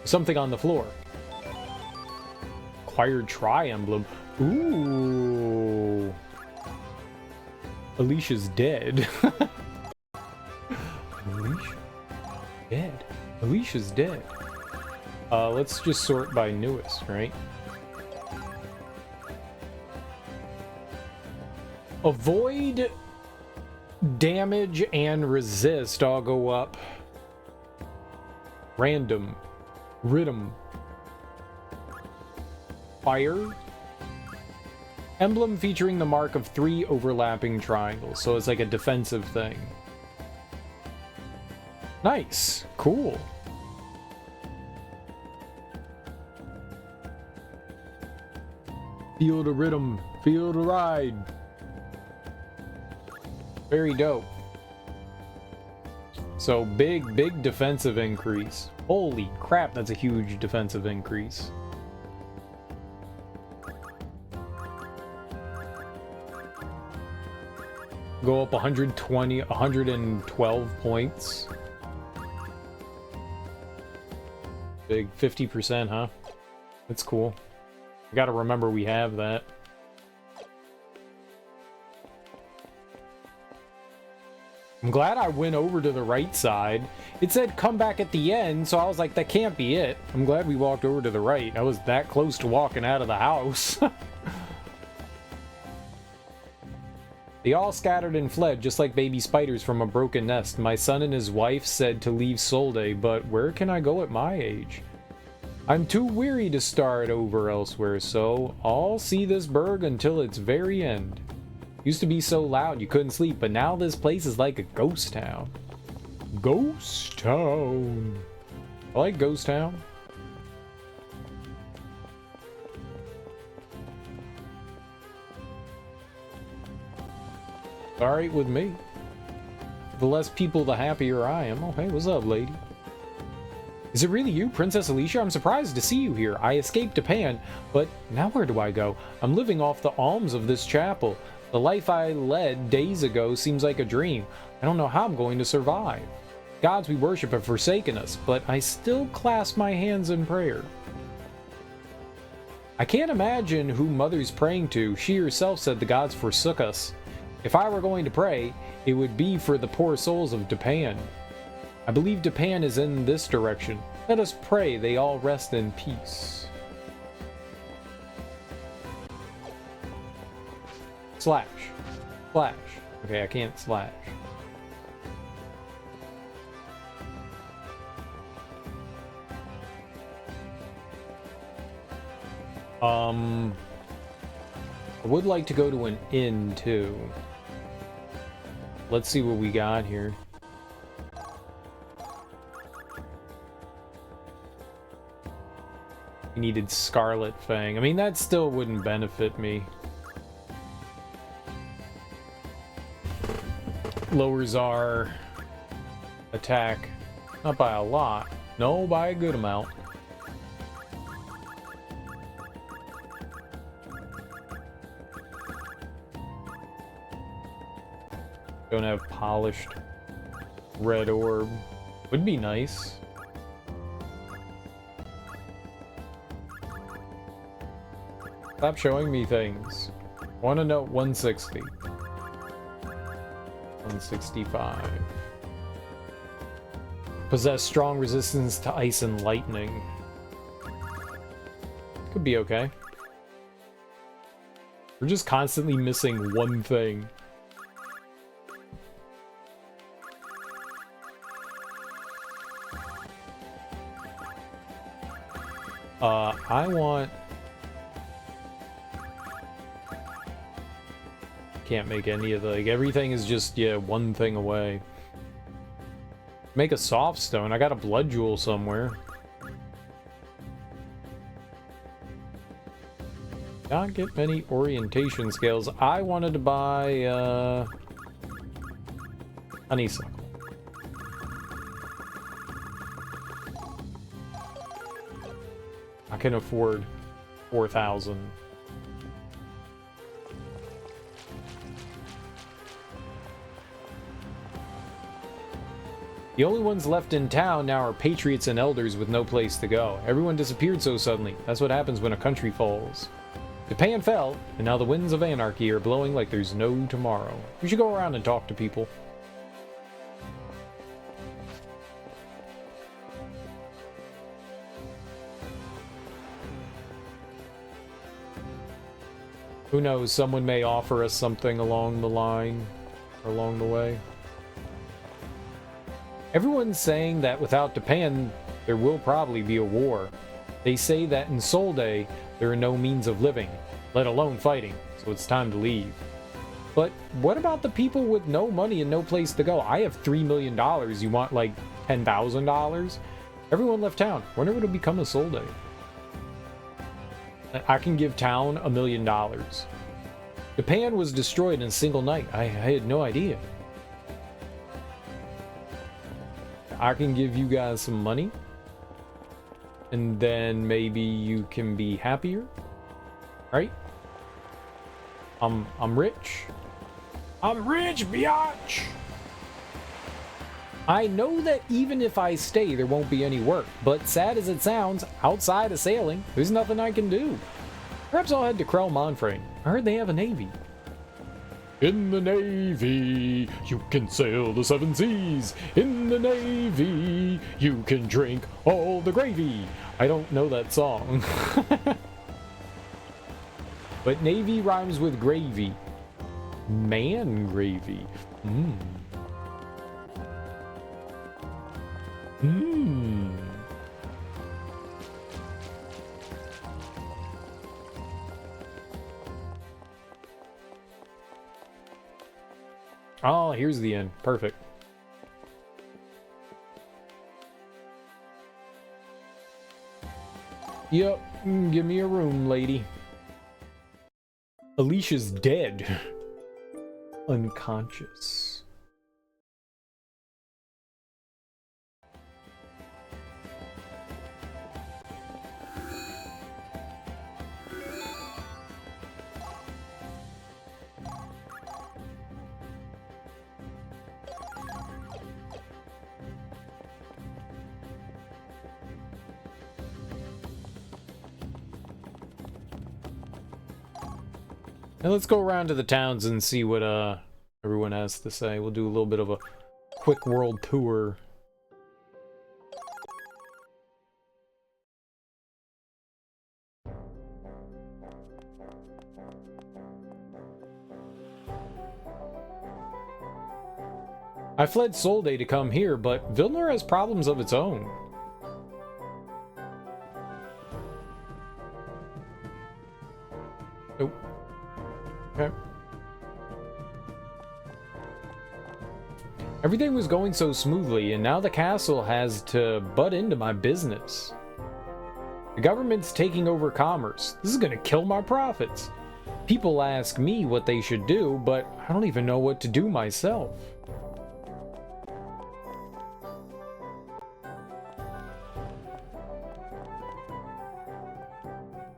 Something on the floor. Acquired tri-emblem. Ooh. Alicia's dead. Alicia? Dead. Alicia's dead. Let's just sort by newest, right? Avoid, damage, and resist all go up. Random. Rhythm. Fire. Emblem featuring the mark of 3 overlapping triangles, so it's like a defensive thing. Nice. Cool. Feel the rhythm. Feel the ride. Very dope. So big defensive increase. Holy crap, that's a huge defensive increase. Go up 112 points. Big 50%, huh? That's cool. I gotta remember we have that. I'm glad I went over to the right side. It said come back at the end, so I was like, that can't be it. I'm glad we walked over to the right. I was that close to walking out of the house. They all scattered and fled, just like baby spiders from a broken nest. My son and his wife said to leave Solde, but where can I go at my age? I'm too weary to start over elsewhere, so I'll see this burg until its very end. Used to be so loud you couldn't sleep, but now this place is like a ghost town. Ghost town. I like ghost town. Alright with me. The less people, the happier I am. Oh, hey, what's up, lady? Is it really you, Princess Alicia? I'm surprised to see you here. I escaped Japan, but now where do I go? I'm living off the alms of this chapel. The life I led days ago seems like a dream. I don't know how I'm going to survive. Gods we worship have forsaken us, but I still clasp my hands in prayer. I can't imagine who Mother's praying to. She herself said the gods forsook us. If I were going to pray, it would be for the poor souls of Japan. I believe Japan is in this direction. Let us pray they all rest in peace. Slash. Slash. Okay, I can't slash. I would like to go to an inn, too. Let's see what we got here. We needed Scarlet Fang. I mean, that still wouldn't benefit me. Lowers our attack. Not by a lot. No, by a good amount. Don't have polished red orb. Would be nice. Stop showing me things. Want to know 160. 165. Possess strong resistance to ice and lightning. Could be okay. We're just constantly missing one thing. I want... Can't make any of the... Like, everything is just, yeah, one thing away. Make a soft stone. I got a blood jewel somewhere. Not get many orientation scales. I wanted to buy, honeysuckle. I can afford 4,000. The only ones left in town now are patriots and elders with no place to go. Everyone disappeared so suddenly. That's what happens when a country falls. Japan fell, and now the winds of anarchy are blowing like there's no tomorrow. We should go around and talk to people. Who knows, someone may offer us something along the line, or along the way. Everyone's saying that without Japan, there will probably be a war. They say that in Solde, there are no means of living, let alone fighting. so it's time to leave. But what about the people with no money and no place to go? I have $3 million. You want like $10,000? Everyone left town. Wonder what will become of Solde. I can give town $1 million. Japan was destroyed in a single night. I had no idea. I can give you guys some money. And then maybe you can be happier. Right? I'm rich. I'm rich, biatch! I know that even if I stay, there won't be any work, but sad as it sounds, outside of sailing, there's nothing I can do. Perhaps I'll head to Krell Monframe. I heard they have a navy. In the Navy, you can sail the 7 seas. In the Navy, you can drink all the gravy. I don't know that song. But Navy rhymes with gravy. Man gravy. Mmm. Mmm. Oh, here's the end. Perfect. Yep. Give me a room, lady. Alicia's dead. Unconscious. Now let's go around to the towns and see what everyone has to say. We'll do a little bit of a quick world tour. I fled Solde to come here, but Vilnor has problems of its own. Oh. Okay. Everything was going so smoothly, and now the castle has to butt into my business. The government's taking over commerce. This is gonna kill my profits. People ask me what they should do, but I don't even know what to do myself.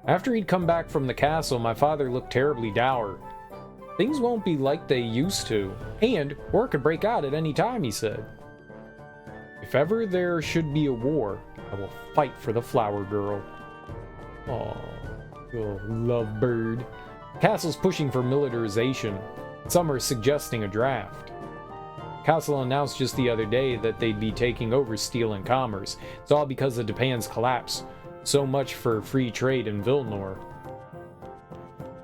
After he'd come back from the castle, my father looked terribly dour. Things won't be like they used to, and war could break out at any time, he said. If ever there should be a war, I will fight for the flower girl. Aww, oh, lovebird. The castle's pushing for militarization. Some are suggesting a draft. The castle announced just the other day that they'd be taking over steel and commerce. It's all because of Japan's collapse. So much for free trade in Vilnor.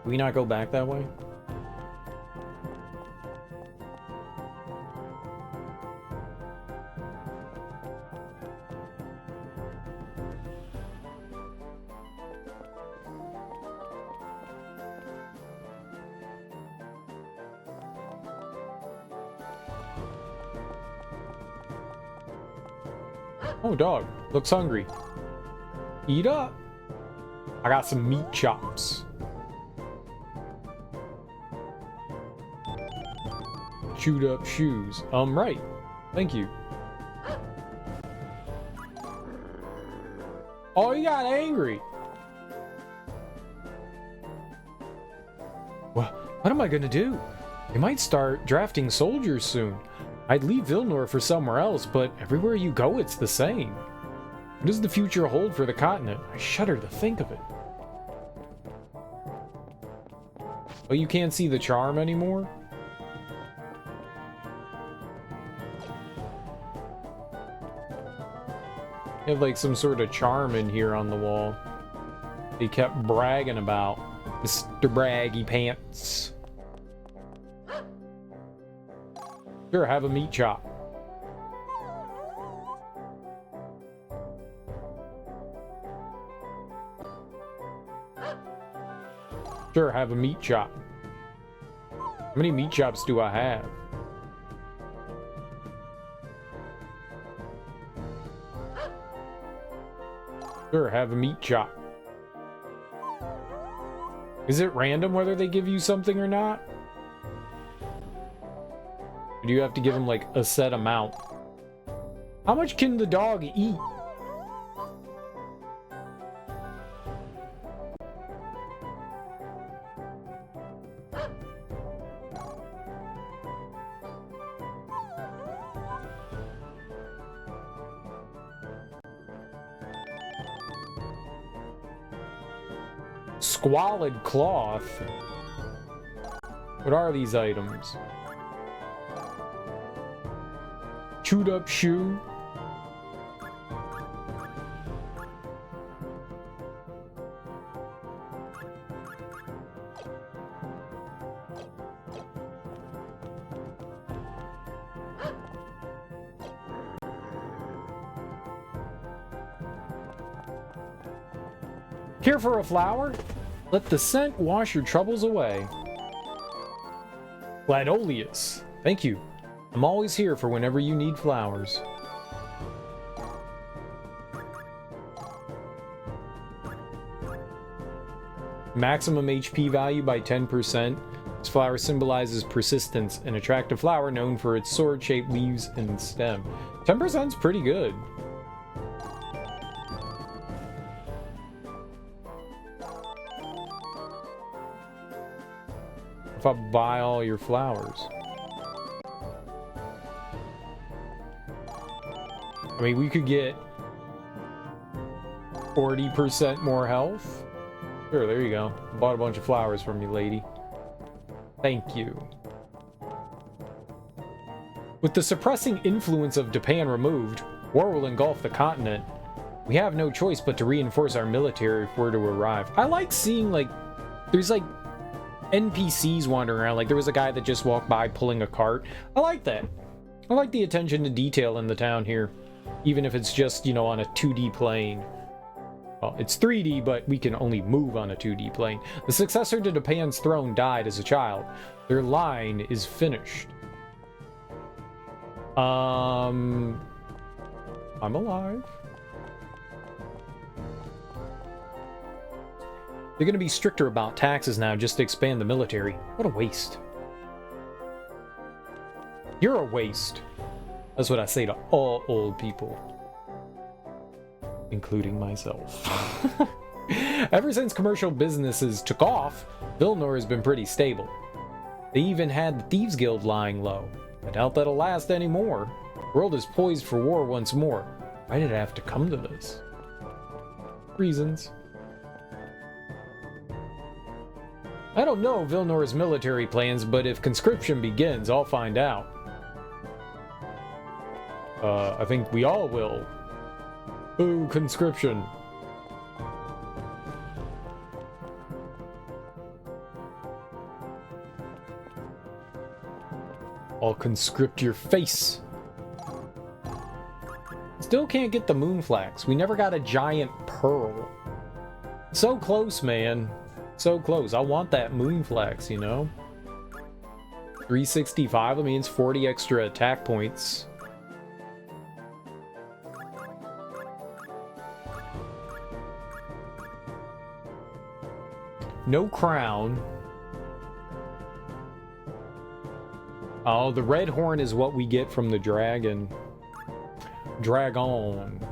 Can we not go back that way? Oh, dog. Looks hungry. Eat up. I got some meat chops. Chewed up shoes. Right. Thank you. Oh, he got angry. Well, what am I gonna do? They might start drafting soldiers soon. I'd leave Vilnor for somewhere else, but everywhere you go, it's the same. What does the future hold for the continent? I shudder to think of it. Oh, you can't see the charm anymore? They have like some sort of charm in here on the wall. They kept bragging about Mr. Braggy Pants. Sure, have a meat chop. Sure, have a meat chop. many meat chops do I have? Sure, have a meat chop. Is it random whether they give you something or not? Or do you have to give them like a set amount? How much can the dog eat? Squalid cloth. What are these items? Chewed up shoe. Care for a flower? Let the scent wash your troubles away. Gladiolus. Thank you. I'm always here for whenever you need flowers. Maximum HP value by 10%. This flower symbolizes persistence, an attractive flower known for its sword-shaped leaves and stem. 10% is pretty good. If I buy all your flowers. I mean, we could get 40% more health. Sure, there you go. Bought a bunch of flowers from you, lady. Thank you. With the suppressing influence of Japan removed, war will engulf the continent. We have no choice but to reinforce our military if we're to arrive. I like seeing, like, there's like NPCs wandering around. Like, there was a guy that just walked by pulling a cart. I like that. I like the attention to detail in the town here. Even if it's just, you know, on a 2D plane. Well, it's 3D, but we can only move on a 2D plane. The successor to Japan's throne died as a child. Their line is finished. I'm alive. They're going to be stricter about taxes now just to expand the military. What a waste. You're a waste. That's what I say to all old people. Including myself. Ever since commercial businesses took off, Vilnor has been pretty stable. They even had the Thieves Guild lying low. I doubt that'll last anymore. The world is poised for war once more. Why did it have to come to this? Reasons. I don't know Vilnor's military plans, but if conscription begins, I'll find out. I think we all will. Ooh, conscription. I'll conscript your face. Still can't get the moonflax. We never got a giant pearl. So close, man. So close. I want that moonflax, you know? 365, I mean, it's 40 extra attack points. No crown. Oh, the red horn is what we get from the dragon. Dragon.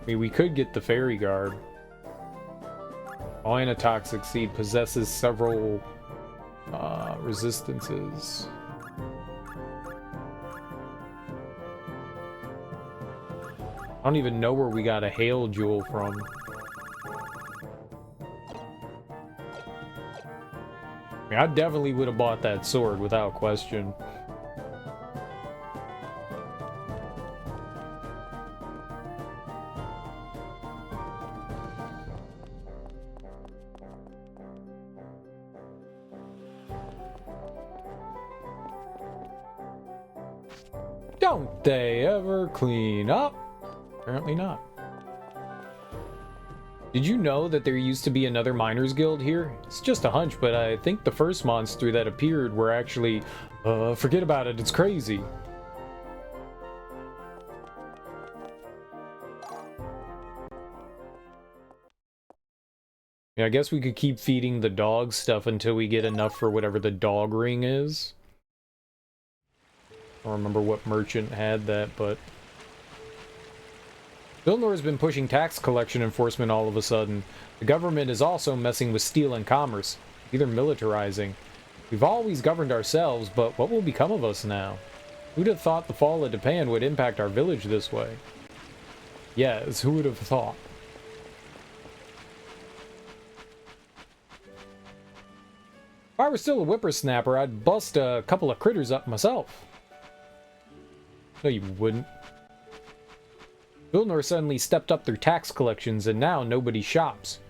I mean, we could get the fairy guard. Toxic seed possesses several resistances. I don't even know where we got a hail jewel from. I mean, I definitely would have bought that sword without question. Don't they ever clean up? Apparently not. Did you know that there used to be another miners guild here? It's just a hunch, but I think the first monster that appeared were actually... forget about it, it's crazy. Yeah, I guess we could keep feeding the dog stuff until we get enough for whatever the dog ring is. I don't remember what merchant had that, but... Vilnor has been pushing tax collection enforcement all of a sudden. The government is also messing with steel and commerce, either militarizing. We've always governed ourselves, but what will become of us now? Who'd have thought the fall of Japan would impact our village this way? Yes, who would have thought? If I were still a whippersnapper, I'd bust a couple of critters up myself. No, you wouldn't. Vilnor suddenly stepped up their tax collections, and now nobody shops.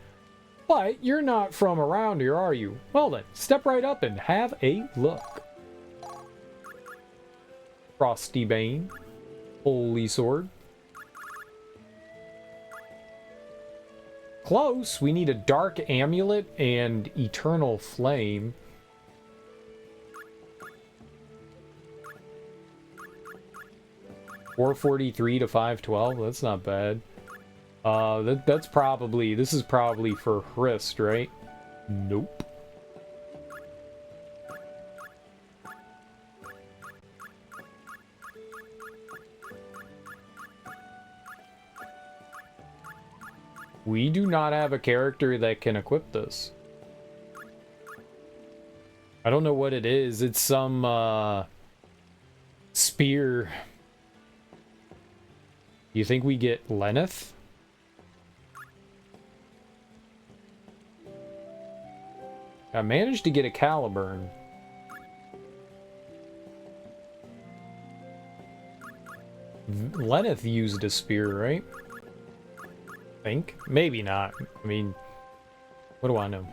But you're not from around here, are you? Well then, step right up and have a look. Frosty Bane. Holy Sword. Close. We need a Dark Amulet and Eternal Flame. $443 to $512. That's not bad. That's probably... This is probably for Hrist, right? Nope. We do not have a character that can equip this. I don't know what it is. It's some, spear. You think we get Lenneth? I managed to get a Caliburn. Lenneth used a spear, right? I think. Maybe not. I mean, what do I know?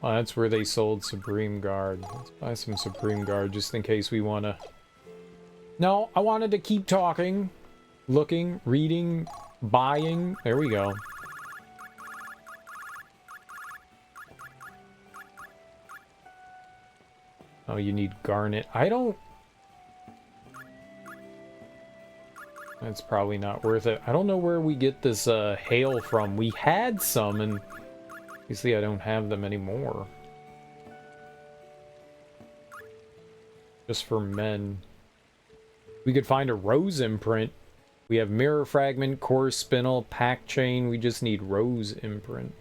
Oh, that's where they sold Supreme Guard. Let's buy some Supreme Guard just in case we want to... No, I wanted to keep talking, looking, reading, buying. There we go. Oh, you need Garnet. I don't... That's probably not worth it. I don't know where we get this hail from. We had some, and obviously I don't have them anymore. Just for men. We could find a rose imprint. We have mirror fragment, core spinel, pack chain. We just need rose imprint.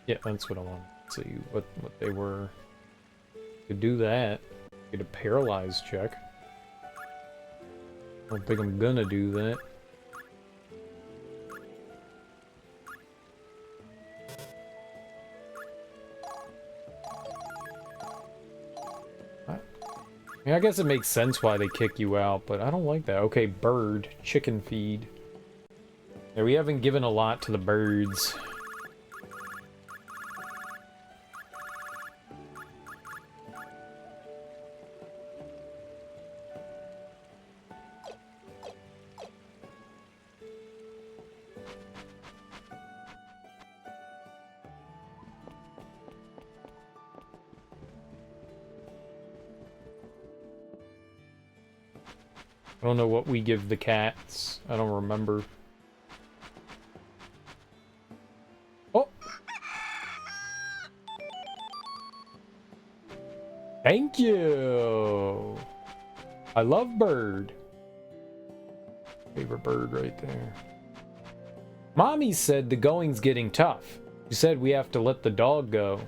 Yeah, that's what I want to see, what they were. Could do that. Get a paralyzed check. I don't think I'm gonna do that. I guess it makes sense why they kick you out, but I don't like that. Okay, bird. Chicken feed. Yeah, we haven't given a lot to the birds. I don't know what we give the cats. I don't remember. Oh! Thank you! I love bird. Favorite bird right there. Mommy said the going's getting tough. She said we have to let the dog go.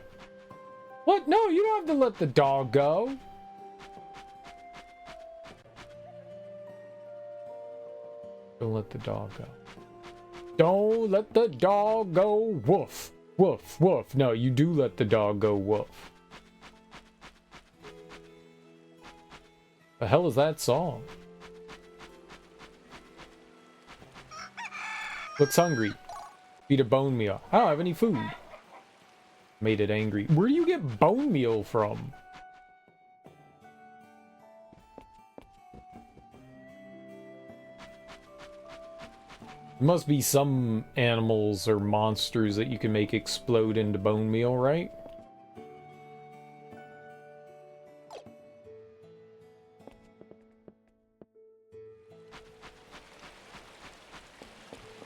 What? No, you don't have to let the dog go. Don't let the dog go. Don't let the dog go. Woof. Woof. Woof. No, you do let the dog go. Woof. The hell is that song? Looks hungry. Feed a bone meal. I don't have any food. Made it angry. Where do you get bone meal from? There must be some animals or monsters that you can make explode into bone meal, right?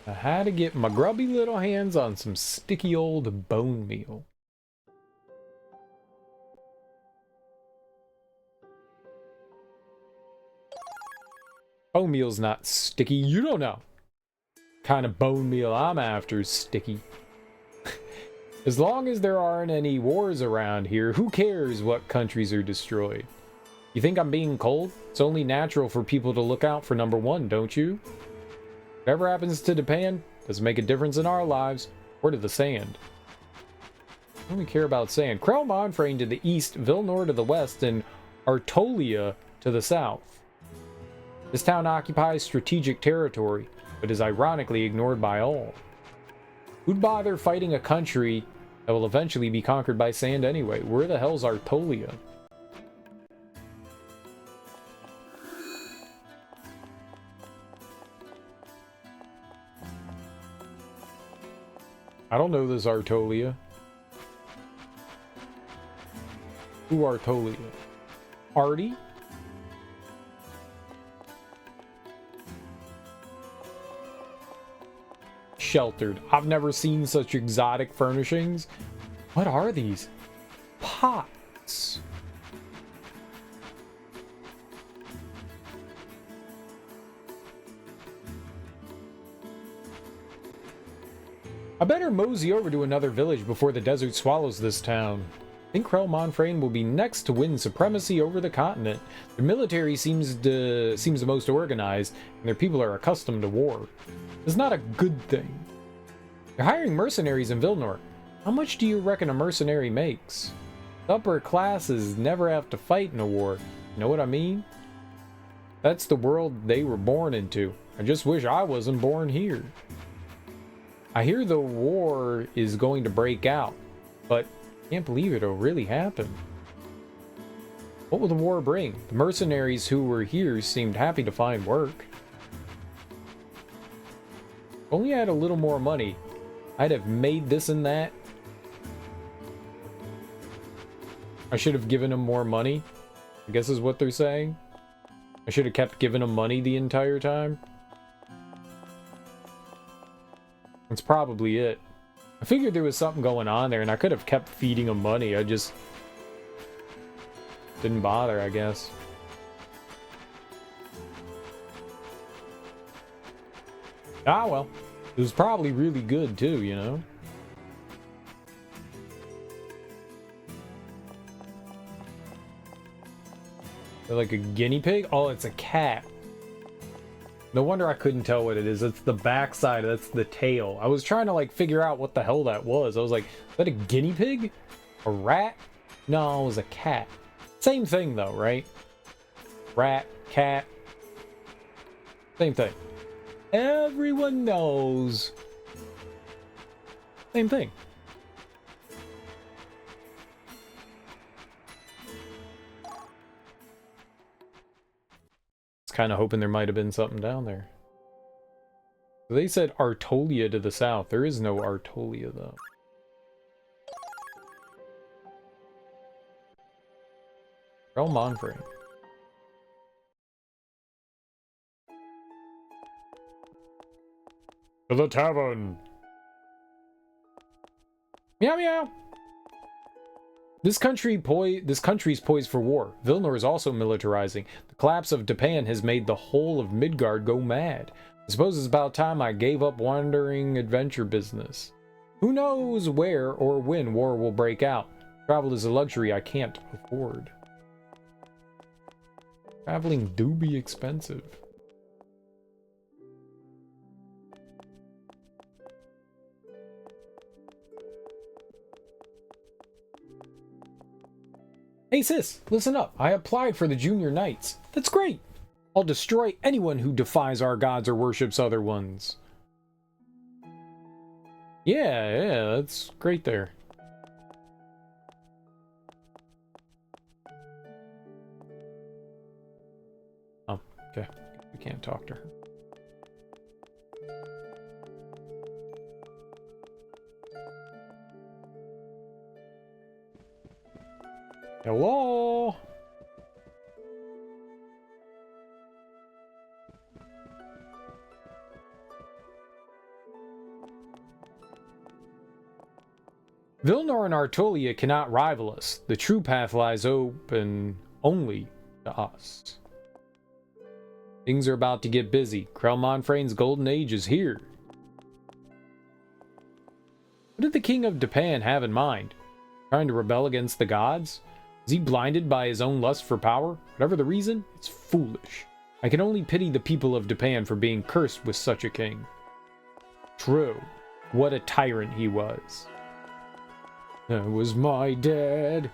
I had to get my grubby little hands on some sticky old bone meal. Bone meal's not sticky. You don't know. Kind of bone meal I'm after is sticky. As long as there aren't any wars around here, who cares what countries are destroyed? You think I'm being cold? It's only natural for people to look out for number one, don't you? Whatever happens to Japan doesn't make a difference in our lives or to the sand. I only care about sand. Krell-Monfrane to the east, Vilnor to the west, and Artolia to the south. This town occupies strategic territory, but is ironically ignored by all. Who'd bother fighting a country that will eventually be conquered by sand anyway? Where the hell's Artolia? I don't know this Artolia. Who Artolia? Artie? Sheltered. I've never seen such exotic furnishings. What are these? Pots. I better mosey over to another village before the desert swallows this town. I think Krell-Monfrane will be next to win supremacy over the continent. Their military seems the most organized, and their people are accustomed to war. It's not a good thing. They're hiring mercenaries in Vilnor. How much do you reckon a mercenary makes? The upper classes never have to fight in a war. You know what I mean? That's the world they were born into. I just wish I wasn't born here. I hear the war is going to break out, but I can't believe it'll really happen. What will the war bring? The mercenaries who were here seemed happy to find work. If only I had a little more money, I'd have made this and that. I should have given them more money, I guess is what they're saying. I should have kept giving them money the entire time. That's probably it. I figured there was something going on there, and I could have kept feeding them money. I just didn't bother, I guess. Ah, well. It was probably really good, too, you know? They're like a guinea pig? Oh, it's a cat. No wonder I couldn't tell what it is. It's the backside. That's the tail. I was trying to like figure out what the hell that was. I was like, is that a guinea pig? A rat? No, it was a cat. Same thing though, right? Rat, cat. Same thing. Everyone knows. Same thing. Kind of hoping there might have been something down there. They said Artolia to the south. There is no Artolia though. Krell-Monfrane. To the tavern. Meow meow. This country's poised for war. Vilnor is also militarizing. The collapse of Japan has made the whole of Midgard go mad. I suppose it's about time I gave up wandering adventure business. Who knows where or when war will break out? Travel is a luxury I can't afford. Traveling do be expensive. Hey sis, listen up. I applied for the Junior Knights. That's great. I'll destroy anyone who defies our gods or worships other ones. Yeah, that's great there. Oh, okay. We can't talk to her. Hello? Vilnor and Artolia cannot rival us. The true path lies open only to us. Things are about to get busy. Krell Monfrane's golden age is here. What did the King of Japan have in mind? Trying to rebel against the gods? Is he blinded by his own lust for power? Whatever the reason, it's foolish. I can only pity the people of Japan for being cursed with such a king. True. What a tyrant he was. That was my dad.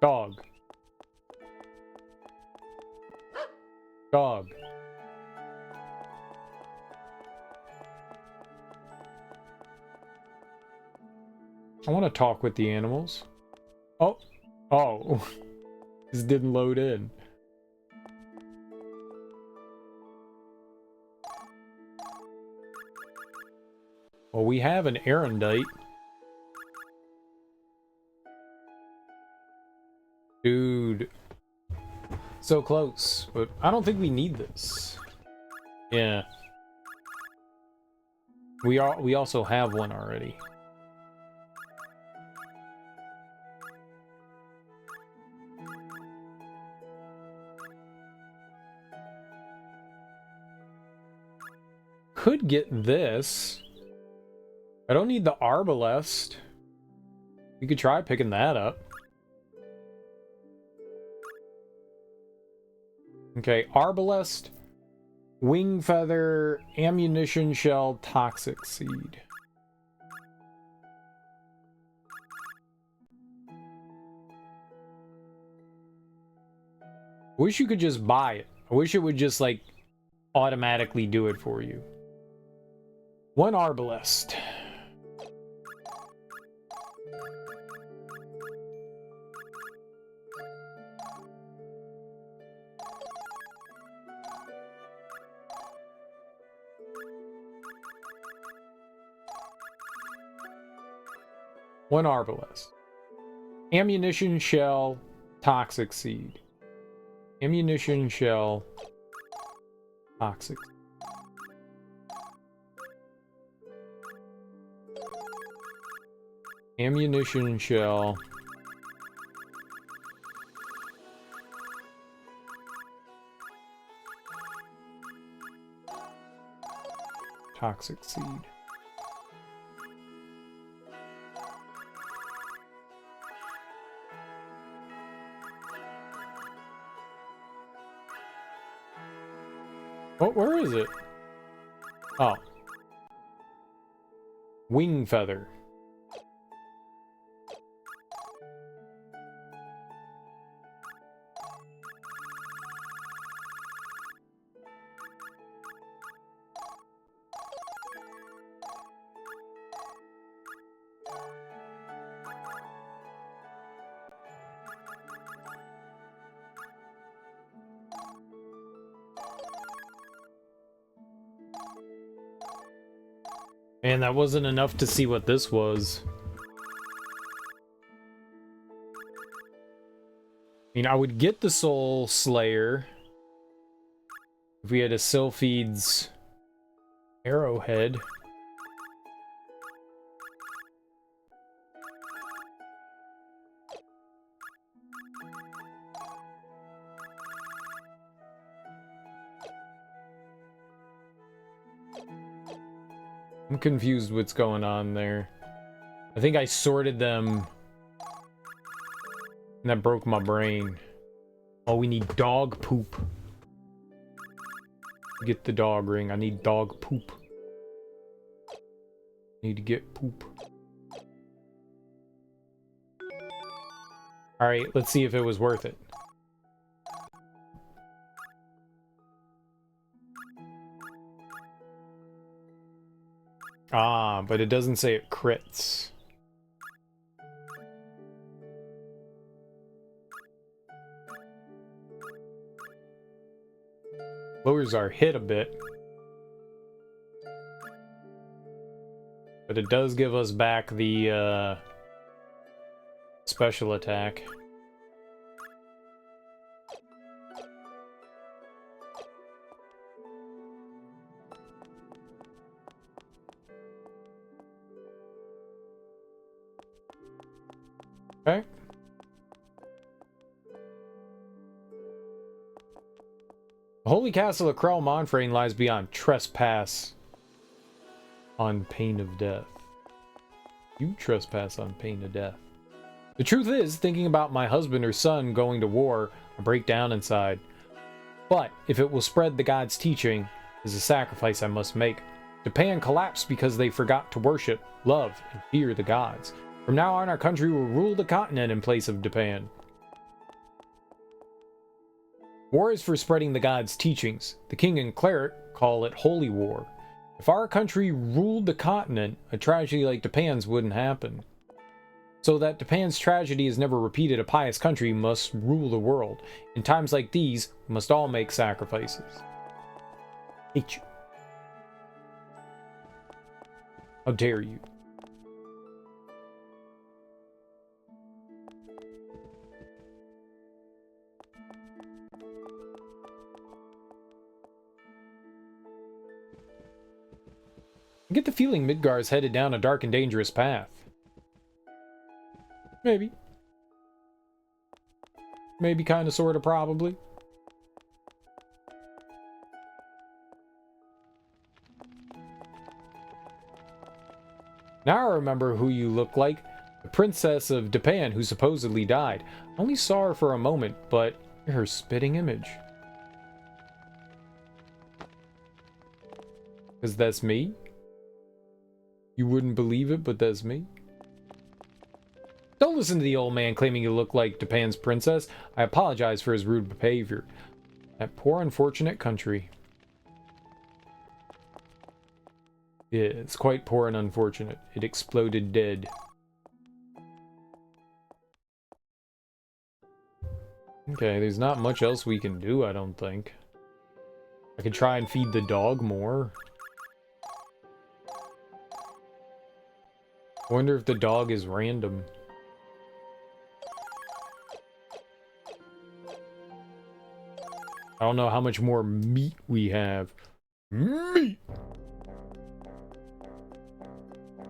Dog. Dog. I want to talk with the animals. Oh. Oh. This didn't load in. Well, we have an erendite. Dude. So close, but I don't think we need this. Yeah. We also have one already. Could get this. I don't need the arbalest. You could try picking that up. Okay, arbalest, wing feather, ammunition shell, toxic seed. Wish you could just buy it. I wish it would just like automatically do it for you. One arbalest. One arbalest. Ammunition shell, toxic seed. Ammunition shell, toxic. Ammunition shell. Toxic seed. Oh, where is it? Oh. Wing feather. Man, that wasn't enough to see what this was. I mean, I would get the Soul Slayer if we had a Sylphide's arrowhead. I'm confused what's going on there. I think I sorted them. And that broke my brain. Oh, we need dog poop. Get the dog ring. I need dog poop. Need to get poop. Alright, let's see if it was worth it. Ah, but it doesn't say it crits. Lowers our hit a bit. But it does give us back the special attack. Okay. The holy castle of Krell Monfrane lies beyond trespass on pain of death. You trespass on pain of death. The truth is, thinking about my husband or son going to war, I break down inside. But if it will spread the gods' teaching, is a sacrifice I must make. Japan collapsed because they forgot to worship, love, and fear the gods. From now on, our country will rule the continent in place of Japan. War is for spreading the gods' teachings. The king and cleric call it holy war. If our country ruled the continent, a tragedy like Japan's wouldn't happen. So that Japan's tragedy is never repeated, a pious country must rule the world. In times like these, we must all make sacrifices. Hate you. How dare you? I get the feeling Midgar's headed down a dark and dangerous path. Maybe. Maybe, kinda, sorta, probably. Now I remember who you look like. The princess of Japan who supposedly died. I only saw her for a moment, but you're her spitting image. Because that's me? You wouldn't believe it, but that's me. Don't listen to the old man claiming you look like Japan's princess. I apologize for his rude behavior. That poor unfortunate country. Yeah, it's quite poor and unfortunate. It exploded dead. Okay, there's not much else we can do, I don't think. I could try and feed the dog more. I wonder if the dog is random. I don't know how much more meat we have. Meat!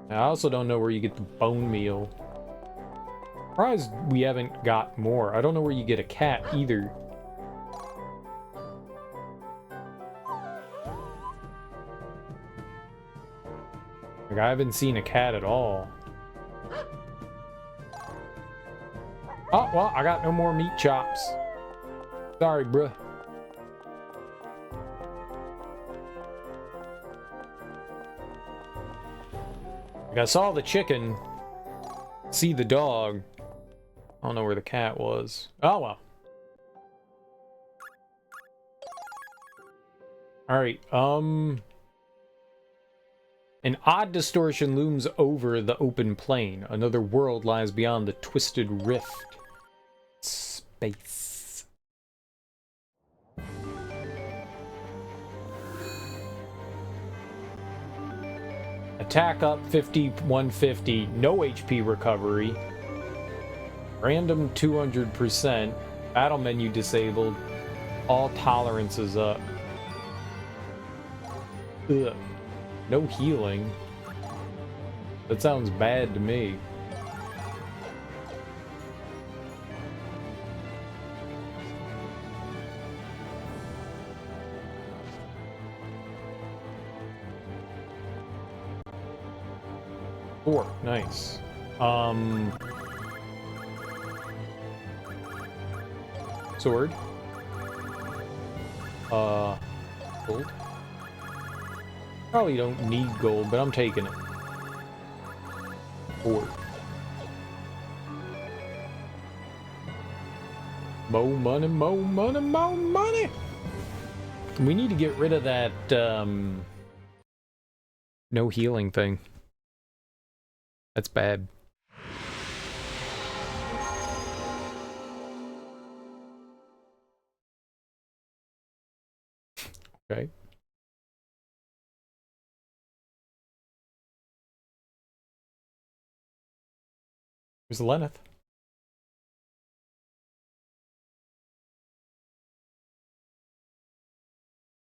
I also don't know where you get the bone meal. Surprised we haven't got more. I don't know where you get a cat either. Like, I haven't seen a cat at all. Oh, well, I got no more meat chops. Sorry, bruh. Like, I saw the chicken, see the dog. I don't know where the cat was. Oh, well. Alright, an odd distortion looms over the open plain. Another world lies beyond the twisted rift. Space. Attack up 50, 150. No HP recovery. Random 200%. Battle menu disabled. All tolerances up. Ugh. No healing. That sounds bad to me. 4. Nice. Sword. Gold. Probably don't need gold, but I'm taking it. 4. More money, more money, more money! We need to get rid of that, no healing thing. That's bad. Okay. Where's Lenneth?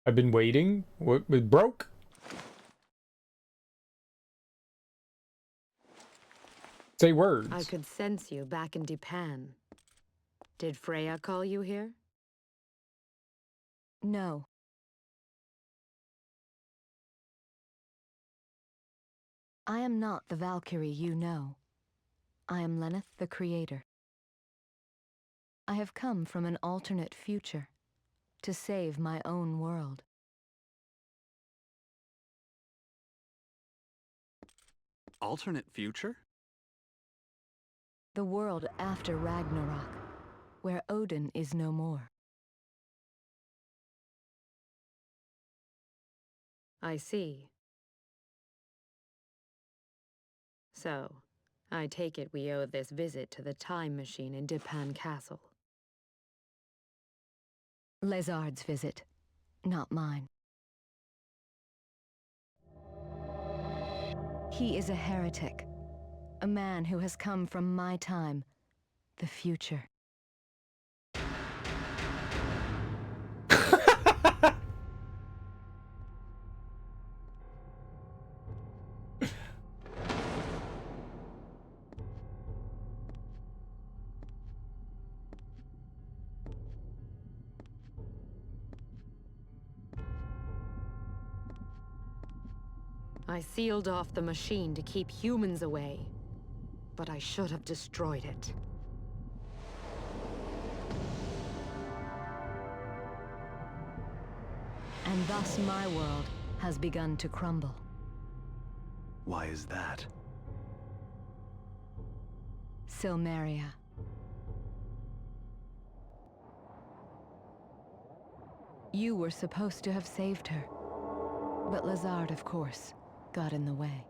I've been waiting. What, it broke? Say words. I could sense you back in Japan. Did Freya call you here? No. I am not the Valkyrie you know. I am Lenneth the Creator. I have come from an alternate future to save my own world. Alternate future? The world after Ragnarok, where Odin is no more. I see. So, I take it we owe this visit to the time machine in Dipan Castle. Lezard's visit, not mine. He is a heretic, a man who has come from my time, the future. I sealed off the machine to keep humans away, but I should have destroyed it. And thus my world has begun to crumble. Why is that? Silmeria. You were supposed to have saved her. But Lezard, of course, got in the way.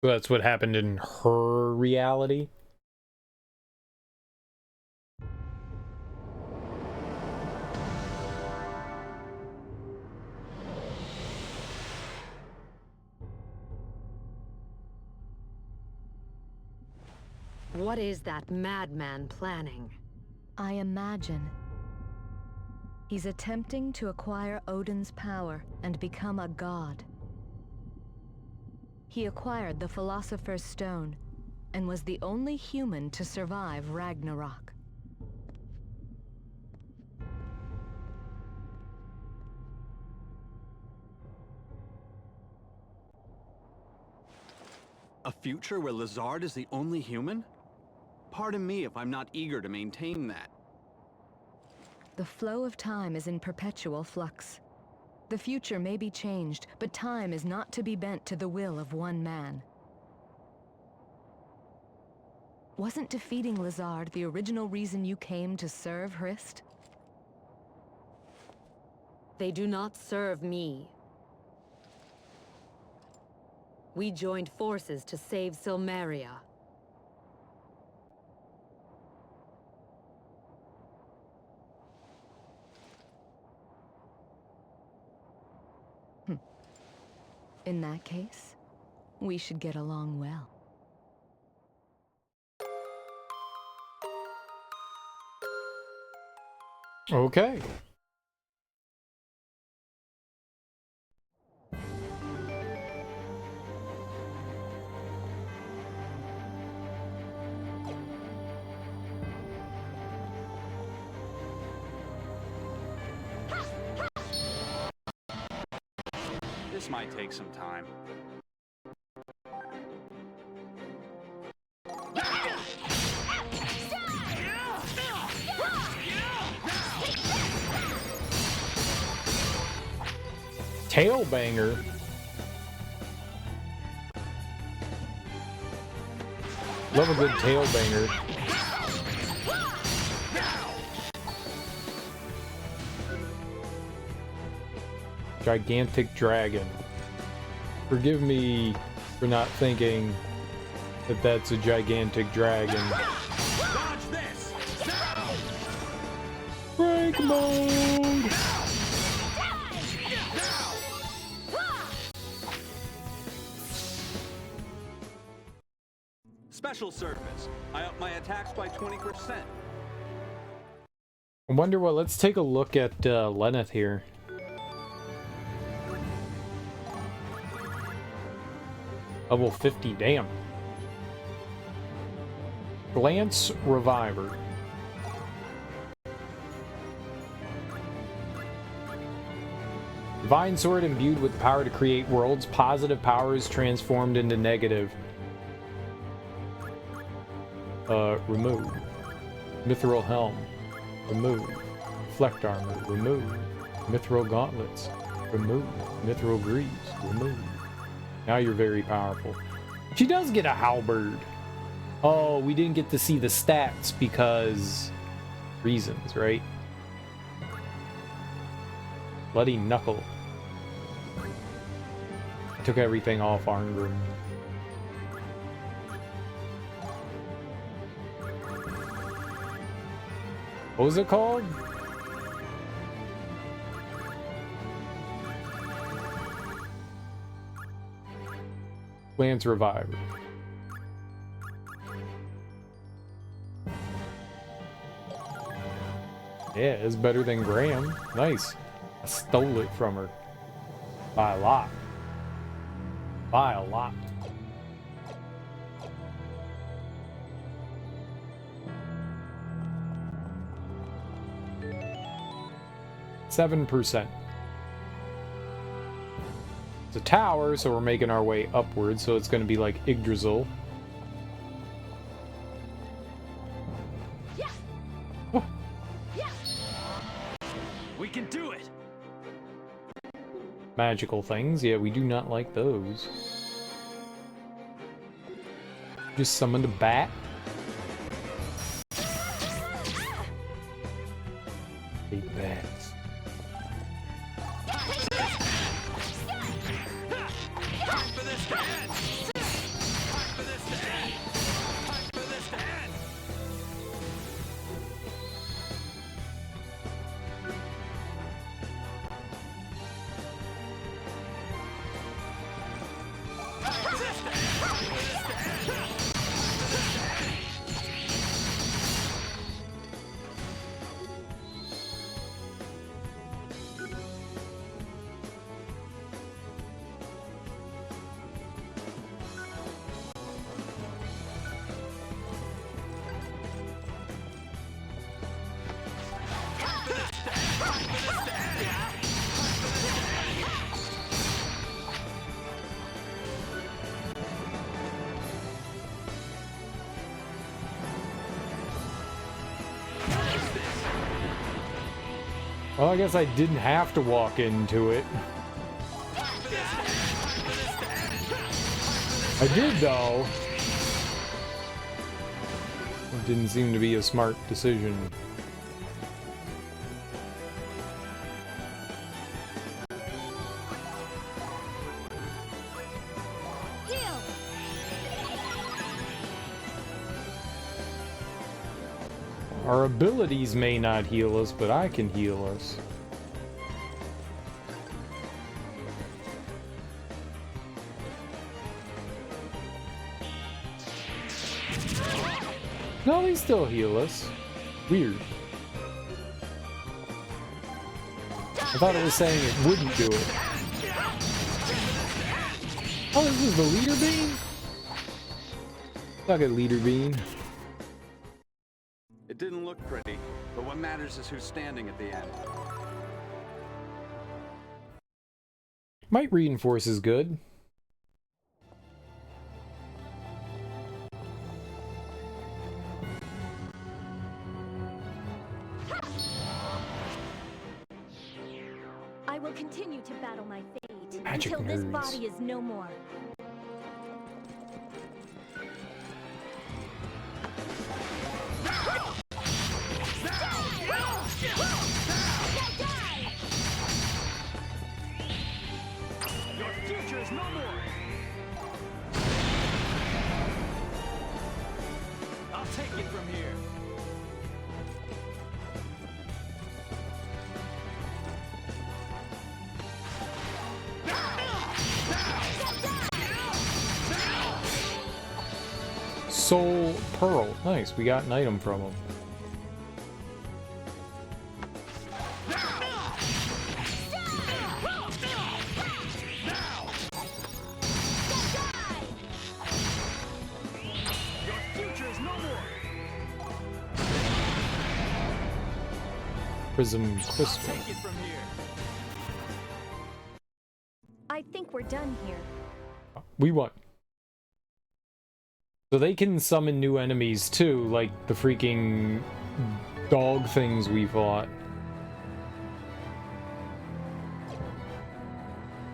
So that's what happened in her reality? What is that madman planning? I imagine he's attempting to acquire Odin's power and become a god. He acquired the Philosopher's Stone and was the only human to survive Ragnarok. A future where Lezard is the only human? Pardon me if I'm not eager to maintain that. The flow of time is in perpetual flux. The future may be changed, but time is not to be bent to the will of one man. Wasn't defeating Lezard the original reason you came to serve Hrist? They do not serve me. We joined forces to save Silmeria. In that case, we should get along well. Okay. This might take some time. Tail banger. Love a good tail banger. Gigantic dragon. Forgive me for not thinking that that's a gigantic dragon. Dodge this! Break mode! Special surface. I up my attacks by 20%. I wonder what. Let's take a look at Lenneth here. Level 50, damn. Glance Reviver. Divine Sword imbued with the power to create worlds. Positive power is transformed into negative. Remove. Mithril Helm. Remove. Reflect Armor. Remove. Mithril Gauntlets. Remove. Mithril Greaves. Remove. Now you're very powerful. She does get a halberd. Oh, we didn't get to see the stats because reasons, right? Bloody Knuckle. I took everything off Arngrim. What was it called? Glance Reviver. Yeah, it's better than Graham. Nice. I stole it from her. By a lot. By a lot. %. It's a tower, so we're making our way upwards, so it's going to be like Yggdrasil. Oh. We can do it. Magical things, yeah, we do not like those. Just summoned a bat. Big bats. Well, I guess I didn't have to walk into it. I did, though. It didn't seem to be a smart decision. Our abilities may not heal us, but I can heal us. No, they still heal us. Weird. I thought it was saying it wouldn't do it. Oh, this is the leader bean? Look at leader bean. It didn't look pretty, but what matters is who's standing at the end. Might reinforce is good. I will continue to battle my fate Magic until this nerds. body is no more. Your future is no more. I'll take it from here. Soul Pearl. Nice, we got an item from him. Your future is no more. Prism Crystal. Take it from here. I think we're done here. We won. So they can summon new enemies too, like the freaking dog things we fought.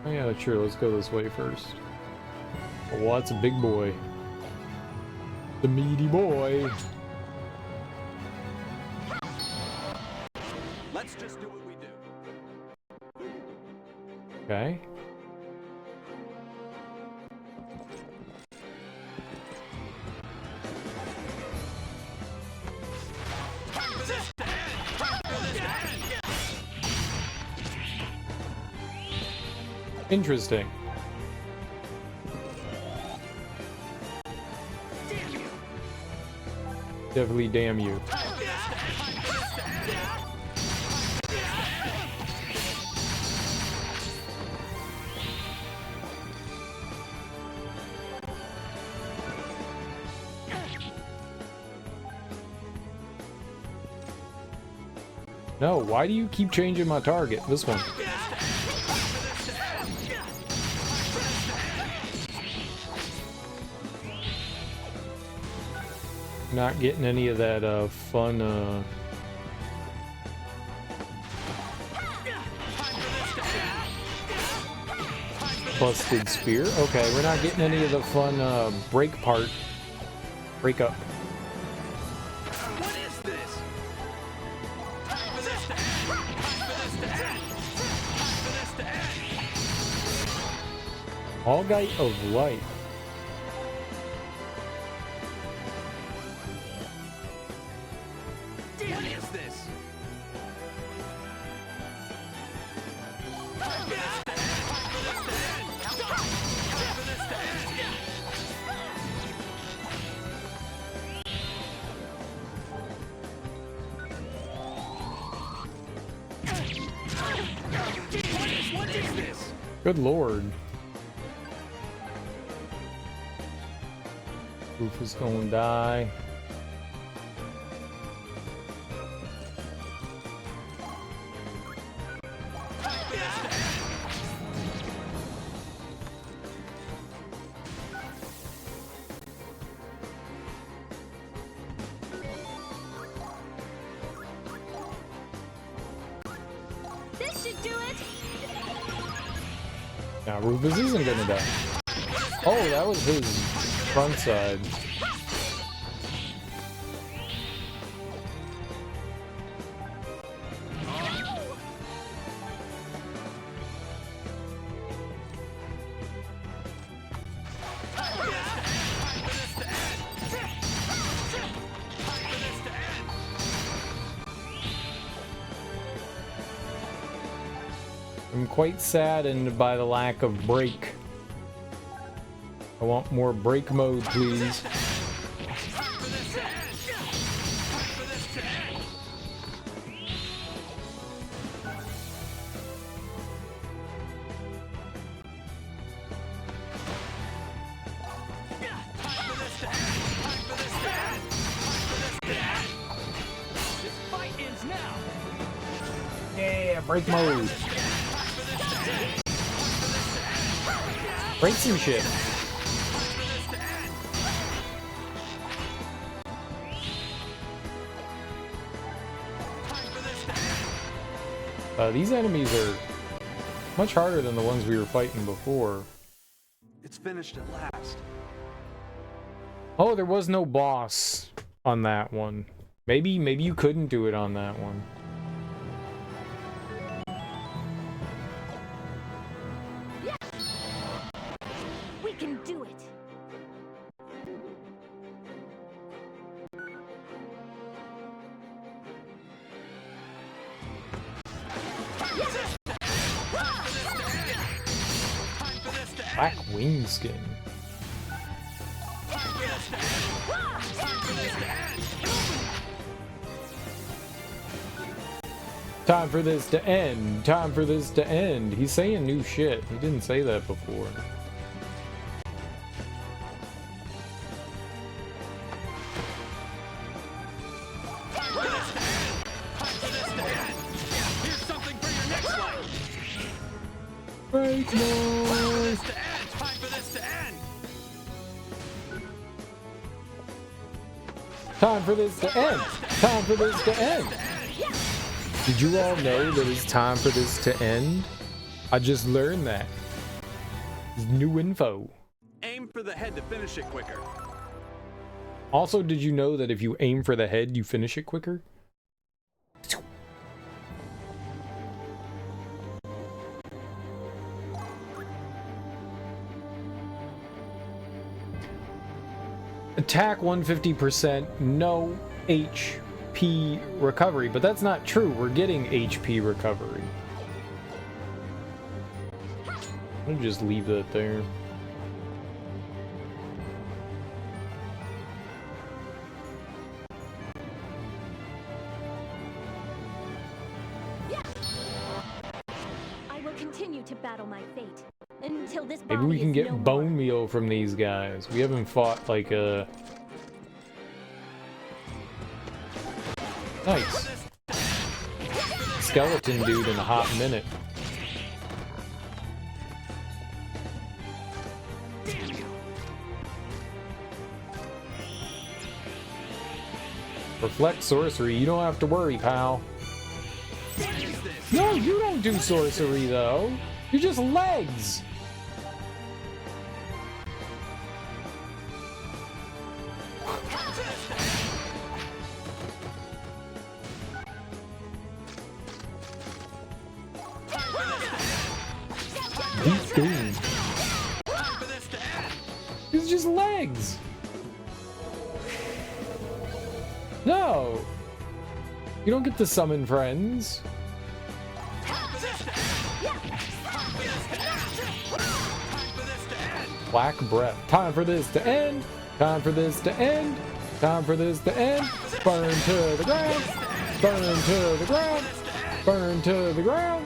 Oh yeah, sure, let's go this way first. Oh, that's a big boy. The meaty boy. Let's just do what we do. Okay. Interesting. Definitely damn you. No, why do you keep changing my target? This one. Not getting any of that fun busted spear. Okay, we're not getting any of the fun break up. What is this? Allgite of Light. What is this? What is this? Good lord. Roof is gonna die. This should do it. Now Rufus isn't gonna die. Oh, that was his front side. I'm quite saddened by the lack of break. I want more break mode, please. Yeah, break mode. Break some shit. These enemies are much harder than the ones we were fighting before. It's finished at last. Oh, there was no boss on that one. Maybe you couldn't do it on that one. We can do it. Black wing skin. Time for this to end. Time for this to end. He's saying new shit. He didn't say that before. Break mode. Time for this to end. Time for this to end. Time for this to end. Did you all know that it's time for this to end? I just learned that. It's new info. Aim for the head to finish it quicker. Also, did you know that if you aim for the head, you finish it quicker? Attack 150%, no HP recovery, but that's not true. We're getting HP recovery. I'll just leave that there. I will continue to battle my fate until this Maybe body we can is get no bone more. meal from these guys. We haven't fought like a... Nice. Skeleton dude in a hot minute. Reflect sorcery. You don't have to worry, pal. No, you don't do sorcery, though. You're just legs. Deep doom. It's just legs. No. You don't get to summon friends. Black breath. Time for this to end. Time for this to end. Time for this to end. Burn to the ground. Burn to the ground. Burn to the ground.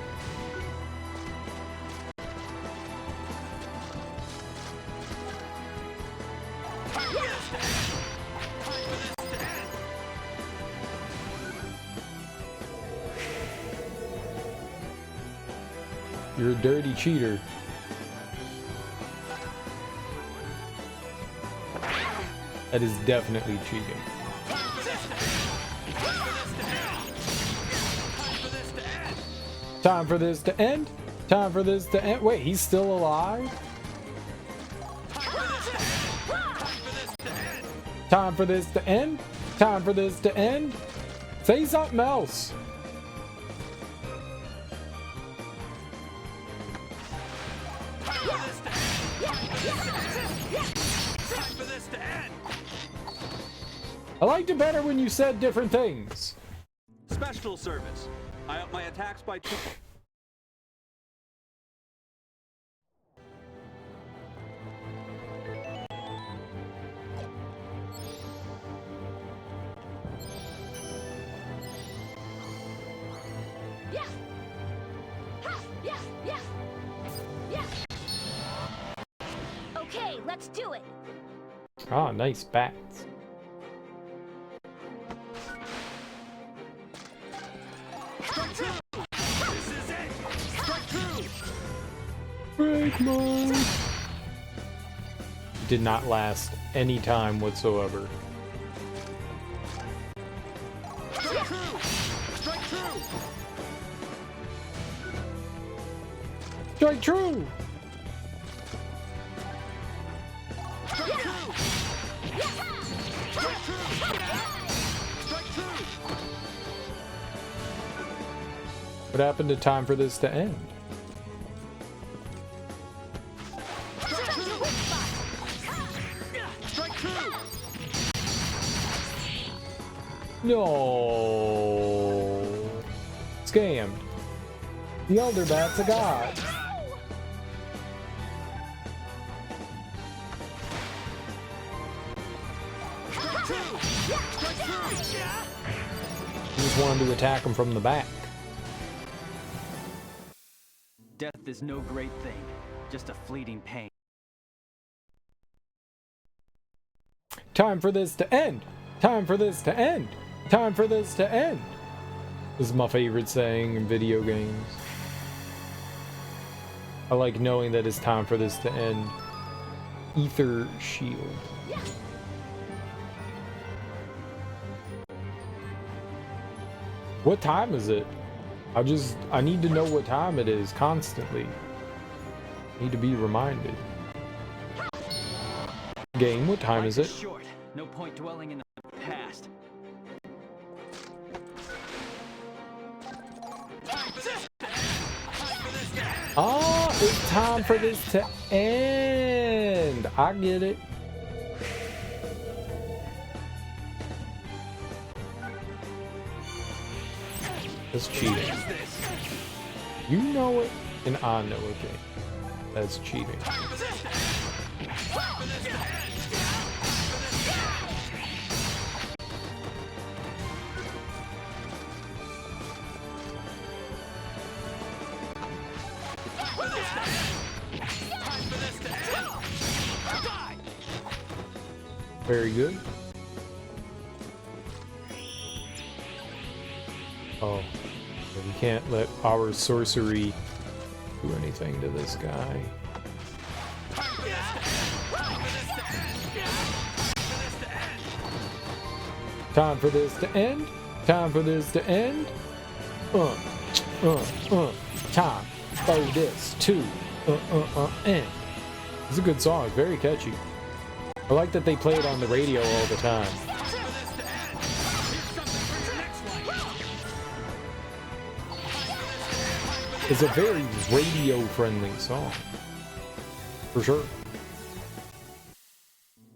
You're a dirty cheater. That is definitely cheating. Time for this to end. Time for this to end. Wait, he's still alive? Time for this to end. Time for this to end. Say something else. I liked it better when you said different things. Special service. I up my attacks by 2. Okay, let's do it. Ah, nice bats. Break mode. Did not last any time whatsoever. Strike true! What happened to time for this to end? No. Scammed. The Elder Bat's a god. He just wanted to attack him from the back. Death is no great thing, just a fleeting pain. Time for this to end. Time for this to end. Time for this to end. This is my favorite saying in video games. I like knowing that it's time for this to end. Ether shield. What time is it? I need to know what time it is constantly. Need to be reminded. Game, what time is it? Short. No point dwelling in the past. Oh, it's time for this to end. I get it. That's cheating. You know it, and I know it. That's cheating. Very good. Oh, we can't let our sorcery do anything to this guy. Time for this to end. Time for this to end. Time for this to end. It's a good song. It's very catchy. I like that they play it on the radio all the time. It's a very radio-friendly song. For sure.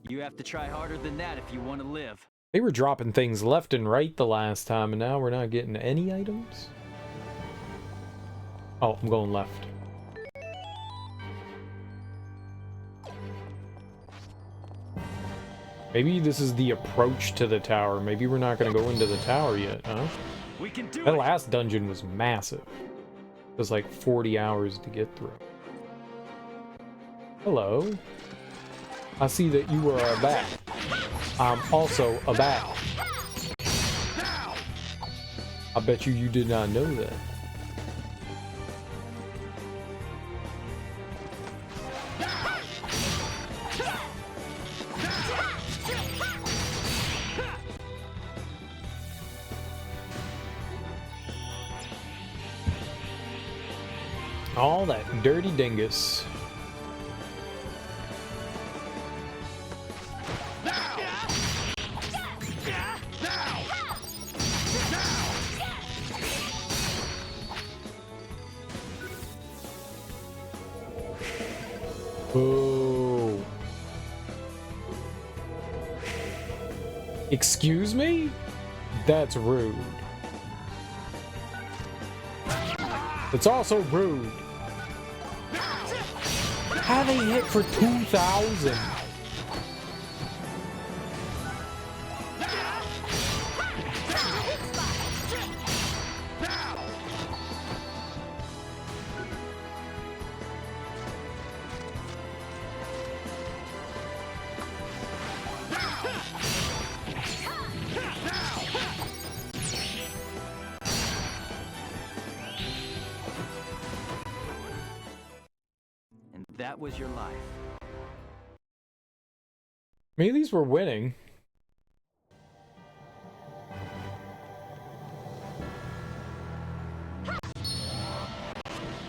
You have to try harder than that if you want to live. They were dropping things left and right the last time, and now we're not getting any items? Oh, I'm going left. Maybe this is the approach to the tower. Maybe we're not going to go into the tower yet, huh? We can do that it. Last dungeon was massive. It was like 40 hours to get through. Hello. I see that you are a bat. I'm also a bat. I bet you did not know that. All that dirty dingus. Oh. Excuse me? That's rude. It's also rude. How they hit for 2,000? that was your life. I mean, at least we're winning.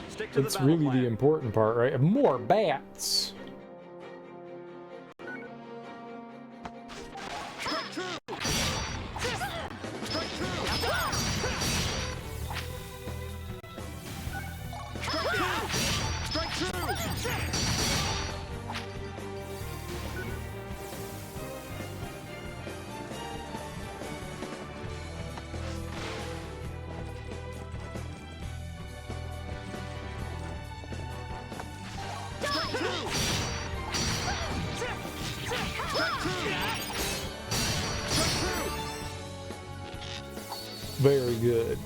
Stick to That's the battle really plan. the important part, right? More bats. Very good.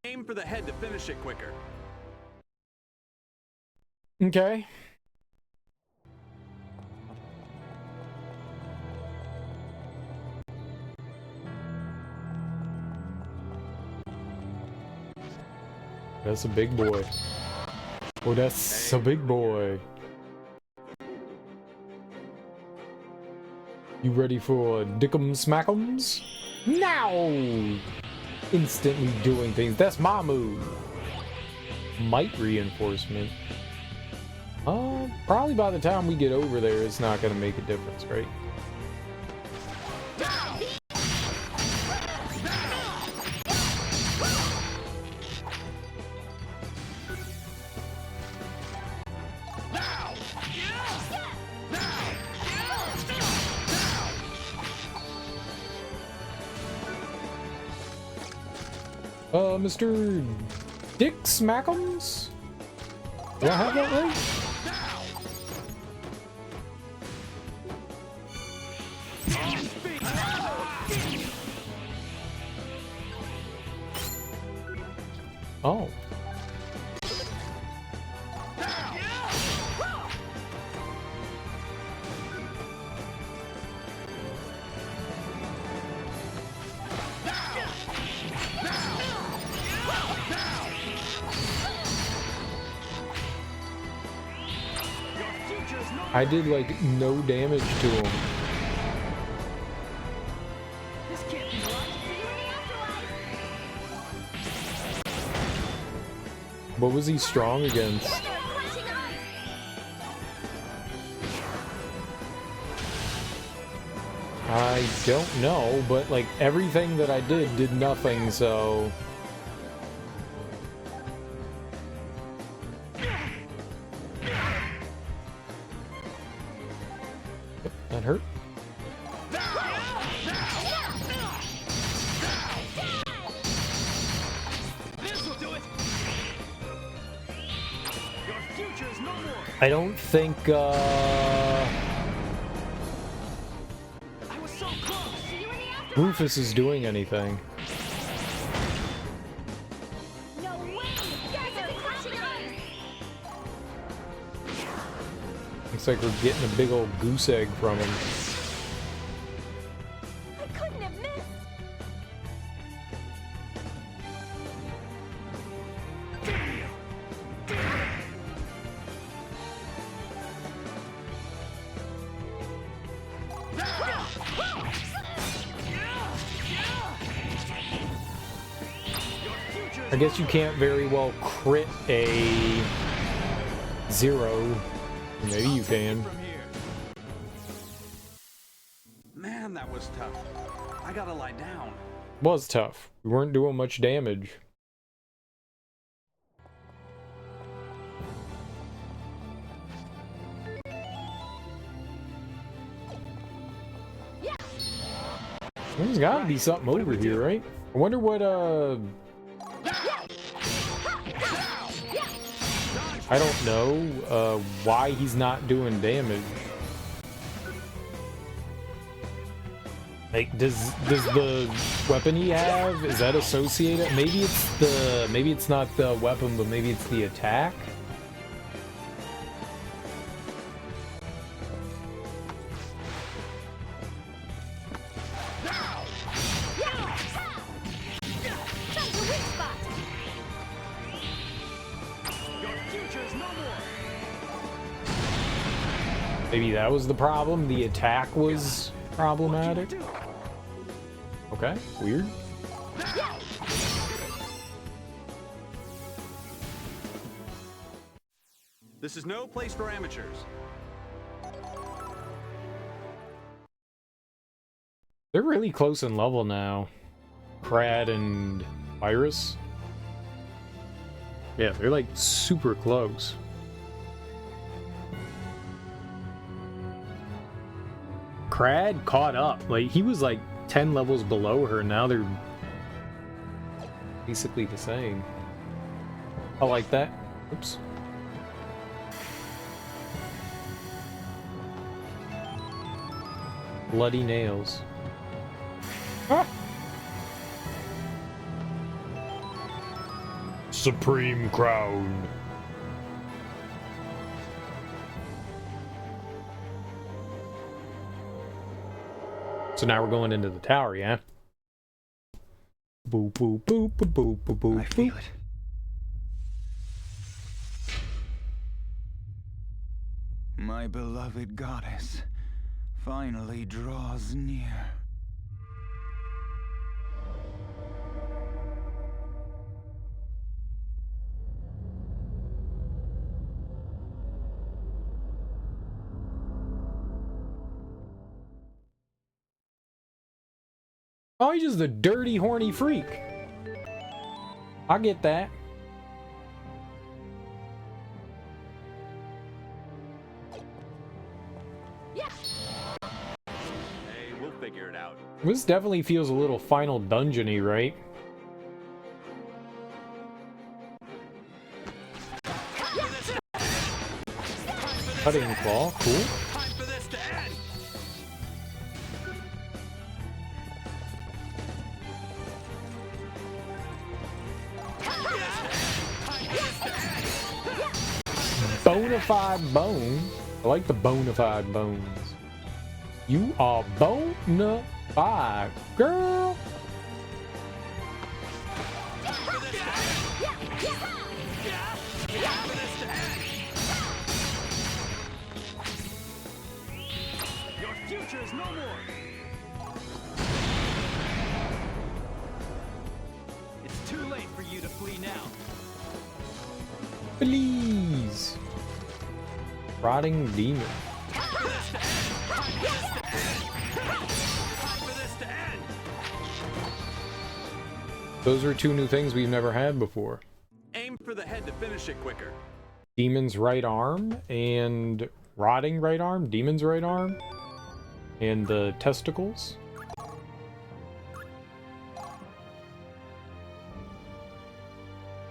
Aim for the head to finish it quicker. Okay. That's a big boy. Oh, that's a big boy. You ready for dick'em smack'ems? Now! Instantly doing things. That's my move. Might reinforcement. Probably by the time we get over there, it's not gonna make a difference, right? Mr. Dick Smack'ems? Do I have that right? Oh. I did like no damage to him. This can't be right. What was he strong against? I don't know, but like everything that I did nothing, so... That hurt. I don't think, Rufus is doing anything. No way! Guys, I've been crashing on! Looks like we're getting a big old goose egg from him. I couldn't have missed! I guess you can't very well crit a 0. Maybe you can. Man, that was tough. I gotta lie down. Was tough. We weren't doing much damage. There's gotta be something over here, right? I wonder what, I don't know, why he's not doing damage. Like, does the weapon he have, is that associated? Maybe it's not the weapon, but maybe it's the attack? Maybe that was the problem. The attack was problematic. Okay, weird. This is no place for amateurs. They're really close in level now. Crad and Iris. Yeah, they're like super close. Crad caught up. Like, he was like 10 levels below her. Now they're basically the same. I like that. Oops. Bloody nails. Ah! Supreme Crown. So now we're going into the tower, yeah? Boop, boop, boop, boop, boop, boop, boop. I feel it. My beloved goddess finally draws near. Oh, he's just a dirty, horny freak. I get that. Hey, we'll figure it out. This definitely feels a little Final Dungeon-y, right? Cutting claw, cool. Time for this to end. Bonafide bone. I like the bonafide bones. You are bonafide, girl. Your future is no more. It's too late for you to flee now. Please. Rotting demon. Those are two new things we've never had before. Aim for the head to finish it quicker. Demon's right arm and rotting right arm. Demon's right arm. And the testicles.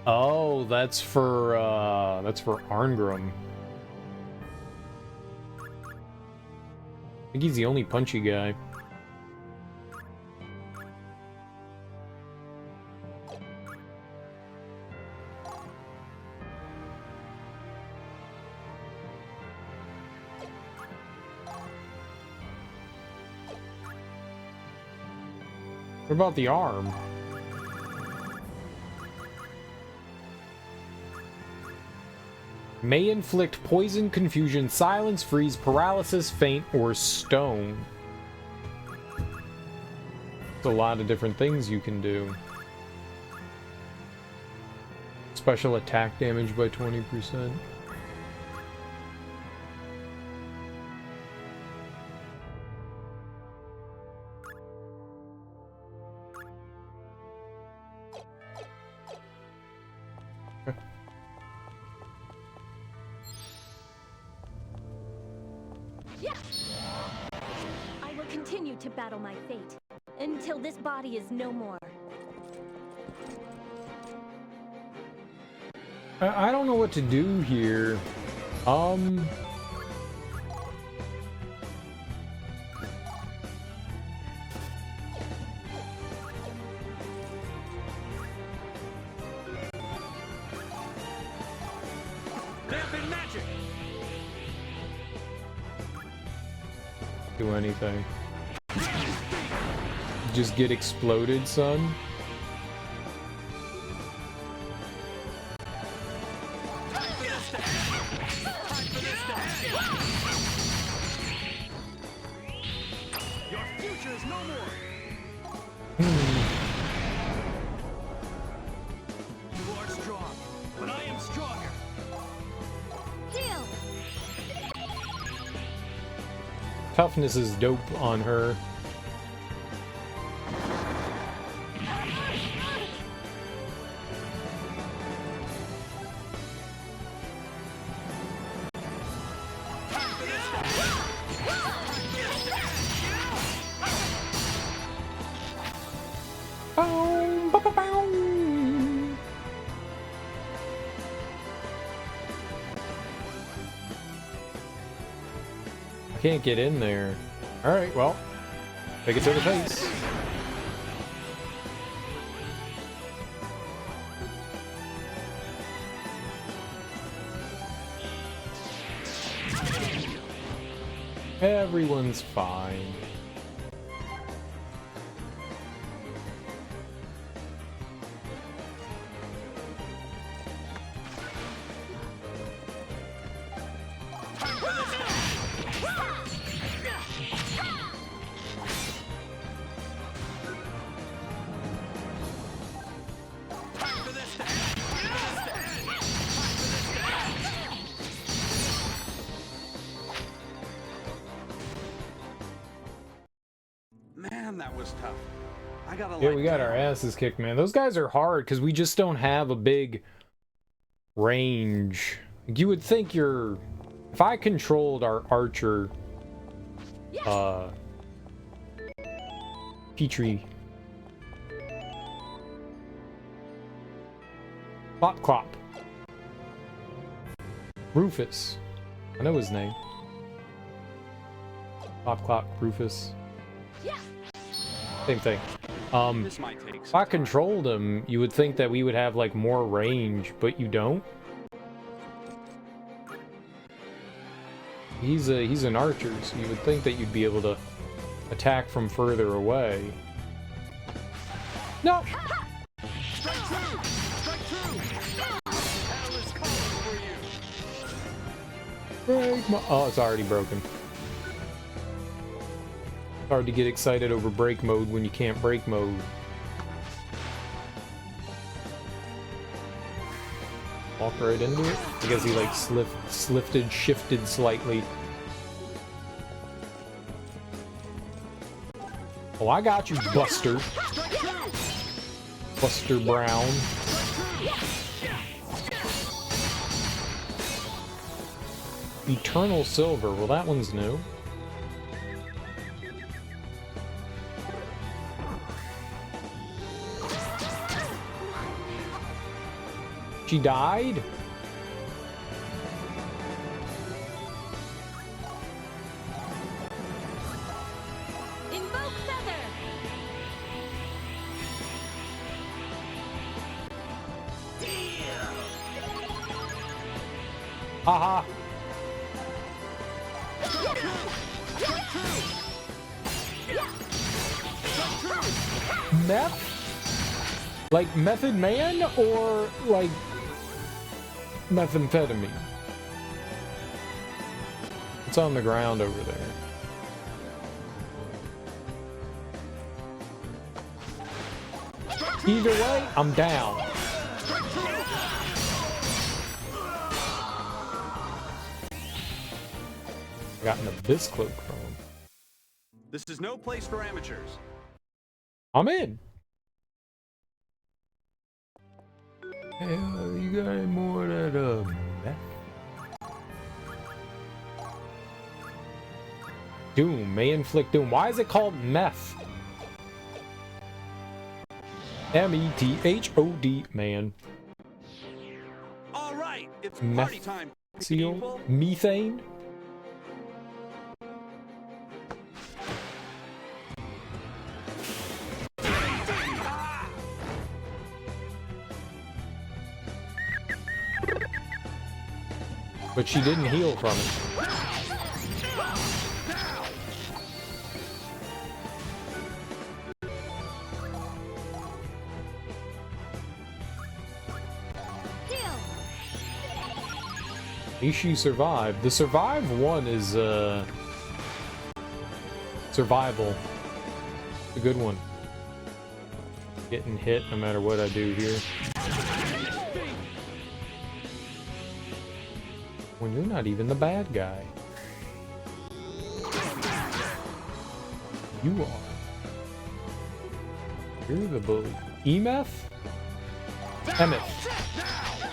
Oh, that's for Arngrim. I think he's the only punchy guy. What about the arm? May inflict poison, confusion, silence, freeze, paralysis, faint, or stone. There's a lot of different things you can do. Special attack damage by 20%. I will continue to battle my fate until this body is no more. I don't know what to do here. Dampen magic. Do anything. Just get exploded, son. amateurs no more. You are strong, but I am stronger. Heal! Toughness is dope on her. Boom, ba, ba, boom. I can't get in there. Alright, well, take it to the face. Everyone's fine. Man, that was tough. I gotta Yeah, like we got our asses kicked, man. Those guys are hard because we just don't have a big range. You would think you're... If I controlled our archer... Petrie... Clop Clop. Rufus. I know his name. Clop Clop, Rufus. Same thing. This might take If I controlled him, you would think that we would have like more range, but you don't. He's an archer, so you would think that you'd be able to attack from further away. No. Strike true! Strike true! Hell is calling for you. Break mo- oh, it's already broken. Hard to get excited over break mode when you can't break mode. Walk right into it. I guess he like shifted slightly. Oh, I got you, Buster. Buster Brown. Eternal Silver. Well, that one's new. She died? Invoke Feather! Haha. Meth? Like Method Man or like methamphetamine? It's on the ground over there. Either way, I'm down. I got an abyss cloak from him. This is no place for amateurs. I'm in. Hey, you got any more of that, meth? Doom, may inflict doom. Why is it called meth? M-E-T-H-O-D, man. All right, it's Meth party time, seal? people. Methane? But she didn't heal from it. At least she survived. The survive one is survival. a good one. Getting hit no matter what I do here. When you're not even the bad guy. You are. You're the bully. Emeth? Emeth.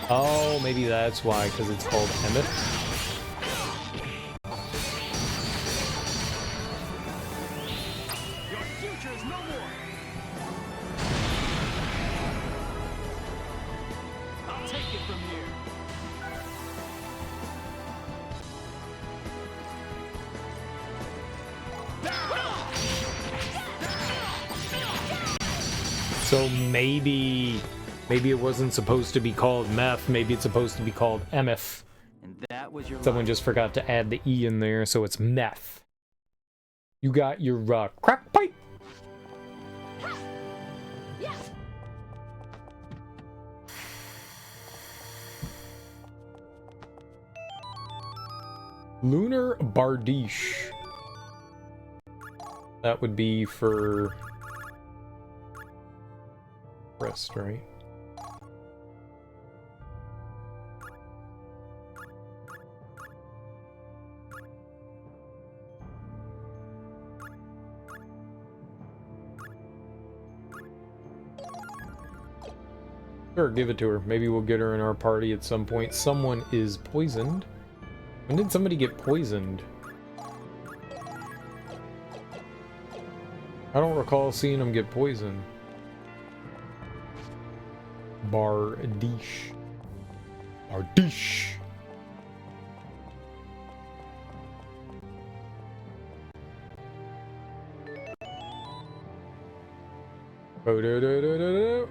Oh, maybe that's why, because it's called Emeth. Your future is no more. I'll take it from here. So maybe it wasn't supposed to be called meth. Maybe it's supposed to be called emeth. And that was your Someone just forgot to add the E in there, so it's meth. You got your crack pipe. Lunar Bardiche. That would be for rest, right? Sure, give it to her. Maybe we'll get her in our party at some point. Someone is poisoned. When did somebody get poisoned? I don't recall seeing them get poisoned. Bardiche. Bardiche. Oh, do, do, do, do, do.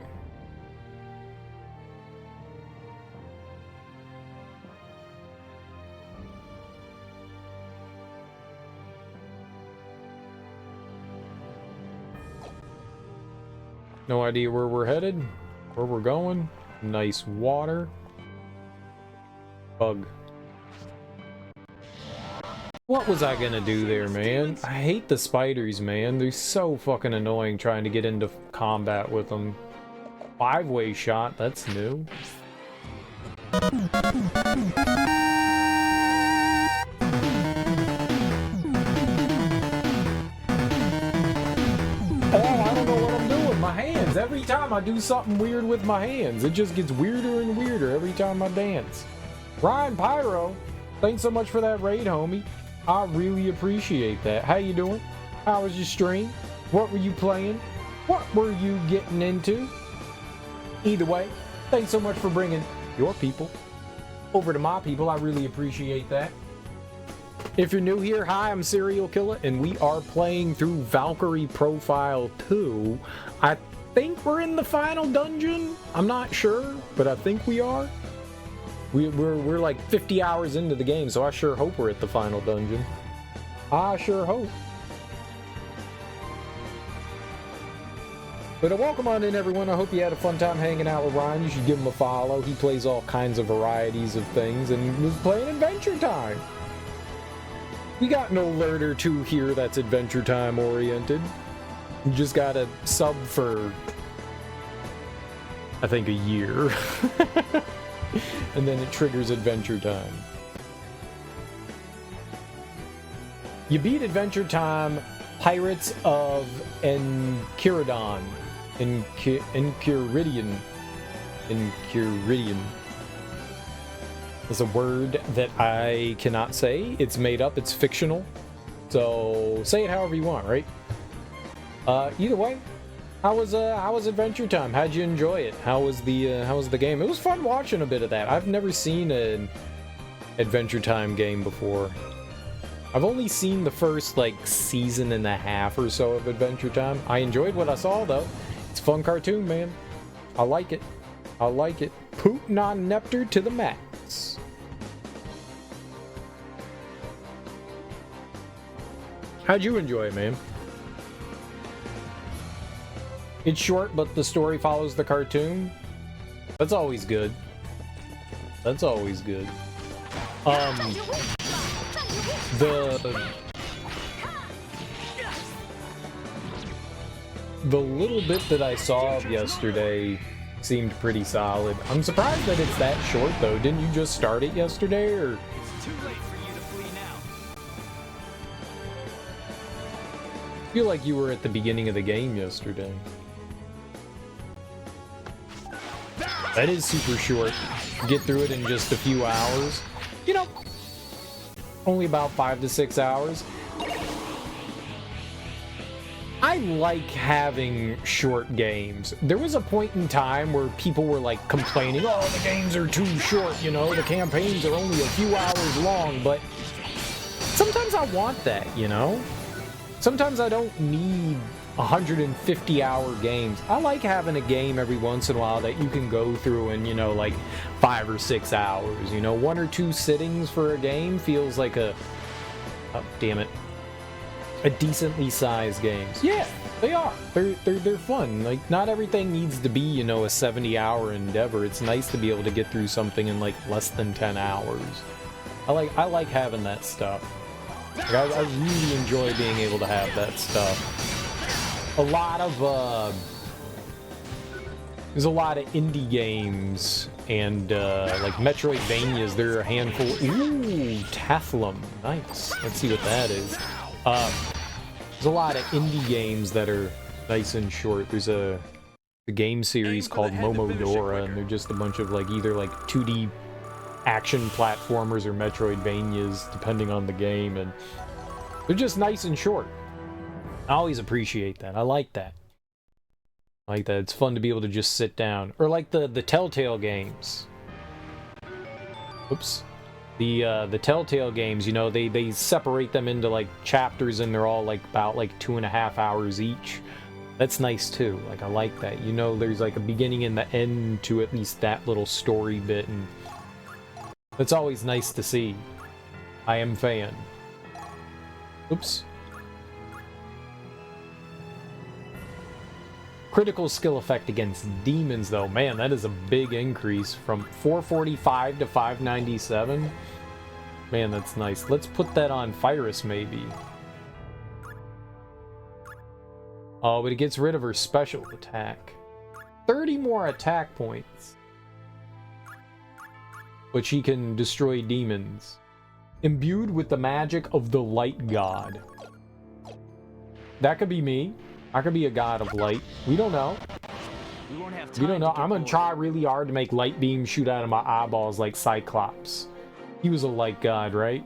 No idea where we're headed, where we're going. Nice water. Bug. What was I gonna do there, man? I hate the spiders, man. They're so fucking annoying trying to get into combat with them. 5-way shot, that's new. My hands. Every time I do something weird with my hands, it just gets weirder and weirder every time I dance. Ryan Pyro, thanks so much for that raid, homie. I really appreciate that. How you doing? How was your stream? What were you playing? What were you getting into? Either way, thanks so much for bringing your people over to my people. I really appreciate that. If you're new here, hi, I'm Serial Killer, and we are playing through Valkyrie Profile 2. I think we're in the final dungeon. I'm not sure, but I think we are. We're like 50 hours into the game, so I sure hope we're at the final dungeon. I sure hope. But welcome on in, everyone. I hope you had a fun time hanging out with Ryan. You should give him a follow. He plays all kinds of varieties of things, and was playing Adventure Time. We got no alert or two here that's Adventure Time oriented. You just gotta sub for, I think, a year. And then it triggers Adventure Time. You beat Adventure Time, Pirates of Enchiridion. Enchiridion. It's a word that I cannot say. It's made up. It's fictional. So say it however you want, right? Either way, how was Adventure Time? How'd you enjoy it? How was the game? It was fun watching a bit of that. I've never seen an Adventure Time game before. I've only seen the first like season and a half or so of Adventure Time. I enjoyed what I saw though. It's a fun cartoon, man. I like it. I like it. Poot non-nepter to the max. How'd you enjoy it, man? It's short, but the story follows the cartoon. That's always good. That's always good. the little bit that I saw of yesterday seemed pretty solid. I'm surprised that it's that short, though. Didn't you just start it yesterday, or? It's too late for you to flee now. I feel like you were at the beginning of the game yesterday. That is super short. Get through it in just a few hours. You know, only about 5 to 6 hours. I like having short games. There was a point in time where people were like complaining, oh, the games are too short, you know, the campaigns are only a few hours long, but sometimes I want that, you know? Sometimes I don't need 150-hour games. I like having a game every once in a while that you can go through in, you know, like 5 or 6 hours. You know, 1 or 2 sittings for a game feels like a... Oh, damn it. A decently sized games. Yeah, they are. They're fun. Like, not everything needs to be, you know, a 70-hour endeavor. It's nice to be able to get through something in like less than 10 hours. I like having that stuff. Like, I really enjoy being able to have that stuff. A lot of there's a lot of indie games and like Metroidvanias. There are a handful. Ooh, Teflum. Nice. Let's see what that is. There's a lot of indie games that are nice and short. There's a game series called Momodora, and they're just a bunch of like either like 2D action platformers or Metroidvanias, depending on the game, and they're just nice and short. I always appreciate that. I like that. I like that. It's fun to be able to just sit down. Or like the Telltale games. Oops. The Telltale games, you know, they separate them into like chapters, and they're all like about like 2.5 hours each. That's nice too. Like, I like that. You know, there's like a beginning and the end to at least that little story bit, and that's always nice to see. I am fan. Oops. Critical skill effect against demons, though. Man, that is a big increase from 445 to 597. Man, that's nice. Let's put that on Phyrus, maybe. Oh, but it gets rid of her special attack. 30 more attack points. But she can destroy demons. Imbued with the magic of the light god. That could be me. I could be a god of light. We don't know. We don't know. I'm gonna try really hard to make light beams shoot out of my eyeballs like Cyclops. He was a light god, right?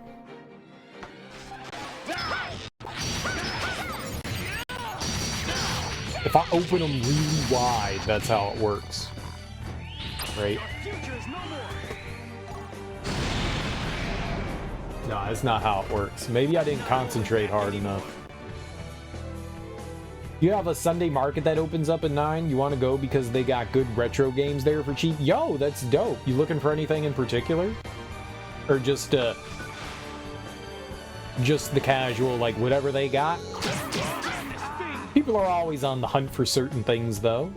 If I open them really wide, that's how it works. Right? No, that's not how it works. Maybe I didn't concentrate hard enough. You have a Sunday market that opens up at 9? You want to go because they got good retro games there for cheap? Yo, that's dope. You looking for anything in particular? Or just the casual, like, whatever they got? People are always on the hunt for certain things, though.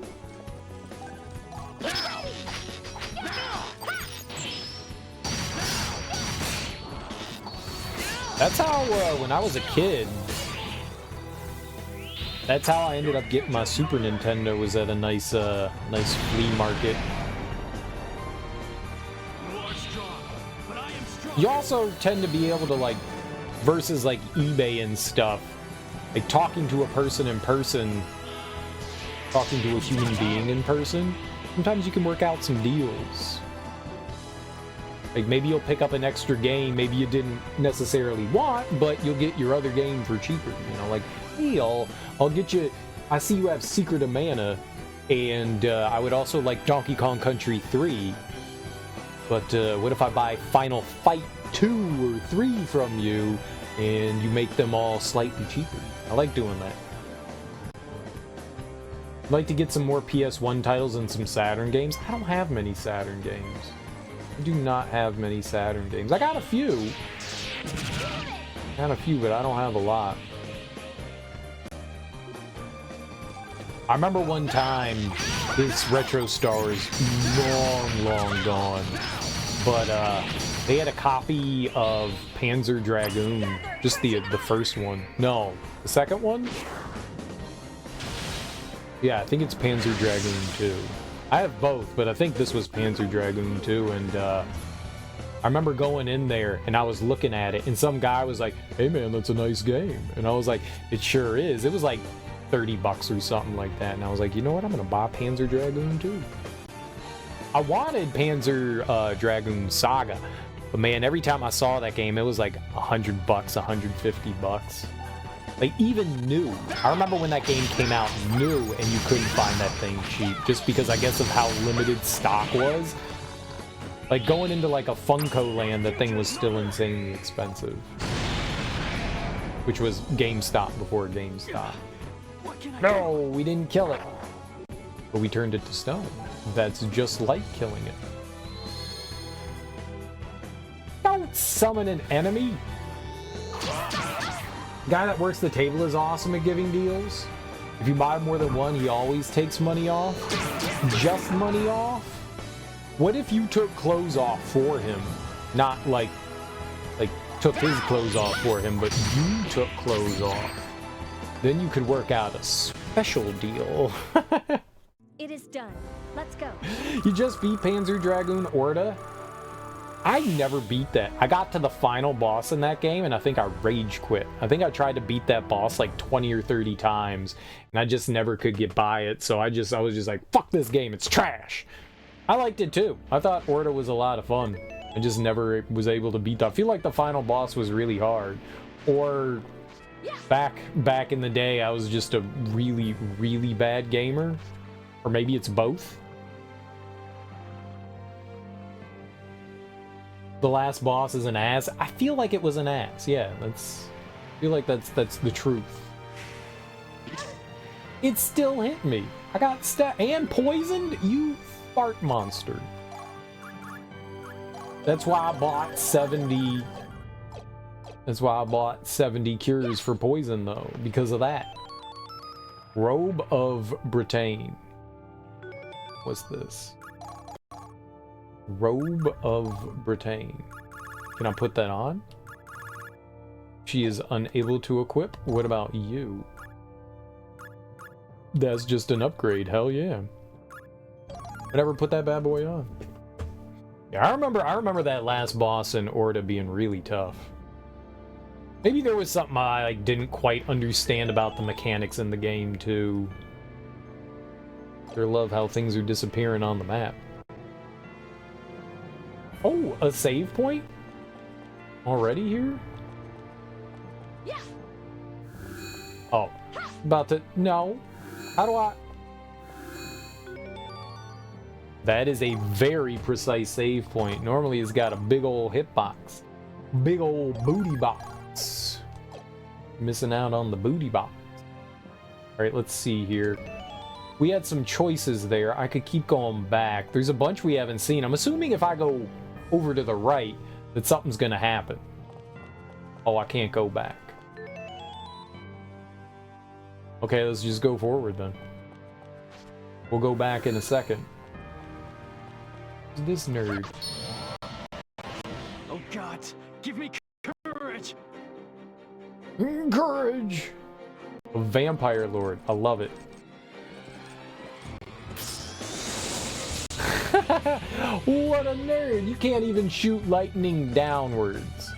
That's how, when I was a kid, that's how I ended up getting my Super Nintendo, was at a nice flea market. You also tend to be able to, like, versus like eBay and stuff, like talking to a person in person, talking to a human being in person, sometimes you can work out some deals. Like, maybe you'll pick up an extra game maybe you didn't necessarily want, but you'll get your other game for cheaper. You know, like, hey, I'll get you, I see you have Secret of Mana, and I would also like Donkey Kong Country 3, but what if I buy Final Fight 2 or 3 from you, and you make them all slightly cheaper? I like doing that. I'd like to get some more PS1 titles and some Saturn games. I don't have many Saturn games. I do not have many Saturn games. I got a few. But I don't have a lot. I remember one time, this Retro Star is long gone, but they had a copy of Panzer Dragoon, just the first one. No, the second one? Yeah, I think it's Panzer Dragoon 2. I have both, but I think this was Panzer Dragoon 2, and I remember going in there, and I was looking at it, and some guy was like, hey man, that's a nice game. And I was like, it sure is. It was like 30 bucks or something like that, and I was like, you know what, I'm gonna buy Panzer Dragoon 2. I wanted Panzer Dragoon Saga, but man, every time I saw that game, it was like 100 bucks, 150 bucks. Like, even new. I remember when that game came out new, and you couldn't find that thing cheap, just because I guess of how limited stock was. Like, going into like a Funko Land, that thing was still insanely expensive. Which was GameStop before GameStop. No, we didn't kill it. But we turned it to stone. That's just like killing it. Don't summon an enemy! The guy that works the table is awesome at giving deals. If you buy more than one, he always takes money off. Just money off? What if you took clothes off for him? Not like took his clothes off for him, but you took clothes off. Then you could work out a special deal. It is done. Let's go. You just beat Panzer Dragoon Orta? I never beat that. I got to the final boss in that game, and I think I rage quit. I think I tried to beat that boss like 20 or 30 times, and I just never could get by it, so I was just like, fuck this game, it's trash. I liked it too. I thought Orta was a lot of fun. I just never was able to beat that. I feel like the final boss was really hard. Or back in the day, I was just a really, really bad gamer. Or maybe it's both. The last boss is an ass. I feel like it was an ass. Yeah, I feel like that's the truth. It still hit me. I got and poisoned. You fart monster. That's why I bought 70. That's why I bought 70 cures for poison though, because of that. Robe of Britain. What's this? Robe of Britain. Can I put that on? She is unable to equip. What about you? That's just an upgrade. Hell yeah. I never put that bad boy on. Yeah, I remember that last boss in Orta being really tough. Maybe there was something I didn't quite understand about the mechanics in the game too. I love how things are disappearing on the map. Oh, a save point? Already here? Yeah. Oh, about to... No. How do I... That is a very precise save point. Normally it's got a big old hitbox. Big old booty box. Missing out on the booty box. Alright, let's see here. We had some choices there. I could keep going back. There's a bunch we haven't seen. I'm assuming if I go over to the right, that something's gonna happen. Oh, I can't go back. Okay, let's just go forward then. We'll go back in a second. Who's this nerd? Oh God, give me courage! Courage! A vampire lord. I love it. What a nerd! You can't even shoot lightning downwards.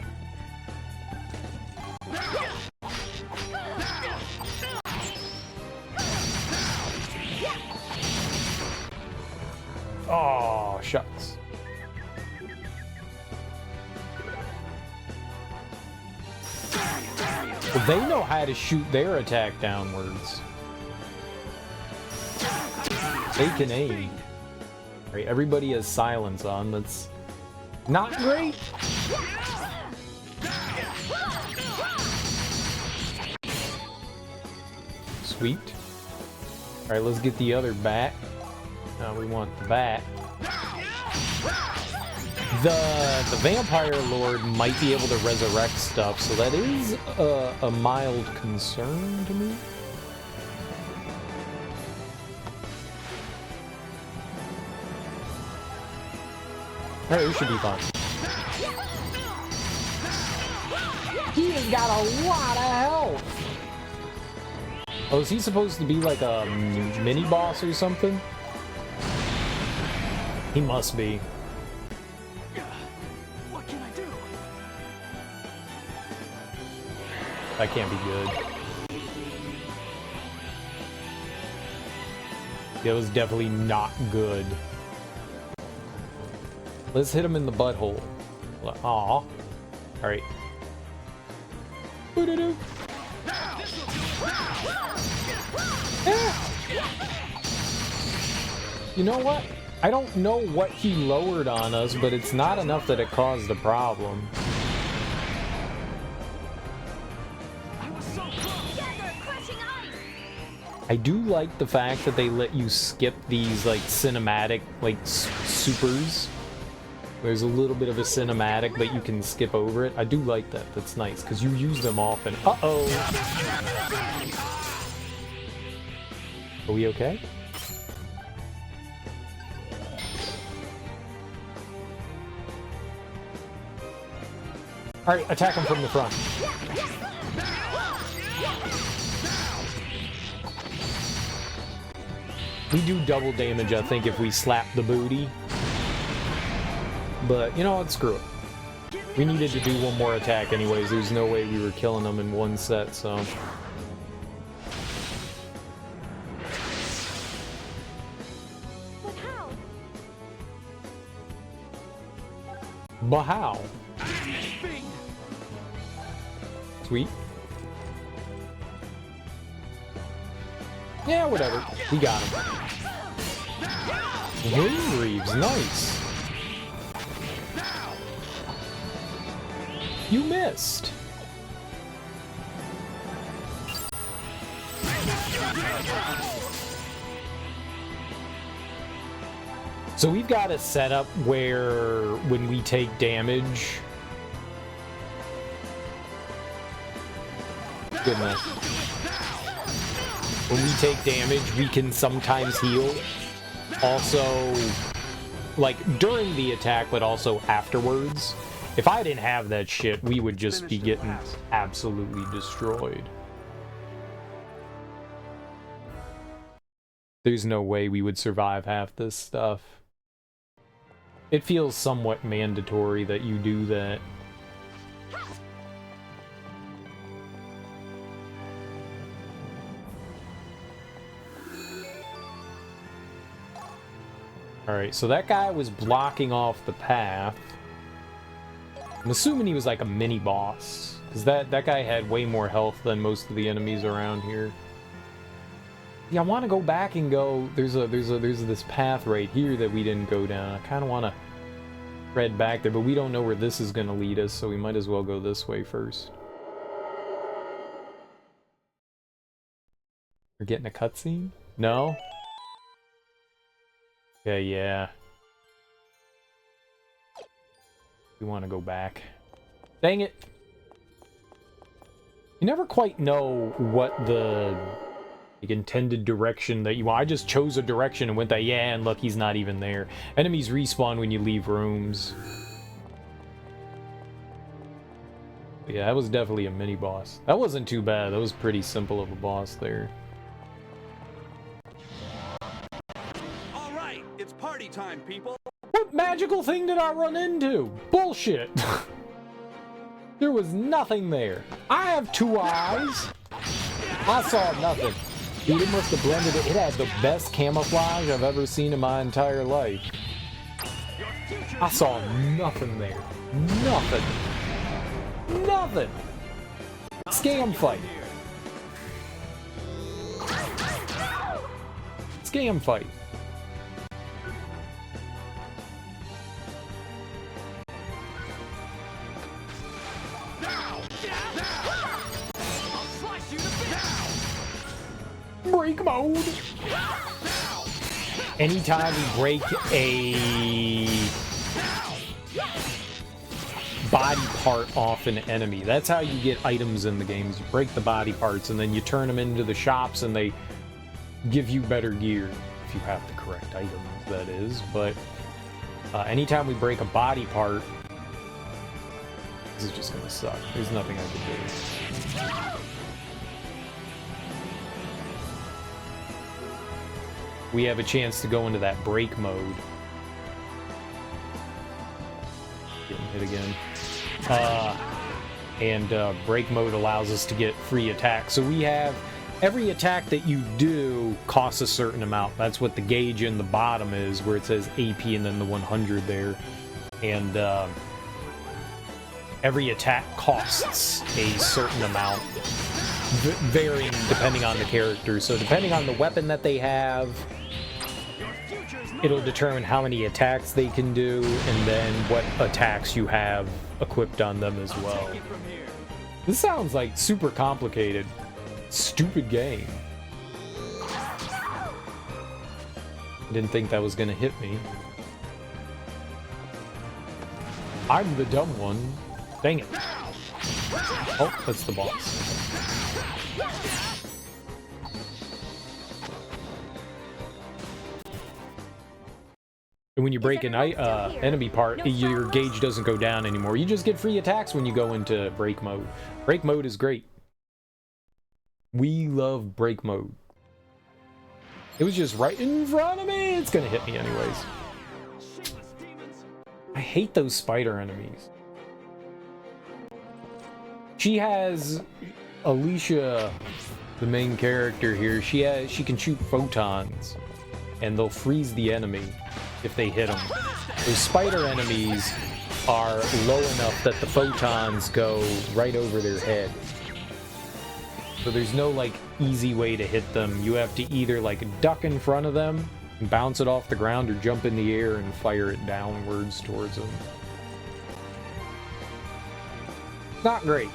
Oh, shucks. Well, they know how to shoot their attack downwards. They can aim. Right, everybody has silence on. That's not great. Sweet. Alright, let's get the other bat. Now we want the bat. The vampire lord might be able to resurrect stuff, so that is a mild concern to me. Alright, this should be fun. He has got a lot of health! Oh, is he supposed to be like a mini boss or something? He must be. What can I do? That can't be good. That was definitely not good. Let's hit him in the butthole. Aw. Alright. Boo-doo-doo. You know what? I don't know what he lowered on us, but it's not enough that it caused a problem. I do like the fact that they let you skip these like cinematic like supers. There's a little bit of a cinematic, but you can skip over it. I do like that. That's nice because you use them often. Uh-oh. Are we okay? Alright, attack him from the front. We do double damage, I think, if we slap the booty. But, you know what? Screw it. We needed to do one more attack anyways. There's no way we were killing them in one set, so... But how? Sweet. Yeah, whatever. We got him. Wind Reeves, nice. You missed. So we've got a setup where when we take damage... Goodness. When we take damage, we can sometimes heal. Also, like, during the attack, but also afterwards. If I didn't have that shit, we would just be getting absolutely destroyed. There's no way we would survive half this stuff. It feels somewhat mandatory that you do that. Alright, so that guy was blocking off the path. I'm assuming he was like a mini-boss, because that guy had way more health than most of the enemies around here. Yeah, I want to go back and go... There's this path right here that we didn't go down. I kind of want to thread back there, but we don't know where this is going to lead us, so we might as well go this way first. We're getting a cutscene? No? Okay, yeah. We want to go back. Dang it! You never quite know what the intended direction that you want. I just chose a direction and went that, yeah, and look, he's not even there. Enemies respawn when you leave rooms. But yeah, that was definitely a mini-boss. That wasn't too bad. That was pretty simple of a boss there. Alright, it's party time, people! What magical thing did I run into? Bullshit! There was nothing there. I have two eyes. I saw nothing. Dude, it must have blended it. It had the best camouflage I've ever seen in my entire life. I saw nothing there. Nothing. Nothing. Scam fight. Scam fight. Break mode. Anytime we break a body part off an enemy, that's how you get items in the games. You break the body parts and then you turn them into the shops and they give you better gear. If you have the correct items, that is. But anytime we break a body part, this is just gonna suck. There's nothing I can do. we have a chance to go into that break mode. Getting hit again. Break mode allows us to get free attacks. So we have every attack that you do costs a certain amount. That's what the gauge in the bottom is, where it says AP and then the 100 there. And every attack costs a certain amount, varying depending on the character. So depending on the weapon that they have, it'll determine how many attacks they can do, and then what attacks you have equipped on them as well. This sounds like super complicated. Stupid game. Didn't think that was gonna hit me. I'm the dumb one. Dang it. Oh, that's the boss. And when you break an enemy part, your gauge doesn't go down anymore. You just get free attacks when you go into break mode. Break mode is great. We love break mode. It was just right in front of me. It's gonna hit me anyways. I hate those spider enemies. She has Alicia, the main character here. She can shoot photons, and they'll freeze the enemy if they hit them. Those spider enemies are low enough that the photons go right over their head. So there's no like easy way to hit them. You have to either like duck in front of them and bounce it off the ground, or jump in the air and fire it downwards towards them. Not great.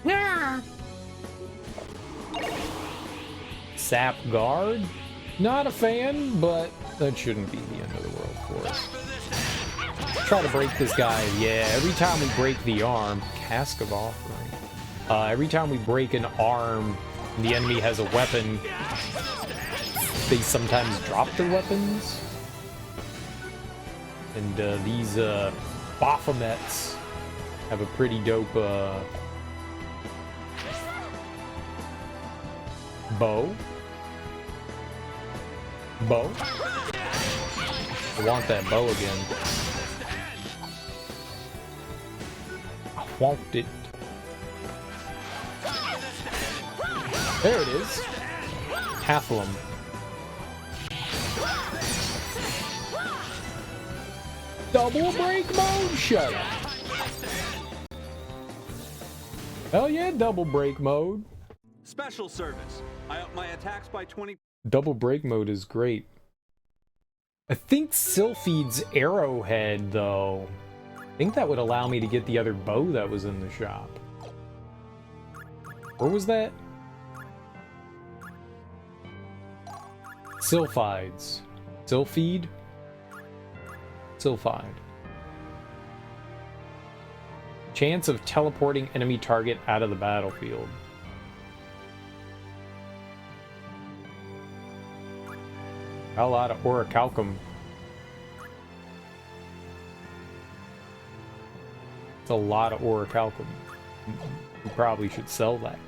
Yeah. Sap guard? Not a fan, but that shouldn't be the end of the world for us. Try to break this guy. Yeah, every time we break the arm, Cask of Offering. Every time we break an arm, and the enemy has a weapon, they sometimes drop their weapons. And these Baphomets have a pretty dope bow. I want that bow again. I want it. There it is. Halflum. Double break mode? Shut up. Hell yeah, double break mode. Special service. I up my attacks by 20. Double break mode is great. I think Sylphide's arrowhead, though. I think that would allow me to get the other bow that was in the shop. Where was that? Sylphides. Sylphide? Sylphide. Chance of teleporting enemy target out of the battlefield. A lot of orichalcum. It's a lot of orichalcum. We probably should sell that.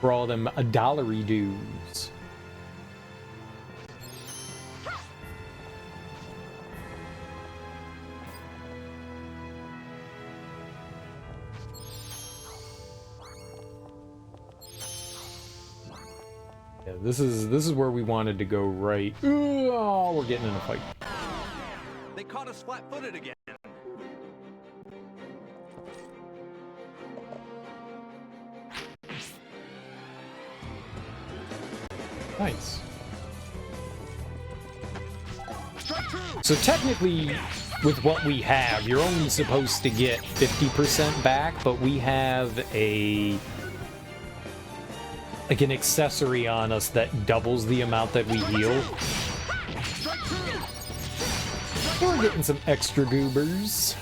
For all them $1 dues. Yeah, this is where we wanted to go, right? Oh, we're getting in a fight. They caught us flat-footed again. Nice. So technically, with what we have, you're only supposed to get 50% back, but we have like an accessory on us that doubles the amount that we heal. We're getting some extra goobers.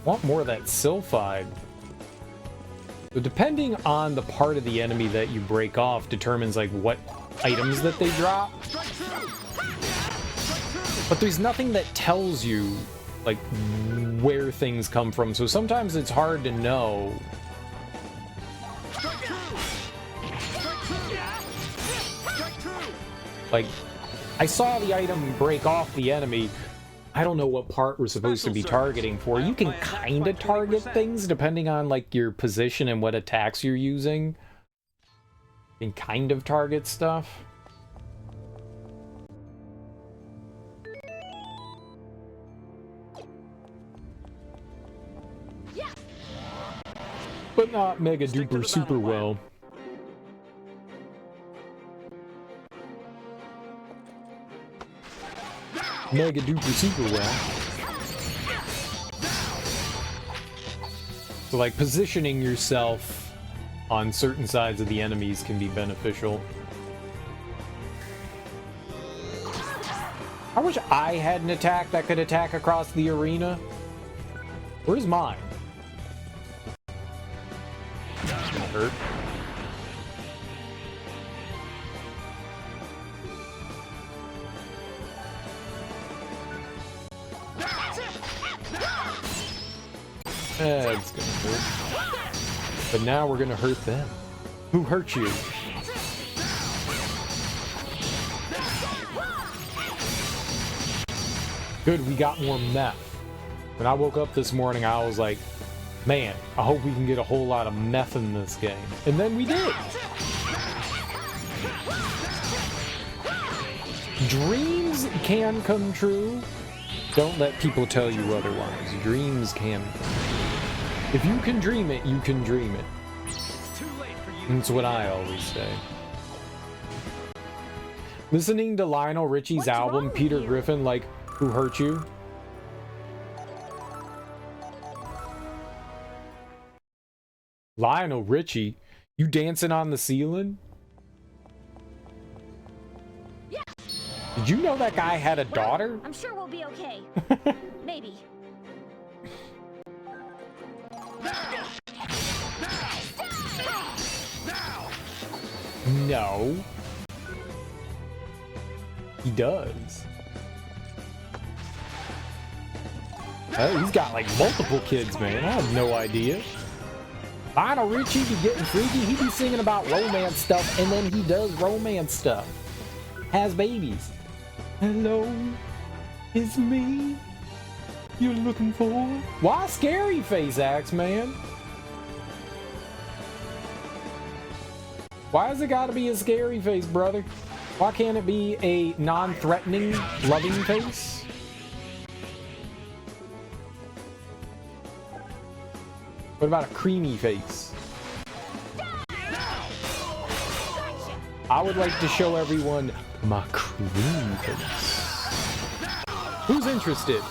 Want more of that Sylphide. So depending on the part of the enemy that you break off determines like what items that they drop. But there's nothing that tells you like where things come from, so sometimes it's hard to know. Like, I saw the item break off the enemy. I don't know what part we're supposed to be targeting for. You can kind of target things depending on like your position and what attacks you're using. You can kind of target stuff. But not mega duper super well. Mega duper super well. So like positioning yourself on certain sides of the enemies can be beneficial. I wish I had an attack that could attack across the arena. Where's mine? That's gonna hurt. That's gonna hurt. But now we're gonna hurt them. Who hurt you? Good, we got more meth. When I woke up this morning, I was like, man, I hope we can get a whole lot of meth in this game. And then we did. Dreams can come true. Don't let people tell you otherwise. Dreams can come true. If you can dream it, you can dream it. That's what I always say. Listening to Lionel Richie's album, Peter Griffin, like, Who Hurt You? Lionel Richie? You dancing on the ceiling? Yeah. Did you know that guy had a daughter? I'm sure we'll be okay. Maybe. No. He does. Oh, he's got like multiple kids, man. I have no idea. Lionel Richie be getting freaky. He be singing about romance stuff, and then he does romance stuff. Has babies. Hello, it's me. You're looking for? Why scary face, Axeman? Why has it got to be a scary face, brother? Why can't it be a non-threatening, loving face? What about a creamy face? I would like to show everyone my creamy face. Who's interested?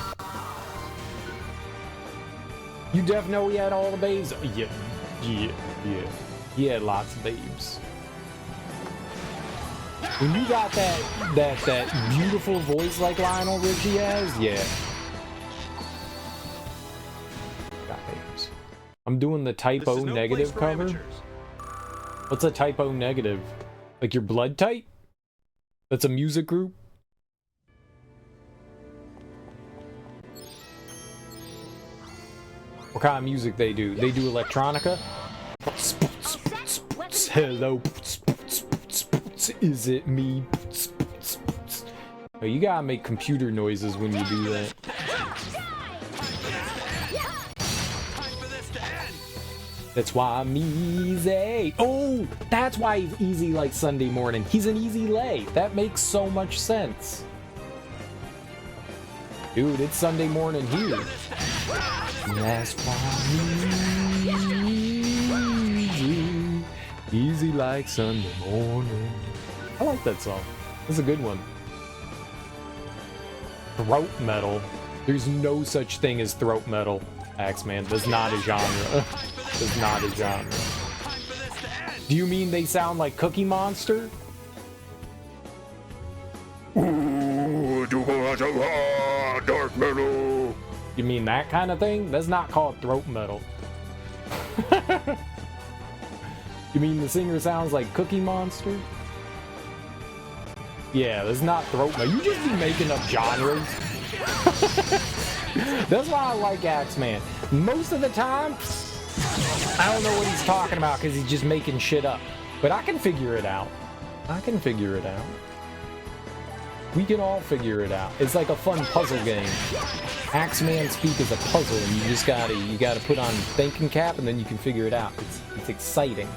You definitely had all the babes? Yeah. He had lots of babes. When you got that beautiful voice like Lionel Richie has, yeah. Got babes. I'm doing the typo negative cover. What's a typo negative? Like your blood type? That's a music group? What kind of music they do? They do electronica? Hello. Is it me? Oh, you gotta make computer noises when you do that. That's why I'm easy. Oh, that's why he's easy like Sunday morning. He's an easy lay. That makes so much sense. Dude, it's Sunday morning here. That's why I'm easy. Easy like Sunday morning. I like that song. It's a good one. Throat metal. There's no such thing as throat metal. Axeman, that's not a genre. That's not a genre. Do you mean they sound like Cookie Monster? Ooh, dark metal. You mean that kind of thing? That's not called throat metal. You mean the singer sounds like Cookie Monster? Yeah, that's not throat metal. You just be making up genres. That's why I like Axeman. Most of the time, I don't know what he's talking about because he's just making shit up. But I can figure it out. I can figure it out. We can all figure it out. It's like a fun puzzle game. Axeman speak is a puzzle, and you gotta put on thinking cap, and then you can figure it out. It's exciting.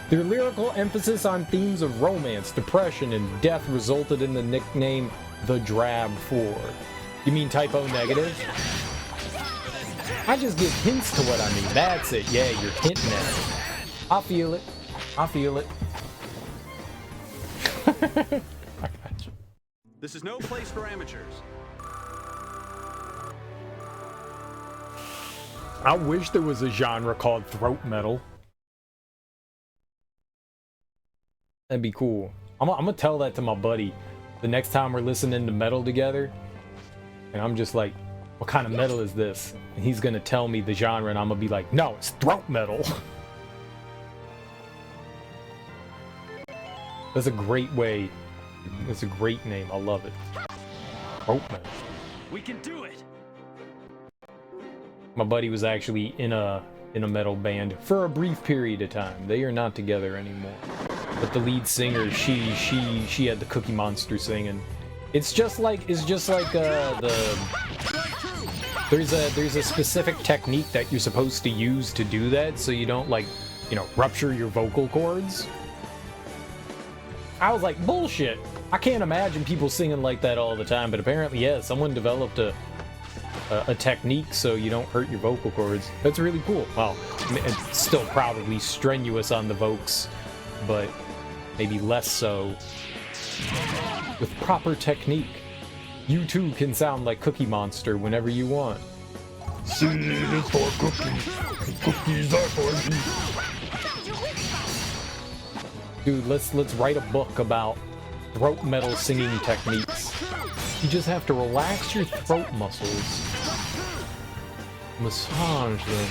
Their lyrical emphasis on themes of romance, depression, and death resulted in the nickname the Drab Four. You mean typo negative? I just give hints to what I mean. That's it. Yeah, you're hinting at it. I feel it. I feel it. I got you. This is no place for amateurs. I wish there was a genre called throat metal. That'd be cool. I'm gonna tell that to my buddy the next time we're listening to metal together. And I'm just like, what kind of metal is this? And he's gonna tell me the genre, and I'm gonna be like, no, it's throat metal. That's a great way. It's a great name. I love it. Throat metal. We can do it. My buddy was actually in a metal band for a brief period of time. They are not together anymore. But the lead singer, she had the Cookie Monster singing. It's just like there's a specific technique that you're supposed to use to do that, so you don't, like, you know, rupture your vocal cords. I was like, bullshit. I can't imagine people singing like that all the time, but apparently, yeah, someone developed a technique so you don't hurt your vocal cords. That's really cool. Well, it's still probably strenuous on the vocals, but maybe less so with proper technique. You too can sound like Cookie Monster whenever you want. C is for cookies. Cookies are for me. Dude, let's write a book about throat metal singing techniques. You just have to relax your throat muscles. Massage them.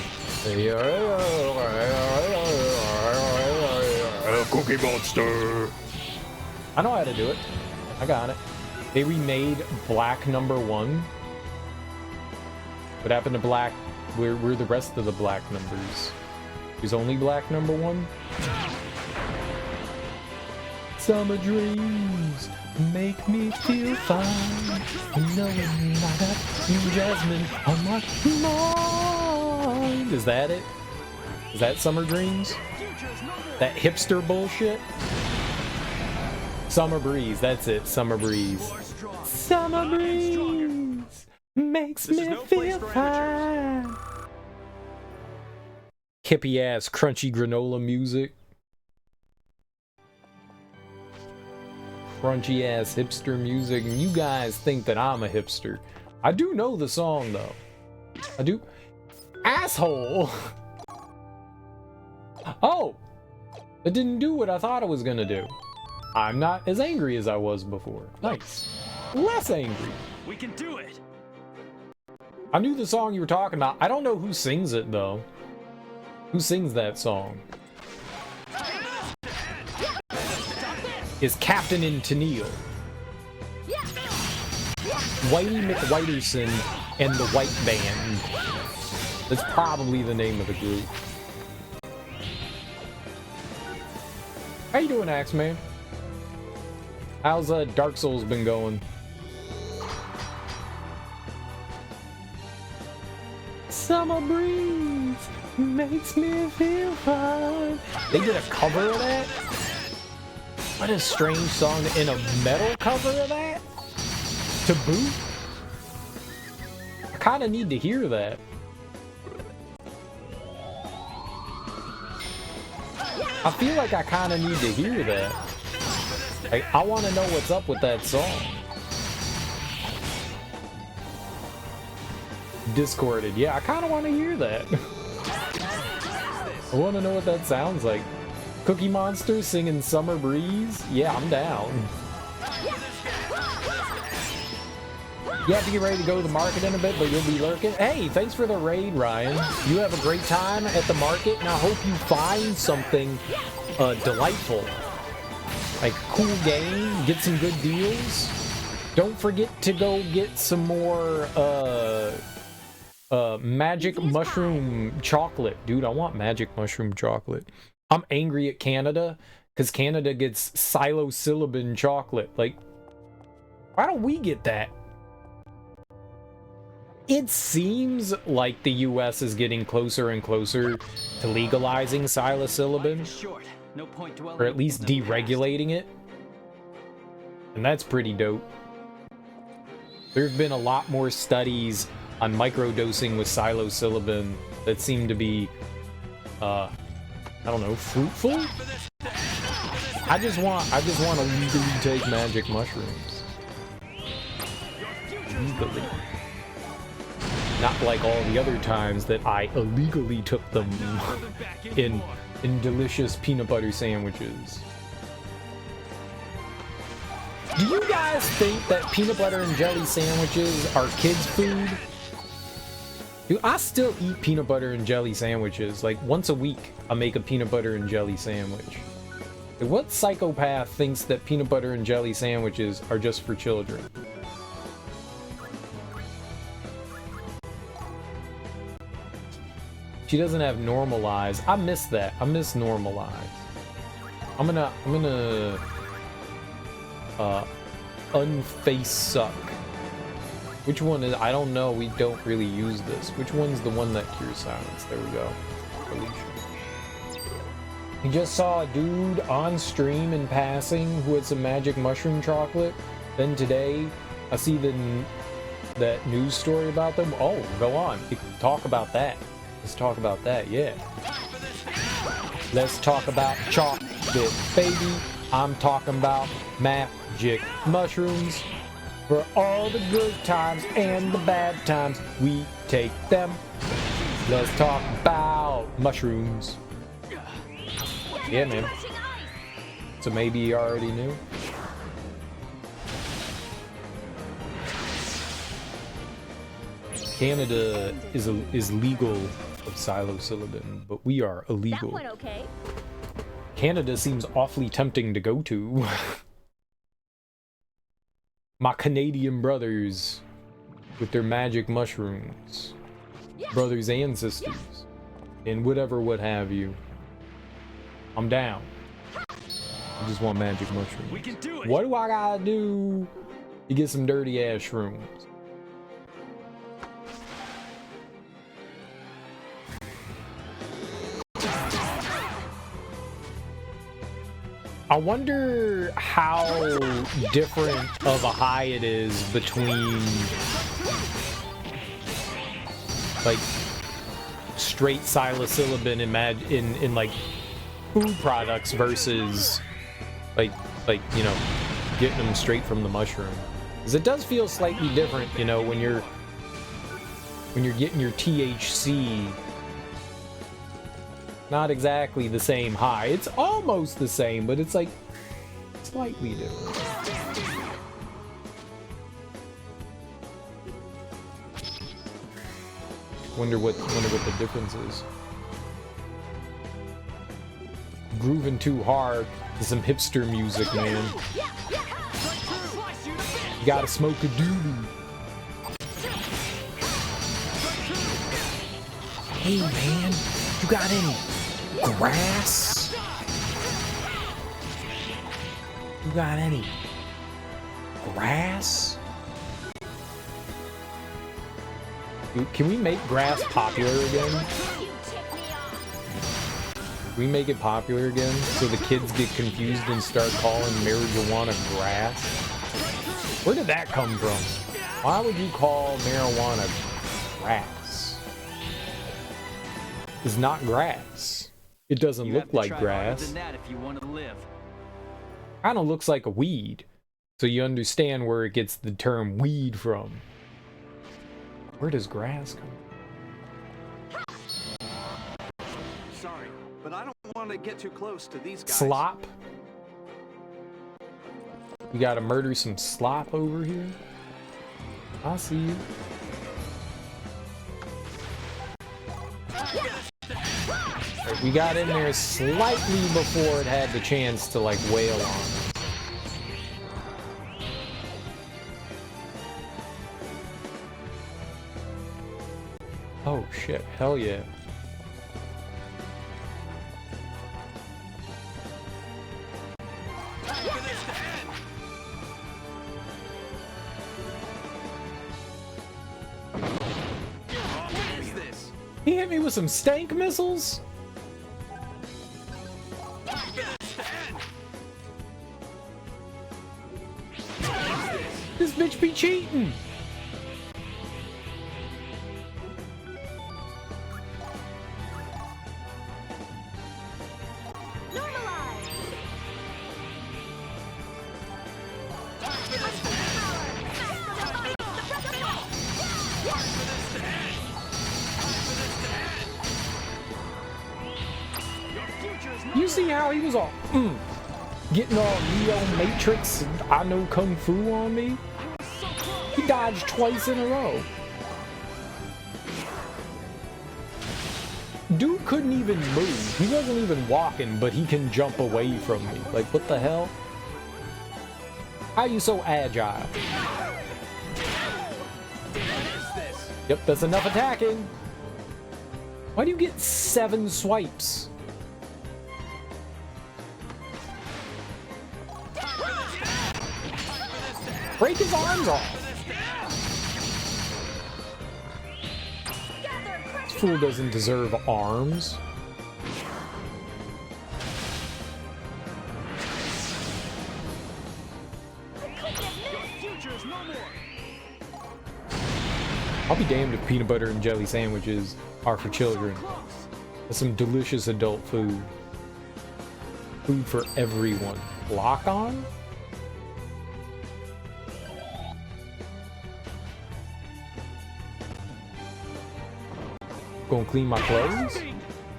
Cookie Monster. I know how to do it. I got it. They remade Black #1. What happened to Black? Where the rest of the Black numbers? There's only Black #1? Summer dreams make me feel fine, knowing I got you, Jasmine, on my mind. Is that it? Is that Summer Dreams? That hipster bullshit? Summer Breeze, that's it, Summer Breeze. Summer Breeze makes me feel fine. Hippie ass crunchy granola music. Crunchy ass hipster music, and you guys think that I'm a hipster. I do know the song though. I do. Asshole! Oh! It didn't do what I thought it was gonna do. I'm not as angry as I was before. Nice. Less angry. We can do it. I knew the song you were talking about. I don't know who sings it though. Who sings that song? Is Captain in Tennille. Whitey McWhiterson and the White Band. That's probably the name of the group. How you doing, Axeman? How's Dark Souls been going? Summer breeze makes me feel fine. They did a cover of that? What a strange song, in a metal cover of that? To boot? I kind of need to hear that. I feel like I kind of need to hear that. Like, I want to know what's up with that song. Discorded. Yeah, I kind of want to hear that. I want to know what that sounds like. Cookie Monster singing Summer Breeze? Yeah, I'm down. You have to get ready to go to the market in a bit, but you'll be lurking. Hey, thanks for the raid, Ryan. You have a great time at the market, and I hope you find something delightful. Like, cool game, get some good deals. Don't forget to go get some more magic mushroom chocolate. Dude, I want magic mushroom chocolate. I'm angry at Canada because Canada gets psilocybin chocolate. Like, why don't we get that? It seems like the US is getting closer and closer to legalizing psilocybin, or at least deregulating it. And that's pretty dope. There's been a lot more studies on microdosing with psilocybin that seem to be, I don't know, fruitful? I just want to legally take magic mushrooms. Legally. Not like all the other times that I illegally took them in delicious peanut butter sandwiches. Do you guys think that peanut butter and jelly sandwiches are kids' food? Dude, I still eat peanut butter and jelly sandwiches. Like, once a week, I make a peanut butter and jelly sandwich. Like, what psychopath thinks that peanut butter and jelly sandwiches are just for children? She doesn't have normalize. I miss that. I miss normalize. I'm gonna unface suck. Which one is, I don't know, we don't really use this. Which one's the one that cures silence? There we go. Alicia. We just saw a dude on stream in passing who had some magic mushroom chocolate. Then today, I see that news story about them. Oh, go on. Talk about that. Let's talk about that, yeah. Let's talk about chocolate, baby. I'm talking about magic mushrooms. For all the good times and the bad times, we take them. Let's talk about mushrooms. Yeah, man. So maybe you already knew? Canada is legal of psilocybin, but we are illegal. That went okay. Canada seems awfully tempting to go to. My Canadian brothers with their magic mushrooms. Brothers and sisters. And whatever what have you. I'm down. I just want magic mushrooms. We can do it. What do I gotta do to get some dirty ass shrooms? I wonder how different of a high it is between like straight psilocybin in like food products versus like you know, getting them straight from the mushroom. Because it does feel slightly different, you know, when you're getting your THC. Not exactly the same high. It's almost the same, but it's like slightly different. Wonder what the difference is. Grooving too hard to some hipster music, man. You gotta smoke a doobie. Hey man, you got any grass? You got any grass? Can we make grass popular again? Can we make it popular again so the kids get confused and start calling marijuana grass? Where did that come from? Why would you call marijuana grass? It's not grass. It doesn't look like grass. Kind of looks like a weed. So you understand where it gets the term weed from. Where does grass come from? Sorry, but I don't want to get too close to these guys. Slop? We gotta murder some slop over here? I see you. Right We got in there slightly before it had the chance to, like, wail on us. Oh, shit. Hell yeah. He hit me with some stank missiles? This bitch be cheating! You see how he was all getting all Neo Matrix and I know Kung Fu on me? He dodged twice in a row. Dude couldn't even move. He wasn't even walking, but he can jump away from me. Like, what the hell? How are you so agile? Yep, that's enough attacking. Why do you get 7 swipes? Break his arms off. This fool doesn't deserve arms. I'll be damned if peanut butter and jelly sandwiches are for children. That's some delicious adult food. Food for everyone. Lock on? Gonna clean my clothes?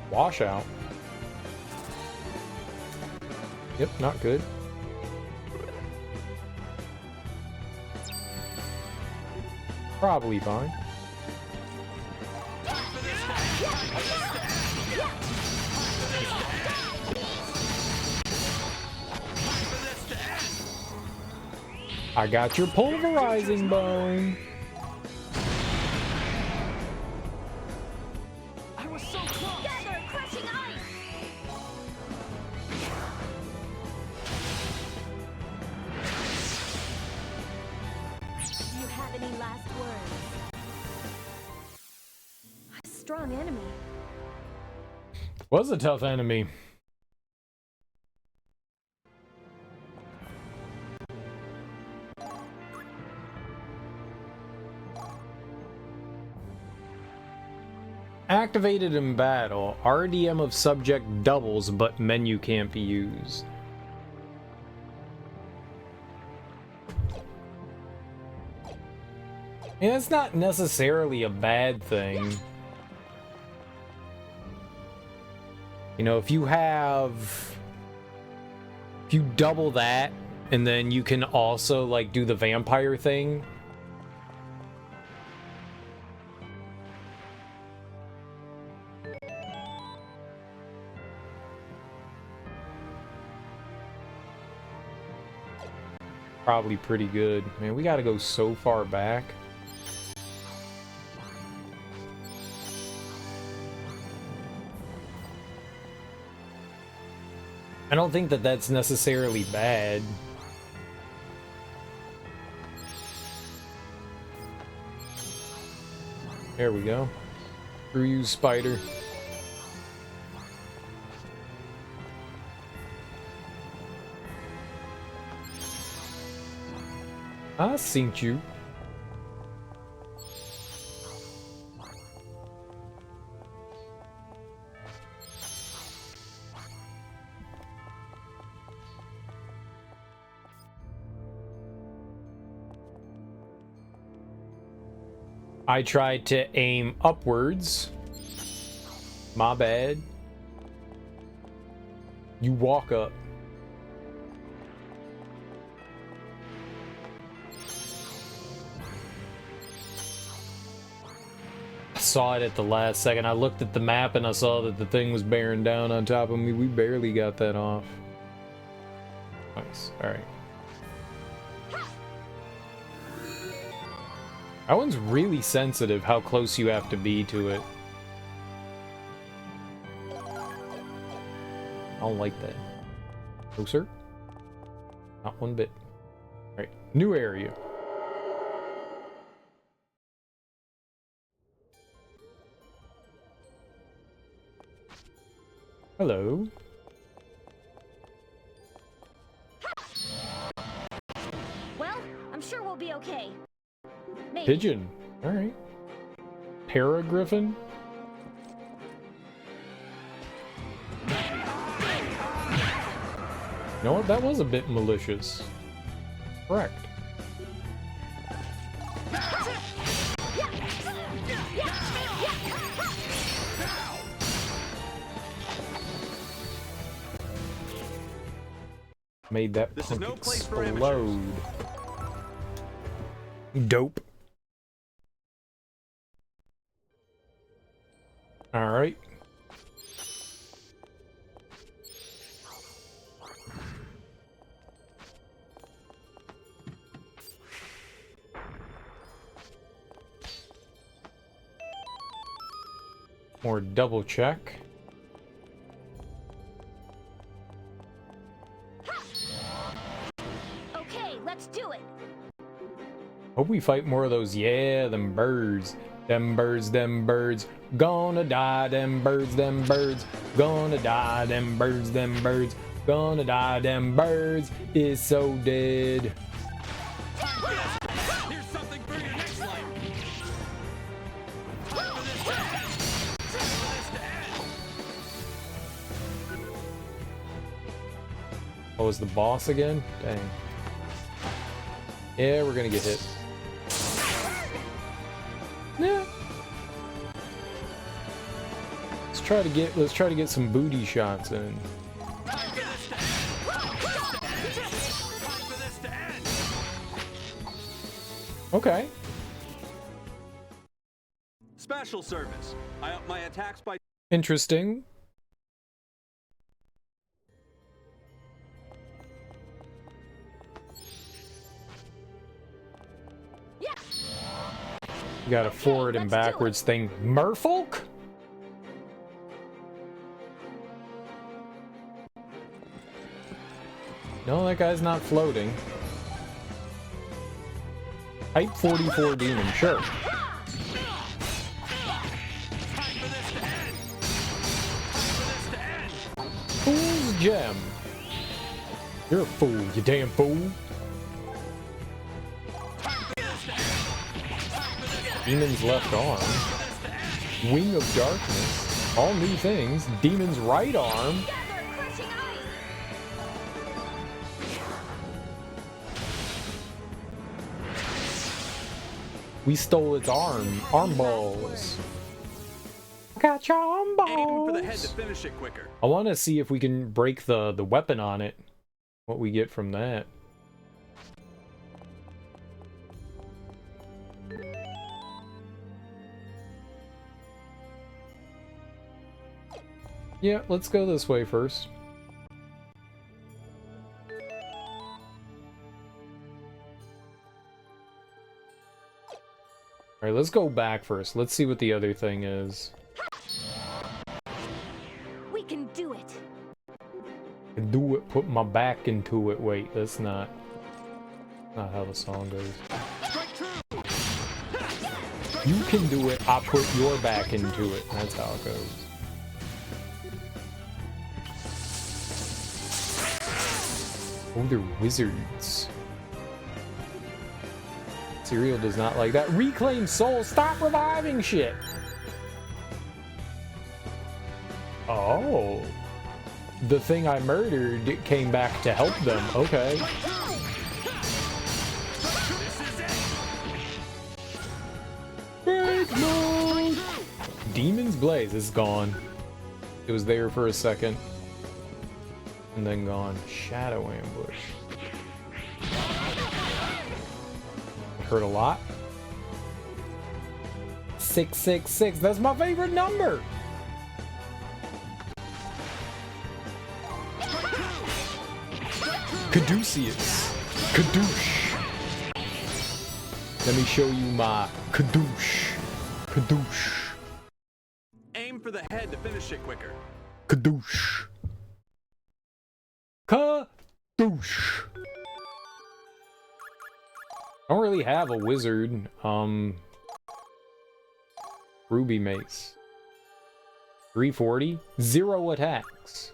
Wash out. Yep, not good. Probably fine. I got your pulverizing bone. Was a tough enemy. Activated in battle. RDM of subject doubles, but menu can't be used. And it's not necessarily a bad thing. You know, if you double that, and then you can also, like, do the vampire thing. Probably pretty good. Man, we gotta go so far back. I don't think that that's necessarily bad. There we go. Screw you, spider. I synced you. I tried to aim upwards. My bad. You walk up. saw it at the last second. I looked at the map and I saw that the thing was bearing down on top of me. We barely got that off. Nice. Alright. That one's really sensitive, how close you have to be to it. I don't like that. Closer? Not one bit. Alright, new area. Hello. Well, I'm sure we'll be okay. Maybe. Pigeon. Alright. Paragriffin? You know what? That was a bit malicious. Correct. Made that This is punk no place for explode. Dope. Alright. More double check. Okay, let's do it. Hope we fight more of those. Yeah, them birds. Them birds, them birds. Gonna die, them birds, them birds. Gonna die, them birds, them birds. Gonna die, them birds is so dead. Here's something for your next life. Oh, is the boss again? Dang. Yeah, we're gonna get hit. Yeah. Let's try to get some booty shots in. Okay. Special service. I up my attacks by Interesting. You got a forward and backwards thing. Merfolk? No, that guy's not floating. Type 44 demon, sure. Fool's gem. You're a fool, you damn fool. Demon's left arm. Wing of darkness. All new things. Demon's right arm. We stole its arm balls. Got your arm balls. aim for the head to finish it quicker. I want to see if we can break the weapon on it. What we get from that. Yeah, let's go this way first. Alright, let's go back first. Let's see what the other thing is. We can do it. Do it, put my back into it. Wait, that's not how the song goes. You can do it, I put your back into it. That's how it goes. Oh, they're wizards. Cereal does not like that. Reclaim soul, stop reviving shit! Oh. The thing I murdered came back to help them. Okay. Break mode! Demon's Blaze is gone. It was there for a second. And then gone. Shadow Ambush. Hurt a lot. 666. That's my favorite number. Caduceus. Kadoosh. Let me show you my Kadoosh. Kadoosh. Aim for the head to finish it quicker. Kadoosh. Kadoosh. I don't really have a wizard. Ruby Mace. 340. 0 attacks.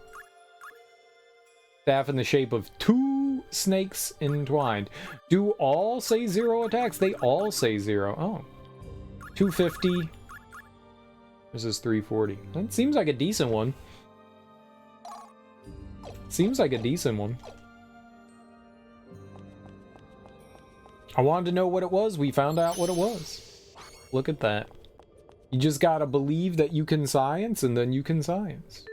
Staff in the shape of 2 snakes entwined. Do all say 0 attacks? They all say 0. Oh. 250. This is 340. That seems like a decent one. Seems like a decent one. I wanted to know what it was. We found out what it was. Look at that. You just gotta believe that you can science, and then you can science.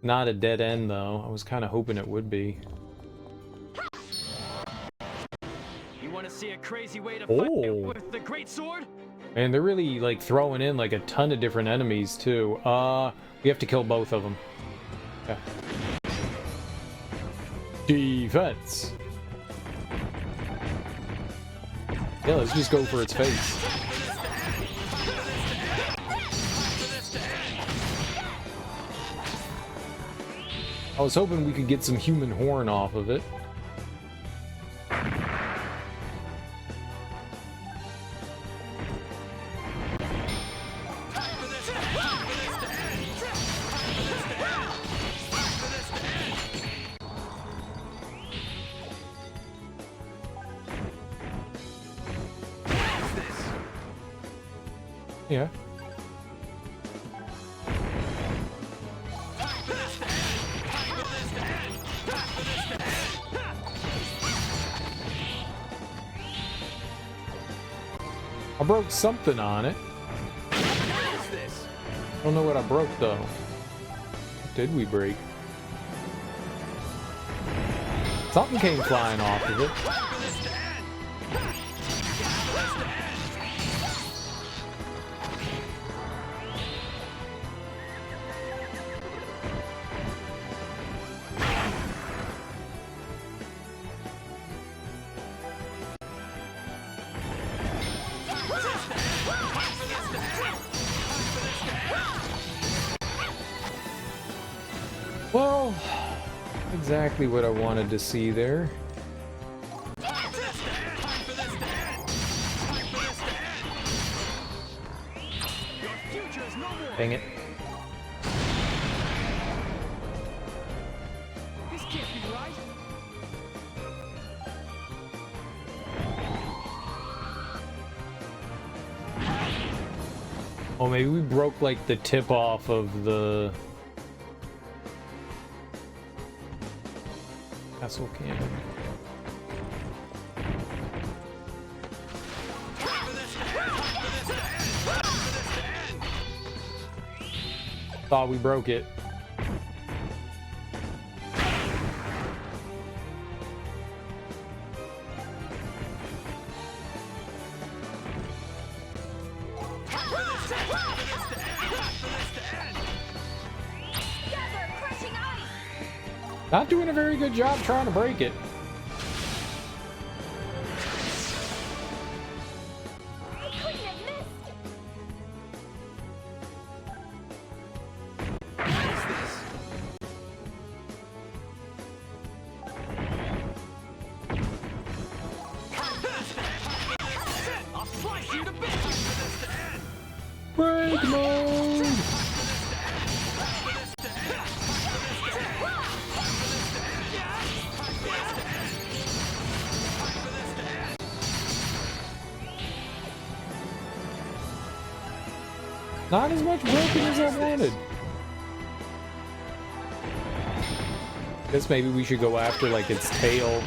Not a dead end, though. I was kind of hoping it would be. You want to see a crazy way to fight with the great sword? And they're really, like, throwing in, like, a ton of different enemies, too. We have to kill both of them. Okay. Defense. Yeah, let's just go for its face. I was hoping we could get some human horn off of it. Yeah. I broke something on it. I don't know what I broke though. What did we break? Something came flying off of it. Well, exactly what I wanted to see there. Dang it. This can't be right. Oh, maybe we broke like the tip off of the castle cannon. Thought we broke it. Not doing a very good job trying to break it. Break mode! Not as much broken as I wanted. Guess maybe we should go after like its tail.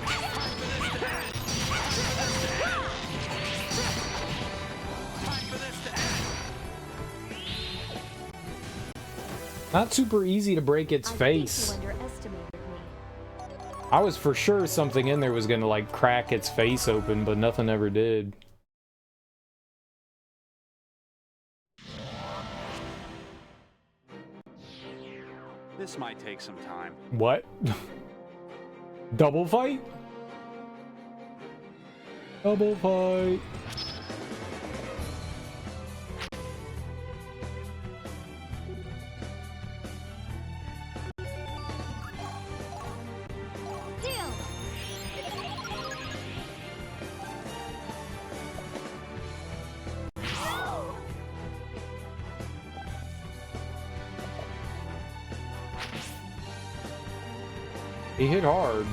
Not super easy to break its face. You underestimated me. I was for sure something in there was gonna like crack its face open, but nothing ever did. This might take some time. What? Double fight? Double fight. He hit hard.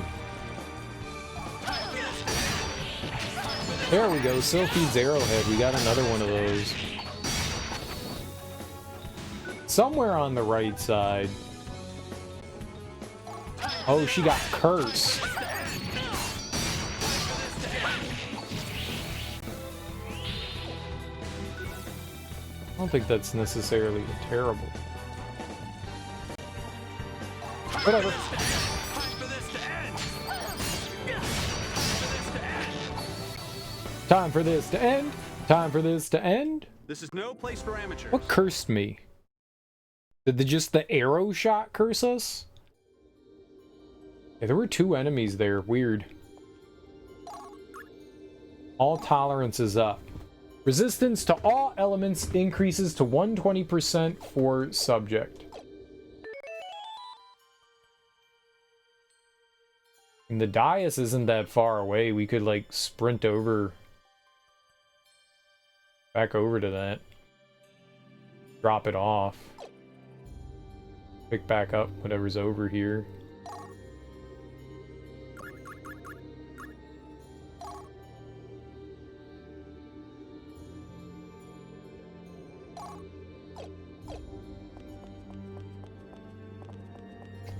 There we go. Sylphide's arrowhead. We got another one of those. Somewhere on the right side. Oh, she got cursed. I don't think that's necessarily terrible. Whatever. Time for this to end. Time for this to end. This is no place for amateurs. What cursed me? Did just the arrow shot curse us? Yeah, there were two enemies there. Weird. All tolerance is up. Resistance to all elements increases to 120% for subject. And the dais isn't that far away. We could like sprint over. Back over to that. Drop it off. Pick back up whatever's over here.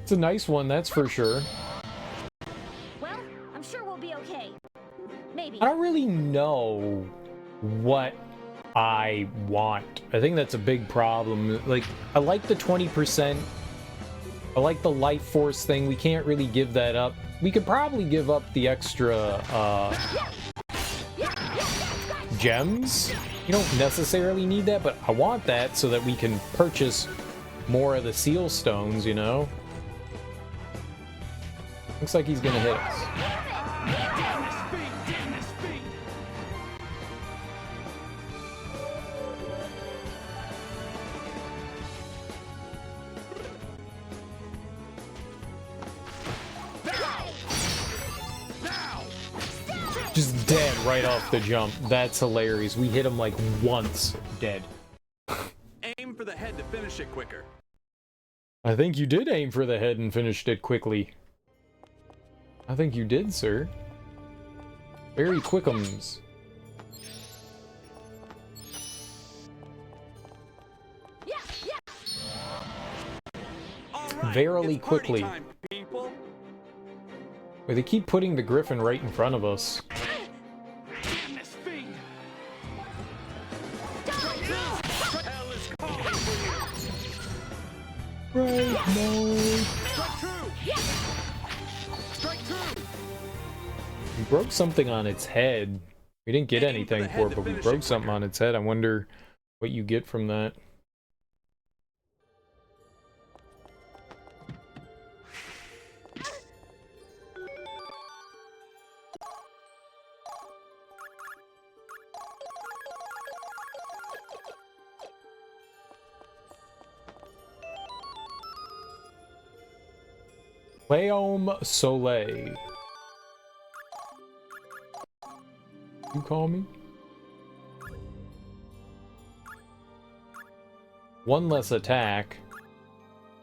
It's a nice one, that's for sure. Well, I'm sure we'll be okay. Maybe. I don't really know what I want. I think that's a big problem. Like, I like the 20%. I like the life force thing. We can't really give that up. We could probably give up the extra gems. You don't necessarily need that, but I want that so that we can purchase more of the seal stones, you know? Looks like he's gonna hit us. Just dead right off the jump. That's hilarious. We hit him like once, dead. Aim for the head to finish it quicker. I think you did aim for the head and finished it quickly. I think you did, sir. Very quickums. Right, Verily quickly. Time, people. Wait, they keep putting the griffin right in front of us. Damn this fiend! Hell is calling for you. Right, no. Strike true. Strike true. We broke something on its head. We didn't get anything for it, but we broke something on its head. I wonder what you get from that. Leom Soleil. You call me? One less attack.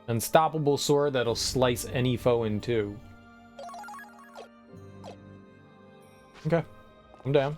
Unstoppable sword that'll slice any foe in two. Okay, I'm down.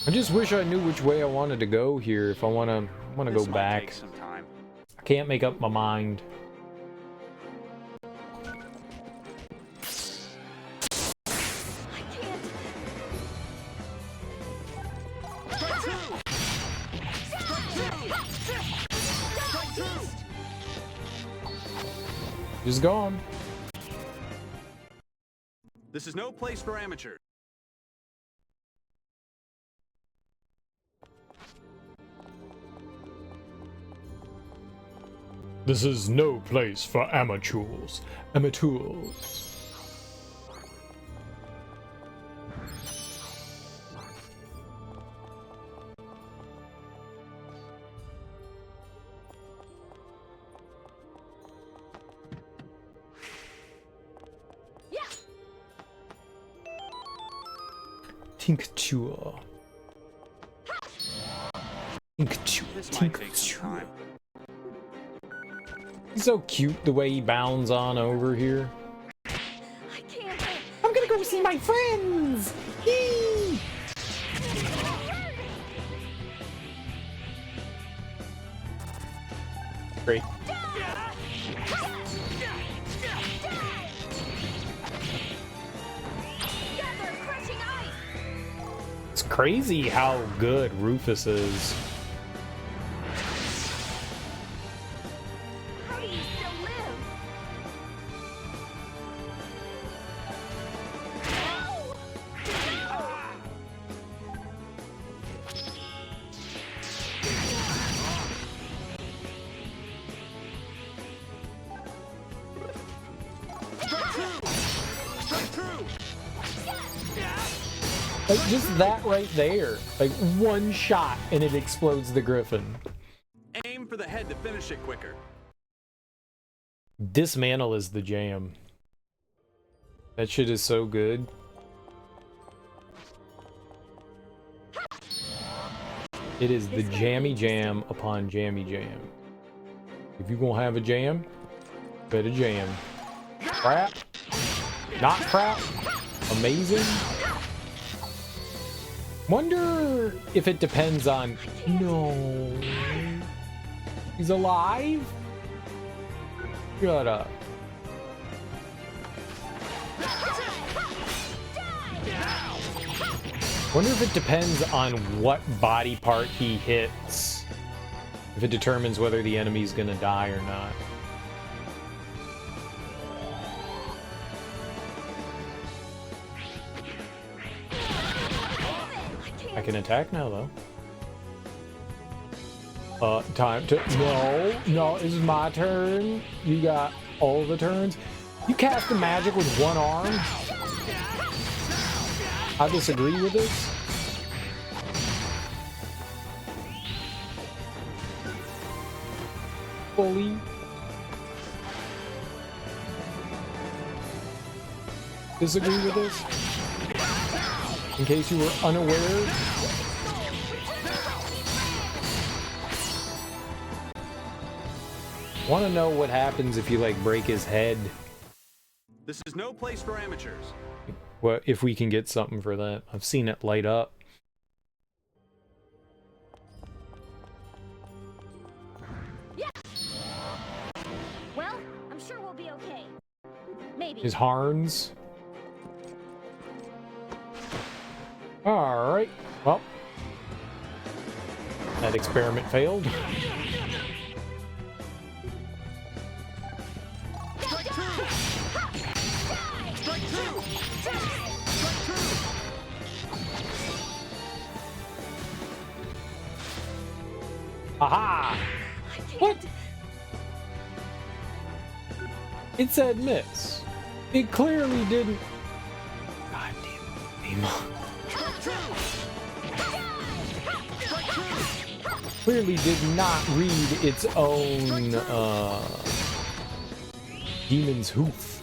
I just wish I knew which way I wanted to go here. If I wanna go back, I can't make up my mind. Just gone. This is no place for amateurs. This is no place for amateurs. Amateurs. Tincture. Tincture. He's so cute the way he bounds on over here. I can't. I'm gonna go see my friends! Yee! Great. It's crazy how good Rufus is. How do you still live? Like, just that right there. Like, one shot and it explodes the griffin. Aim for the head to finish it quicker. Dismantle is the jam. That shit is so good. It is the jammy jam upon jammy jam. If you gonna have a jam, better jam. Crap. Not crap. Amazing. Wonder if it depends on... No. He's alive? Shut up. Wonder if it depends on what body part he hits. If it determines whether the enemy's gonna die or not. I can attack now, though. Time to... No, this is my turn. You got all the turns. You cast the magic with one arm? I disagree with this. Fully. Disagree with this. In case you were unaware. Want to know what happens if you, like, break his head? This is no place for amateurs. What if we can get something for that? I've seen it light up. Yeah. Well, I'm sure we'll be okay. Maybe. His horns. Alright, well, that experiment failed. Aha! What? It said miss. It clearly didn't. God damn it. Clearly did not read its own demon's hoof.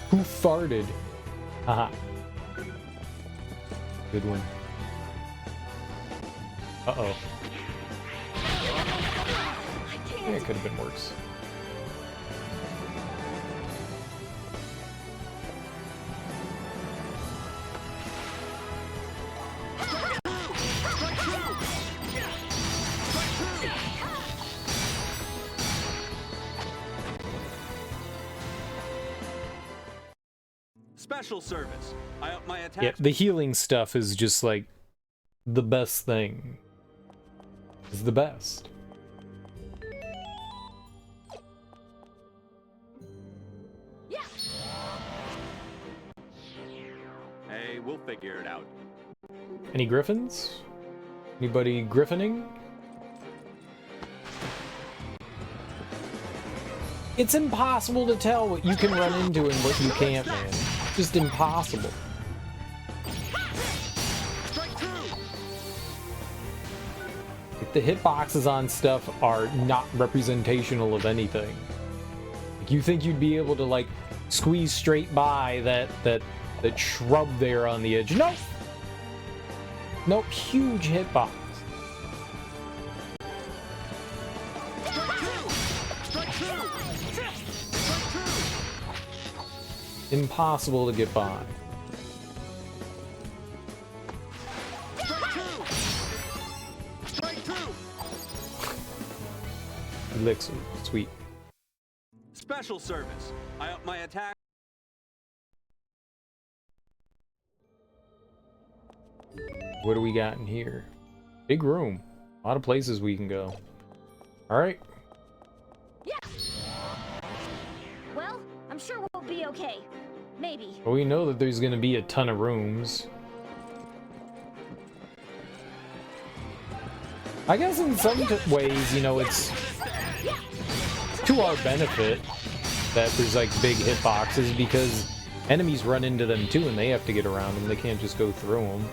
Who farted? Haha. Good one. Uh-oh. Yeah, it could have been worse. Special service. I up my attack. Yeah, the healing stuff is just like the best thing. It's the best. Hey, we'll figure it out. Any griffins? Anybody griffining? It's impossible to tell what you can run into and what you can't, man. Just impossible. Like, the hitboxes on stuff are not representational of anything. Like, you think you'd be able to like squeeze straight by that shrub there on the edge? Nope. Nope. Huge hitbox. Impossible to get by. Elixir, sweet. Special service. I up my attack. What do we got in here? Big room. A lot of places we can go. Alright. Yeah. Well, I'm sure we'll be okay. Maybe. Well, we know that there's gonna be a ton of rooms. I guess in some ways, you know, it's to our benefit that there's like big hitboxes, because enemies run into them too and they have to get around them. They can't just go through them.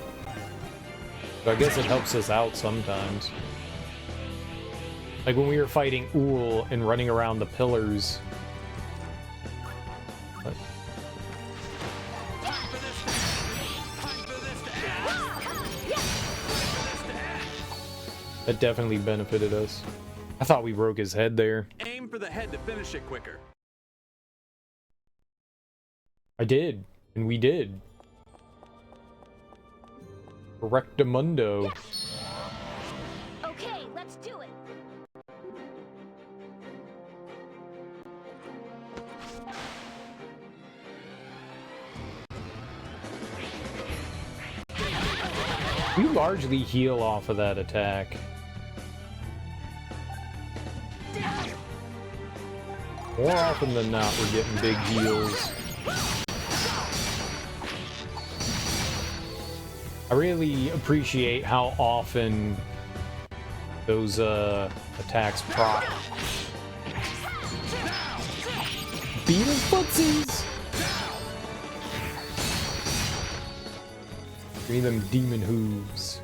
So I guess it helps us out sometimes. Like when we were fighting Uhl and running around the pillars. What? That definitely benefited us. I thought we broke his head there. Aim for the head to finish it quicker. I did, and we did. Rectamundo. Okay, let's do it. We largely heal off of that attack. More often than not, we're getting big heals. I really appreciate how often those attacks proc. Beat his footsies! Give me them demon hooves.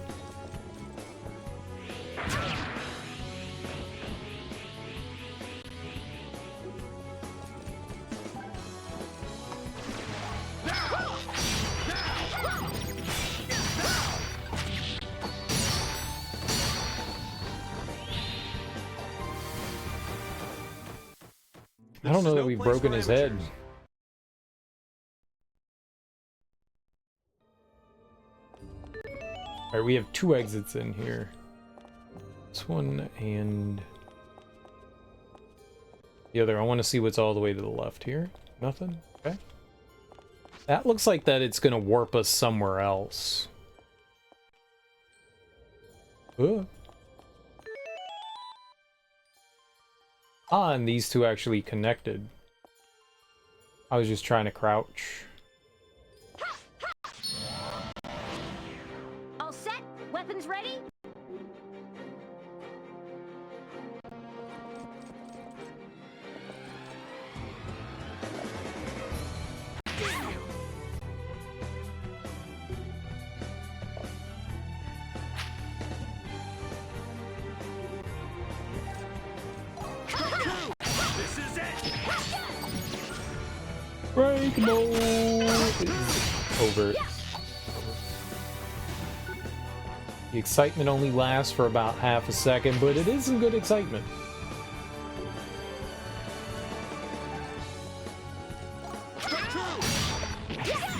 I don't know that we've broken his head. Alright, we have 2 exits in here. This one and the other. I want to see what's all the way to the left here. Nothing? Okay. That looks like that it's going to warp us somewhere else. Ah, and these two actually connected. I was just trying to crouch. All set? Weapons ready? This is it! Break mode is over. The excitement only lasts for about half a second, but it is some good excitement.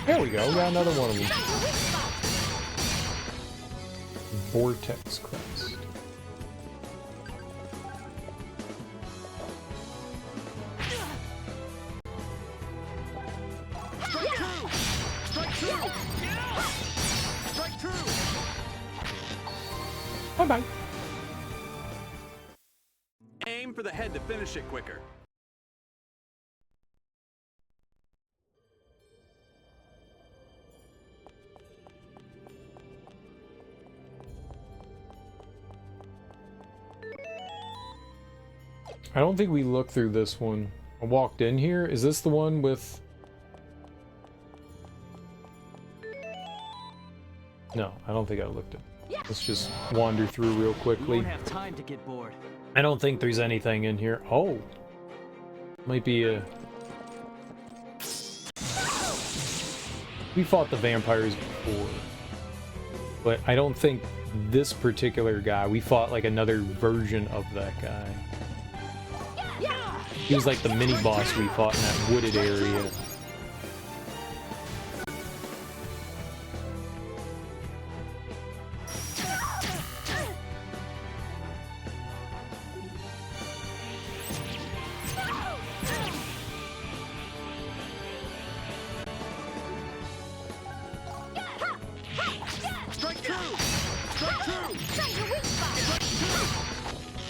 There we go, we got another one of them. Vortex Crest. the head to finish it quicker. I don't think we looked through this one. I walked in here. Is this the one with... No, I don't think I looked at it. Let's just wander through real quickly. We won't have time to get bored. I don't think there's anything in here. Oh! Might be a... We fought the vampires before. But I don't think this particular guy... We fought like another version of that guy. He was like the mini-boss we fought in that wooded area.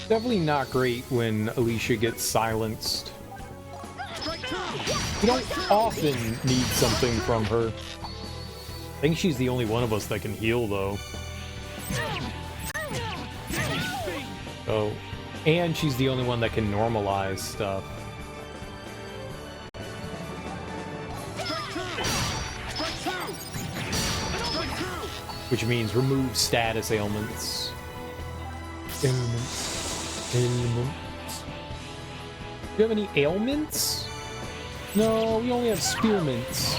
Definitely not great when Alicia gets silenced. You don't often need something from her. I think she's the only one of us that can heal, though. Oh, and she's the only one that can normalize stuff. Which means remove status ailments. Ailments. Do you have any ailments? No, we only have spearmints.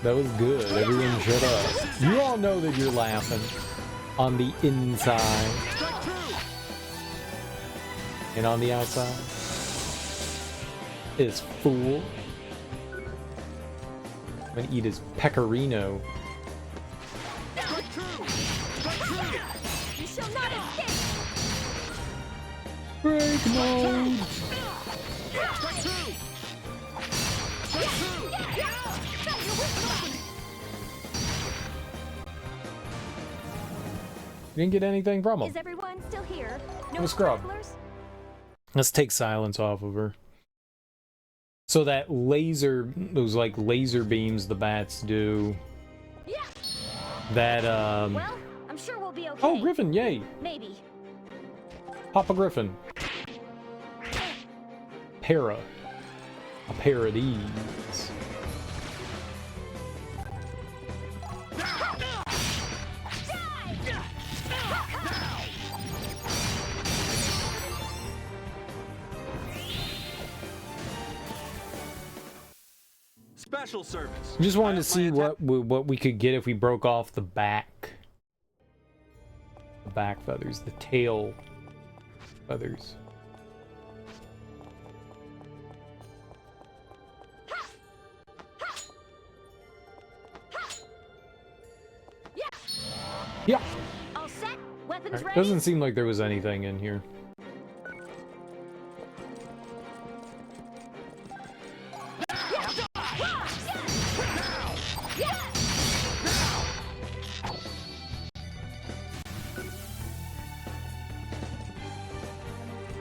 That was good. Everyone shut up. You all know that you're laughing on the inside. And on the outside is fool. I'm gonna eat his pecorino. You shall not escape. Break mode. You didn't get anything from him. Is everyone still here? No No scrub. stragglers? Let's take silence off of her. So that laser, those like laser beams the bats do. Yeah. That Well, I'm sure we'll be okay. Oh, Griffin, yay. Maybe. Papa Griffin. Para. A pair of these. Special service. Just wanted to see what we could get if we broke off the back. The back feathers, the tail feathers. Yeah. All set. Weapons Right. ready. Doesn't seem like there was anything in here.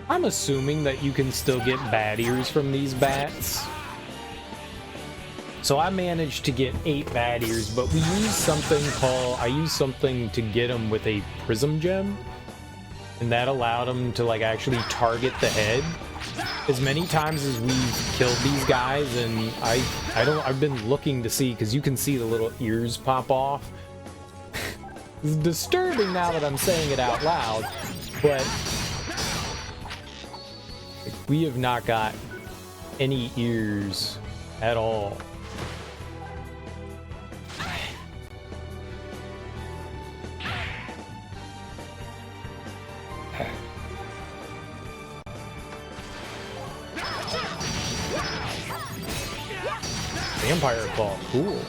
I'm assuming that you can still get bat ears from these bats. So I managed to get 8 bat ears, but we used something called... I used something to get them with a prism gem. And that allowed them to like actually target the head. As many times as we've killed these guys, and I've been looking to see, because you can see the little ears pop off. It's disturbing now that I'm saying it out loud, but we have not got any ears at all. Vampire claw, cool.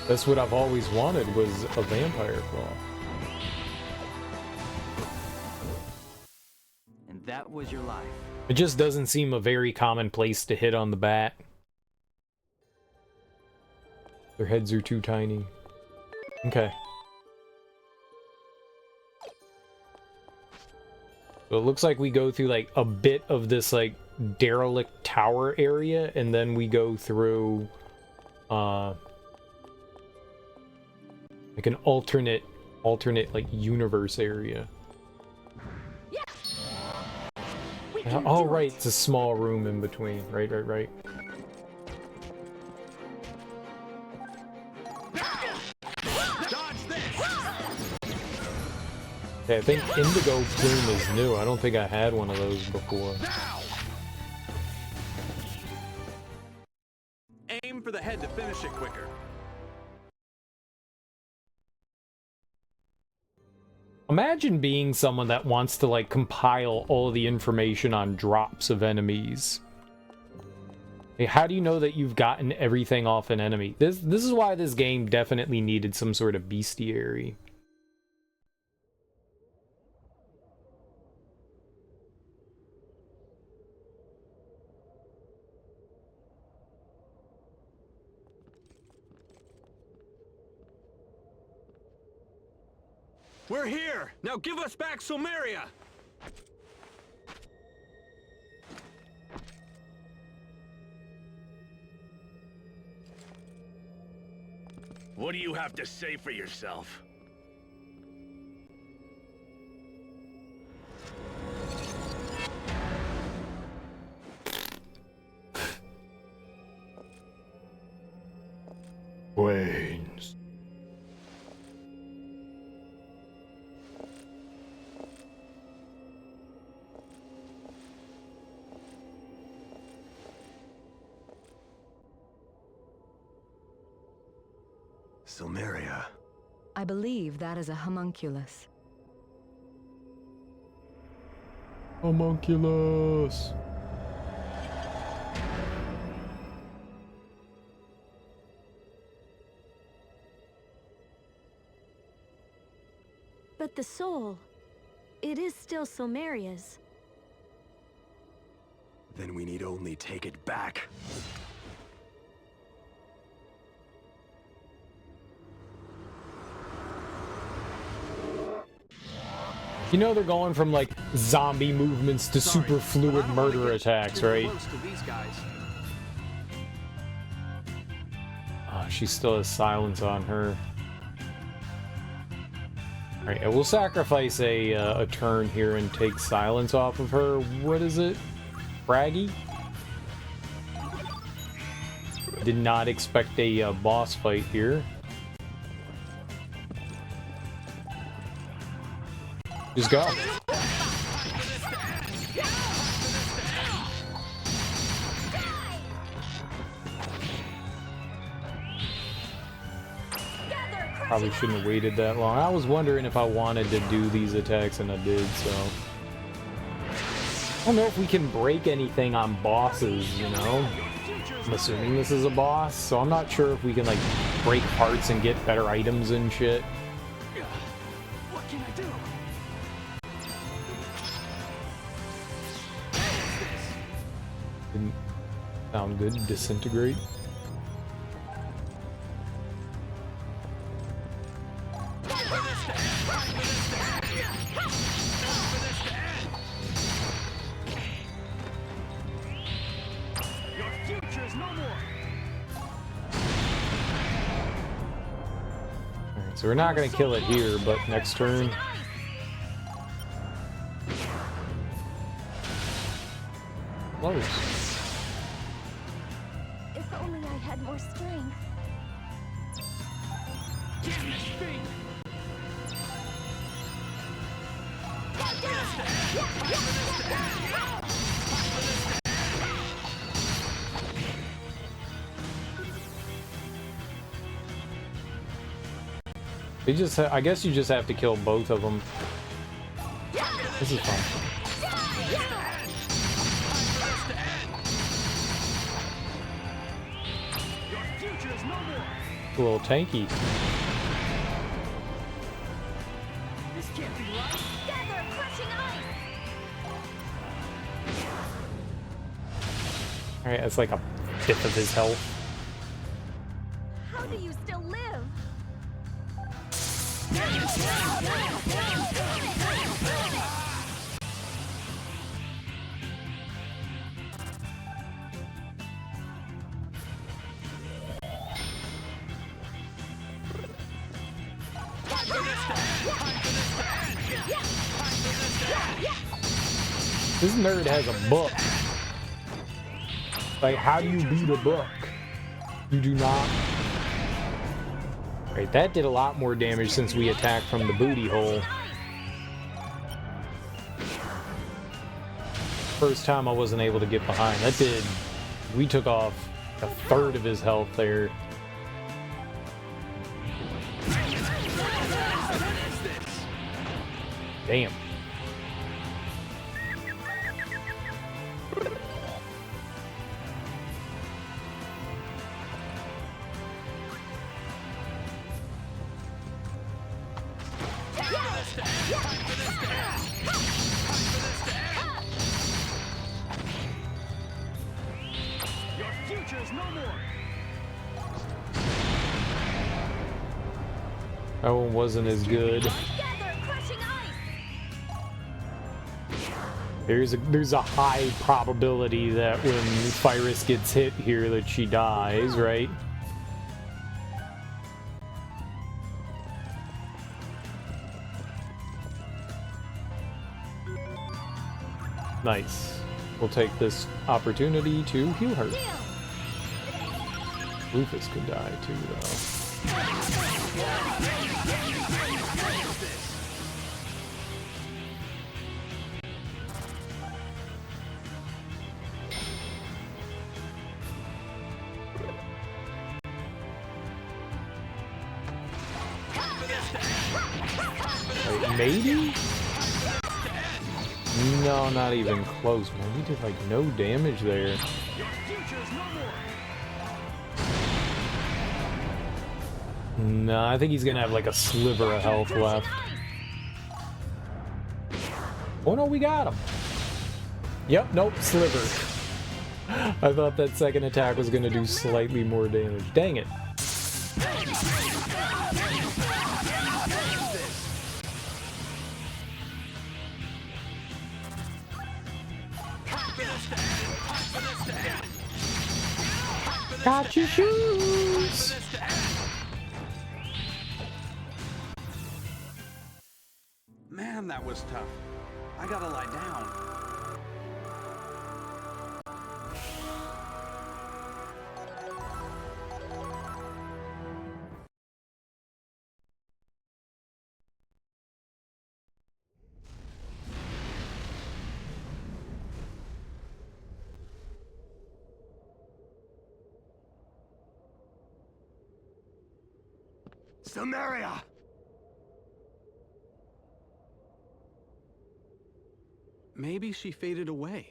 That's what I've always wanted, was a vampire claw. And that was your life. It just doesn't seem a very common place to hit on the bat. Their heads are too tiny. Okay. So it looks like we go through like a bit of this like derelict tower area, and then we go through like an alternate like universe area. Oh right, it's a small room in between. Right. Okay, I think Indigo Plume is new. I don't think I had one of those before. Aim for the head to finish it quicker. Imagine being someone that wants to like compile all the information on drops of enemies. Like, how do you know that you've gotten everything off an enemy? This is why this game definitely needed some sort of bestiary. We're here! Now give us back Silmeria! What do you have to say for yourself? Waynes. Silmeria. I believe that is a homunculus. Homunculus. But the soul, it is still Silmeria's. Then we need only take it back. You know they're going from like zombie movements to super fluid murder attacks, right? Oh, she still has silence on her. Alright, we'll sacrifice a turn here and take silence off of her. What is it? Braggy? Did not expect a boss fight here. Just go. Probably shouldn't have waited that long. I was wondering if I wanted to do these attacks, and I did, so. I don't know if we can break anything on bosses, you know? I'm assuming this is a boss, so I'm not sure if we can, like, break parts and get better items and shit. What can I do? Didn't sound good. Disintegrate. So we're not going to kill it here, but next turn. Close. If only I had more strength. You just I guess you just have to kill both of them. This is fun. A little tanky. This can't be right. Gather, crushing ice. Alright, that's like a fifth of his health. How do you still live? This nerd has a book. Like, how do you beat a book? You do not. Right, that did a lot more damage since we attacked from the booty hole. First time I wasn't able to get behind. That did. We took off a third of his health there. Damn. That one wasn't as good. There's a high probability that when Fyrus gets hit here that she dies, right? Nice. We'll take this opportunity to heal her. Rufus could die too, though. Wait, maybe? No, not even close, man. We did like no damage there. No, I think he's gonna have like a sliver of health left. Oh no, we got him. Yep, nope, sliver. I thought that second attack was gonna do slightly more damage. Dang it. Got your shoes. Man, that was tough. I gotta lie down. Silmeria! Maybe she faded away.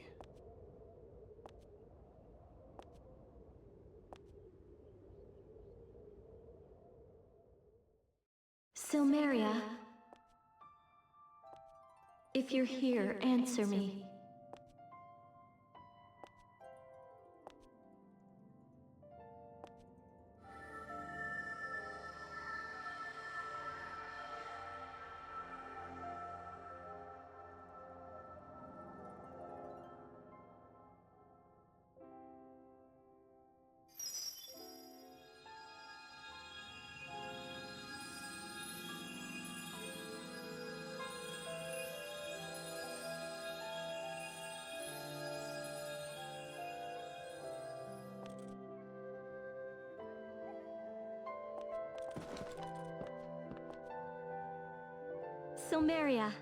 Silmeria. If you're here, answer me. Silmeria.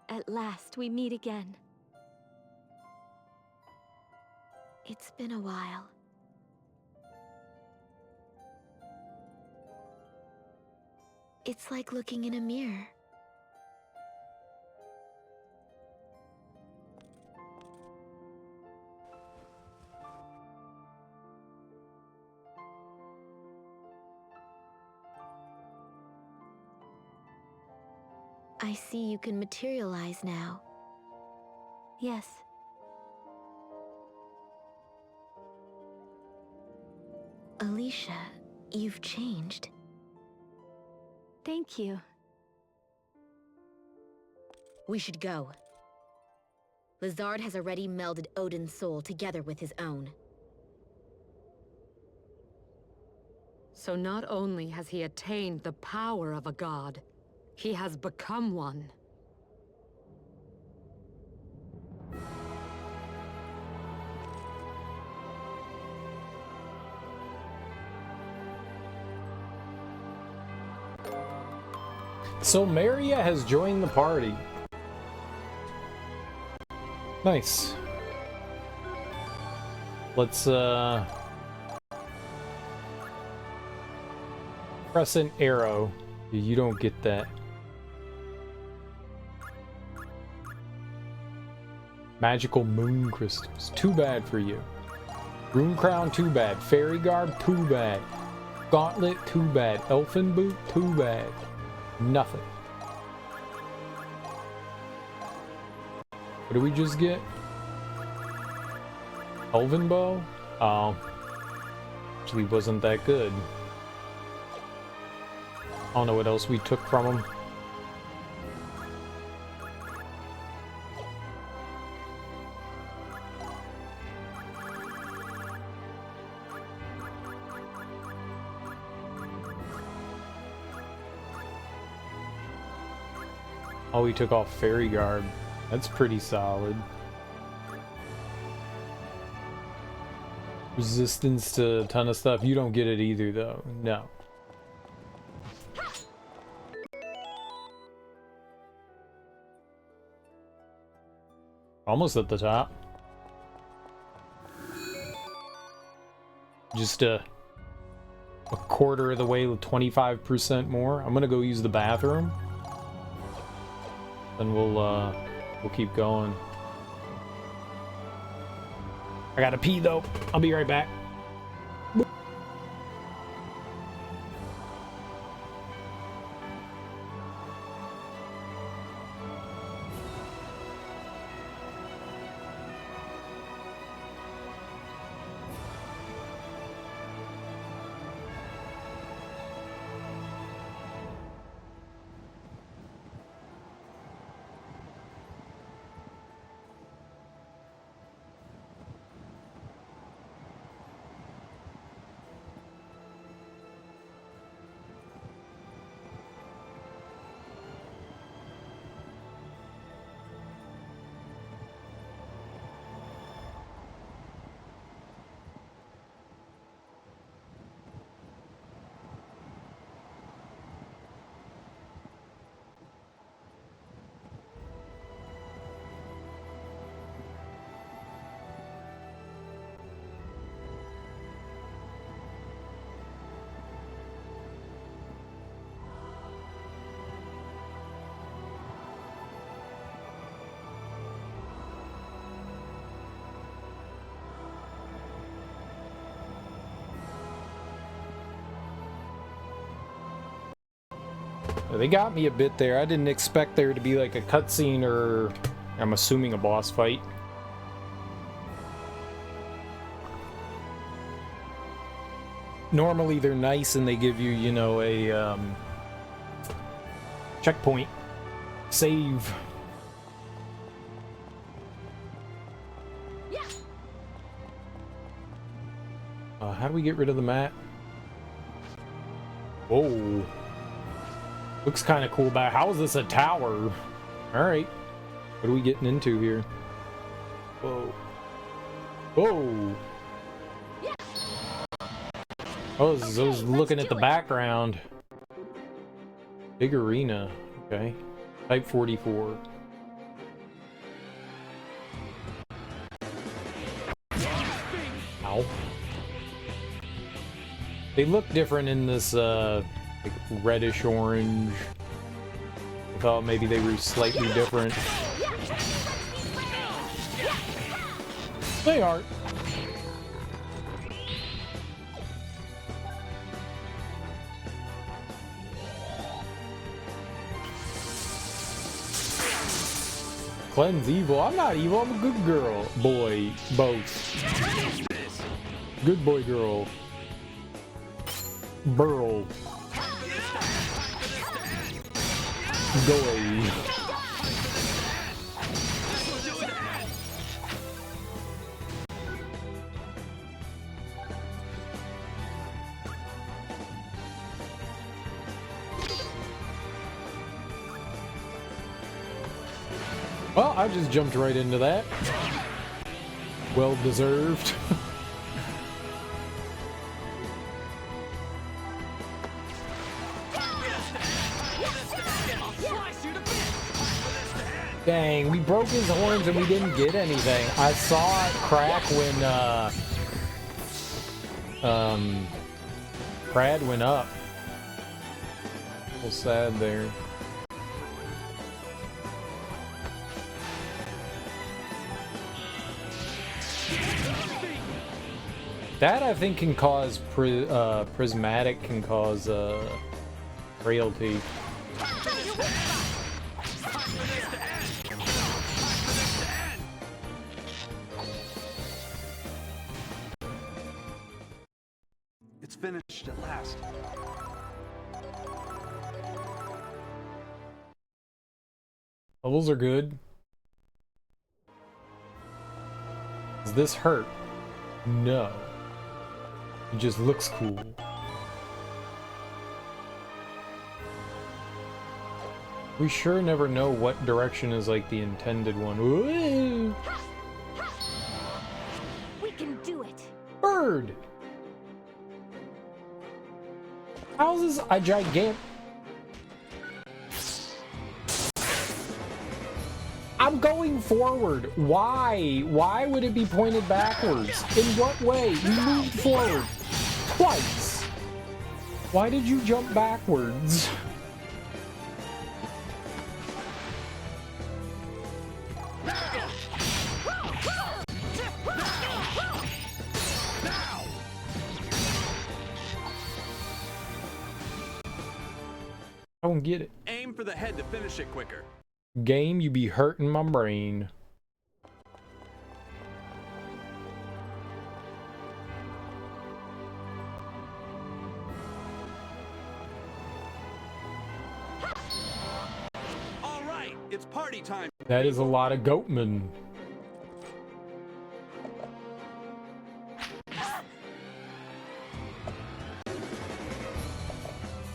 At last, we meet again. It's been a while. It's like looking in a mirror. I see you can materialize now. Yes. Alicia, you've changed. Thank you. We should go. Lazard has already melded Odin's soul together with his own. So not only has he attained the power of a god, he has become one. Silmeria has joined the party. Nice. Let's press an arrow. You don't get that. Magical moon crystals. Too bad for you. Rune crown, too bad. Fairy garb, too bad. Gauntlet, too bad. Elfin boot, too bad. Nothing. What did we just get? Elven bow? Oh. Actually wasn't that good. I don't know what else we took from him. Oh, we took off fairy garb. That's pretty solid. Resistance to a ton of stuff. You don't get it either, though. No. Almost at the top. Just a quarter of the way with 25% more. I'm gonna go use the bathroom. Then we'll keep going. I gotta pee though. I'll be right back. They got me a bit there. I didn't expect there to be like a cutscene or, I'm assuming, a boss fight. Normally they're nice and they give you, you know, a checkpoint. Save. How do we get rid of the mat? Whoa. Looks kind of cool back. How is this a tower? Alright. What are we getting into here? Whoa. Whoa. Oh, I was looking at the background. Big arena. Okay. Type 44. Ow. They look different in this, like reddish orange. I thought maybe they were slightly different. They are. Cleanse evil. I'm not evil. I'm a good girl. Boy. Both. Good boy girl. Burl. Go away. Well, I just jumped right into that. Well deserved. Dang, we broke his horns and we didn't get anything. I saw it crack when Brad went up. A little sad there. That I think can cause prismatic can cause frailty. It's finished at last. Levels are good. Does this hurt? No. It just looks cool. We sure never know what direction is like the intended one. Ooh. We can do it. Bird! How's this a gigantic? I'm going forward. Why? Why would it be pointed backwards? In what way? We moved forward twice. Why did you jump backwards? I don't get it. Aim for the head to finish it quicker. Game, you be hurting my brain. All right, it's party time. That is a lot of goatmen.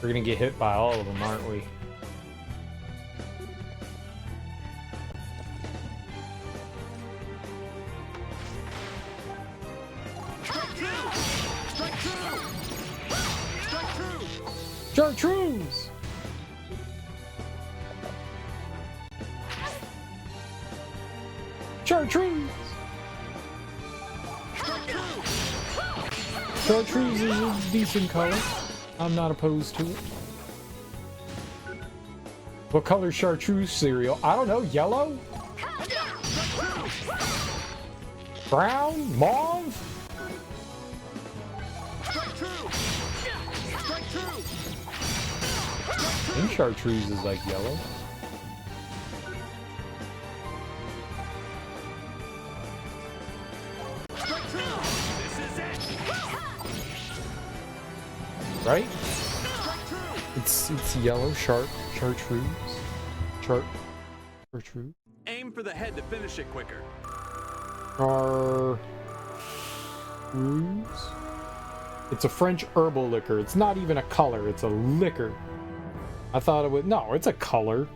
We're gonna get hit by all of them, aren't we? Chartreuse! Chartreuse! Chartreuse is a decent color. I'm not opposed to it. What color is chartreuse cereal? I don't know. Yellow? Brown? Mauve? I think chartreuse is like yellow. Right? It's yellow chartreuse. Chartreuse. Aim for the head to finish it quicker. Chartreuse. It's a French herbal liquor. It's not even a color. It's a liquor. I thought it would. No, it's a color.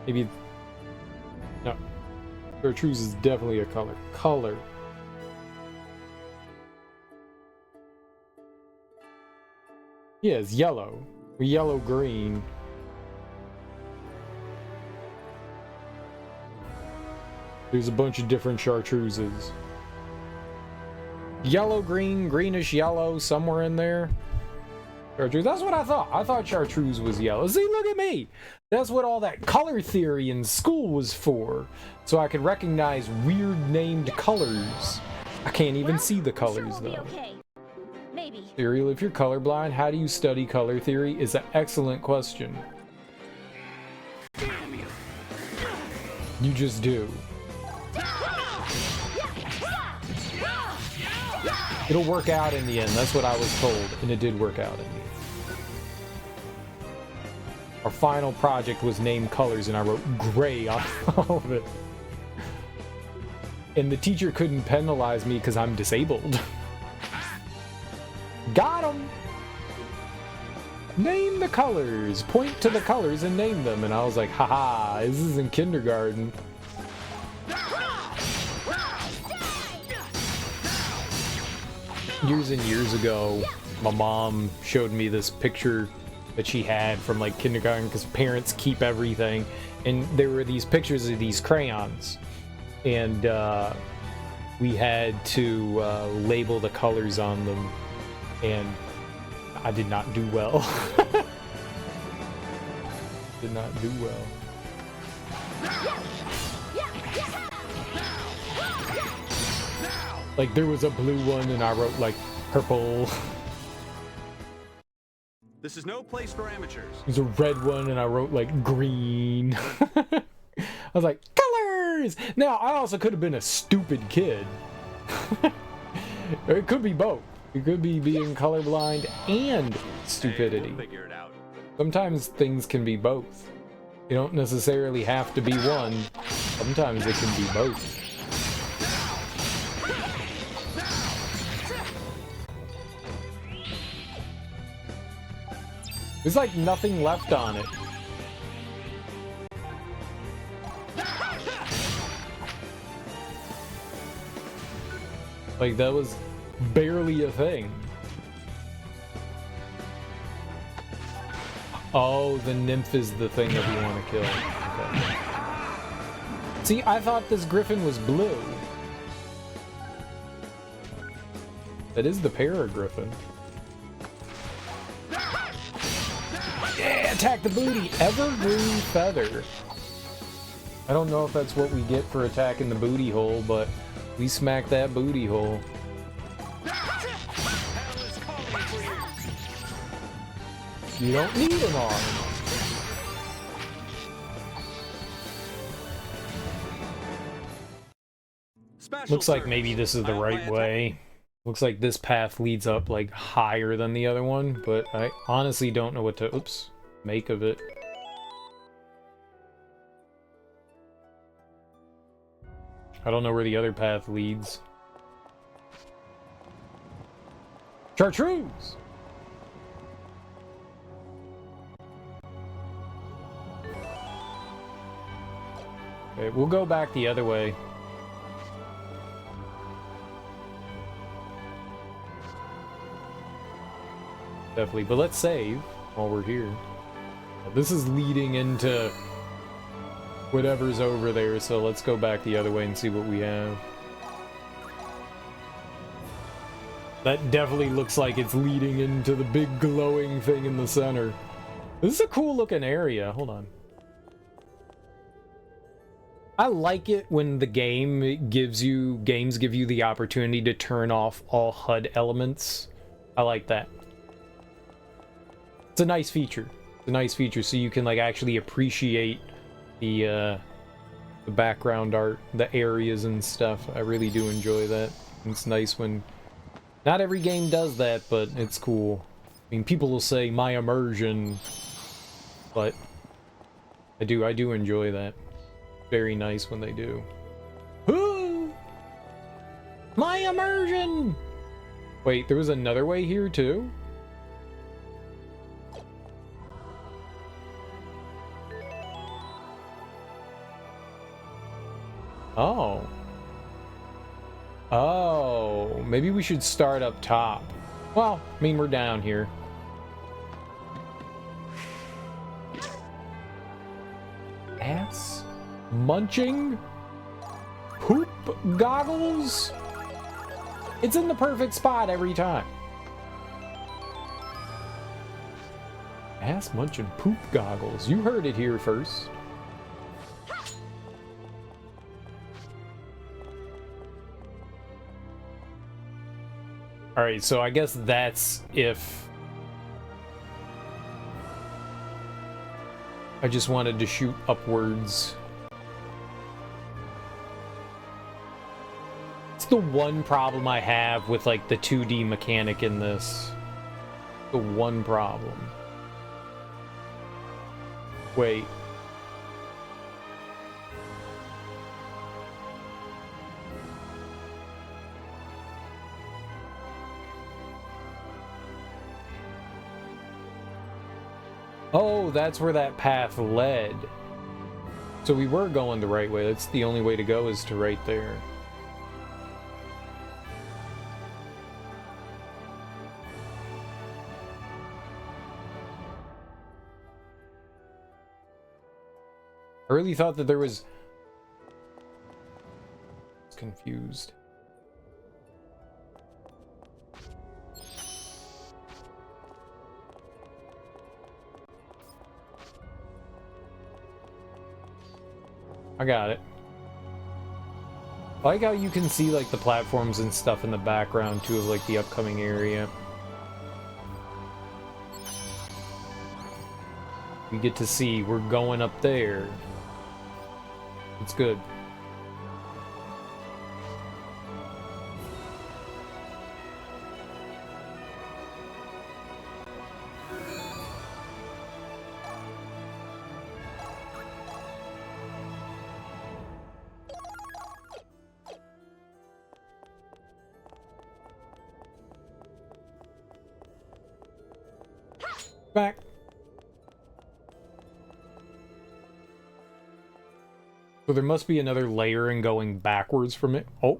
Maybe. No. Chartreuse is definitely a color. Color. Yeah, it's yellow. Or yellow-green. There's a bunch of different chartreuses. Yellow-green, greenish-yellow, somewhere in there. Chartreuse. That's what I thought. I thought chartreuse was yellow. See, look at me. That's what all that color theory in school was for. So I could recognize weird named colors. I can't even see the colors, though. Okay. Maybe. Serial, if you're colorblind, how do you study color theory? Is an excellent question. You just do. It'll work out in the end. That's what I was told, and it did work out in the end. Our final project was named colors, and I wrote gray on all of it. And the teacher couldn't penalize me because I'm disabled. Got him! Name the colors. Point to the colors and name them. And I was like, haha, this is in kindergarten. Years and years ago, my mom showed me this picture that she had from like kindergarten, because parents keep everything, and there were these pictures of these crayons, and we had to label the colors on them, and I did not do well. Did not do well. Like, there was a blue one, and I wrote like purple. This is no place for amateurs. There's a red one, and I wrote like green. I was like, colors! Now, I also could have been a stupid kid. Or it could be both. It could be being colorblind and stupidity. Hey, we'll figure it out. Sometimes things can be both. You don't necessarily have to be one. Sometimes it can be both. There's like nothing left on it. Like, that was barely a thing. Oh, the nymph is the thing that we want to kill. Okay. See, I thought this griffin was blue. That is the paragriffin. Yeah, attack the booty! Evergreen feather. I don't know if that's what we get for attacking the booty hole, but we smacked that booty hole. You don't need an arm. Looks like maybe this is the right way. Looks like this path leads up like higher than the other one, but I honestly don't know what to, make of it. I don't know where the other path leads. Chartreuse! Okay, we'll go back the other way. Definitely, but let's save while we're here. This is leading into whatever's over there, so let's go back the other way and see what we have. That definitely looks like it's leading into the big glowing thing in the center. This is a cool looking area. Hold on. I like it when the games give you the opportunity to turn off all HUD elements. I like that. It's a nice feature. It's a nice feature, so you can like actually appreciate the background art, the areas and stuff. I really do enjoy that. It's nice when not every game does that, but it's cool. I mean, people will say my immersion, but I do enjoy that. Very nice when they do. Ooh! My immersion! Wait, there was another way here too? Oh. Oh, maybe we should start up top. Well, I mean, we're down here. Ass munching poop goggles? It's in the perfect spot every time. Ass munching poop goggles. You heard it here first. Alright, so I guess that's if I just wanted to shoot upwards. It's the one problem I have with, like, the 2D mechanic in this. The one problem. Wait. Oh, that's where that path led. So we were going the right way. That's the only way to go, is to right there. I really thought that there was... I was confused. I got it. I like how you can see, like, the platforms and stuff in the background, too, of, like, the upcoming area. We get to see we're going up there. It's good. Back. So there must be another layer in going backwards from it. Oh.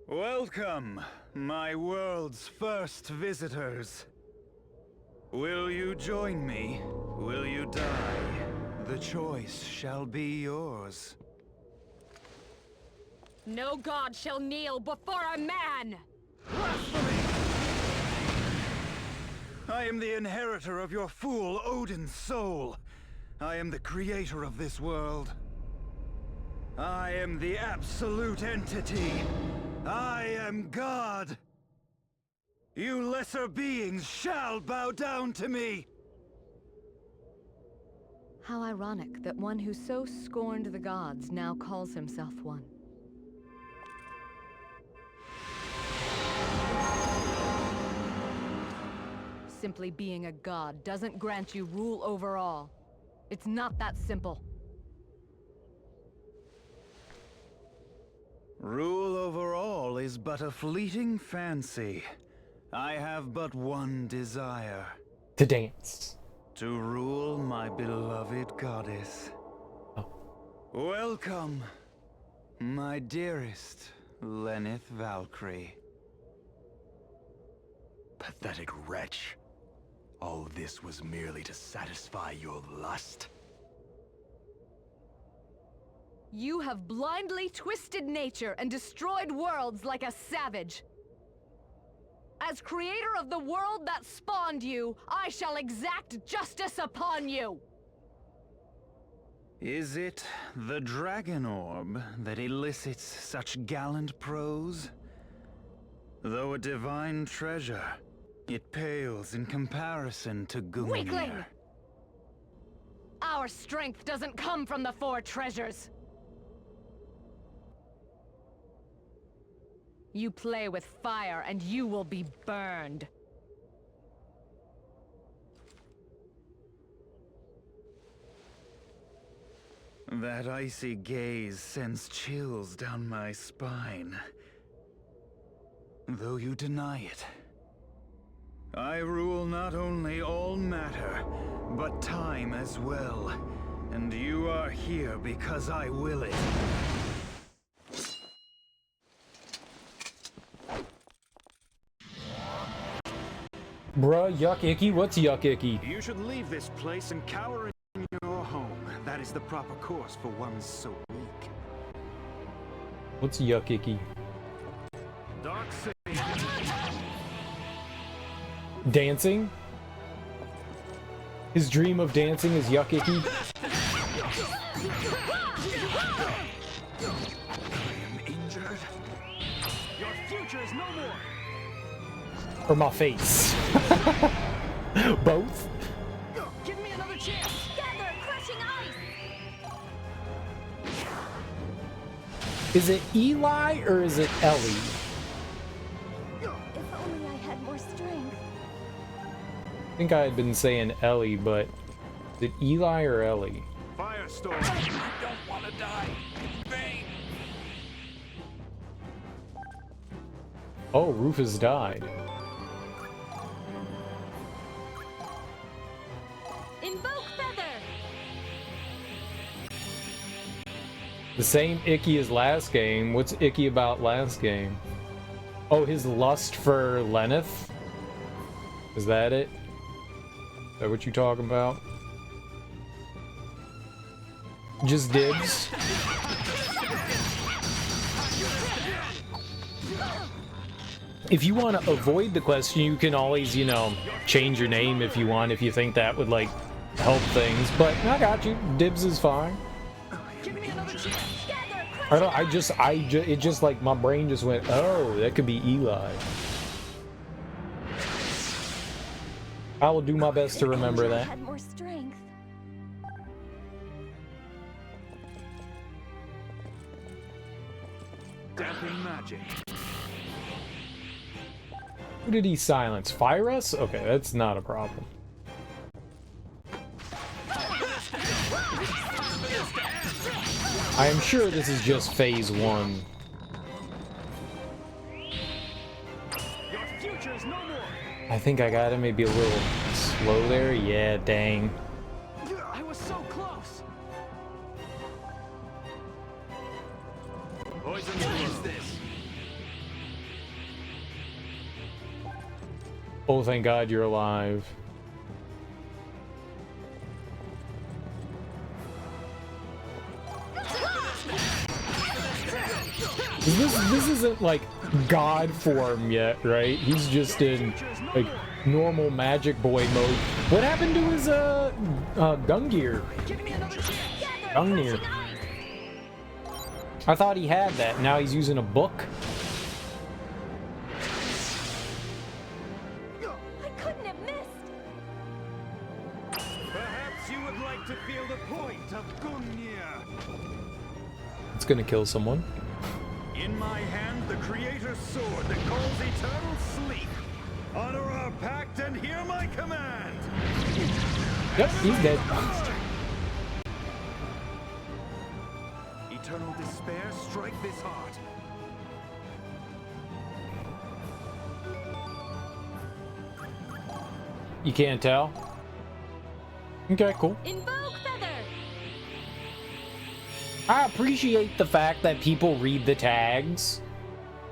Welcome, my world's first visitors. Will you join me? Will you die? The choice shall be yours. No god shall kneel before a man! Blasphemy! I am the inheritor of your fool Odin's soul. I am the creator of this world. I am the absolute entity. I am God. You lesser beings shall bow down to me. How ironic that one who so scorned the gods now calls himself one. Simply being a god doesn't grant you rule over all. It's not that simple. Rule over all is but a fleeting fancy. I have but one desire. To dance. To rule my beloved goddess. Oh. Welcome, my dearest Lenneth Valkyrie. Pathetic wretch. All this was merely to satisfy your lust. You have blindly twisted nature and destroyed worlds like a savage. As creator of the world that spawned you, I shall exact justice upon you! Is it the Dragon Orb that elicits such gallant prose? Though a divine treasure, it pales in comparison to Gungnir. Weakling! Our strength doesn't come from the four treasures. You play with fire, and you will be burned. That icy gaze sends chills down my spine. Though you deny it. I rule not only all matter, but time as well. And you are here because I will it. Bruh, yuck icky? What's yuck icky? You should leave this place and cower in your home. That is the proper course for one so weak. What's yuck icky? Dark Dancing? His dream of dancing is yuck icky? injured. Your future is no more. Or my face? Both? Give me another chance. Gather, crushing ice. Is it Eli or is it Ellie? If only I had more strength. I think I had been saying Ellie, but is it Eli or Ellie? Firestorm. I don't want to die in vain. Oh, Rufus died. Invoke Feather. The same icky as last game. What's icky about last game? Oh, his lust for Lenneth? Is that it? Is that what you talking about? Just dibs? If you want to avoid the question, you can always, you know, change your name if you want, if you think that would, like, help things. But I got you. Dibs is fine. Give me another chance. I don't, it just like, my brain just went, oh, that could be Eli. I will do my best to remember that. Had more strength. Damping magic. Who did he silence? Fire us? Okay, that's not a problem. I am sure this is just phase 1. I think I got him maybe a little slow there. Yeah, dang. I was so close. Poison, what is this? Oh, thank God you're alive. This isn't like God form yet, right? He's just in like normal magic boy mode. What happened to his Gungnir? Gungnir. I thought he had that. Now he's using a book. I couldn't have missed. Perhaps you would like to feel the point of Gungnir. It's gonna kill someone. In my hand, the Creator's sword that calls eternal sleep. Honor our pact and hear my command. Yep, he's dead. Eternal despair, strike this heart. You can't tell? Okay, cool. Invoke Feather. I appreciate the fact that people read the tags.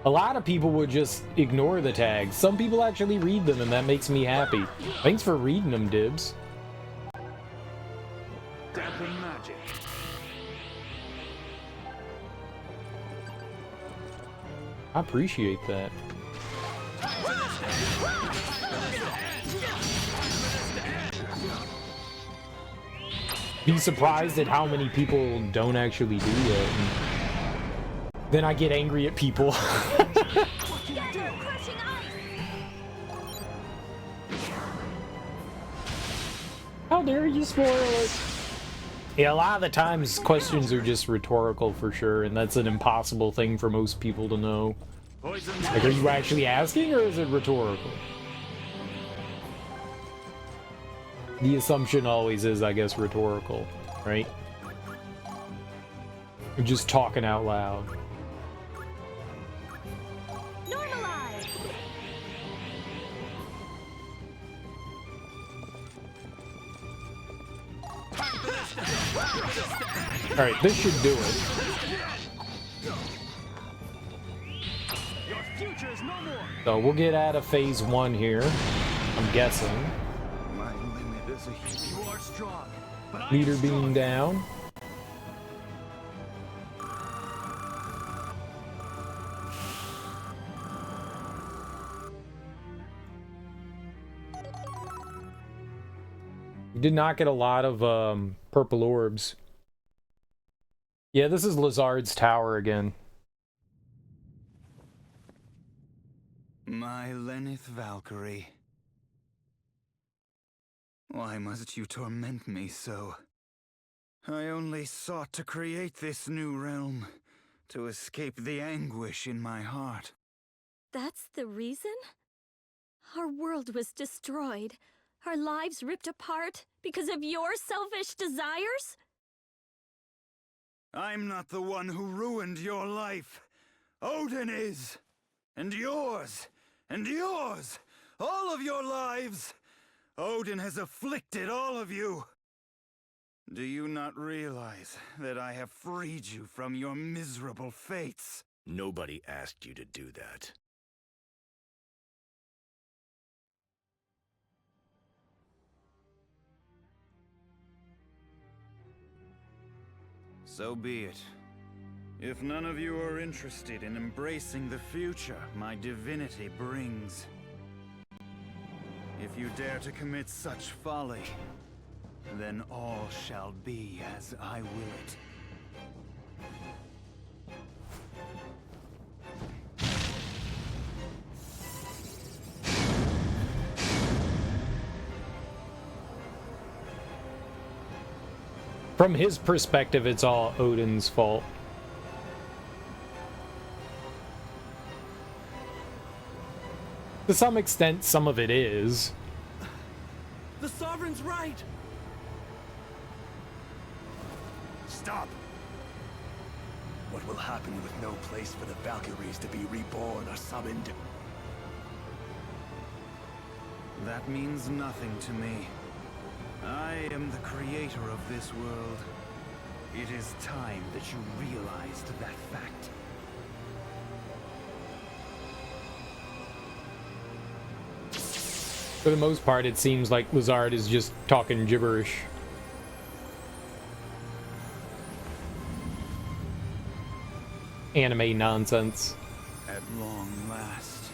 A lot of people would just ignore the tags. Some people actually read them, and that makes me happy. Thanks for reading them, Dibs. Damping magic. I appreciate that. Be surprised at how many people don't actually do that. And then I get angry at people. How dare you spoil it? Yeah, a lot of the times questions are just rhetorical for sure, and that's an impossible thing for most people to know. Like, are you actually asking, or is it rhetorical? The assumption always is, I guess, rhetorical, right? You're just talking out loud. Normalize. Alright, this should do it. So we'll get out of phase 1 here, I'm guessing. My limit is a You are strong, but I Leader am being strong. down. We did not get a lot of purple orbs. Yeah, this is Lizard's tower again. My Lenneth Valkyrie. Why must you torment me so? I only sought to create this new realm, to escape the anguish in my heart. That's the reason? Our world was destroyed. Our lives ripped apart because of your selfish desires? I'm not the one who ruined your life. Odin is. And yours. And yours. All of your lives. Odin has afflicted all of you. Do you not realize that I have freed you from your miserable fates? Nobody asked you to do that. So be it. If none of you are interested in embracing the future my divinity brings, if you dare to commit such folly, then all shall be as I will it. From his perspective, it's all Odin's fault. To some extent, some of it is. The Sovereign's right! Stop! What will happen with no place for the Valkyries to be reborn or summoned? That means nothing to me. I am the creator of this world. It is time that you realized that fact. For the most part, it seems like Lizard is just talking gibberish. Anime nonsense. At long last,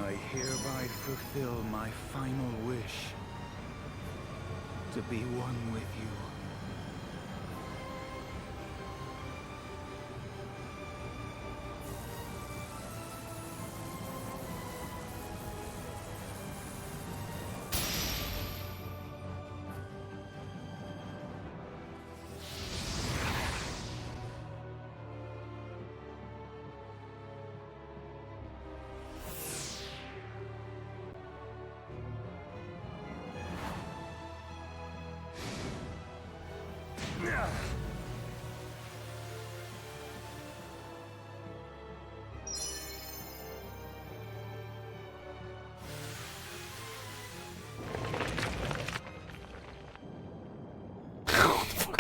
I hereby fulfill my final wish. To be one with you.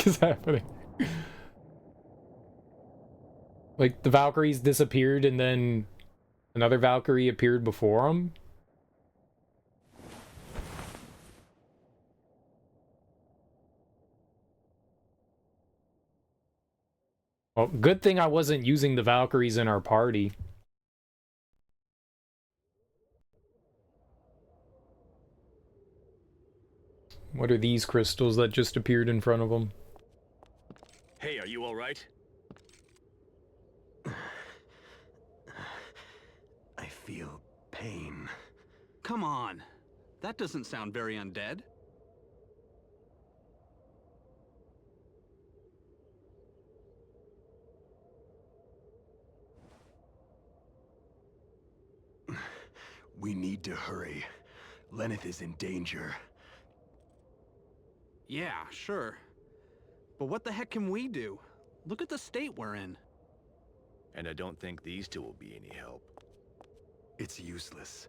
Is happening? Like, the Valkyries disappeared and then another Valkyrie appeared before them? Well, good thing I wasn't using the Valkyries in our party. What are these crystals that just appeared in front of them? Hey, are you all right? I feel pain. Come on. That doesn't sound very undead. We need to hurry. Lenneth is in danger. Yeah, sure. But what the heck can we do? Look at the state we're in. And I don't think these two will be any help. It's useless.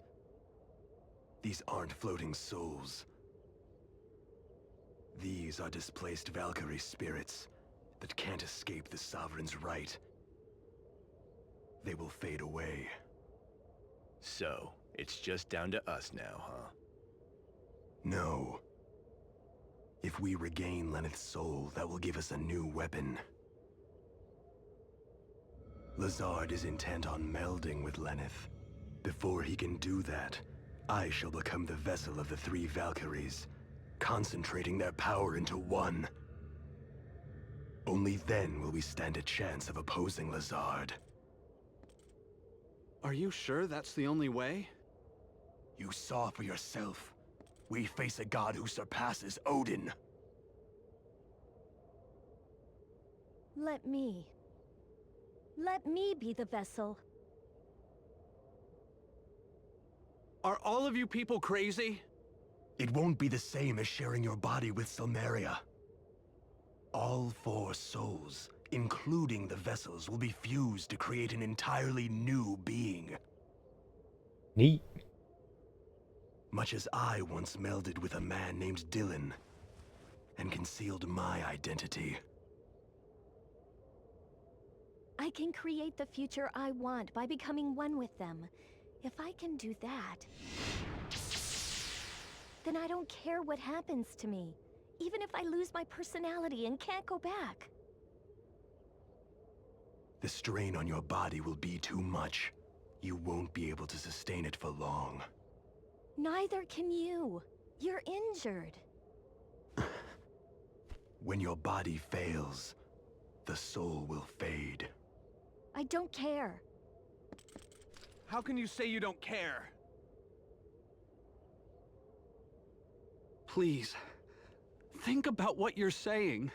These aren't floating souls. These are displaced Valkyrie spirits that can't escape the Sovereign's right. They will fade away. So, it's just down to us now, huh? No. If we regain Lenneth's soul, that will give us a new weapon. Lizard is intent on melding with Lenneth. Before he can do that, I shall become the vessel of the three Valkyries, concentrating their power into one. Only then will we stand a chance of opposing Lazard. Are you sure that's the only way? You saw for yourself. We face a god who surpasses Odin. Let me be the vessel. Are all of you people crazy? It won't be the same as sharing your body with Silmeria. All 4 souls, including the vessels, will be fused to create an entirely new being. Neat. Much as I once melded with a man named Dylan and concealed my identity. I can create the future I want by becoming one with them. If I can do that, then I don't care what happens to me, even if I lose my personality and can't go back. The strain on your body will be too much. You won't be able to sustain it for long. Neither can you. You're injured. When your body fails, the soul will fade. I don't care. How can you say you don't care? Please, think about what you're saying.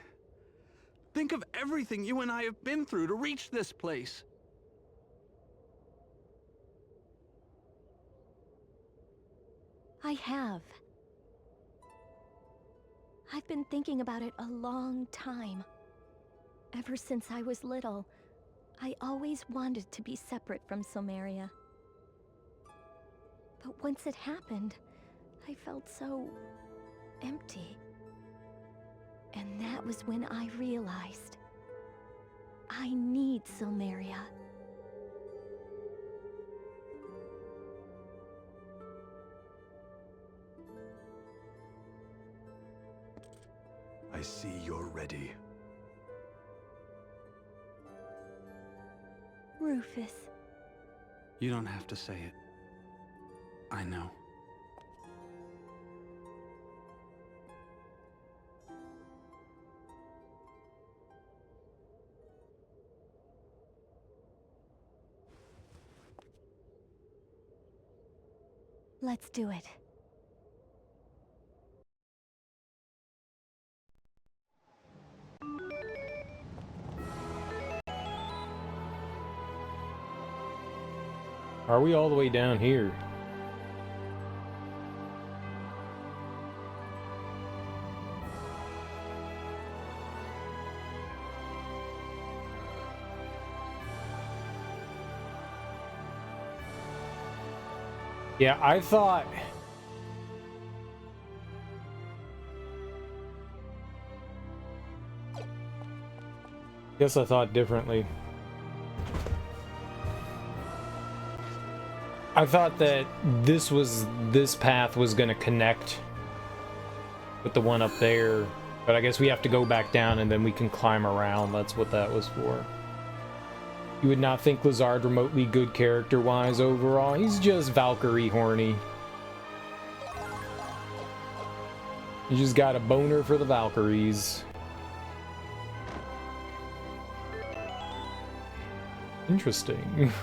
Think of everything you and I have been through to reach this place. I have. I've been thinking about it a long time. Ever since I was little, I always wanted to be separate from Silmeria. But once it happened, I felt so empty. And that was when I realized I need Silmeria. I see you're ready. Rufus. You don't have to say it. I know. Let's do it. Are we all the way down here? Yeah, I thought... Guess I thought differently. I thought that this path was gonna connect with the one up there, but I guess we have to go back down and then we can climb around. That's what that was for. You would not think Lazard remotely good character-wise overall. He's just Valkyrie horny. He just got a boner for the Valkyries. Interesting.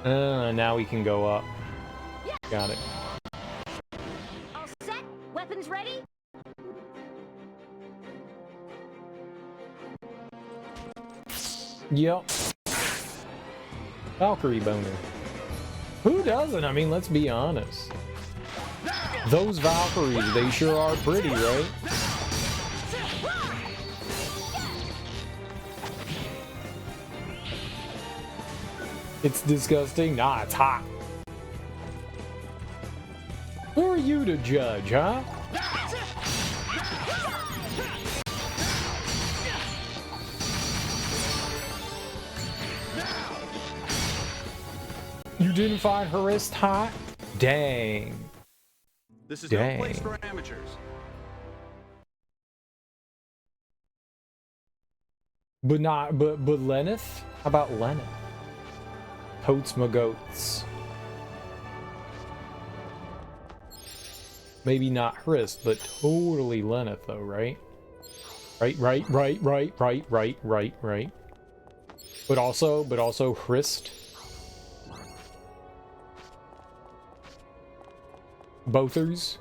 Now we can go up. Got it. All set? Weapons ready? Yep. Valkyrie boner. Who doesn't? I mean, let's be honest. Those Valkyries, they sure are pretty, right? It's disgusting. Nah, it's hot. Who are you to judge, huh? You didn't find her wrist hot? Dang. This is Dang. no place for amateurs. But Lenneth? How about Lenneth? Totes my goats. Maybe not Hrist, but totally Lenneth, though, right? Right. But also Hrist. Bothers.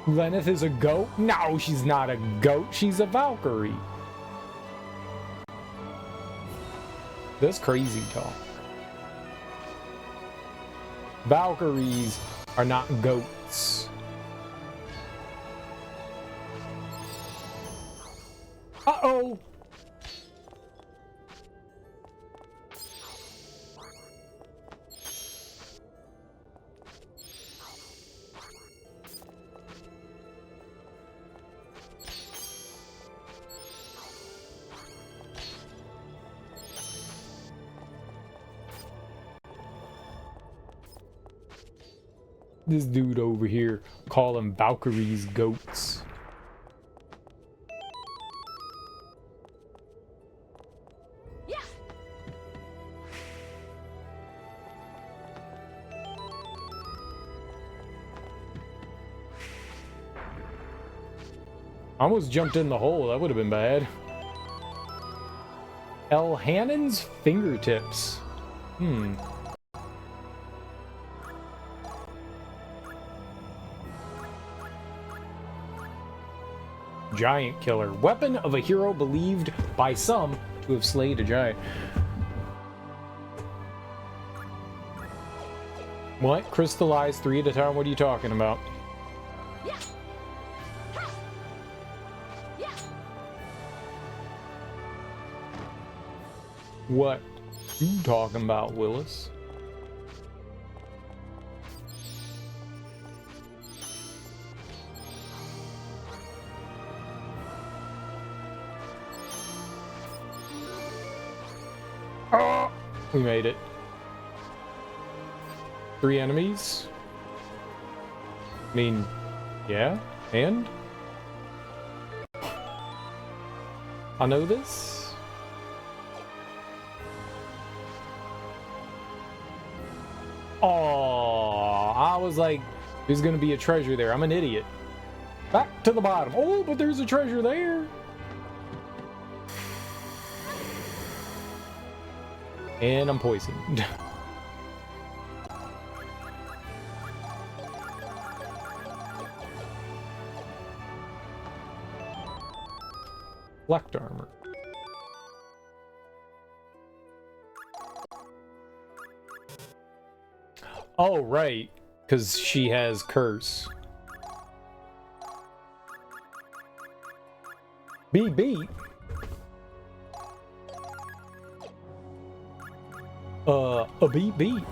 Lenneth is a goat? No, she's not a goat. She's a Valkyrie. That's crazy talk. Valkyries are not goats. Uh-oh! This dude over here calling Valkyries goats. Yeah. I almost jumped in the hole. That would have been bad. Elhanan's fingertips. Giant killer. Weapon of a hero believed by some to have slayed a giant. What? Crystallized 3 at a time? What are you talking about? Yeah. Ha. Yeah. What you talking about, Willis? Oh, we made it. 3 enemies. I mean, yeah, and I know this. Oh, I was like, there's gonna be a treasure there. I'm an idiot. Back to the bottom. Oh, but there's a treasure there. And I'm poisoned. Flecked armor. Oh, right. Because she has curse. Be beat. A beat beat.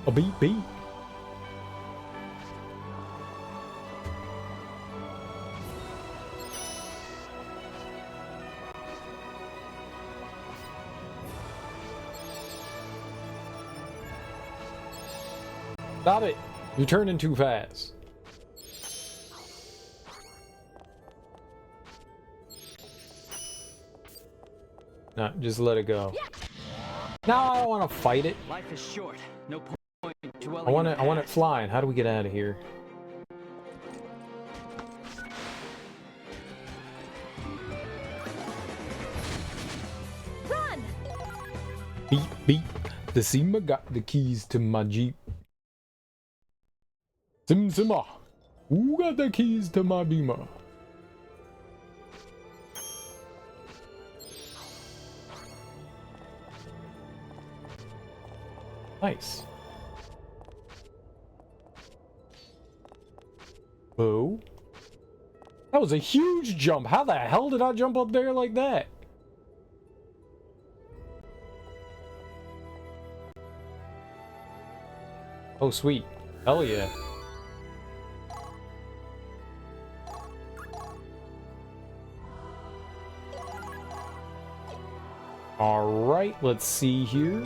A beat beat. Stop it. You're turning too fast. No, just let it go. No, I don't want to fight it. Life is short. No point dwelling. I want it flying. How do we get out of here? Run! Beep beep. The Sima got the keys to my Jeep. Sim Sima, who got the keys to my Beamer? Nice. Oh. That was a huge jump. How the hell did I jump up there like that? Oh, sweet. Hell yeah. Alright, let's see here.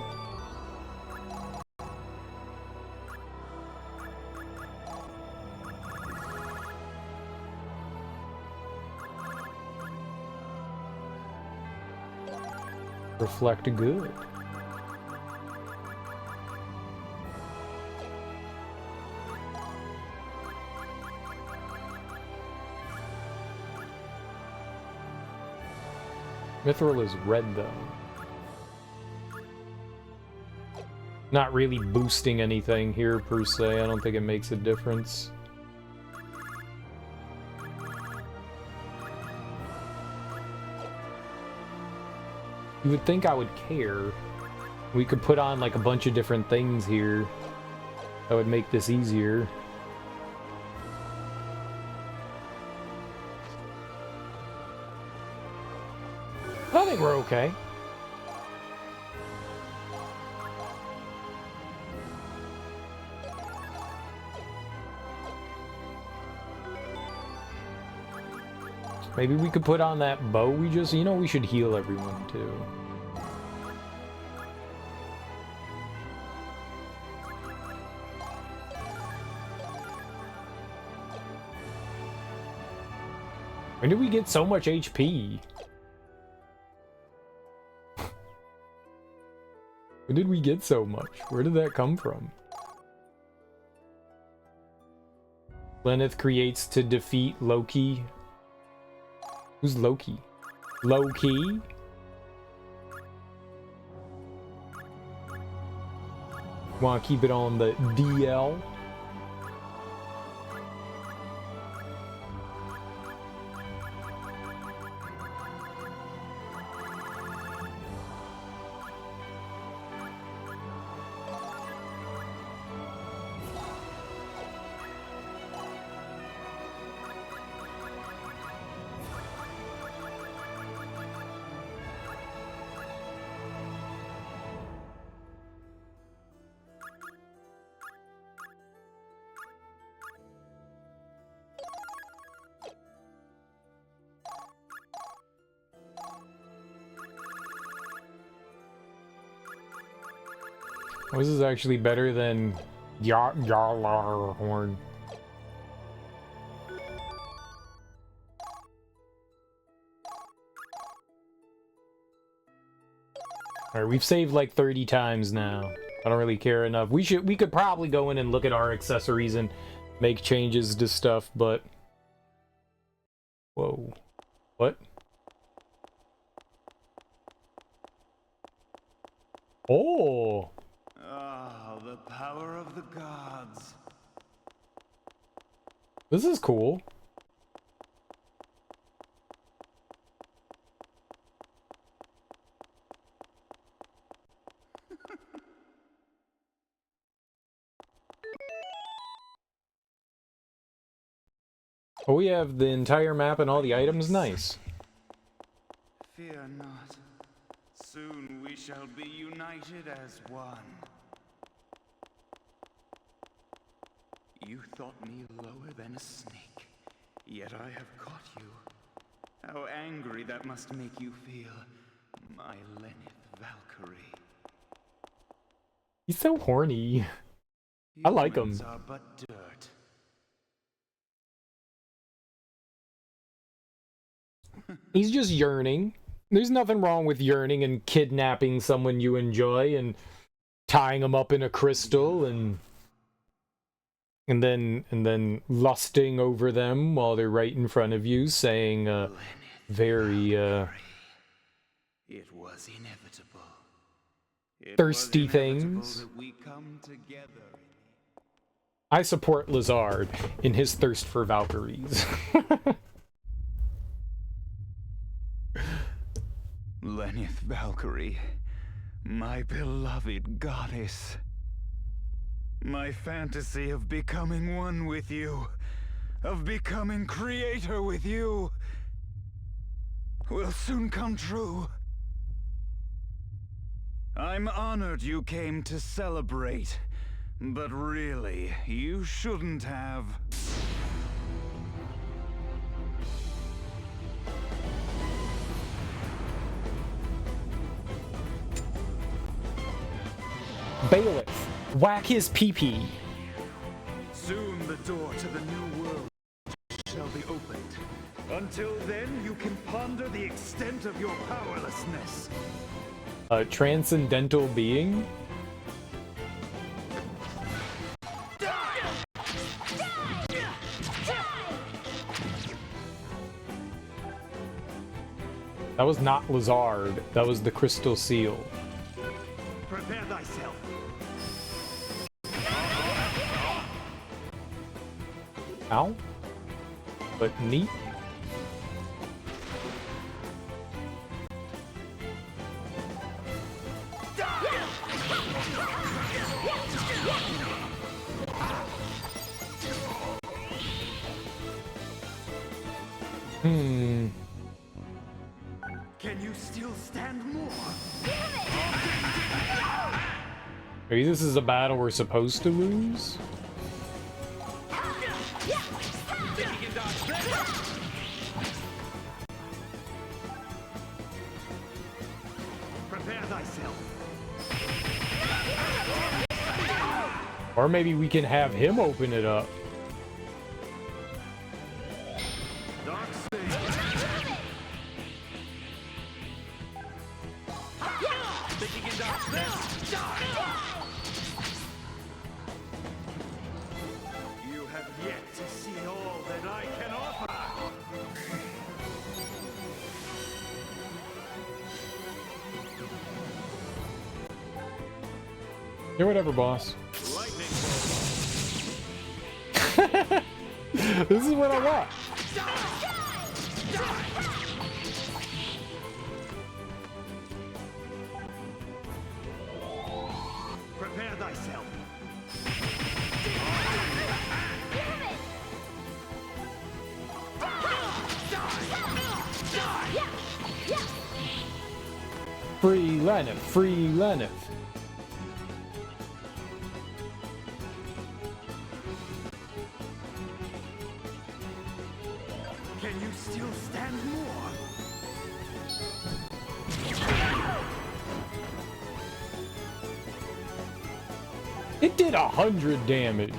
Reflect good. Mithril is red, though. Not really boosting anything here, per se. I don't think it makes a difference. You would think I would care. We could put on, like, a bunch of different things here that would make this easier. I think we're okay. Maybe we could put on that bow we just... You know, we should heal everyone, too. When did we get so much HP? When did we get so much? Where did that come from? Lenneth creates to defeat Loki. Who's Loki? Loki? Want to keep it on the DL? Oh, this is actually better than Horn. Alright, we've saved like 30 times now. I don't really care enough. We could probably go in and look at our accessories and make changes to stuff, but... Whoa. What? Oh! Ah, the power of the gods. This is cool. Oh, we have the entire map and all the items. Nice. Fear not. Soon we shall be united as one. You thought me lower than a snake, yet I have caught you. How angry that must make you feel, my Lenneth Valkyrie. He's so horny. I like him. Humans are but dirt. He's just yearning. There's nothing wrong with yearning and kidnapping someone you enjoy and tying them up in a crystal and then lusting over them while they're right in front of you, saying very It was inevitable. thirsty things. That we come together. I support Lizard in his thirst for Valkyries. Lenneth Valkyrie, my beloved goddess. My fantasy of becoming one with you, of becoming creator with you, will soon come true. I'm honored you came to celebrate, but really, you shouldn't have. Bailiff, whack his pee-pee. Soon the door to the new world shall be opened. Until then, you can ponder the extent of your powerlessness. A transcendental being? That was not Lazard. That was the Crystal Seal. Prepare thyself. Ow. But neat. Can you still stand more? Maybe this is a battle we're supposed to lose? Prepare thyself. Or maybe we can have him open it up. You have yet to see all that I can offer. Yeah, whatever, boss. This is what I want. Prepare thyself. Free Lenneth, free Lenneth. Can you still stand more? It did 100 damage.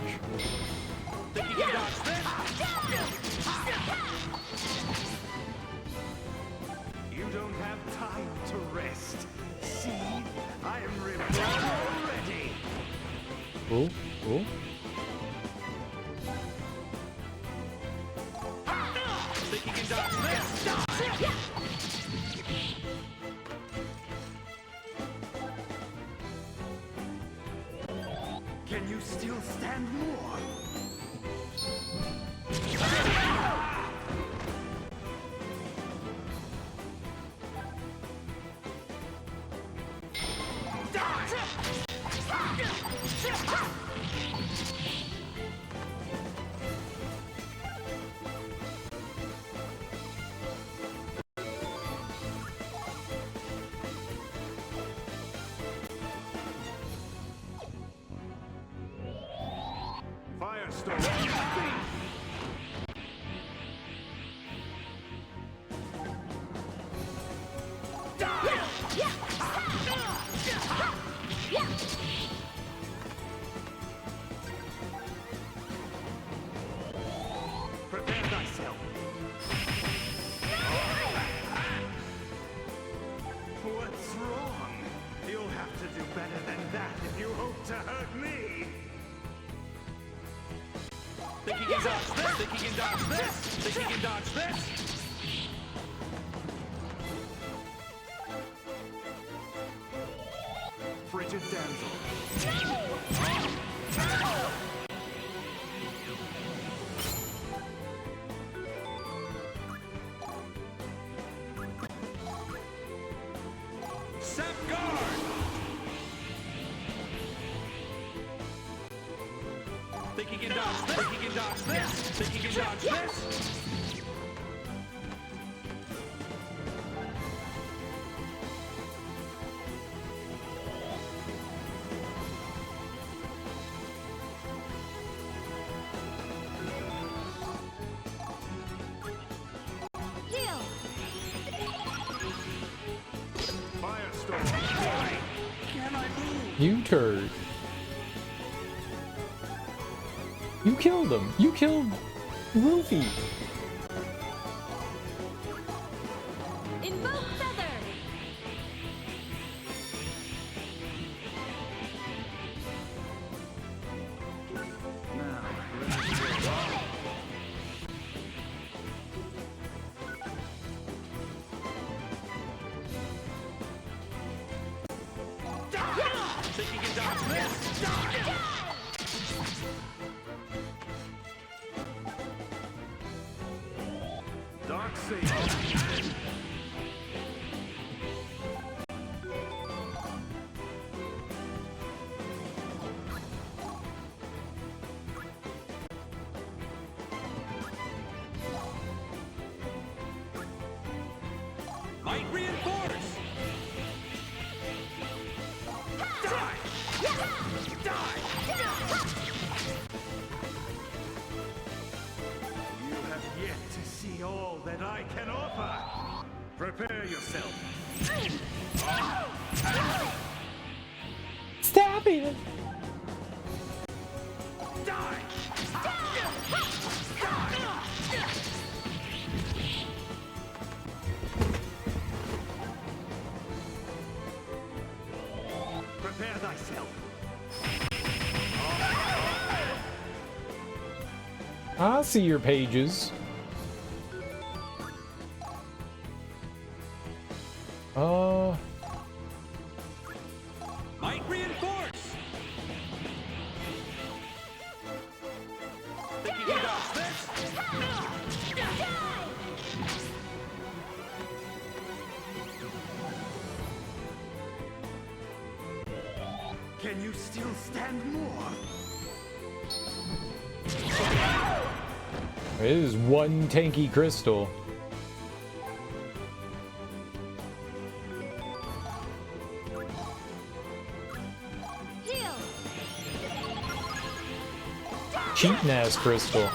You don't have time to rest. See, I am reborn already. Oh, oh. Can you still stand more? Firestorm. Prepare thyself. What's wrong? You'll have to do better than that if you hope to hurt me. Think he can dodge this? Think he can dodge this? Think he can dodge this? Frigid damsel. Set guard! Think he can dodge this? Think he can dodge this? Think he can dodge this? Firestorm. Can I move? You turd. You killed him. You killed Luffy. Invoke Feather! Think you can dodge this? Dark Sage. Might reinforce. Die! Die! You have yet to see all that I can offer. Prepare yourself. Stop it! Die! Prepare thyself. I see your pages. Might reinforce. Think you can dodge this? Can you still stand more? It is one tanky crystal. Heal! Cheating ass crystal. You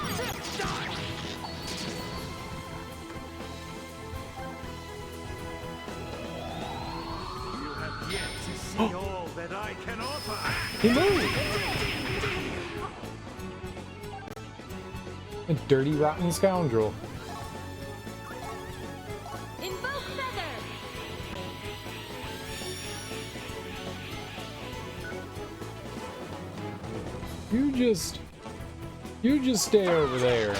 have yet to see all that I can offer. He moved. A dirty, rotten scoundrel. Invoke Feather! You just stay over there.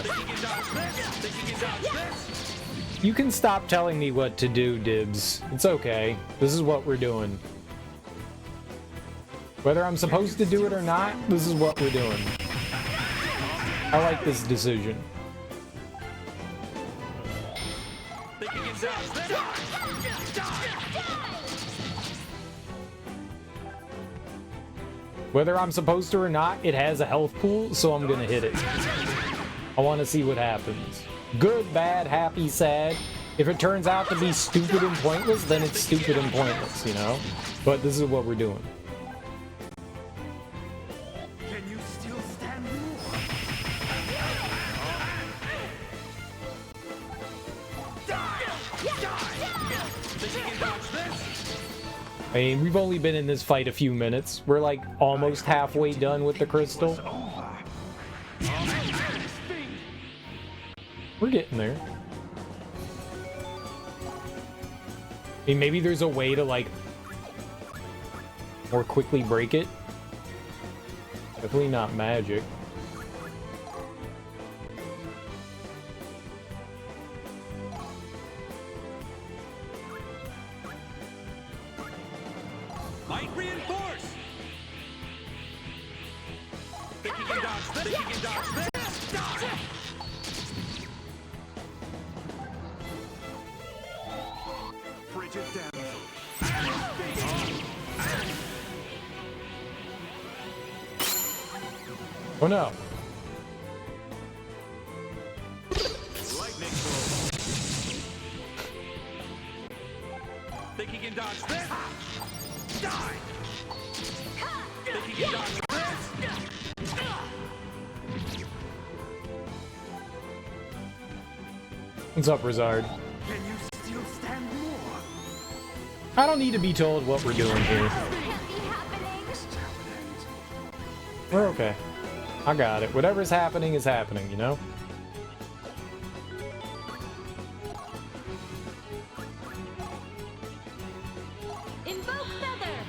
You can stop telling me what to do, Dibs. It's okay. This is what we're doing. Whether I'm supposed to do it or not, this is what we're doing. I like this decision. Whether I'm supposed to or not, it has a health pool, so I'm gonna hit it. I want to see what happens. Good, bad, happy, sad. If it turns out to be stupid and pointless, then it's stupid and pointless, you know? But this is what we're doing. Can you still stand more? Die! Think you can dodge this? I mean, we've only been in this fight a few minutes. We're like almost halfway done with the crystal. We're getting there. I mean, maybe there's a way to like more quickly break it. Definitely not magic. Might reinforce. Think you can dodge this? Think you can dodge this? Die! Frigid damsel. Oh no. Lightning bolt. Think you can dodge this? Die! Think you can dodge this? What's up, Rizard? Can you still stand more? I don't need to be told what we're doing here. We're okay. I got it. Whatever's happening is happening, you know? Invoke Feather!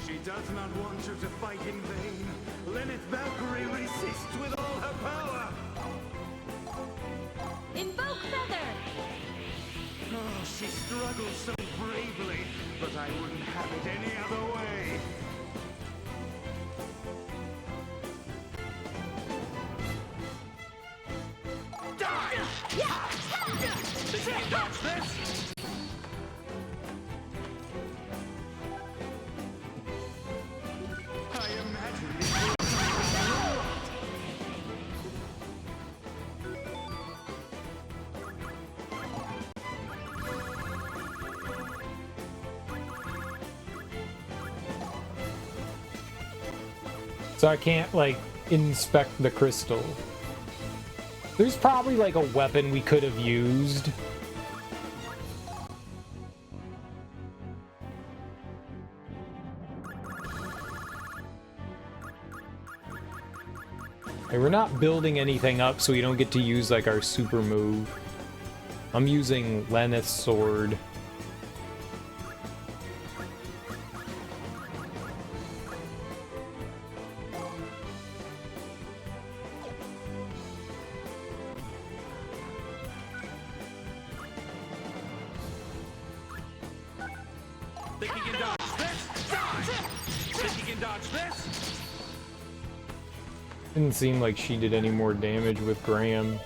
She does not want you to fight in vain. Lilith Valkyrie resists with all her power. Invoke Feather! Oh, she struggles so bravely, but I wouldn't have it any other way. Die! Think you can dodge this? I imagine this will So I can't, like, inspect the crystal. There's probably, like, a weapon we could have used. Hey, we're not building anything up, so we don't get to use, like, our super move. I'm using Lenneth's sword. think you can dodge this? Die! Think you can dodge this? Didn't seem like she did any more damage with Graham.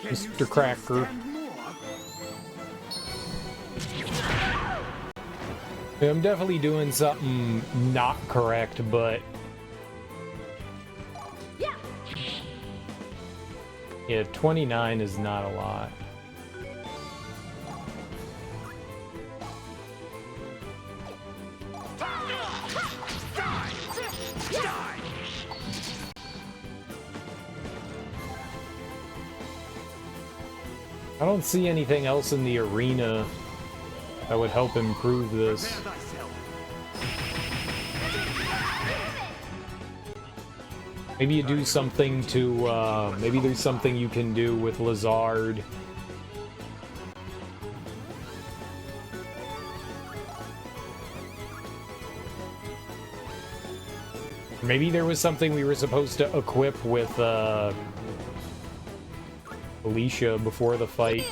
Mr. Cracker. Yeah, I'm definitely doing something not correct, but... Yeah, 29 is not a lot. I don't see anything else in the arena that would help improve this. Maybe you do something to, maybe there's something you can do with Lizard. Maybe there was something we were supposed to equip with, Alicia before the fight.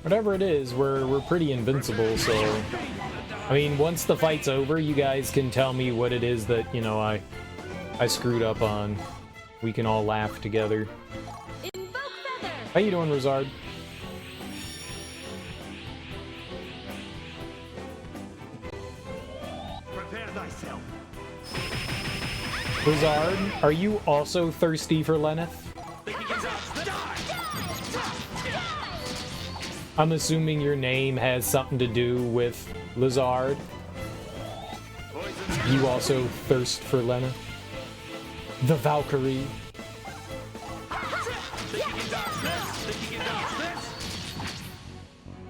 Whatever it is, we're pretty invincible, so... I mean, once the fight's over, you guys can tell me what it is that, you know, I screwed up on. We can all laugh together. How you doing, Rosard? Rosard, are you also thirsty for Lenneth? I'm assuming your name has something to do with Lizard. You also thirst for Lenneth? The Valkyrie.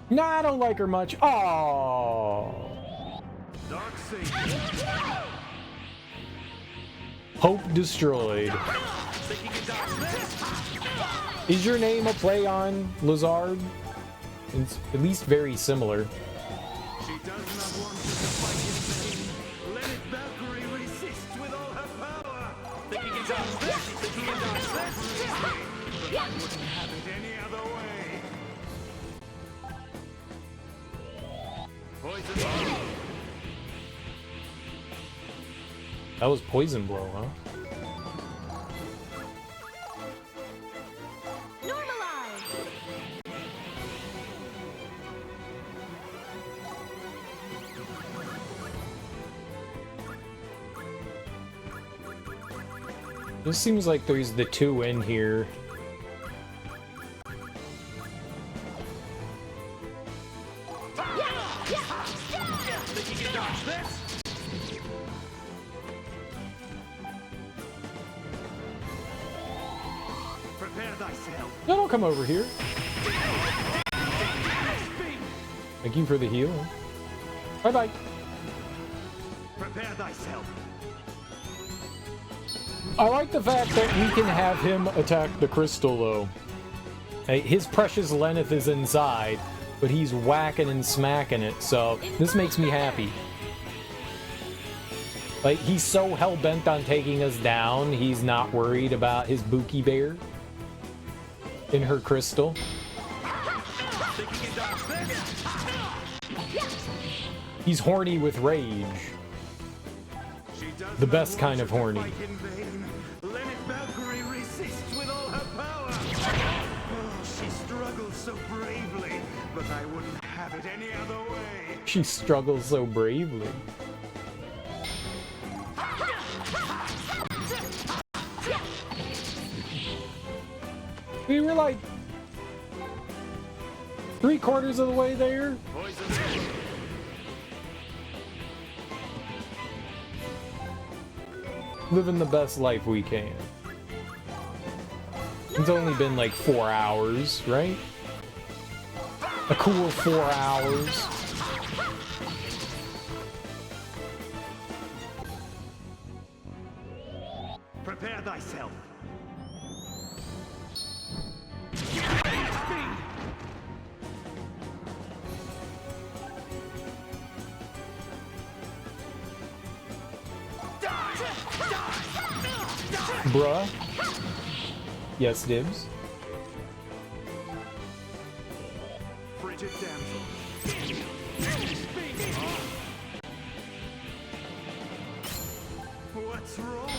Nah, I don't like her much. Oh. Hope destroyed. Is your name a play on Lizard? It's at least very similar. She does not want you to fight in vain. Lilith Valkyrie resists with all her power. Think you can dodge this? Think you can dodge this? But I wouldn't have it any other way. Poison blow. That was poison blow, huh? This seems like there's the two in here. thyself. No, don't come over here. Thank you for the heal. Bye-bye. Prepare thyself. I like the fact that we can have him attack the crystal, though. Hey, his precious Lenneth is inside, but he's whacking and smacking it, so this makes me happy. Like, he's so hell-bent on taking us down, he's not worried about his Buki Bear in her crystal. He's horny with rage. The best kind of horny. Valkyrie resists with all her power. Oh, she struggles so bravely, but I wouldn't have it any other way. She struggles so bravely. We were like 3/4 of the way there. Living the best life we can. It's only been like 4 hours, right? A cool 4 hours. Prepare thyself. Bruh. Yes, Dibs. Frigid damsel. What's wrong?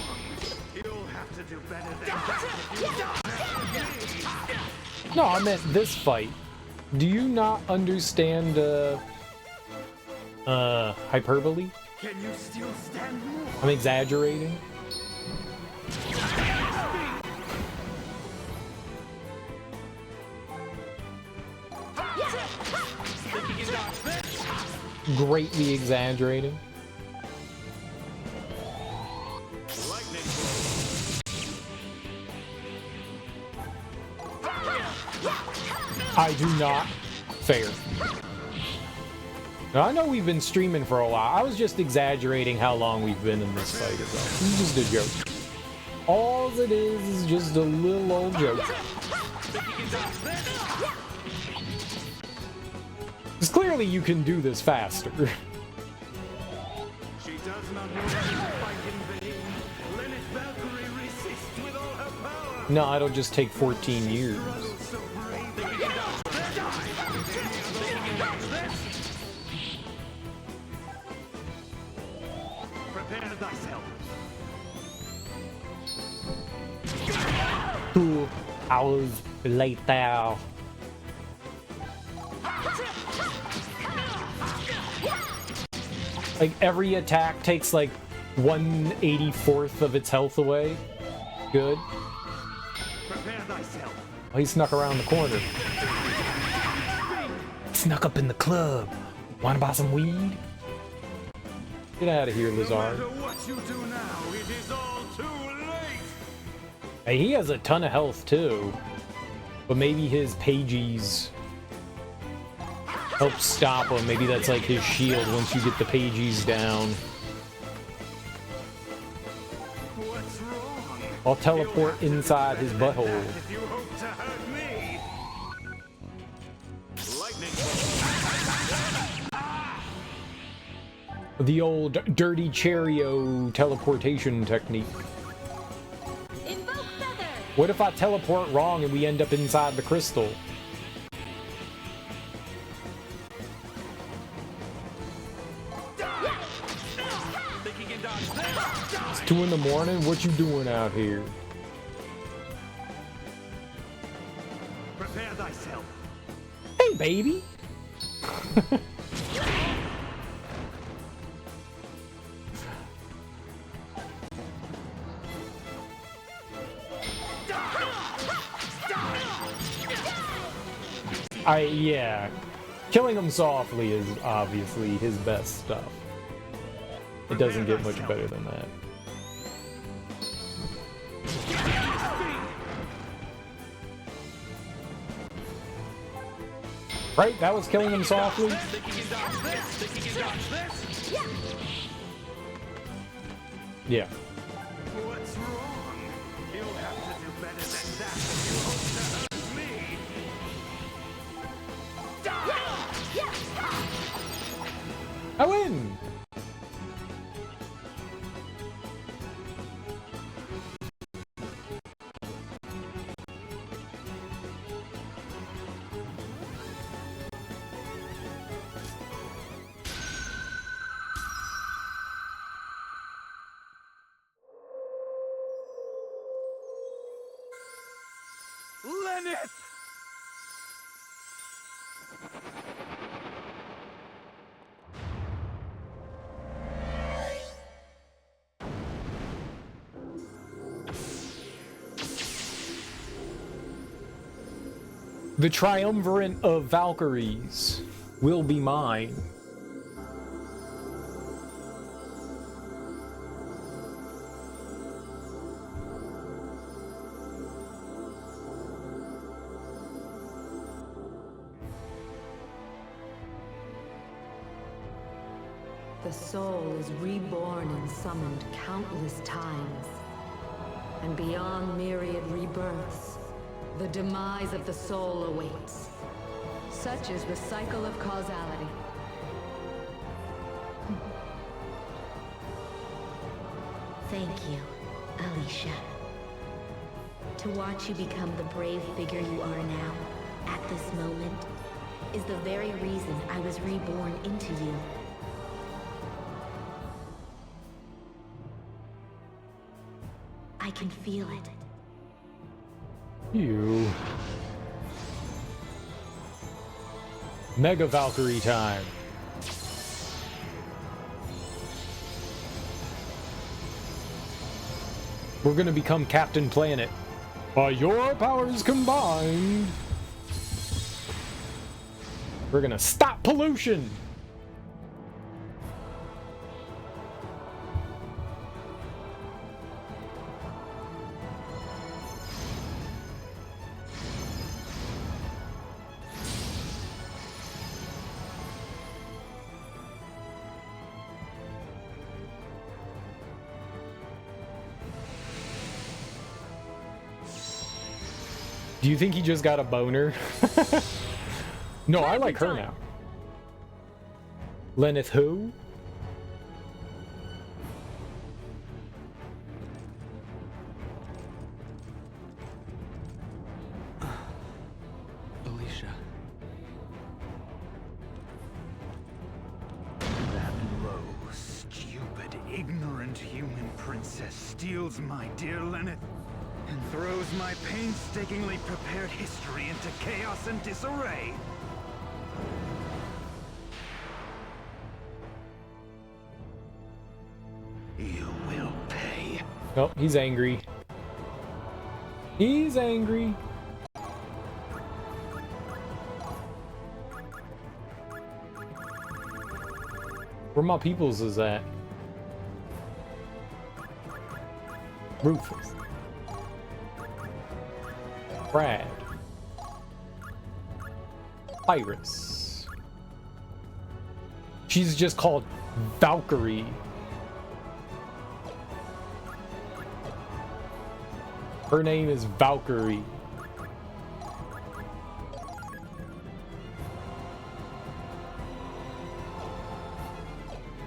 You'll have to do better than that. No, I meant this fight. Do you not understand, hyperbole? Can you still stand more? I'm exaggerating. Greatly exaggerating. I do not. Fair. Now, I know we've been streaming for a while. I was just exaggerating how long we've been in this fight as well. This is just a joke. All it is just a little old joke. Because clearly you can do this faster. She does not want to fight in vain. Lenneth Valkyrie resists with all her power. No, it'll just take 14 years. Prepare thyself. 2 hours later. Like, every attack takes like 1/84th of its health away. Good. Prepare thyself. Oh, he snuck around the corner. Snuck up in the club. Wanna buy some weed? Get out of here, Lizard. No matter what you do now, it is all too late. Hey, he has a ton of health too. But maybe his pages help stop him. Maybe that's like his shield once you get the pages down. What's wrong? I'll teleport inside his butthole. If you hope to hurt me. Lightning. The old dirty Cheerio teleportation technique. Invoke feather. What if I teleport wrong and we end up inside the crystal? It's 2 in the morning. What you doing out here? Prepare thyself. Hey, baby. Yeah. Killing him softly is obviously his best stuff. It doesn't get much better than that. Right? That was killing him softly. Yeah. What's wrong? You'll have to do better than that if you hope to hurt me. I win! Lenneth! The triumvirate of Valkyries will be mine. The soul is reborn and summoned countless times. And beyond myriad rebirths, the demise of the soul awaits. Such is the cycle of causality. Thank you, Alicia. To watch you become the brave figure you are now, at this moment, is the very reason I was reborn into you. I can feel it. You. Mega Valkyrie time. We're gonna become Captain Planet. By your powers combined. We're gonna stop pollution. Do you think he just got a boner? No, I like her now. Lenneth who? Alicia. That low, stupid, ignorant human princess steals my dear Lenneth and throws my painstakingly prepared history into chaos and disarray. You will pay. Oh, he's angry. He's angry. Where my peoples is at? Rufus. Brad. Iris. She's just called Valkyrie. Her name is Valkyrie.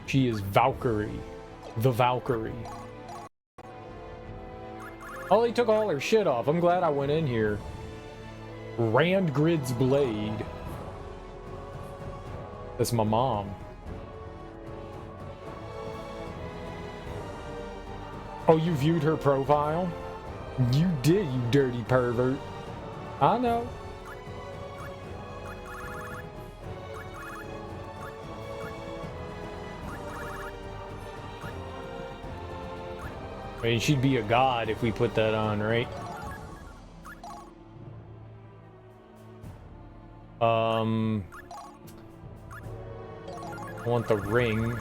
She is Valkyrie. The Valkyrie. Oh, they took all her shit off. I'm glad I went in here. Randgrid's blade. That's my mom. Oh, you viewed her profile? You did, you dirty pervert. I know. I mean, she'd be a god if we put that on, right? I want the ring.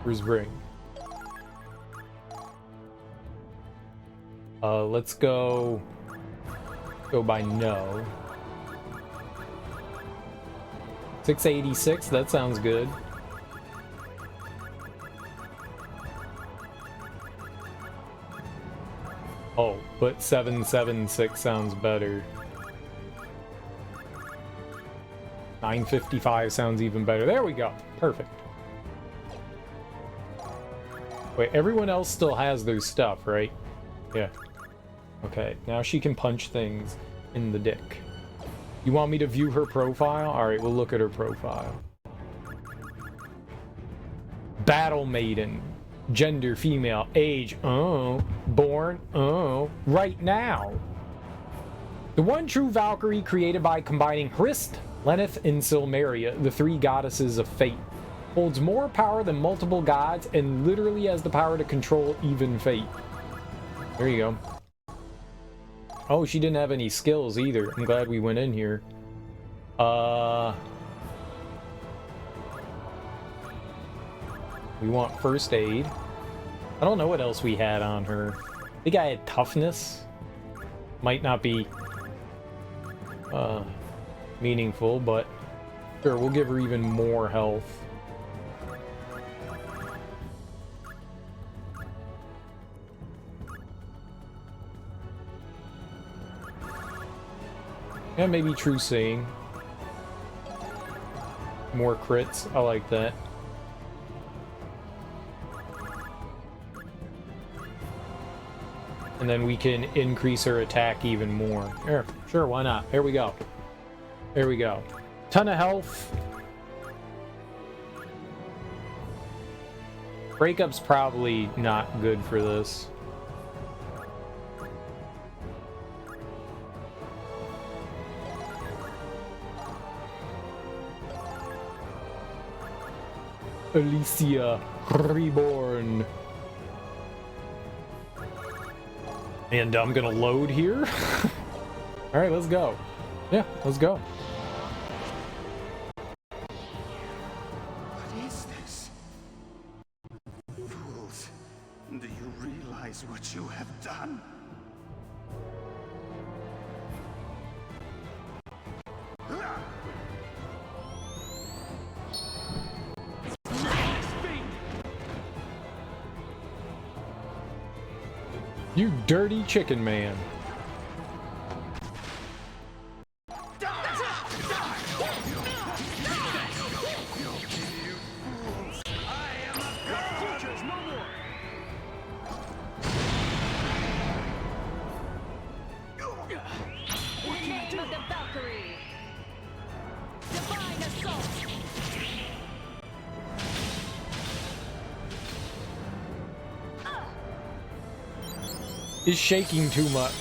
Where's Ring? Let's go by no. 686, that sounds good. Oh, but 776 sounds better. 955 sounds even better. There we go. Perfect. Wait, everyone else still has their stuff, right? Yeah. Okay, now she can punch things in the dick. You want me to view her profile? Alright, we'll look at her profile. Battle Maiden. Gender, female. Age, oh. Born, oh. Right now. The one true Valkyrie created by combining Hrist, Lenneth, and Silmeria, the three goddesses of fate. Holds more power than multiple gods and literally has the power to control even fate. There you go. Oh, she didn't have any skills either. I'm glad we went in here. We want first aid. I don't know what else we had on her. I think I had toughness. Might not be meaningful, but sure, we'll give her even more health. Yeah, maybe true seeing. More crits. I like that. And then we can increase her attack even more. Sure, why not? There we go. There we go. Ton of health. Breakup's probably not good for this. Alicia Reborn. And I'm gonna load here. Alright, let's go. Yeah, let's go. What is this? Fools, do you realize what you have done? You dirty chicken man. Name of the Valkyrie. Divine assault. Is shaking too much.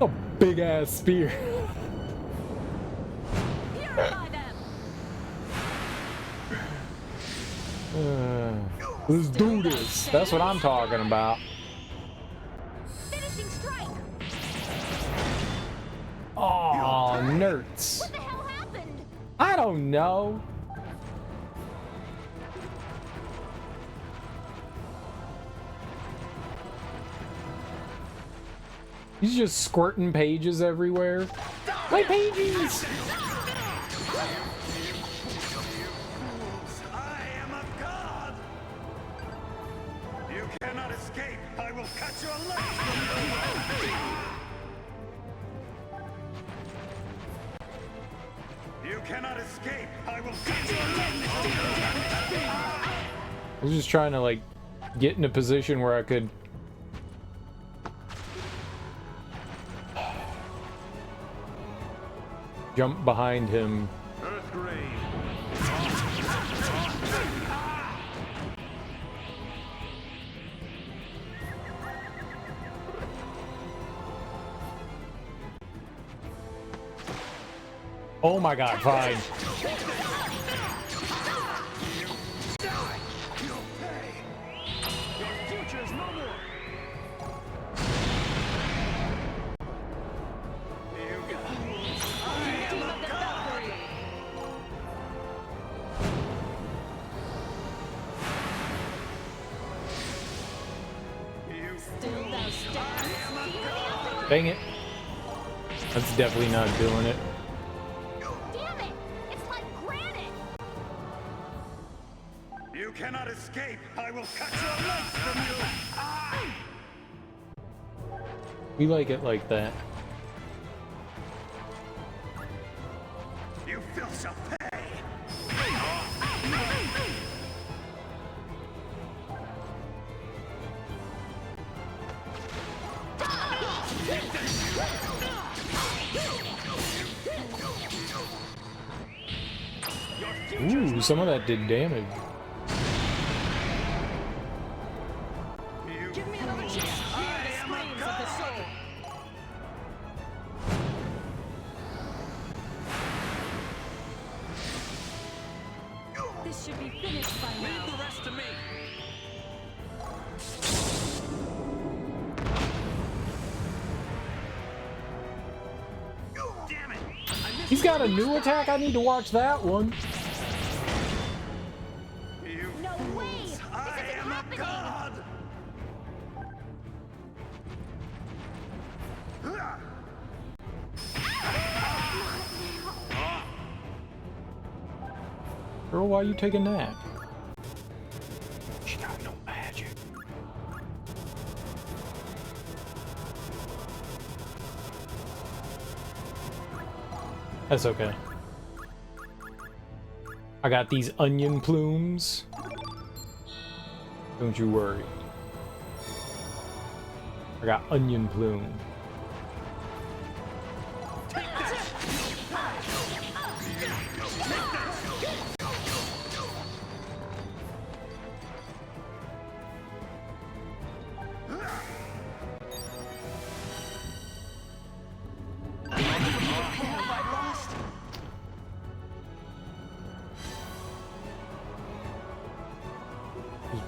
A big ass spear. Let's do this. That's what I'm talking about. Finishing strike. Oh, nerds. What the hell happened? I don't know. He's just squirting pages everywhere. My pages! I am a god! You cannot escape! I will cut your legs from you! You cannot escape! I will cut your legs from you! I was just trying to, like, get in a position where I could... jump behind him. Oh my god, fine. Dang it. That's definitely not doing it. Damn it! It's like granite! You cannot escape! I will cut your legs from you! Ah! We like it like that. You filth shall pay! Ooh, some of that did damage. Give me another chance to hear the screams of the soul! This should be finished by now. Leave the rest to me! Damn it! He's got a new attack. I need to watch that one. No way! This isn't happening! God! Girl, why you taking that? She got no magic. That's okay. I got these onion plumes. Don't you worry. I got onion plume.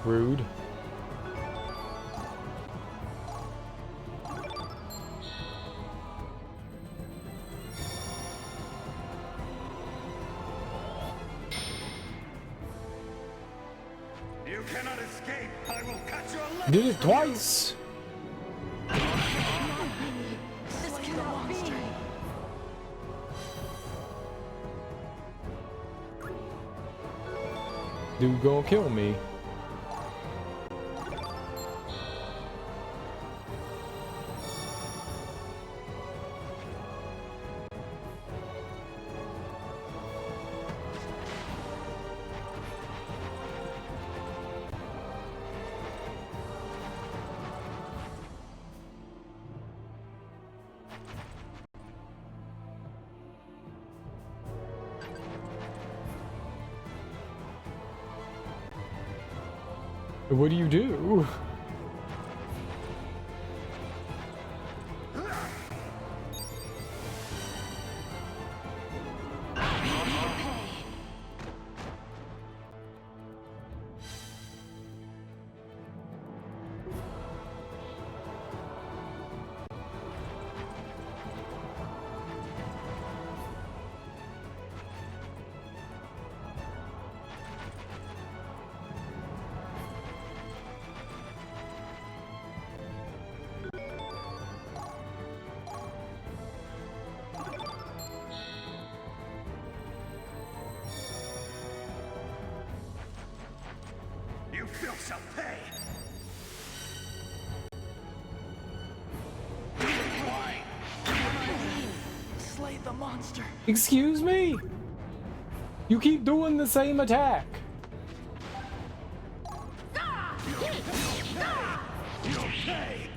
Rude. You cannot escape! I will cut your legs! Did it twice. This cannot be! Dude gonna kill me. What do you do? You filth shall pay! Slay the monster. Excuse me? You keep doing the same attack. You'll pay!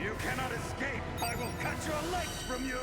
You cannot escape! I will cut your legs from you!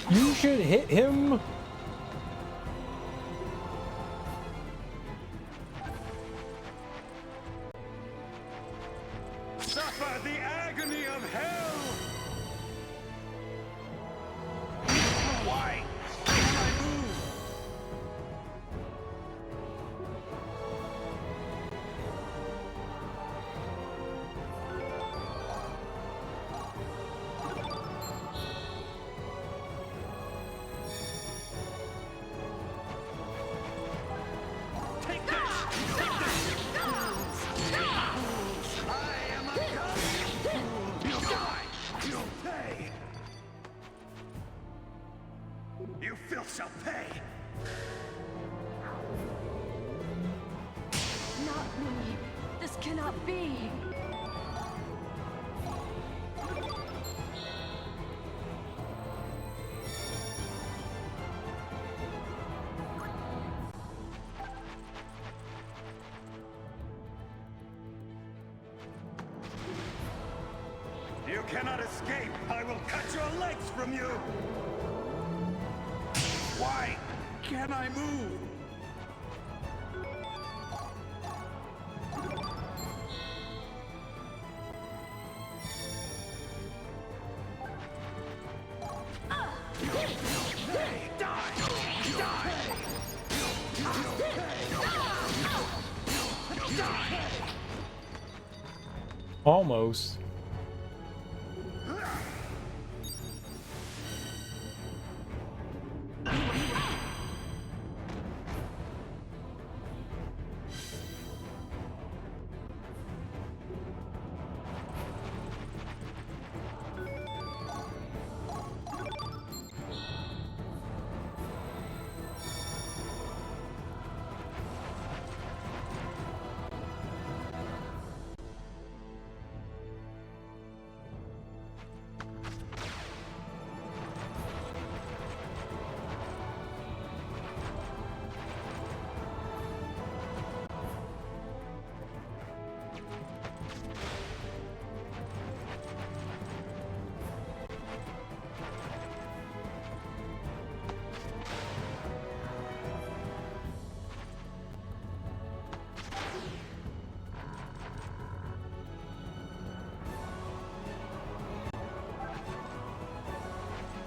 You should hit him. Suffer the agony of hell! Why can't I move? Take this! Take this! I am a god! You'll die! You'll pay! You filth shall pay! Not me. This cannot be. You cannot escape! I will cut your legs from you! Why can't I move? Almost.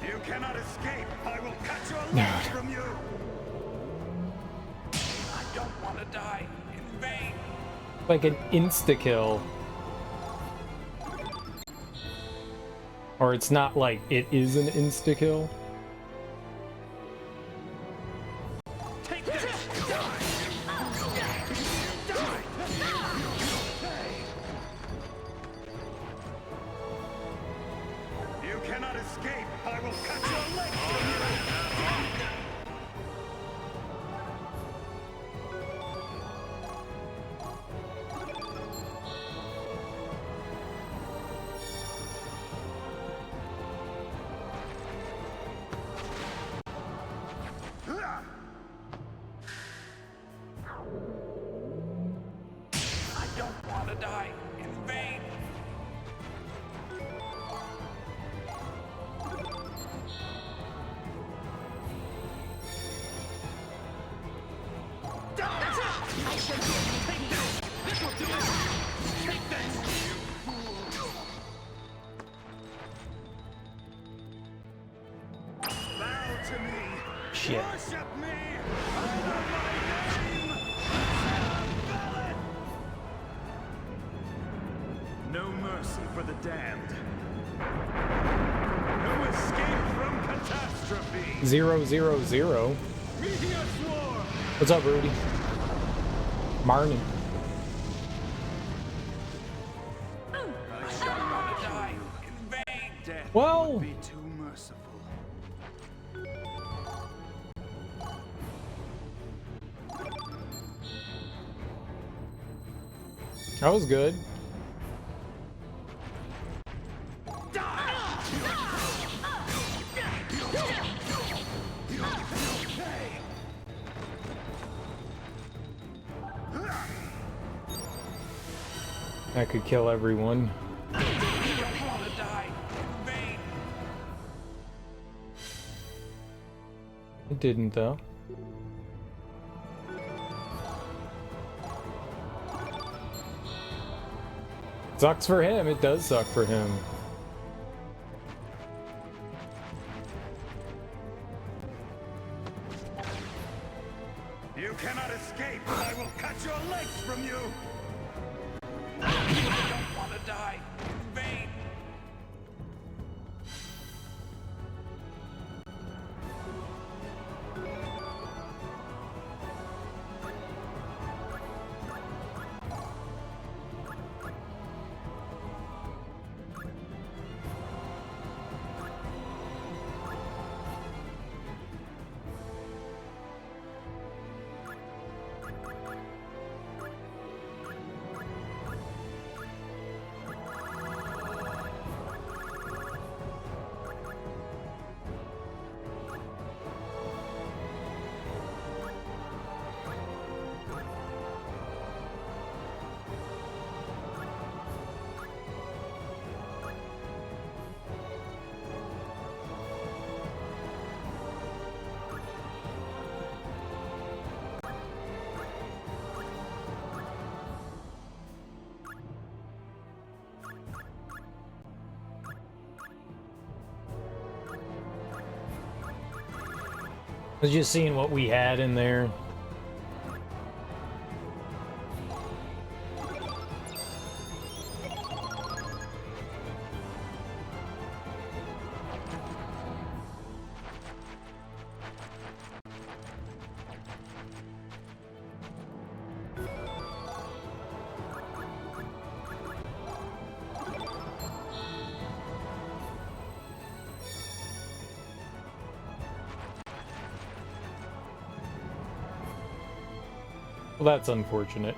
You cannot escape! I will cut your legs from you! I don't want to die in vain! Like an insta-kill. Or it's not like it is an insta-kill. Take this! Die! Die! You cannot escape! I will cut your legs from you! I don't want to die in vain! I should take this! This will do it! Take this! You fool! Bow to me! Shit. Worship me! Honor my name! Valid! No mercy for the damned. No escape from catastrophe! 000. Meteor's war! What's up, Rudy? Marnie. I shall not die in vain! Death Well, would be too merciful. that was good. I could kill everyone. It didn't, though. Sucks for him. It does suck for him. You cannot escape. I will cut your legs from you. I don't want to die in vain. I was just seeing what we had in there. Well, that's unfortunate.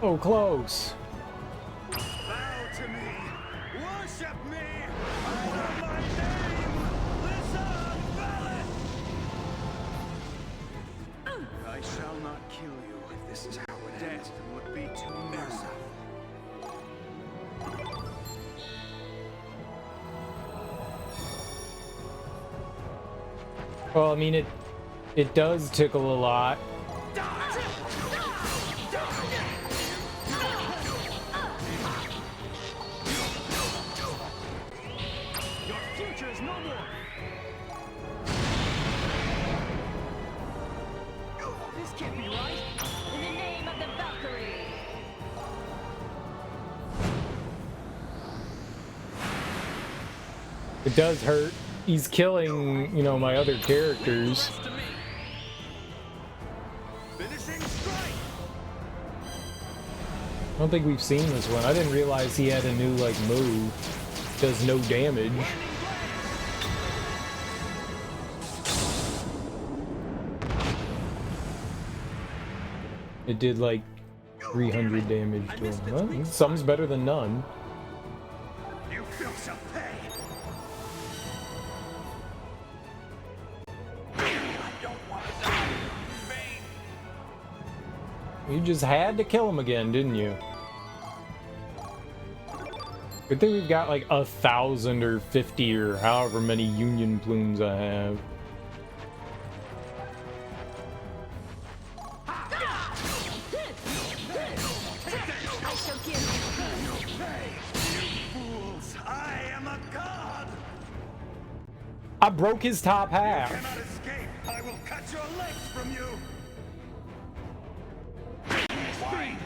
Oh, close. Bow to me. Worship me. Honor my name. Listen, Valid. I shall not kill you if this is how it ends. Death would be too merciful. Well, I mean, it does tickle a lot. This can't be right. In the name of the Valkyrie. It does hurt. He's killing, you know, my other characters. I don't think we've seen this one. I didn't realize he had a new, like, move. Does no damage. It did, like, 300 damage to him. Well, some's better than none. You feel some pain. You just had to kill him again, didn't you? Good thing we've got like 1,000 or 50 or however many union plumes I have. I broke his top half. You cannot escape. I will cut your legs from you. Why?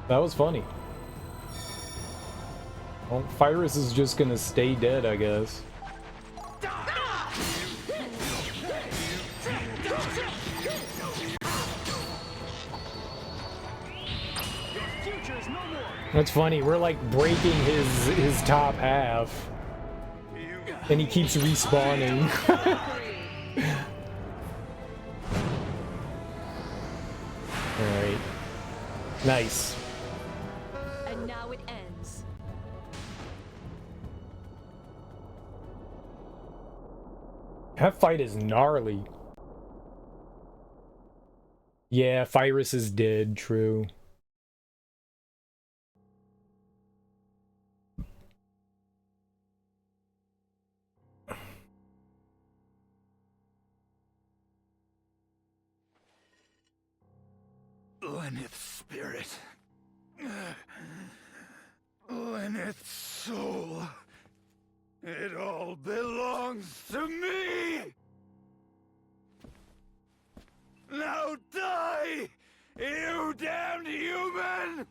That was funny. Well, Virus is just gonna stay dead, I guess. That's funny. We're like breaking his top half, and he keeps respawning. All right, nice. And now it ends. That fight is gnarly. Yeah, Virus is dead. True. Lenneth's spirit. Lenneth's soul. It all belongs to me! Now die, you damned human!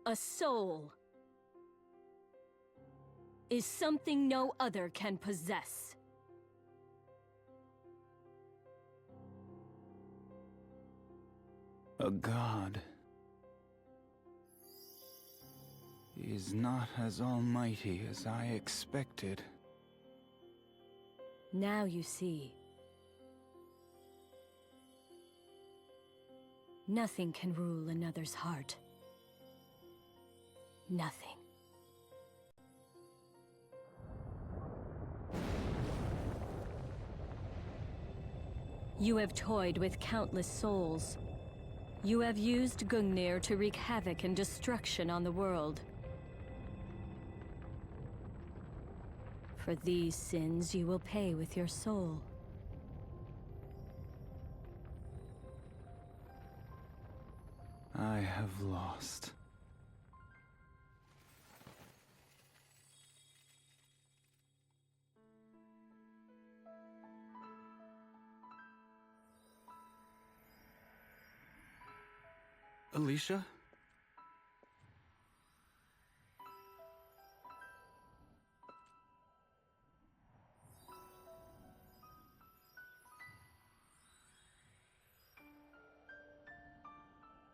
A soul is something no other can possess. A god is not as almighty as I expected. Now you see. Nothing can rule another's heart. Nothing. You have toyed with countless souls. You have used Gungnir to wreak havoc and destruction on the world. For these sins you will pay with your soul. I have lost. Alicia?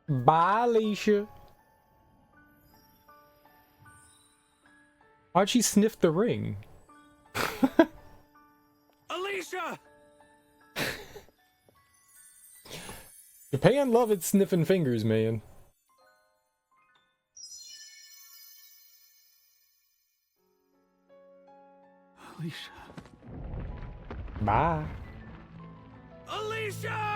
Bye, Alicia. Why'd she sniff the ring? Alicia! Japan love its sniffing fingers, man. Alicia. Bye. Alicia!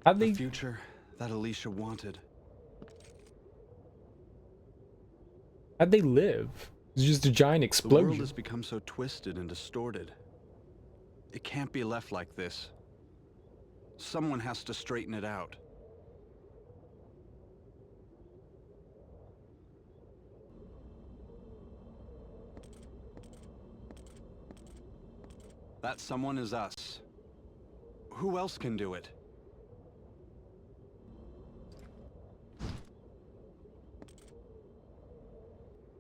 How'd The they... future that Alicia wanted. How'd they live? It's just a giant The world explosion. has become so twisted and distorted. It can't be left like this. Someone has to straighten it out. That someone is us. Who else can do it?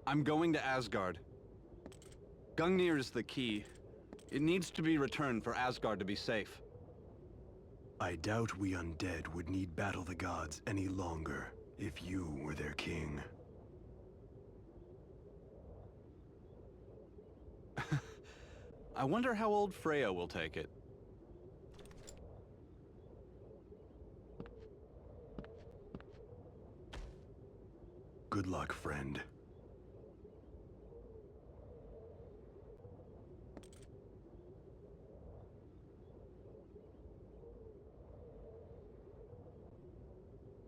I'm going to Asgard. Gungnir is the key. It needs to be returned for Asgard to be safe. I doubt we undead would need battle the gods any longer if you were their king. I wonder how old Freya will take it. Good luck, friend.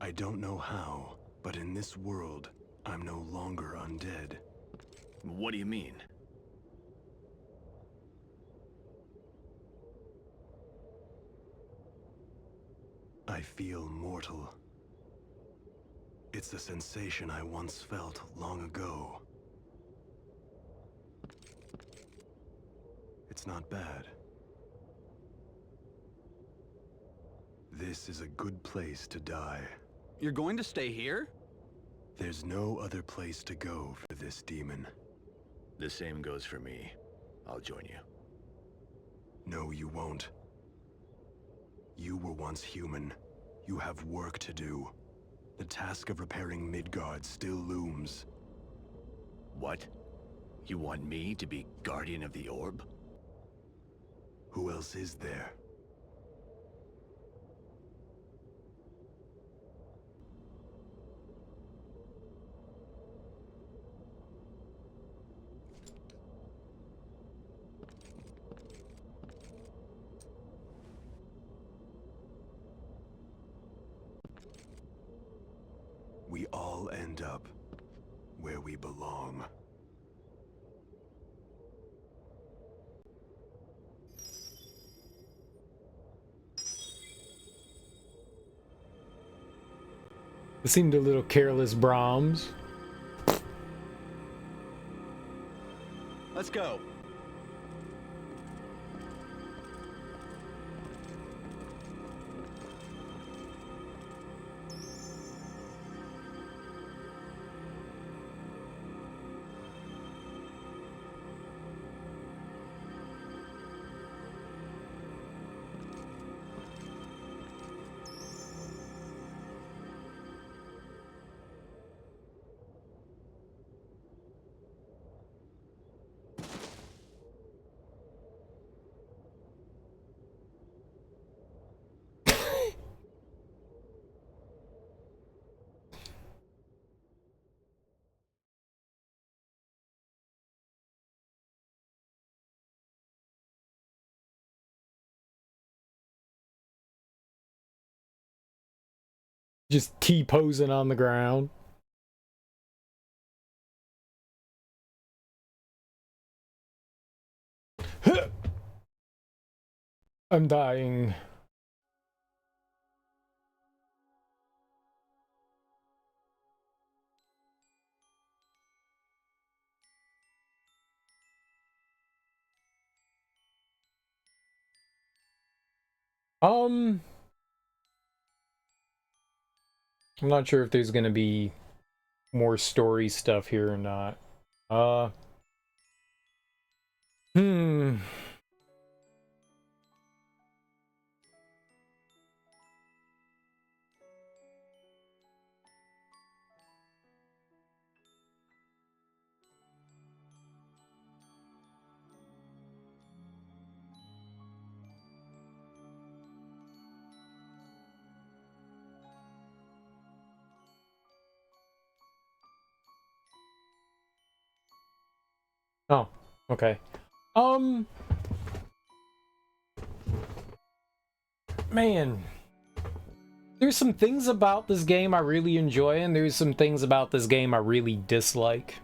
I don't know how, but in this world, I'm no longer undead. What do you mean? I feel mortal. It's a sensation I once felt long ago. It's not bad. This is a good place to die. You're going to stay here? There's no other place to go for this demon. The same goes for me. I'll join you. No, you won't. You were once human. You have work to do. The task of repairing Midgard still looms. What? You want me to be Guardian of the Orb? Who else is there? We all end up where we belong. It seemed a little careless, Brahms. Let's go. Just T-posing on the ground. I'm dying. I'm not sure if there's gonna be more story stuff here or not. Hmm. Oh, okay. Man. There's some things about this game I really enjoy, and there's some things about this game I really dislike.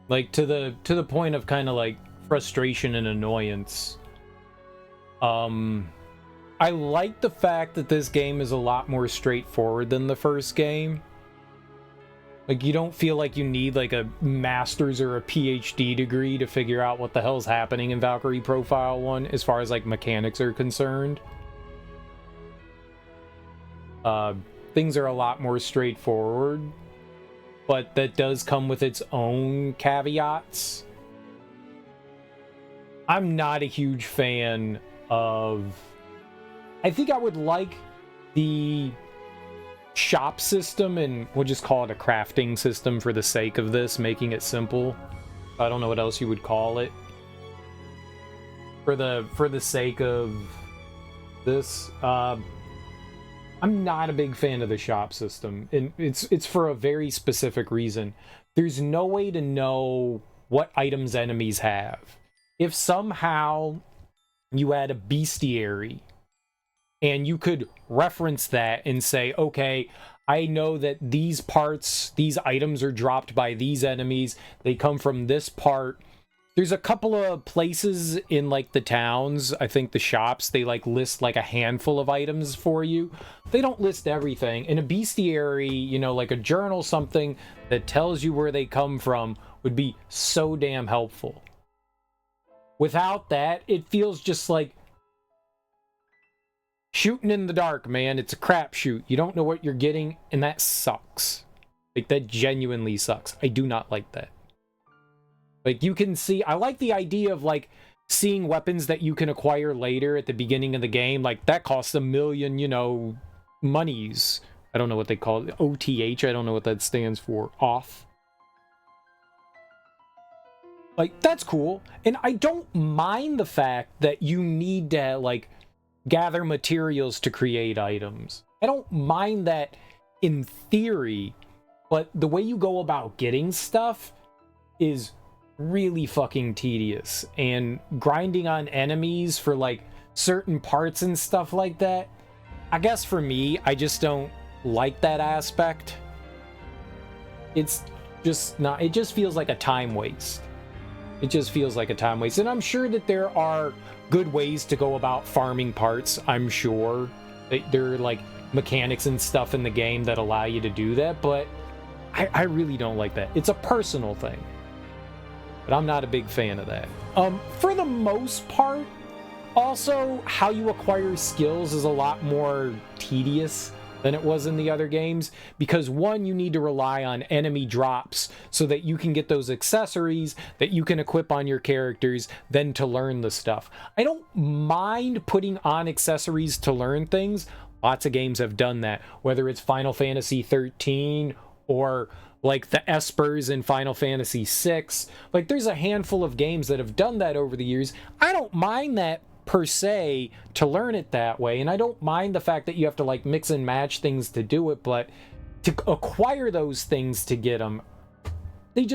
Like, to the point of kind of, like, frustration and annoyance. I like the fact that this game is a lot more straightforward than the first game. Like, you don't feel like you need, like, a master's or a PhD degree to figure out what the hell's happening in Valkyrie Profile 1, as far as, like, mechanics are concerned. Things are a lot more straightforward, but that does come with its own caveats. I'm not a huge fan of... I think I would like the shop system, and we'll just call it a crafting system for the sake of this, making it simple. I don't know what else you would call it. For the sake of this, I'm not a big fan of the shop system, and it's for a very specific reason. There's no way to know what items enemies have. If somehow you had a bestiary, and you could reference that and say, okay, I know that these parts, these items are dropped by these enemies. They come from this part. There's a couple of places in, like, the towns, I think the shops, they, like, list, like, a handful of items for you. They don't list everything. In a bestiary, you know, like a journal, something that tells you where they come from would be so damn helpful. Without that, it feels just like shooting in the dark, man. It's a crapshoot. You don't know what you're getting, and that sucks. Like, that genuinely sucks. I do not like that. Like, you can see... I like the idea of, like, seeing weapons that you can acquire later at the beginning of the game. Like, that costs $1 million, you know, monies. I don't know what they call it. OTH, I don't know what that stands for. Off. Like, that's cool. And I don't mind the fact that you need to, like, gather materials to create items. I don't mind that in theory, but the way you go about getting stuff is really fucking tedious. And grinding on enemies for, like, certain parts and stuff like that, I guess for me, I just don't like that aspect. It's just not... It just feels like a time waste. It just feels like a time waste. And I'm sure that there are good ways to go about farming parts. I'm sure there are, like, mechanics and stuff in the game that allow you to do that, but I really don't like that. It's a personal thing, but I'm not a big fan of that. For the most part, also, how you acquire skills is a lot more tedious than it was in the other games, because one, you need to rely on enemy drops so that you can get those accessories that you can equip on your characters, then to learn the stuff. I don't mind putting on accessories to learn things. Lots of games have done that, whether it's Final Fantasy 13 or like the Espers in Final Fantasy 6. Like, there's a handful of games that have done that over the years. I don't mind that per se to learn it that way, and I don't mind the fact that you have to, like, mix and match things to do it, but to acquire those things to get them, they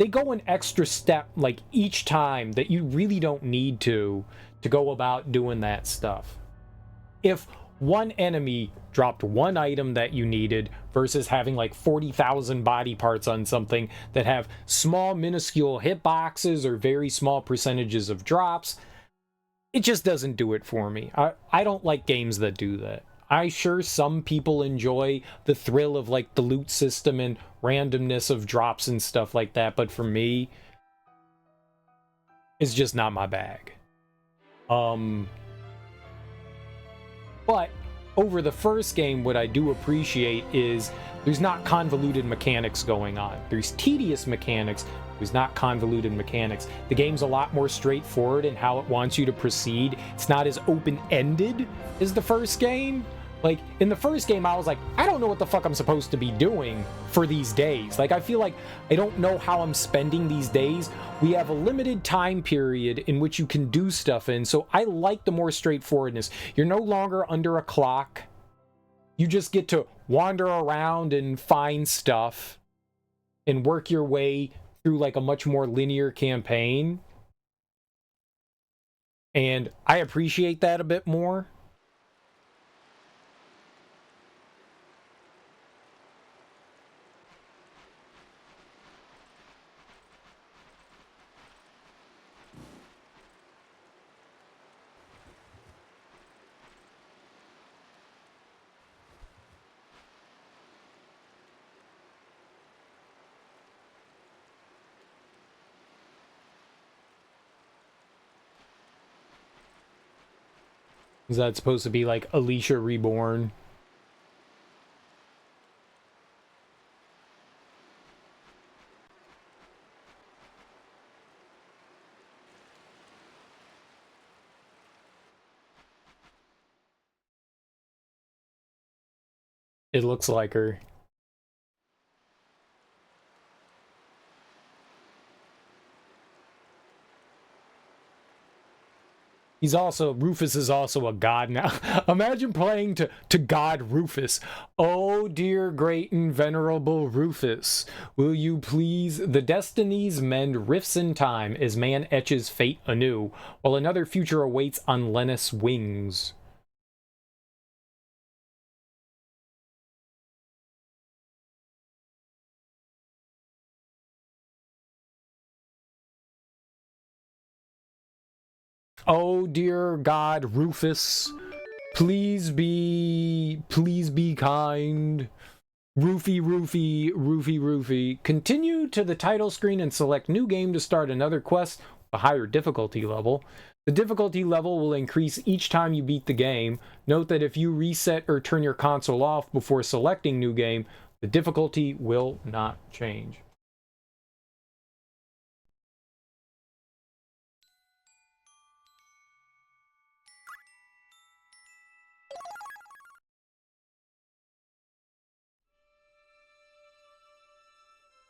go an extra step, like, each time that you really don't need to go about doing that stuff. If one enemy dropped one item that you needed versus having like 40,000 body parts on something that have small minuscule hitboxes or very small percentages of drops, it just doesn't do it for me. I don't like games that do that. Sure, some people enjoy the thrill of, like, the loot system and randomness of drops and stuff like that, but for me, it's just not my bag. But over the first game, what I do appreciate is there's not convoluted mechanics going on. There's tedious mechanics. There's not convoluted mechanics. The game's a lot more straightforward in how it wants you to proceed. It's not as open-ended as the first game. Like, in the first game, I was like, I don't know what the fuck I'm supposed to be doing for these days. Like, I feel like I don't know how I'm spending these days. We have a limited time period in which you can do stuff in, so I like the more straightforwardness. You're no longer under a clock. You just get to wander around and find stuff and work your way through, like, a much more linear campaign. And I appreciate that a bit more. Is that supposed to be like Alicia Reborn? It looks like her. Rufus is also a god now. Imagine playing to God Rufus. Oh dear great and venerable Rufus, will you please the destinies mend rifts in time as man etches fate anew, while another future awaits on Lennis wings. Oh dear God, Rufus, please be kind. Roofie. Continue to the title screen and select new game to start another quest, a higher difficulty level. The difficulty level will increase each time you beat the game. Note that if you reset or turn your console off before selecting new game, the difficulty will not change.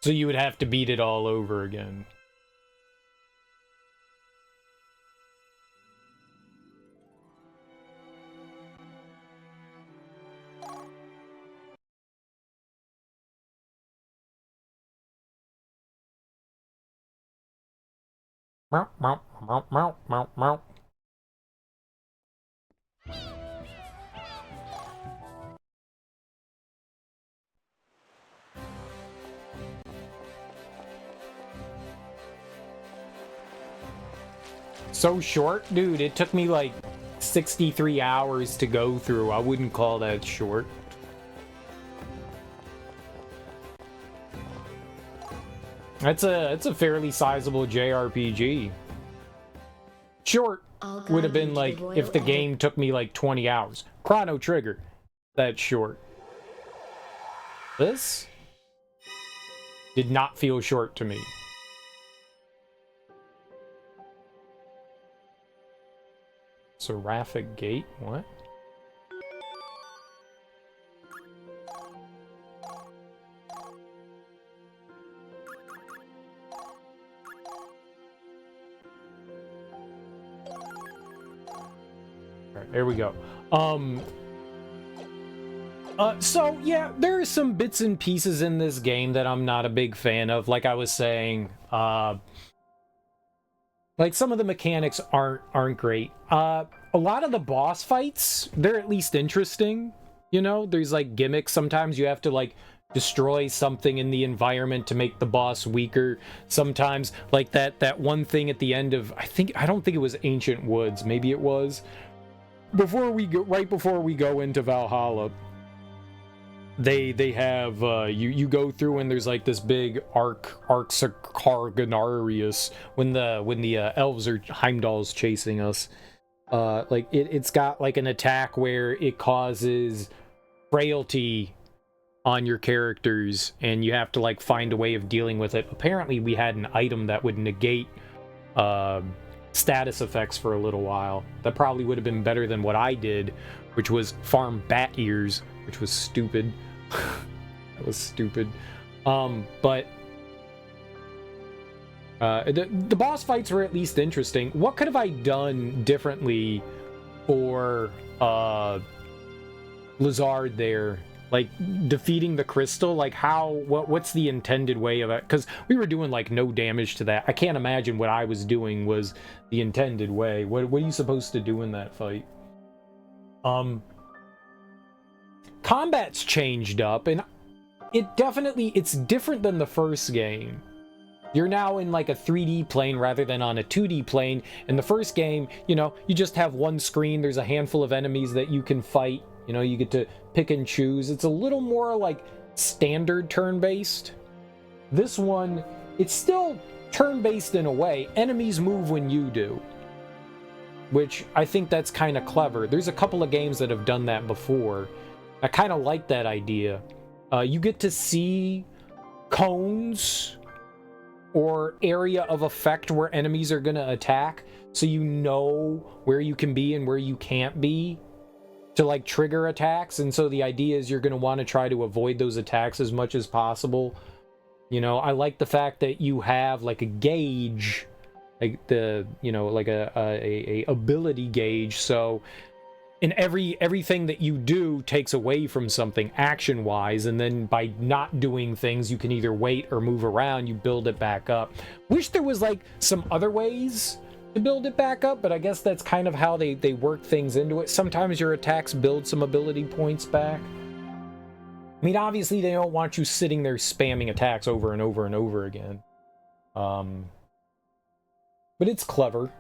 So you would have to beat it all over again. Meow, meow, meow, meow, meow, meow. So short? Dude, it took me like 63 hours to go through. I wouldn't call that short. It's a fairly sizable JRPG. Short would have been like if the game took me like 20 hours. Chrono Trigger. That's short. This did not feel short to me. Seraphic Gate? What? Alright, there we go. So yeah, there are some bits and pieces in this game that I'm not a big fan of. Like I was saying, like some of the mechanics aren't great. A lot of the boss fights, they're at least interesting. You know, there's like gimmicks. Sometimes you have to like destroy something in the environment to make the boss weaker. Sometimes like that one thing at the end of I don't think it was Ancient Woods, maybe it was. Right before we go into Valhalla, they have you go through and there's like this big Arxarganarius when the elves or Heimdall's chasing us. Like it's got like an attack where it causes frailty on your characters and you have to like find a way of dealing with it. Apparently we had an item that would negate status effects for a little while. That probably would have been better than what I did, which was farm bat ears, which was stupid. That was stupid. But the boss fights were at least interesting. What could have I done differently for Lazard there? Like defeating the crystal, like what's the intended way of it? Because we were doing like no damage to that. I can't imagine what I was doing was the intended way. What are you supposed to do in that fight? Combat's changed up, and it's different than the first game. You're now in like a 3D plane rather than on a 2D plane. In the first game, you know, you just have one screen. There's a handful of enemies that you can fight. You know, you get to pick and choose. It's a little more like standard turn-based. This one, it's still turn-based in a way. Enemies move when you do. which I think that's kind of clever. There's a couple of games that have done that before. I kind of like that idea. You get to see cones or area of effect where enemies are going to attack, so you know where you can be and where you can't be to like trigger attacks. And so the idea is you're going to want to try to avoid those attacks as much as possible. You know, I like the fact that you have like a gauge, like the, you know, like a ability gauge. So in everything that you do takes away from something action wise, and then by not doing things, you can either wait or move around. You build it back up. Wish there was like some other ways to build it back up, but I guess that's kind of how they work things into it. Sometimes your attacks build some ability points back. I mean, obviously they don't want you sitting there spamming attacks over and over and over again. But it's clever.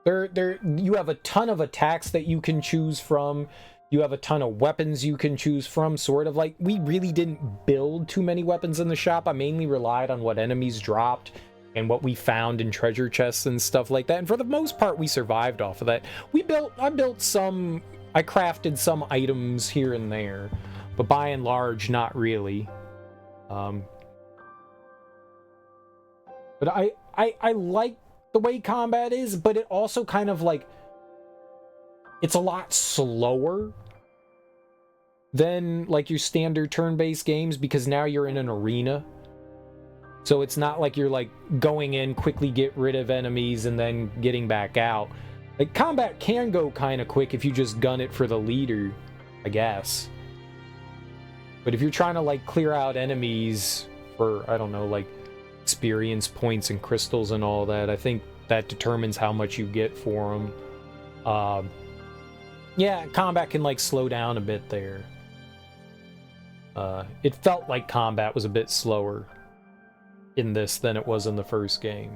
You have a ton of attacks that you can choose from. You have a ton of weapons you can choose from, sort of. Like, we really didn't build too many weapons in the shop. I mainly relied on what enemies dropped and what we found in treasure chests and stuff like that. And for the most part, we survived off of that. I crafted some items here and there, but by and large, not really. But I like the way combat is, but it also kind of like, it's a lot slower than like your standard turn-based games, because now you're in an arena. So it's not like you're like going in, quickly get rid of enemies and then getting back out. Like, combat can go kind of quick if you just gun it for the leader, I guess. But if you're trying to like clear out enemies for, I don't know, like experience points and crystals and all that, I think that determines how much you get for them. Yeah, combat can like slow down a bit there. It felt like combat was a bit slower in this than it was in the first game.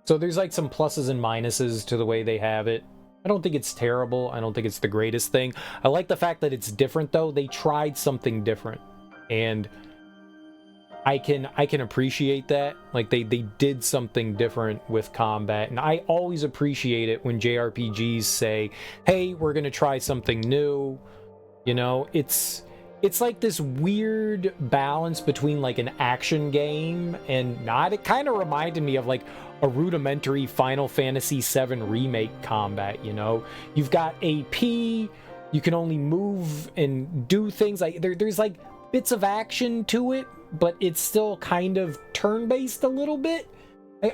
So there's like some pluses and minuses to the way they have it. I don't think it's terrible. I don't think it's the greatest thing. I like the fact that it's different though. They tried something different, and I can appreciate that. Like, they did something different with combat, and I always appreciate it when JRPGs say, hey, we're gonna try something new. You know, it's like this weird balance between like an action game and not. It kind of reminded me of like a rudimentary Final Fantasy VII Remake combat, you know? You've got AP, you can only move and do things. Like, there's like bits of action to it, but it's still kind of turn-based a little bit.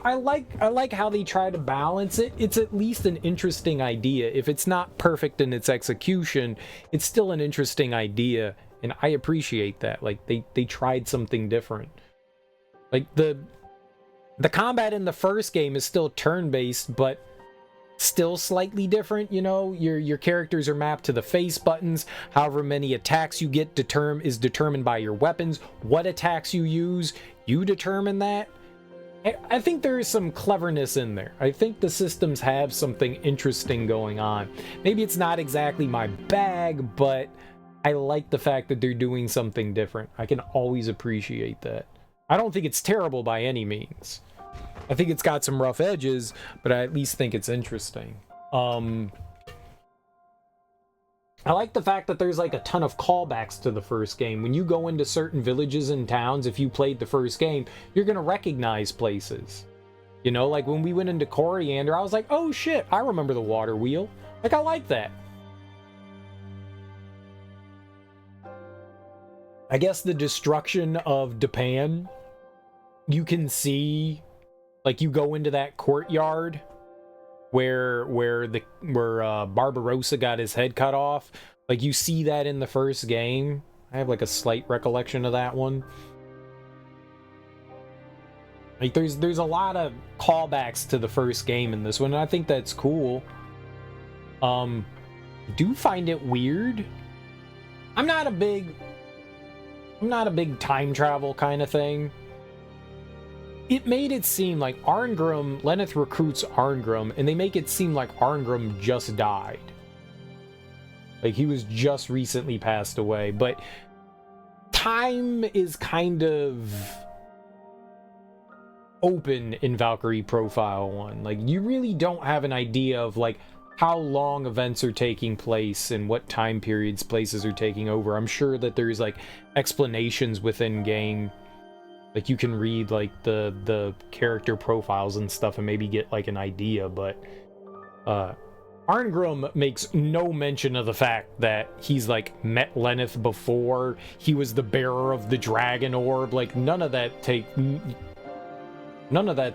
I like how they try to balance it. It's at least an interesting idea. If it's not perfect in its execution, it's still an interesting idea, and I appreciate that. Like, they tried something different. Like, the combat in the first game is still turn-based, but still slightly different. You know, your characters are mapped to the face buttons. However many attacks you get is determined by your weapons. What attacks you use, you determine that. I think there is some cleverness in there. I think the systems have something interesting going on. Maybe it's not exactly my bag, but I like the fact that they're doing something different. I can always appreciate that. I don't think it's terrible by any means. I think it's got some rough edges, but I at least think it's interesting. I like the fact that there's like a ton of callbacks to the first game. When you go into certain villages and towns, if you played the first game, you're going to recognize places. You know, like when we went into Coriander, I was like, oh shit, I remember the water wheel. Like, I like that. I guess the destruction of Japan, you can see, like, you go into that courtyard where Barbarossa got his head cut off. Like, you see that in the first game. I have like a slight recollection of that one. Like, there's a lot of callbacks to the first game in this one, and I think that's cool. I do find it weird. I'm not a big time travel kind of thing. It made it seem like Lenneth recruits Arngrim, and they make it seem like Arngrim just died. Like, he was just recently passed away, but time is kind of open in Valkyrie Profile 1. Like, you really don't have an idea of, like, how long events are taking place and what time periods places are taking over. I'm sure that there's, like, explanations within game. Like, you can read, like, the character profiles and stuff and maybe get, like, an idea, but, Arngrim makes no mention of the fact that he's, like, met Lenneth before, he was the bearer of the dragon orb. Like, none of that's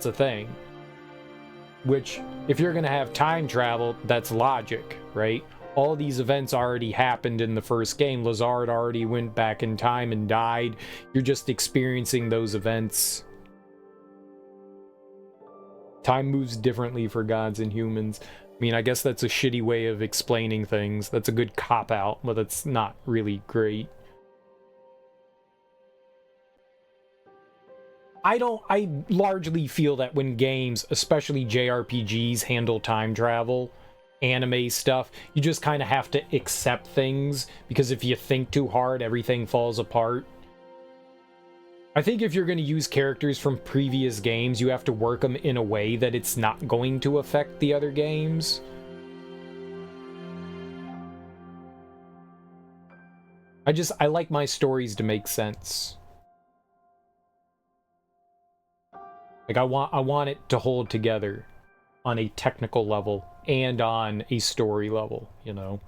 a thing. Which, if you're gonna have time travel, that's logic, right? All these events already happened in the first game. Lazard already went back in time and died. You're just experiencing those events. Time moves differently for gods and humans. I mean, I guess that's a shitty way of explaining things. That's a good cop-out, but that's not really great. I largely feel that when games, especially JRPGs, handle time travel, anime stuff, you just kind of have to accept things, because if you think too hard, everything falls apart. I think if you're going to use characters from previous games, you have to work them in a way that it's not going to affect the other games. I like my stories to make sense. Like, I want it to hold together on a technical level and on a story level, you know?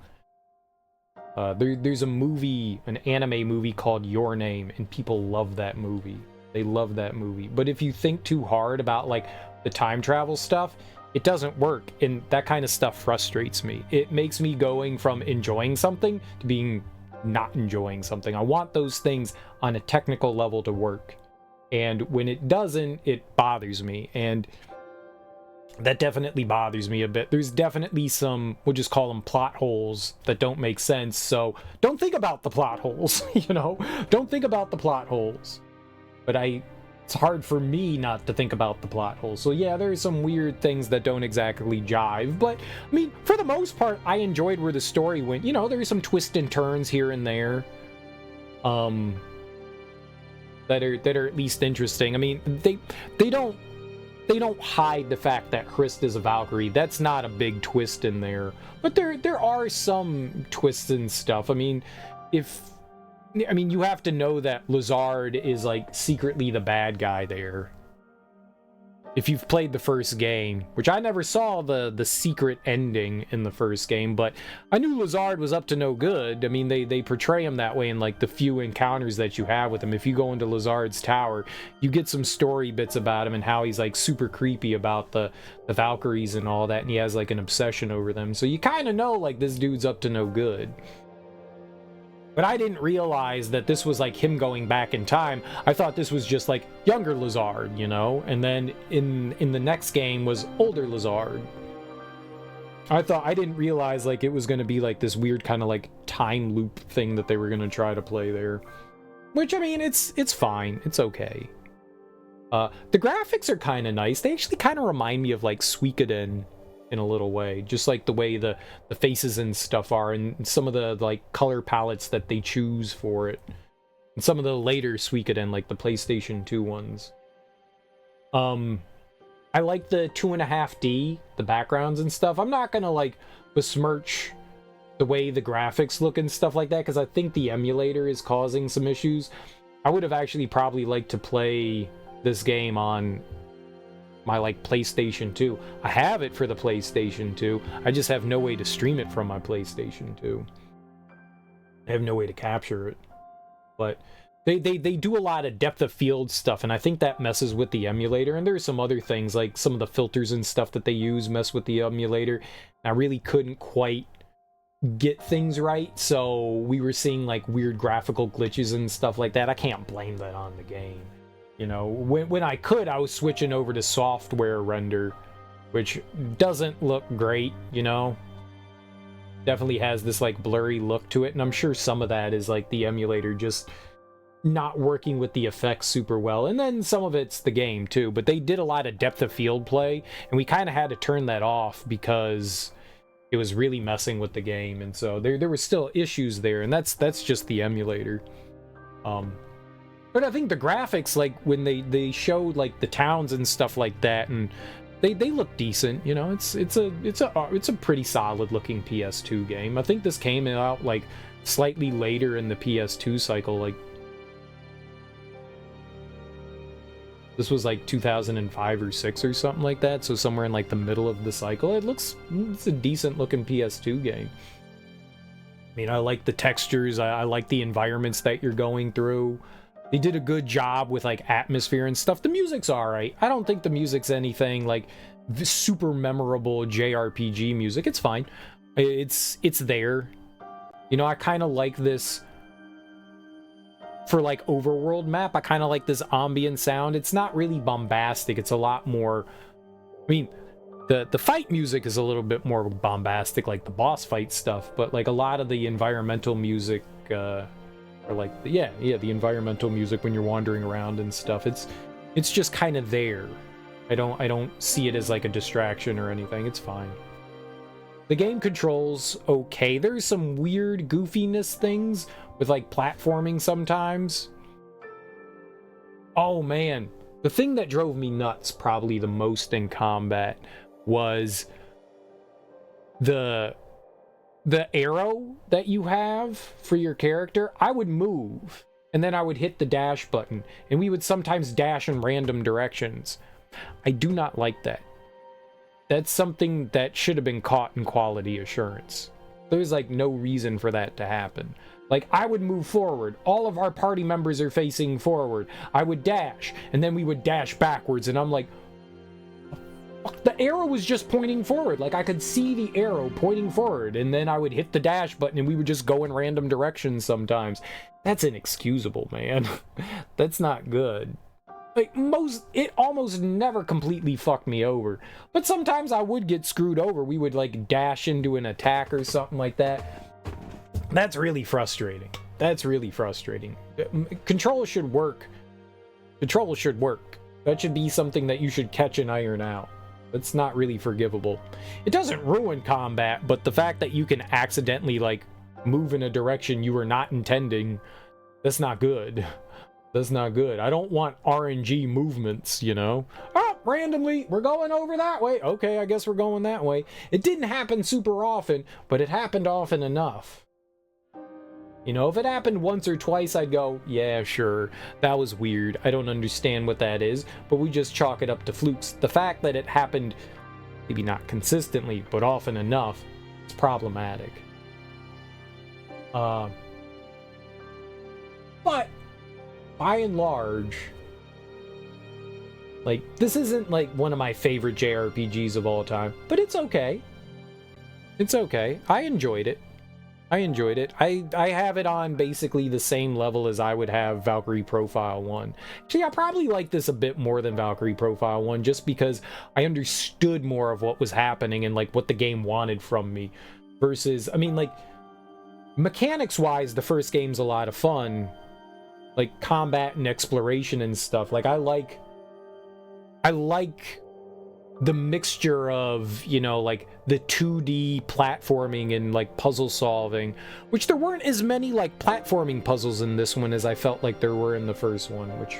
There's a movie, an anime movie called Your Name, and people love that movie. They love that movie. But if you think too hard about, like, the time travel stuff, it doesn't work, and that kind of stuff frustrates me. It makes me going from enjoying something to being not enjoying something. I want those things on a technical level to work. And when it doesn't, it bothers me. And that definitely bothers me a bit. There's definitely some, we'll just call them plot holes that don't make sense. So don't think about the plot holes, you know? Don't think about the plot holes. But it's hard for me not to think about the plot holes. So yeah, there's some weird things that don't exactly jive. But, I mean, for the most part, I enjoyed where the story went. You know, there's some twists and turns here and there. That are at least interesting. I mean, they don't hide the fact that Hrist is a Valkyrie. That's not a big twist in there. But there are some twists and stuff. I mean, you have to know that Lazard is, like, secretly the bad guy there. If you've played the first game, which I never saw the secret ending in the first game, but I knew Lazard was up to no good. I mean, they portray him that way in, like, the few encounters that you have with him. If you go into Lazard's tower, you get some story bits about him and how he's, like, super creepy about the Valkyries and all that, and he has, like, an obsession over them. So you kind of know, like, this dude's up to no good. But I didn't realize that this was, like, him going back in time. I thought this was just, like, younger Lazard, you know? And then in the next game was older Lazard. I didn't realize, like, it was going to be, like, this weird kind of, like, time loop thing that they were going to try to play there. Which, I mean, it's fine. It's okay. The graphics are kind of nice. They actually kind of remind me of, like, Suikoden in a little way, just like the way the faces and stuff are, and some of the, like, color palettes that they choose for it, and some of the later Suikoden, like the PlayStation 2 ones. I like the 2.5D, the backgrounds and stuff. I'm not gonna, like, besmirch the way the graphics look and stuff like that, because I think the emulator is causing some issues. I would have actually probably liked to play this game on my, like, PlayStation 2. I have it for the PlayStation 2. I just have no way to stream it from my PlayStation 2. I have no way to capture it. But they do a lot of depth of field stuff, and I think that messes with the emulator. And there's some other things, like some of the filters and stuff that they use mess with the emulator. I really couldn't quite get things right, so we were seeing, like, weird graphical glitches and stuff like that. I can't blame that on the game. You know, when I could, I was switching over to software render, which doesn't look great, you know? Definitely has this, like, blurry look to it, and I'm sure some of that is, like, the emulator just not working with the effects super well, and then some of it's the game, too. But they did a lot of depth of field play, and we kind of had to turn that off because it was really messing with the game, and so there were still issues there, and that's just the emulator. But I think the graphics, like when they showed like the towns and stuff like that, and they look decent. You know, it's a pretty solid looking PS2 game. I think this came out like slightly later in the PS2 cycle. Like this was like 2005 or 6 or something like that. So somewhere in like the middle of the cycle. It's a decent looking PS2 game. I mean, I like the textures. I like the environments that you're going through. They did a good job with like atmosphere and stuff. The music's alright. I don't think the music's anything like super memorable JRPG music. It's fine. It's there. You know, I kind of like this for like overworld map. I kind of like this ambient sound. It's not really bombastic. It's a lot more. I mean, the fight music is a little bit more bombastic, like the boss fight stuff. But like a lot of the environmental music. Or like the environmental music when you're wandering around and stuff, it's just kind of there. I don't see it as like a distraction or anything. It's fine. The game controls okay. There's some weird goofiness things with like platforming sometimes. Oh man, the thing that drove me nuts probably the most in combat was the arrow that you have for your character. I would move and then I would hit the dash button and we would sometimes dash in random directions. I do not like that. That's something that should have been caught in quality assurance. There's like no reason for that to happen. Like I would move forward. All of our party members are facing forward. I would dash and then we would dash backwards and I'm like, the arrow was just pointing forward. Like I could see the arrow pointing forward and then I would hit the dash button and we would just go in random directions sometimes. That's inexcusable, man. That's not good. Like it almost never completely fucked me over. But sometimes I would get screwed over. We would like dash into an attack or something like that. That's really frustrating. That's really frustrating. Control should work. Control should work. That should be something that you should catch and iron out. That's not really forgivable. It doesn't ruin combat, but the fact that you can accidentally, like, move in a direction you were not intending, that's not good. That's not good. I don't want RNG movements, you know? Oh, randomly, we're going over that way. Okay, I guess we're going that way. It didn't happen super often, but it happened often enough. You know, if it happened once or twice, I'd go, yeah, sure, that was weird. I don't understand what that is, but we just chalk it up to flukes. The fact that it happened, maybe not consistently, but often enough, it's problematic. But, by and large, like, this isn't, like, one of my favorite JRPGs of all time, but it's okay. It's okay. I enjoyed it. I have it on basically the same level as I would have Valkyrie Profile 1. Actually, I probably like this a bit more than Valkyrie Profile 1 just because I understood more of what was happening and like what the game wanted from me. Versus, I mean, like, mechanics-wise, the first game's a lot of fun. Like, combat and exploration and stuff. Like, I like the mixture of, you know, like the 2D platforming and like puzzle solving, which there weren't as many like platforming puzzles in this one as I felt like there were in the first one, which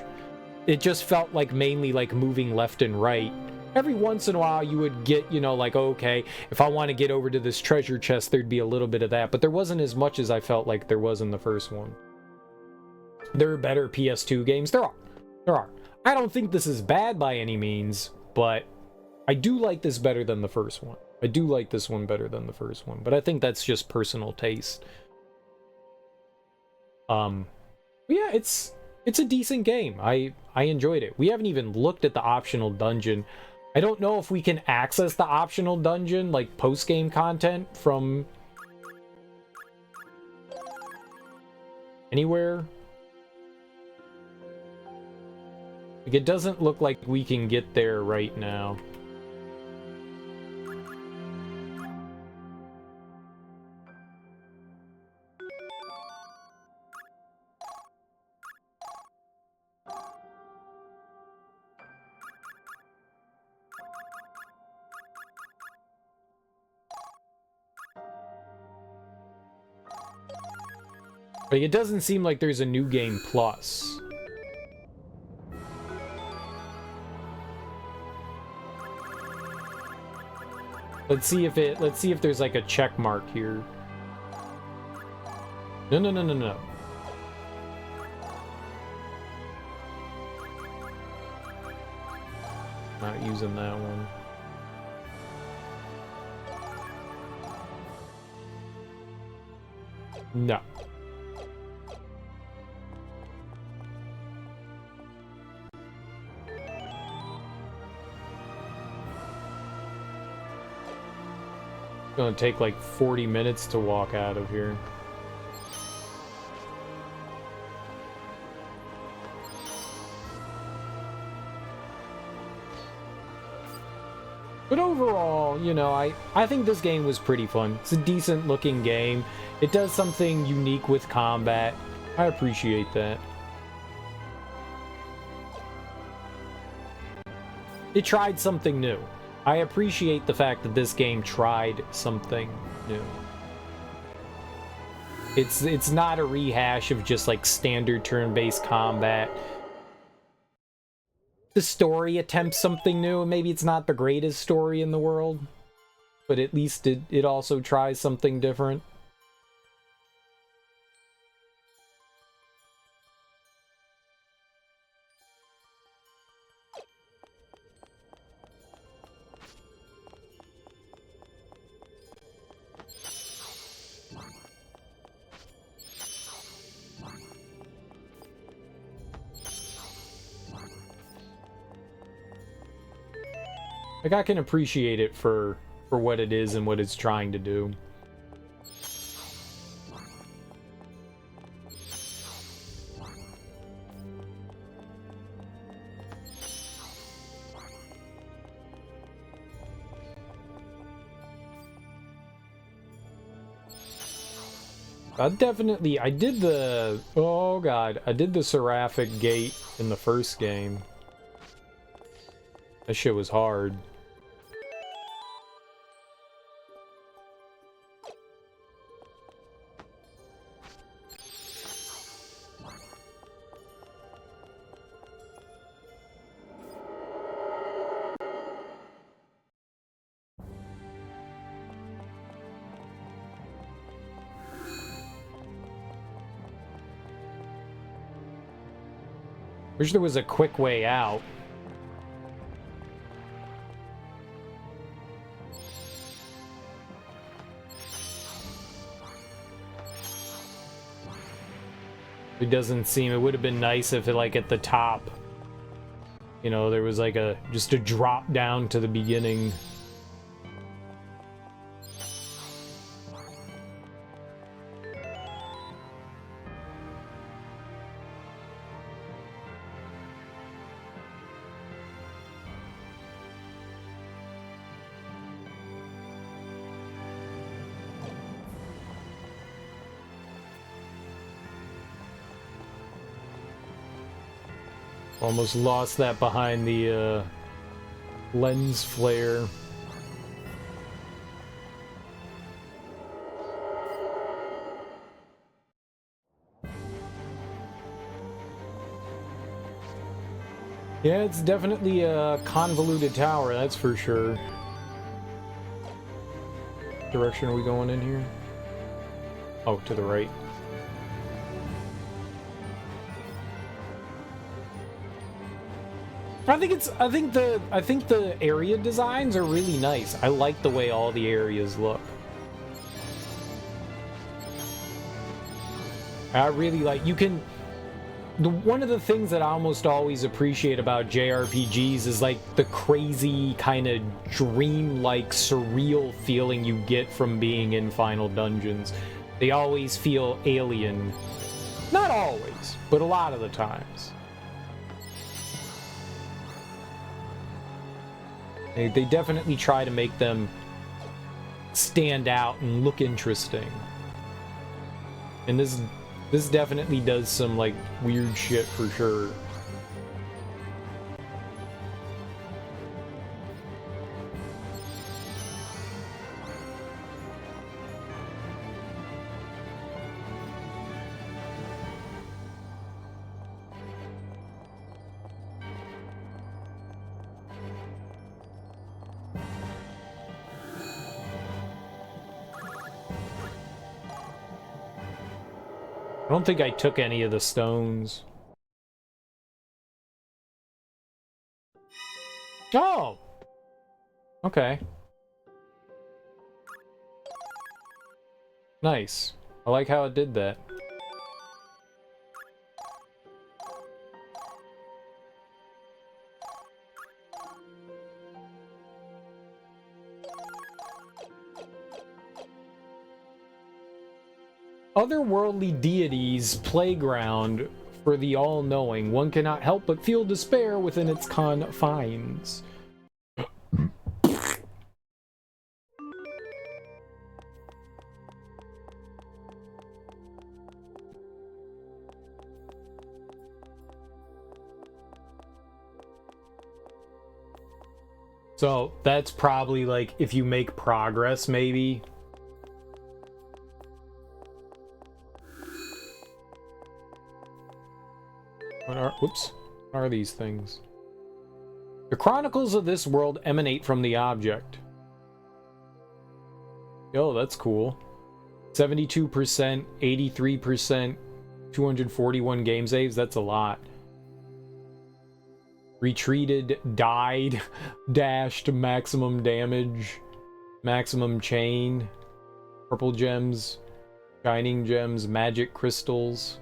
it just felt like mainly like moving left and right. Every once in a while you would get, you know, like, okay, if I want to get over to this treasure chest, there'd be a little bit of that, but there wasn't as much as I felt like there was in the first one. There are better PS2 games. There are. I don't think this is bad by any means, but I do like this better than the first one. I do like this one better than the first one, but I think that's just personal taste. Yeah, it's a decent game. I enjoyed it. We haven't even looked at the optional dungeon. I don't know if we can access the optional dungeon, like post-game content from anywhere. Like, it doesn't look like we can get there right now. Like, it doesn't seem like there's a new game plus. Let's see if there's like a check mark here. No, no, no, no, no. Not using that one. No. It's gonna take like 40 minutes to walk out of here. But overall, you know, I think this game was pretty fun. It's a decent looking game. It does something unique with combat. I appreciate that. It tried something new. I appreciate the fact that this game tried something new. It's not a rehash of just like standard turn-based combat. The story attempts something new, and maybe it's not the greatest story in the world, but at least it also tries something different. Like, I can appreciate it for what it is and what it's trying to do. I did the, oh god, I did the Seraphic Gate in the first game. That shit was hard. Wish there was a quick way out. It doesn't seem, it would have been nice if it, like, at the top, you know, there was like just a drop down to the beginning. Almost lost that behind the lens flare. Yeah, it's definitely a convoluted tower, that's for sure. Direction are we going in here? Oh, to the right. I think the area designs are really nice. I like the way all the areas look. I really like, one of the things that I almost always appreciate about JRPGs is like the crazy kind of dream-like surreal feeling you get from being in final dungeons. They always feel alien. Not always, but a lot of the times. They definitely try to make them stand out and look interesting. And this definitely does some, like, weird shit for sure. I don't think I took any of the stones. Oh! Okay. Nice. I like how it did that. Otherworldly deities' playground for the all-knowing. One cannot help but feel despair within its confines. So that's probably like if you make progress, maybe. Whoops. What are these things? The chronicles of this world emanate from the object. Yo, that's cool. 72%, 83%, 241 game saves. That's a lot. Retreated, died, dashed, maximum damage, maximum chain, purple gems, shining gems, magic crystals.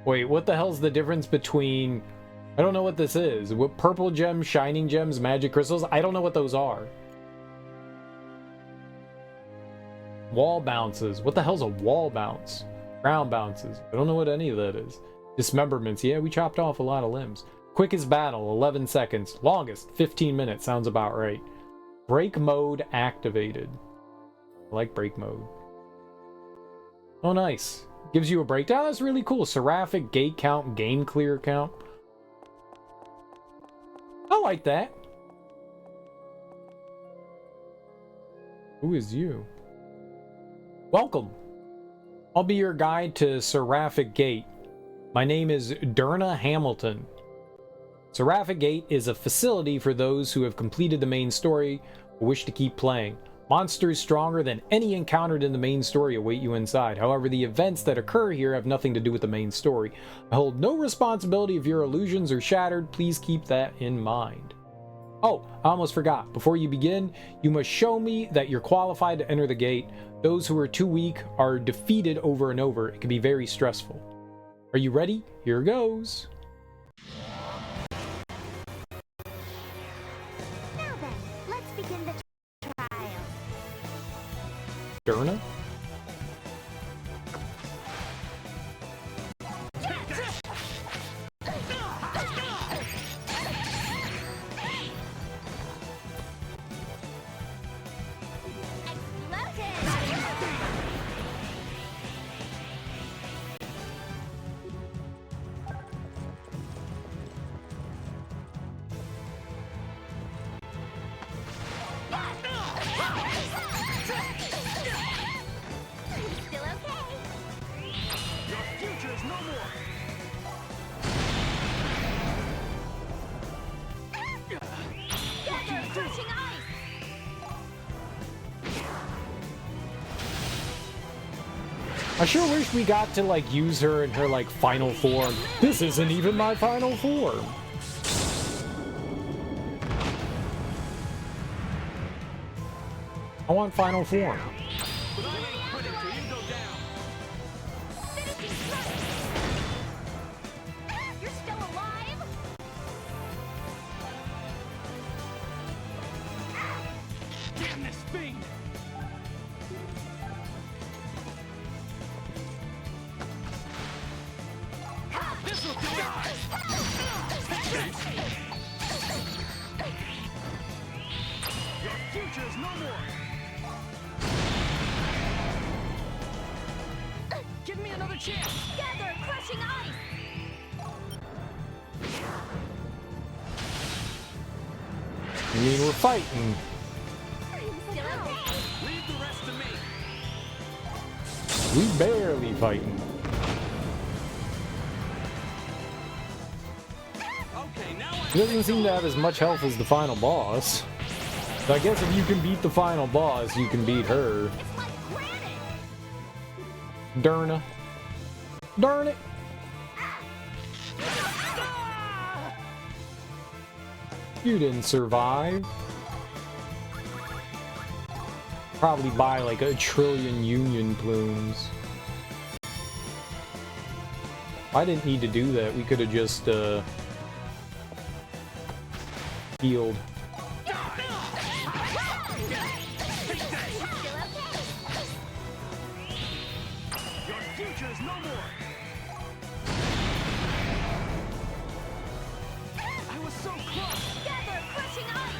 Wait, what the hell's the difference between... I don't know what this is. What, purple gems, shining gems, magic crystals? I don't know what those are. Wall bounces. What the hell's a wall bounce? Ground bounces. I don't know what any of that is. Dismemberments. Yeah, we chopped off a lot of limbs. Quickest battle, 11 seconds. Longest, 15 minutes. Sounds about right. Break mode activated. I like break mode. Oh, nice. Gives you a breakdown. That's really cool. Seraphic, gate count, game clear count. I like that. Who is you? Welcome. I'll be your guide to Seraphic Gate. My name is Derna Hamilton. Seraphic Gate is a facility for those who have completed the main story or wish to keep playing. Monsters stronger than any encountered in the main story await you inside. However, the events that occur here have nothing to do with the main story. I hold no responsibility if your illusions are shattered. Please keep that in mind. Oh, I almost forgot. Before you begin, you must show me that you're qualified to enter the gate. Those who are too weak are defeated over and over. It can be very stressful. Are you ready? Here goes. Now then, let's begin the trial. Derna? I sure wish we got to, like, use her in her, like, final form. This isn't even my final form. I want final form. You're still alive? Damn this fiend! This'll do it! Your future's no more! Give me another chance! Gather, crushing ice! I mean, we're fighting. Still okay? Leave the rest to me! We barely fighting. Okay, now He doesn't seem to have as much health as the final boss. So I guess if you can beat the final boss, you can beat her. It's like granite! Darn it! You didn't survive. Probably buy like 1 trillion union plumes. I didn't need to do that. We could have just healed. Your future is no more. I was so close. Together, crushing ice!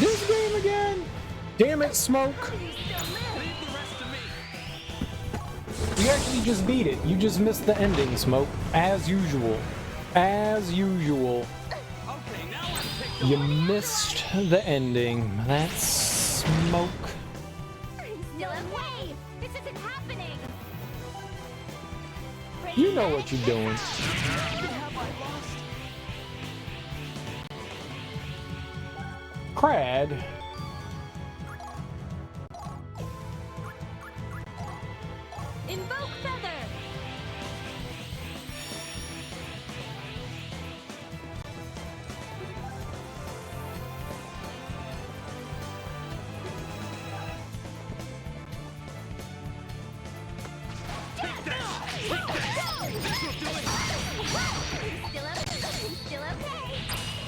This game again? Damn it, Smoke! Leave the rest to me. You actually just beat it. You just missed the ending, Smoke. As usual. As usual. Okay, now I'm picked You up. missed the ending. That's Smoke. No way! This isn't happening! You know what you're doing. Have I lost? Crad. Invoke Feather! Still okay?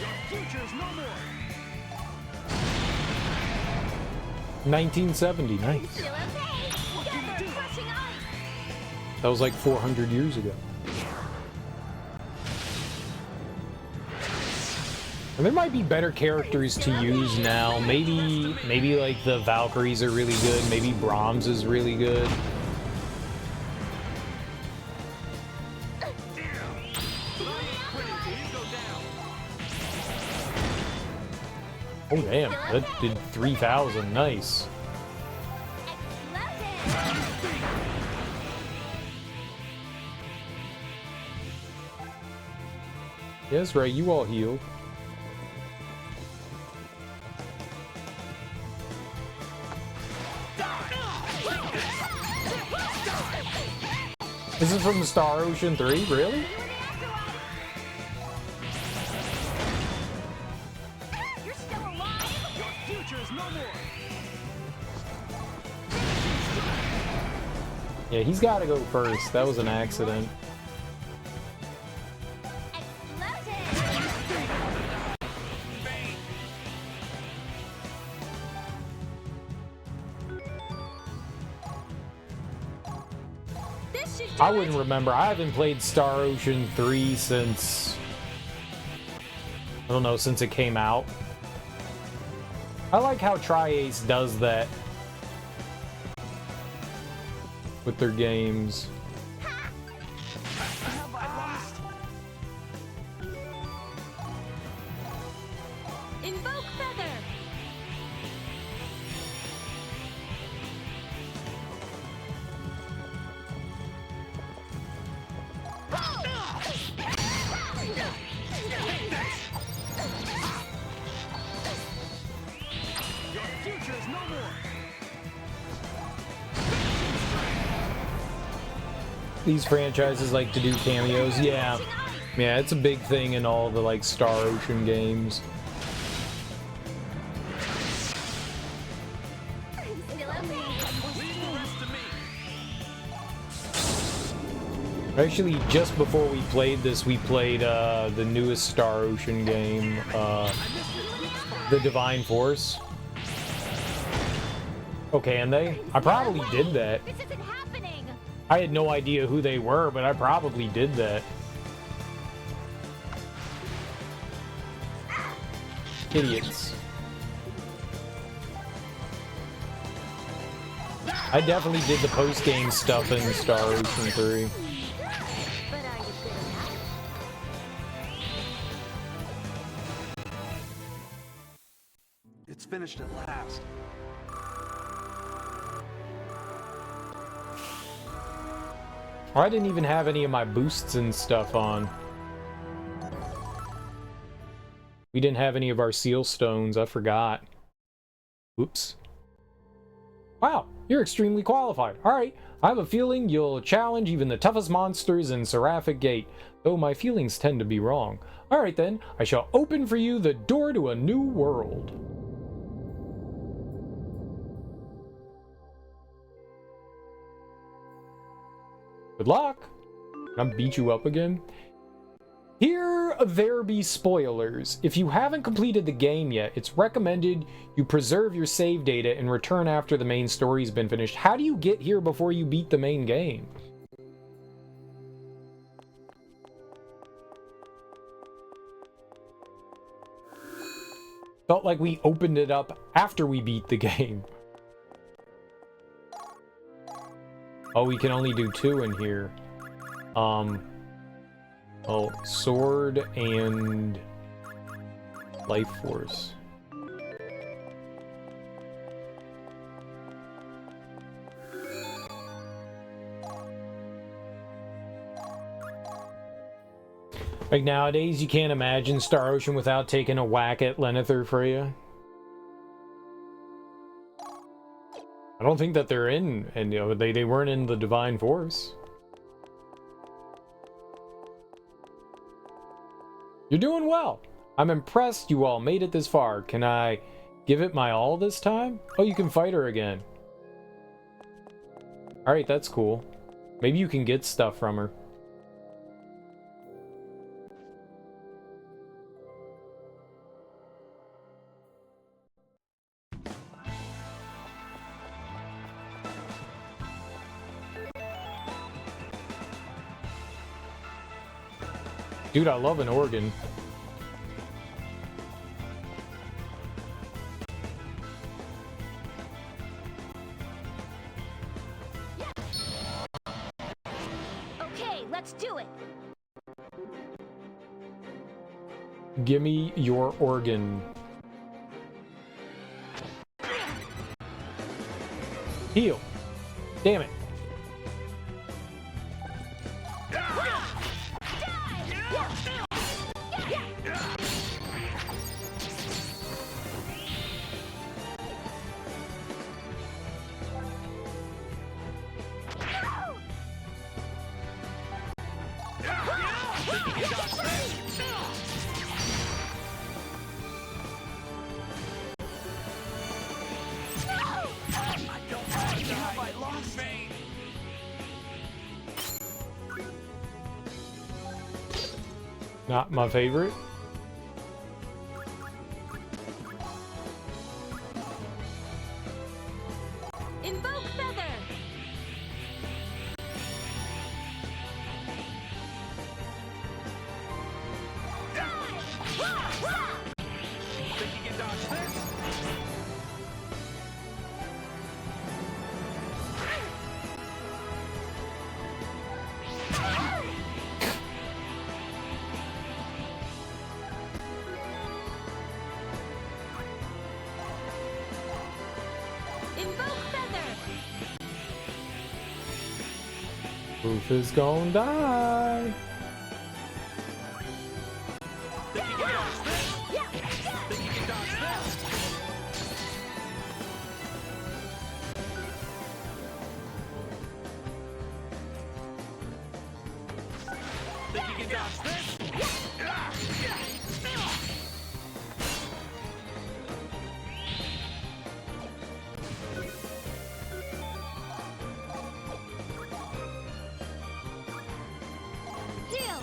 Your future is no more. 1970. Nice. Still okay? Together, crushing ice! That was like 400 years ago. And there might be better characters to use now. Maybe like the Valkyries are really good. Maybe Brahms is really good. Oh damn, that did 3,000. Nice. Yes, right. You all healed. This is from Star Ocean 3? Really? You're still alive? Your future is no more. Yeah, he's got to go first. That was an accident. This should do I wouldn't remember. I haven't played Star Ocean 3 since... I don't know, since it came out. I like how Tri-Ace does that with their games. Have I lost? Invoke Feather! Your future is no more. These franchises like to do cameos. Yeah. Yeah, it's a big thing in all the like Star Ocean games. Still okay? Leave the rest to me. Actually, just before we played this, we played the newest Star Ocean game, The Divine Force. Okay, and I probably did that. This isn't happening! I had no idea who they were, but I probably did that. Idiots. I definitely did the post-game stuff in Star Ocean 3. But are you good enough? It's finished at last. I didn't even have any of my boosts and stuff on. We didn't have any of our seal stones. I forgot. Oops. Wow, you're extremely qualified. Alright, I have a feeling you'll challenge even the toughest monsters in Seraphic Gate, though my feelings tend to be wrong. Alright then, I shall open for you the door to a new world. Good luck! Can I beat you up again? Here there be spoilers. If you haven't completed the game yet, it's recommended you preserve your save data and return after the main story's been finished. How do you get here before you beat the main game? Felt like we opened it up after we beat the game. Oh, we can only do 2 in here. Oh, sword and life force. Like nowadays, you can't imagine Star Ocean without taking a whack at Lenethor Freya. I don't think that they're in, and you know, they weren't in the Divine Force. You're doing well. I'm impressed you all made it this far. Can I give it my all this time? Oh, you can fight her again. Alright, that's cool. Maybe you can get stuff from her. Dude, I love an organ. Okay, let's do it. Give me your organ. Heal. Damn it. Not my favorite. Invoke Feather! Think you can dodge this? Invoke Feather! Roof is gonna die. Think you can dodge this? Think you can dodge this? Think you can dodge this? Deal.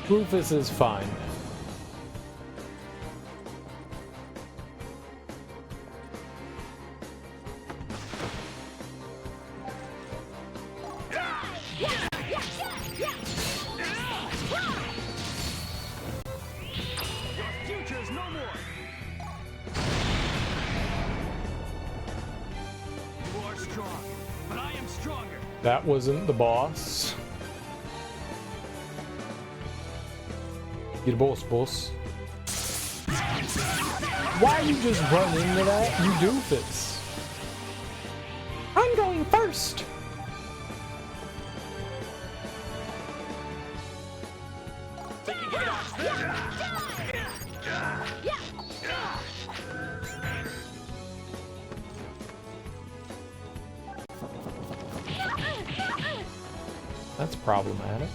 Rufus is fine. Your future's no more. You are strong, but I am stronger. That wasn't the boss. Get a boss. Why you just run into that, you doofus? I'm going first. Think you can dodge this? That's problematic.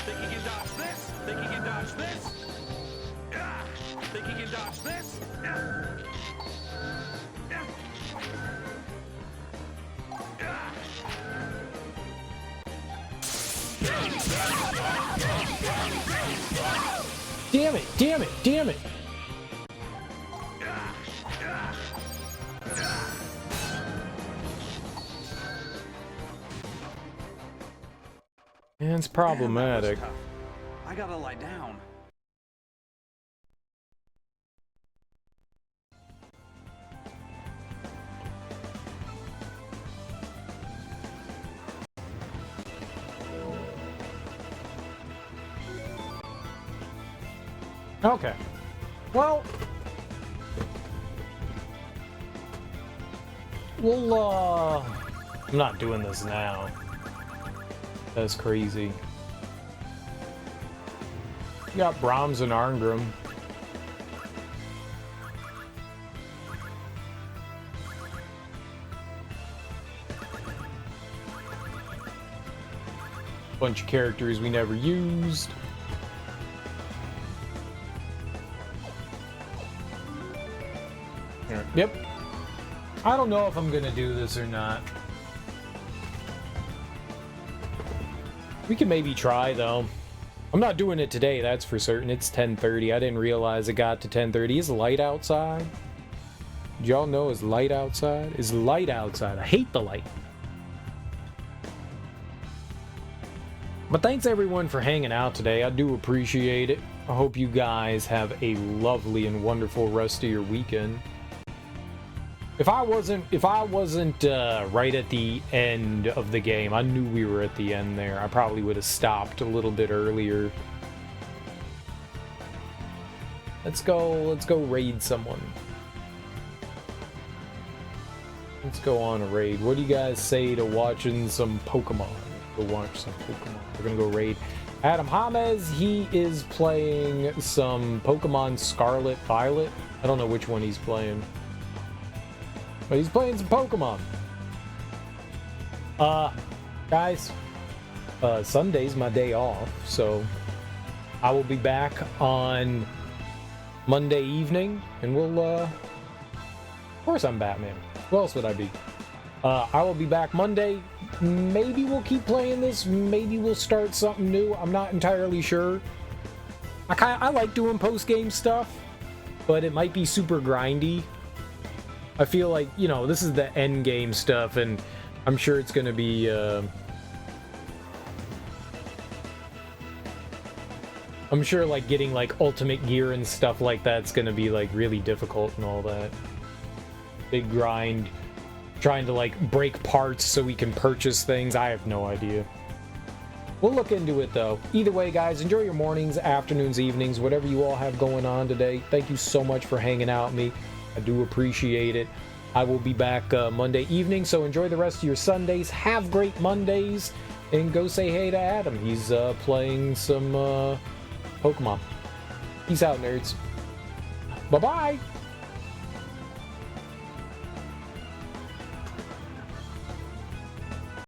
Think he can dodge this? Think he can dodge this? Think he can dodge this? Damn it! Damn it! Damn it! And it's problematic. Man, that was tough. I gotta lie down. Okay. Well, I'm not doing this now. That's crazy. You got Brahms and Arngrim. Bunch of characters we never used. Yep. I don't know if I'm gonna do this or not. We can maybe try, though. I'm not doing it today, that's for certain. It's 10:30. I didn't realize it got to 10:30. Is light outside? Did y'all know it's light outside? It's light outside. I hate the light. But thanks everyone for hanging out today. I do appreciate it. I hope you guys have a lovely and wonderful rest of your weekend. If I wasn't right at the end of the game, I knew we were at the end there, I probably would have stopped a little bit earlier. Let's go raid someone. Let's go on a raid. What do you guys say to watching some Pokemon? Go watch some Pokemon. We're gonna go raid Adam James. He is playing some Pokemon Scarlet Violet. I don't know which one he's playing. But he's playing some Pokemon. Guys, Sunday's my day off, so I will be back on Monday evening, and we'll, of course I'm Batman. Who else would I be? I will be back Monday. Maybe we'll keep playing this. Maybe we'll start something new. I'm not entirely sure. I like doing post-game stuff, but it might be super grindy. I feel like, you know, this is the end game stuff, and I'm sure it's going to be, I'm sure, like, getting, like, ultimate gear and stuff like that's going to be, like, really difficult and all that. Big grind. Trying to, like, break parts so we can purchase things. I have no idea. We'll look into it, though. Either way, guys, enjoy your mornings, afternoons, evenings, whatever you all have going on today. Thank you so much for hanging out with me. I do appreciate it. I will be back Monday evening, so enjoy the rest of your Sundays. Have great Mondays, and go say hey to Adam. He's playing some Pokemon. Peace out, nerds. Bye-bye!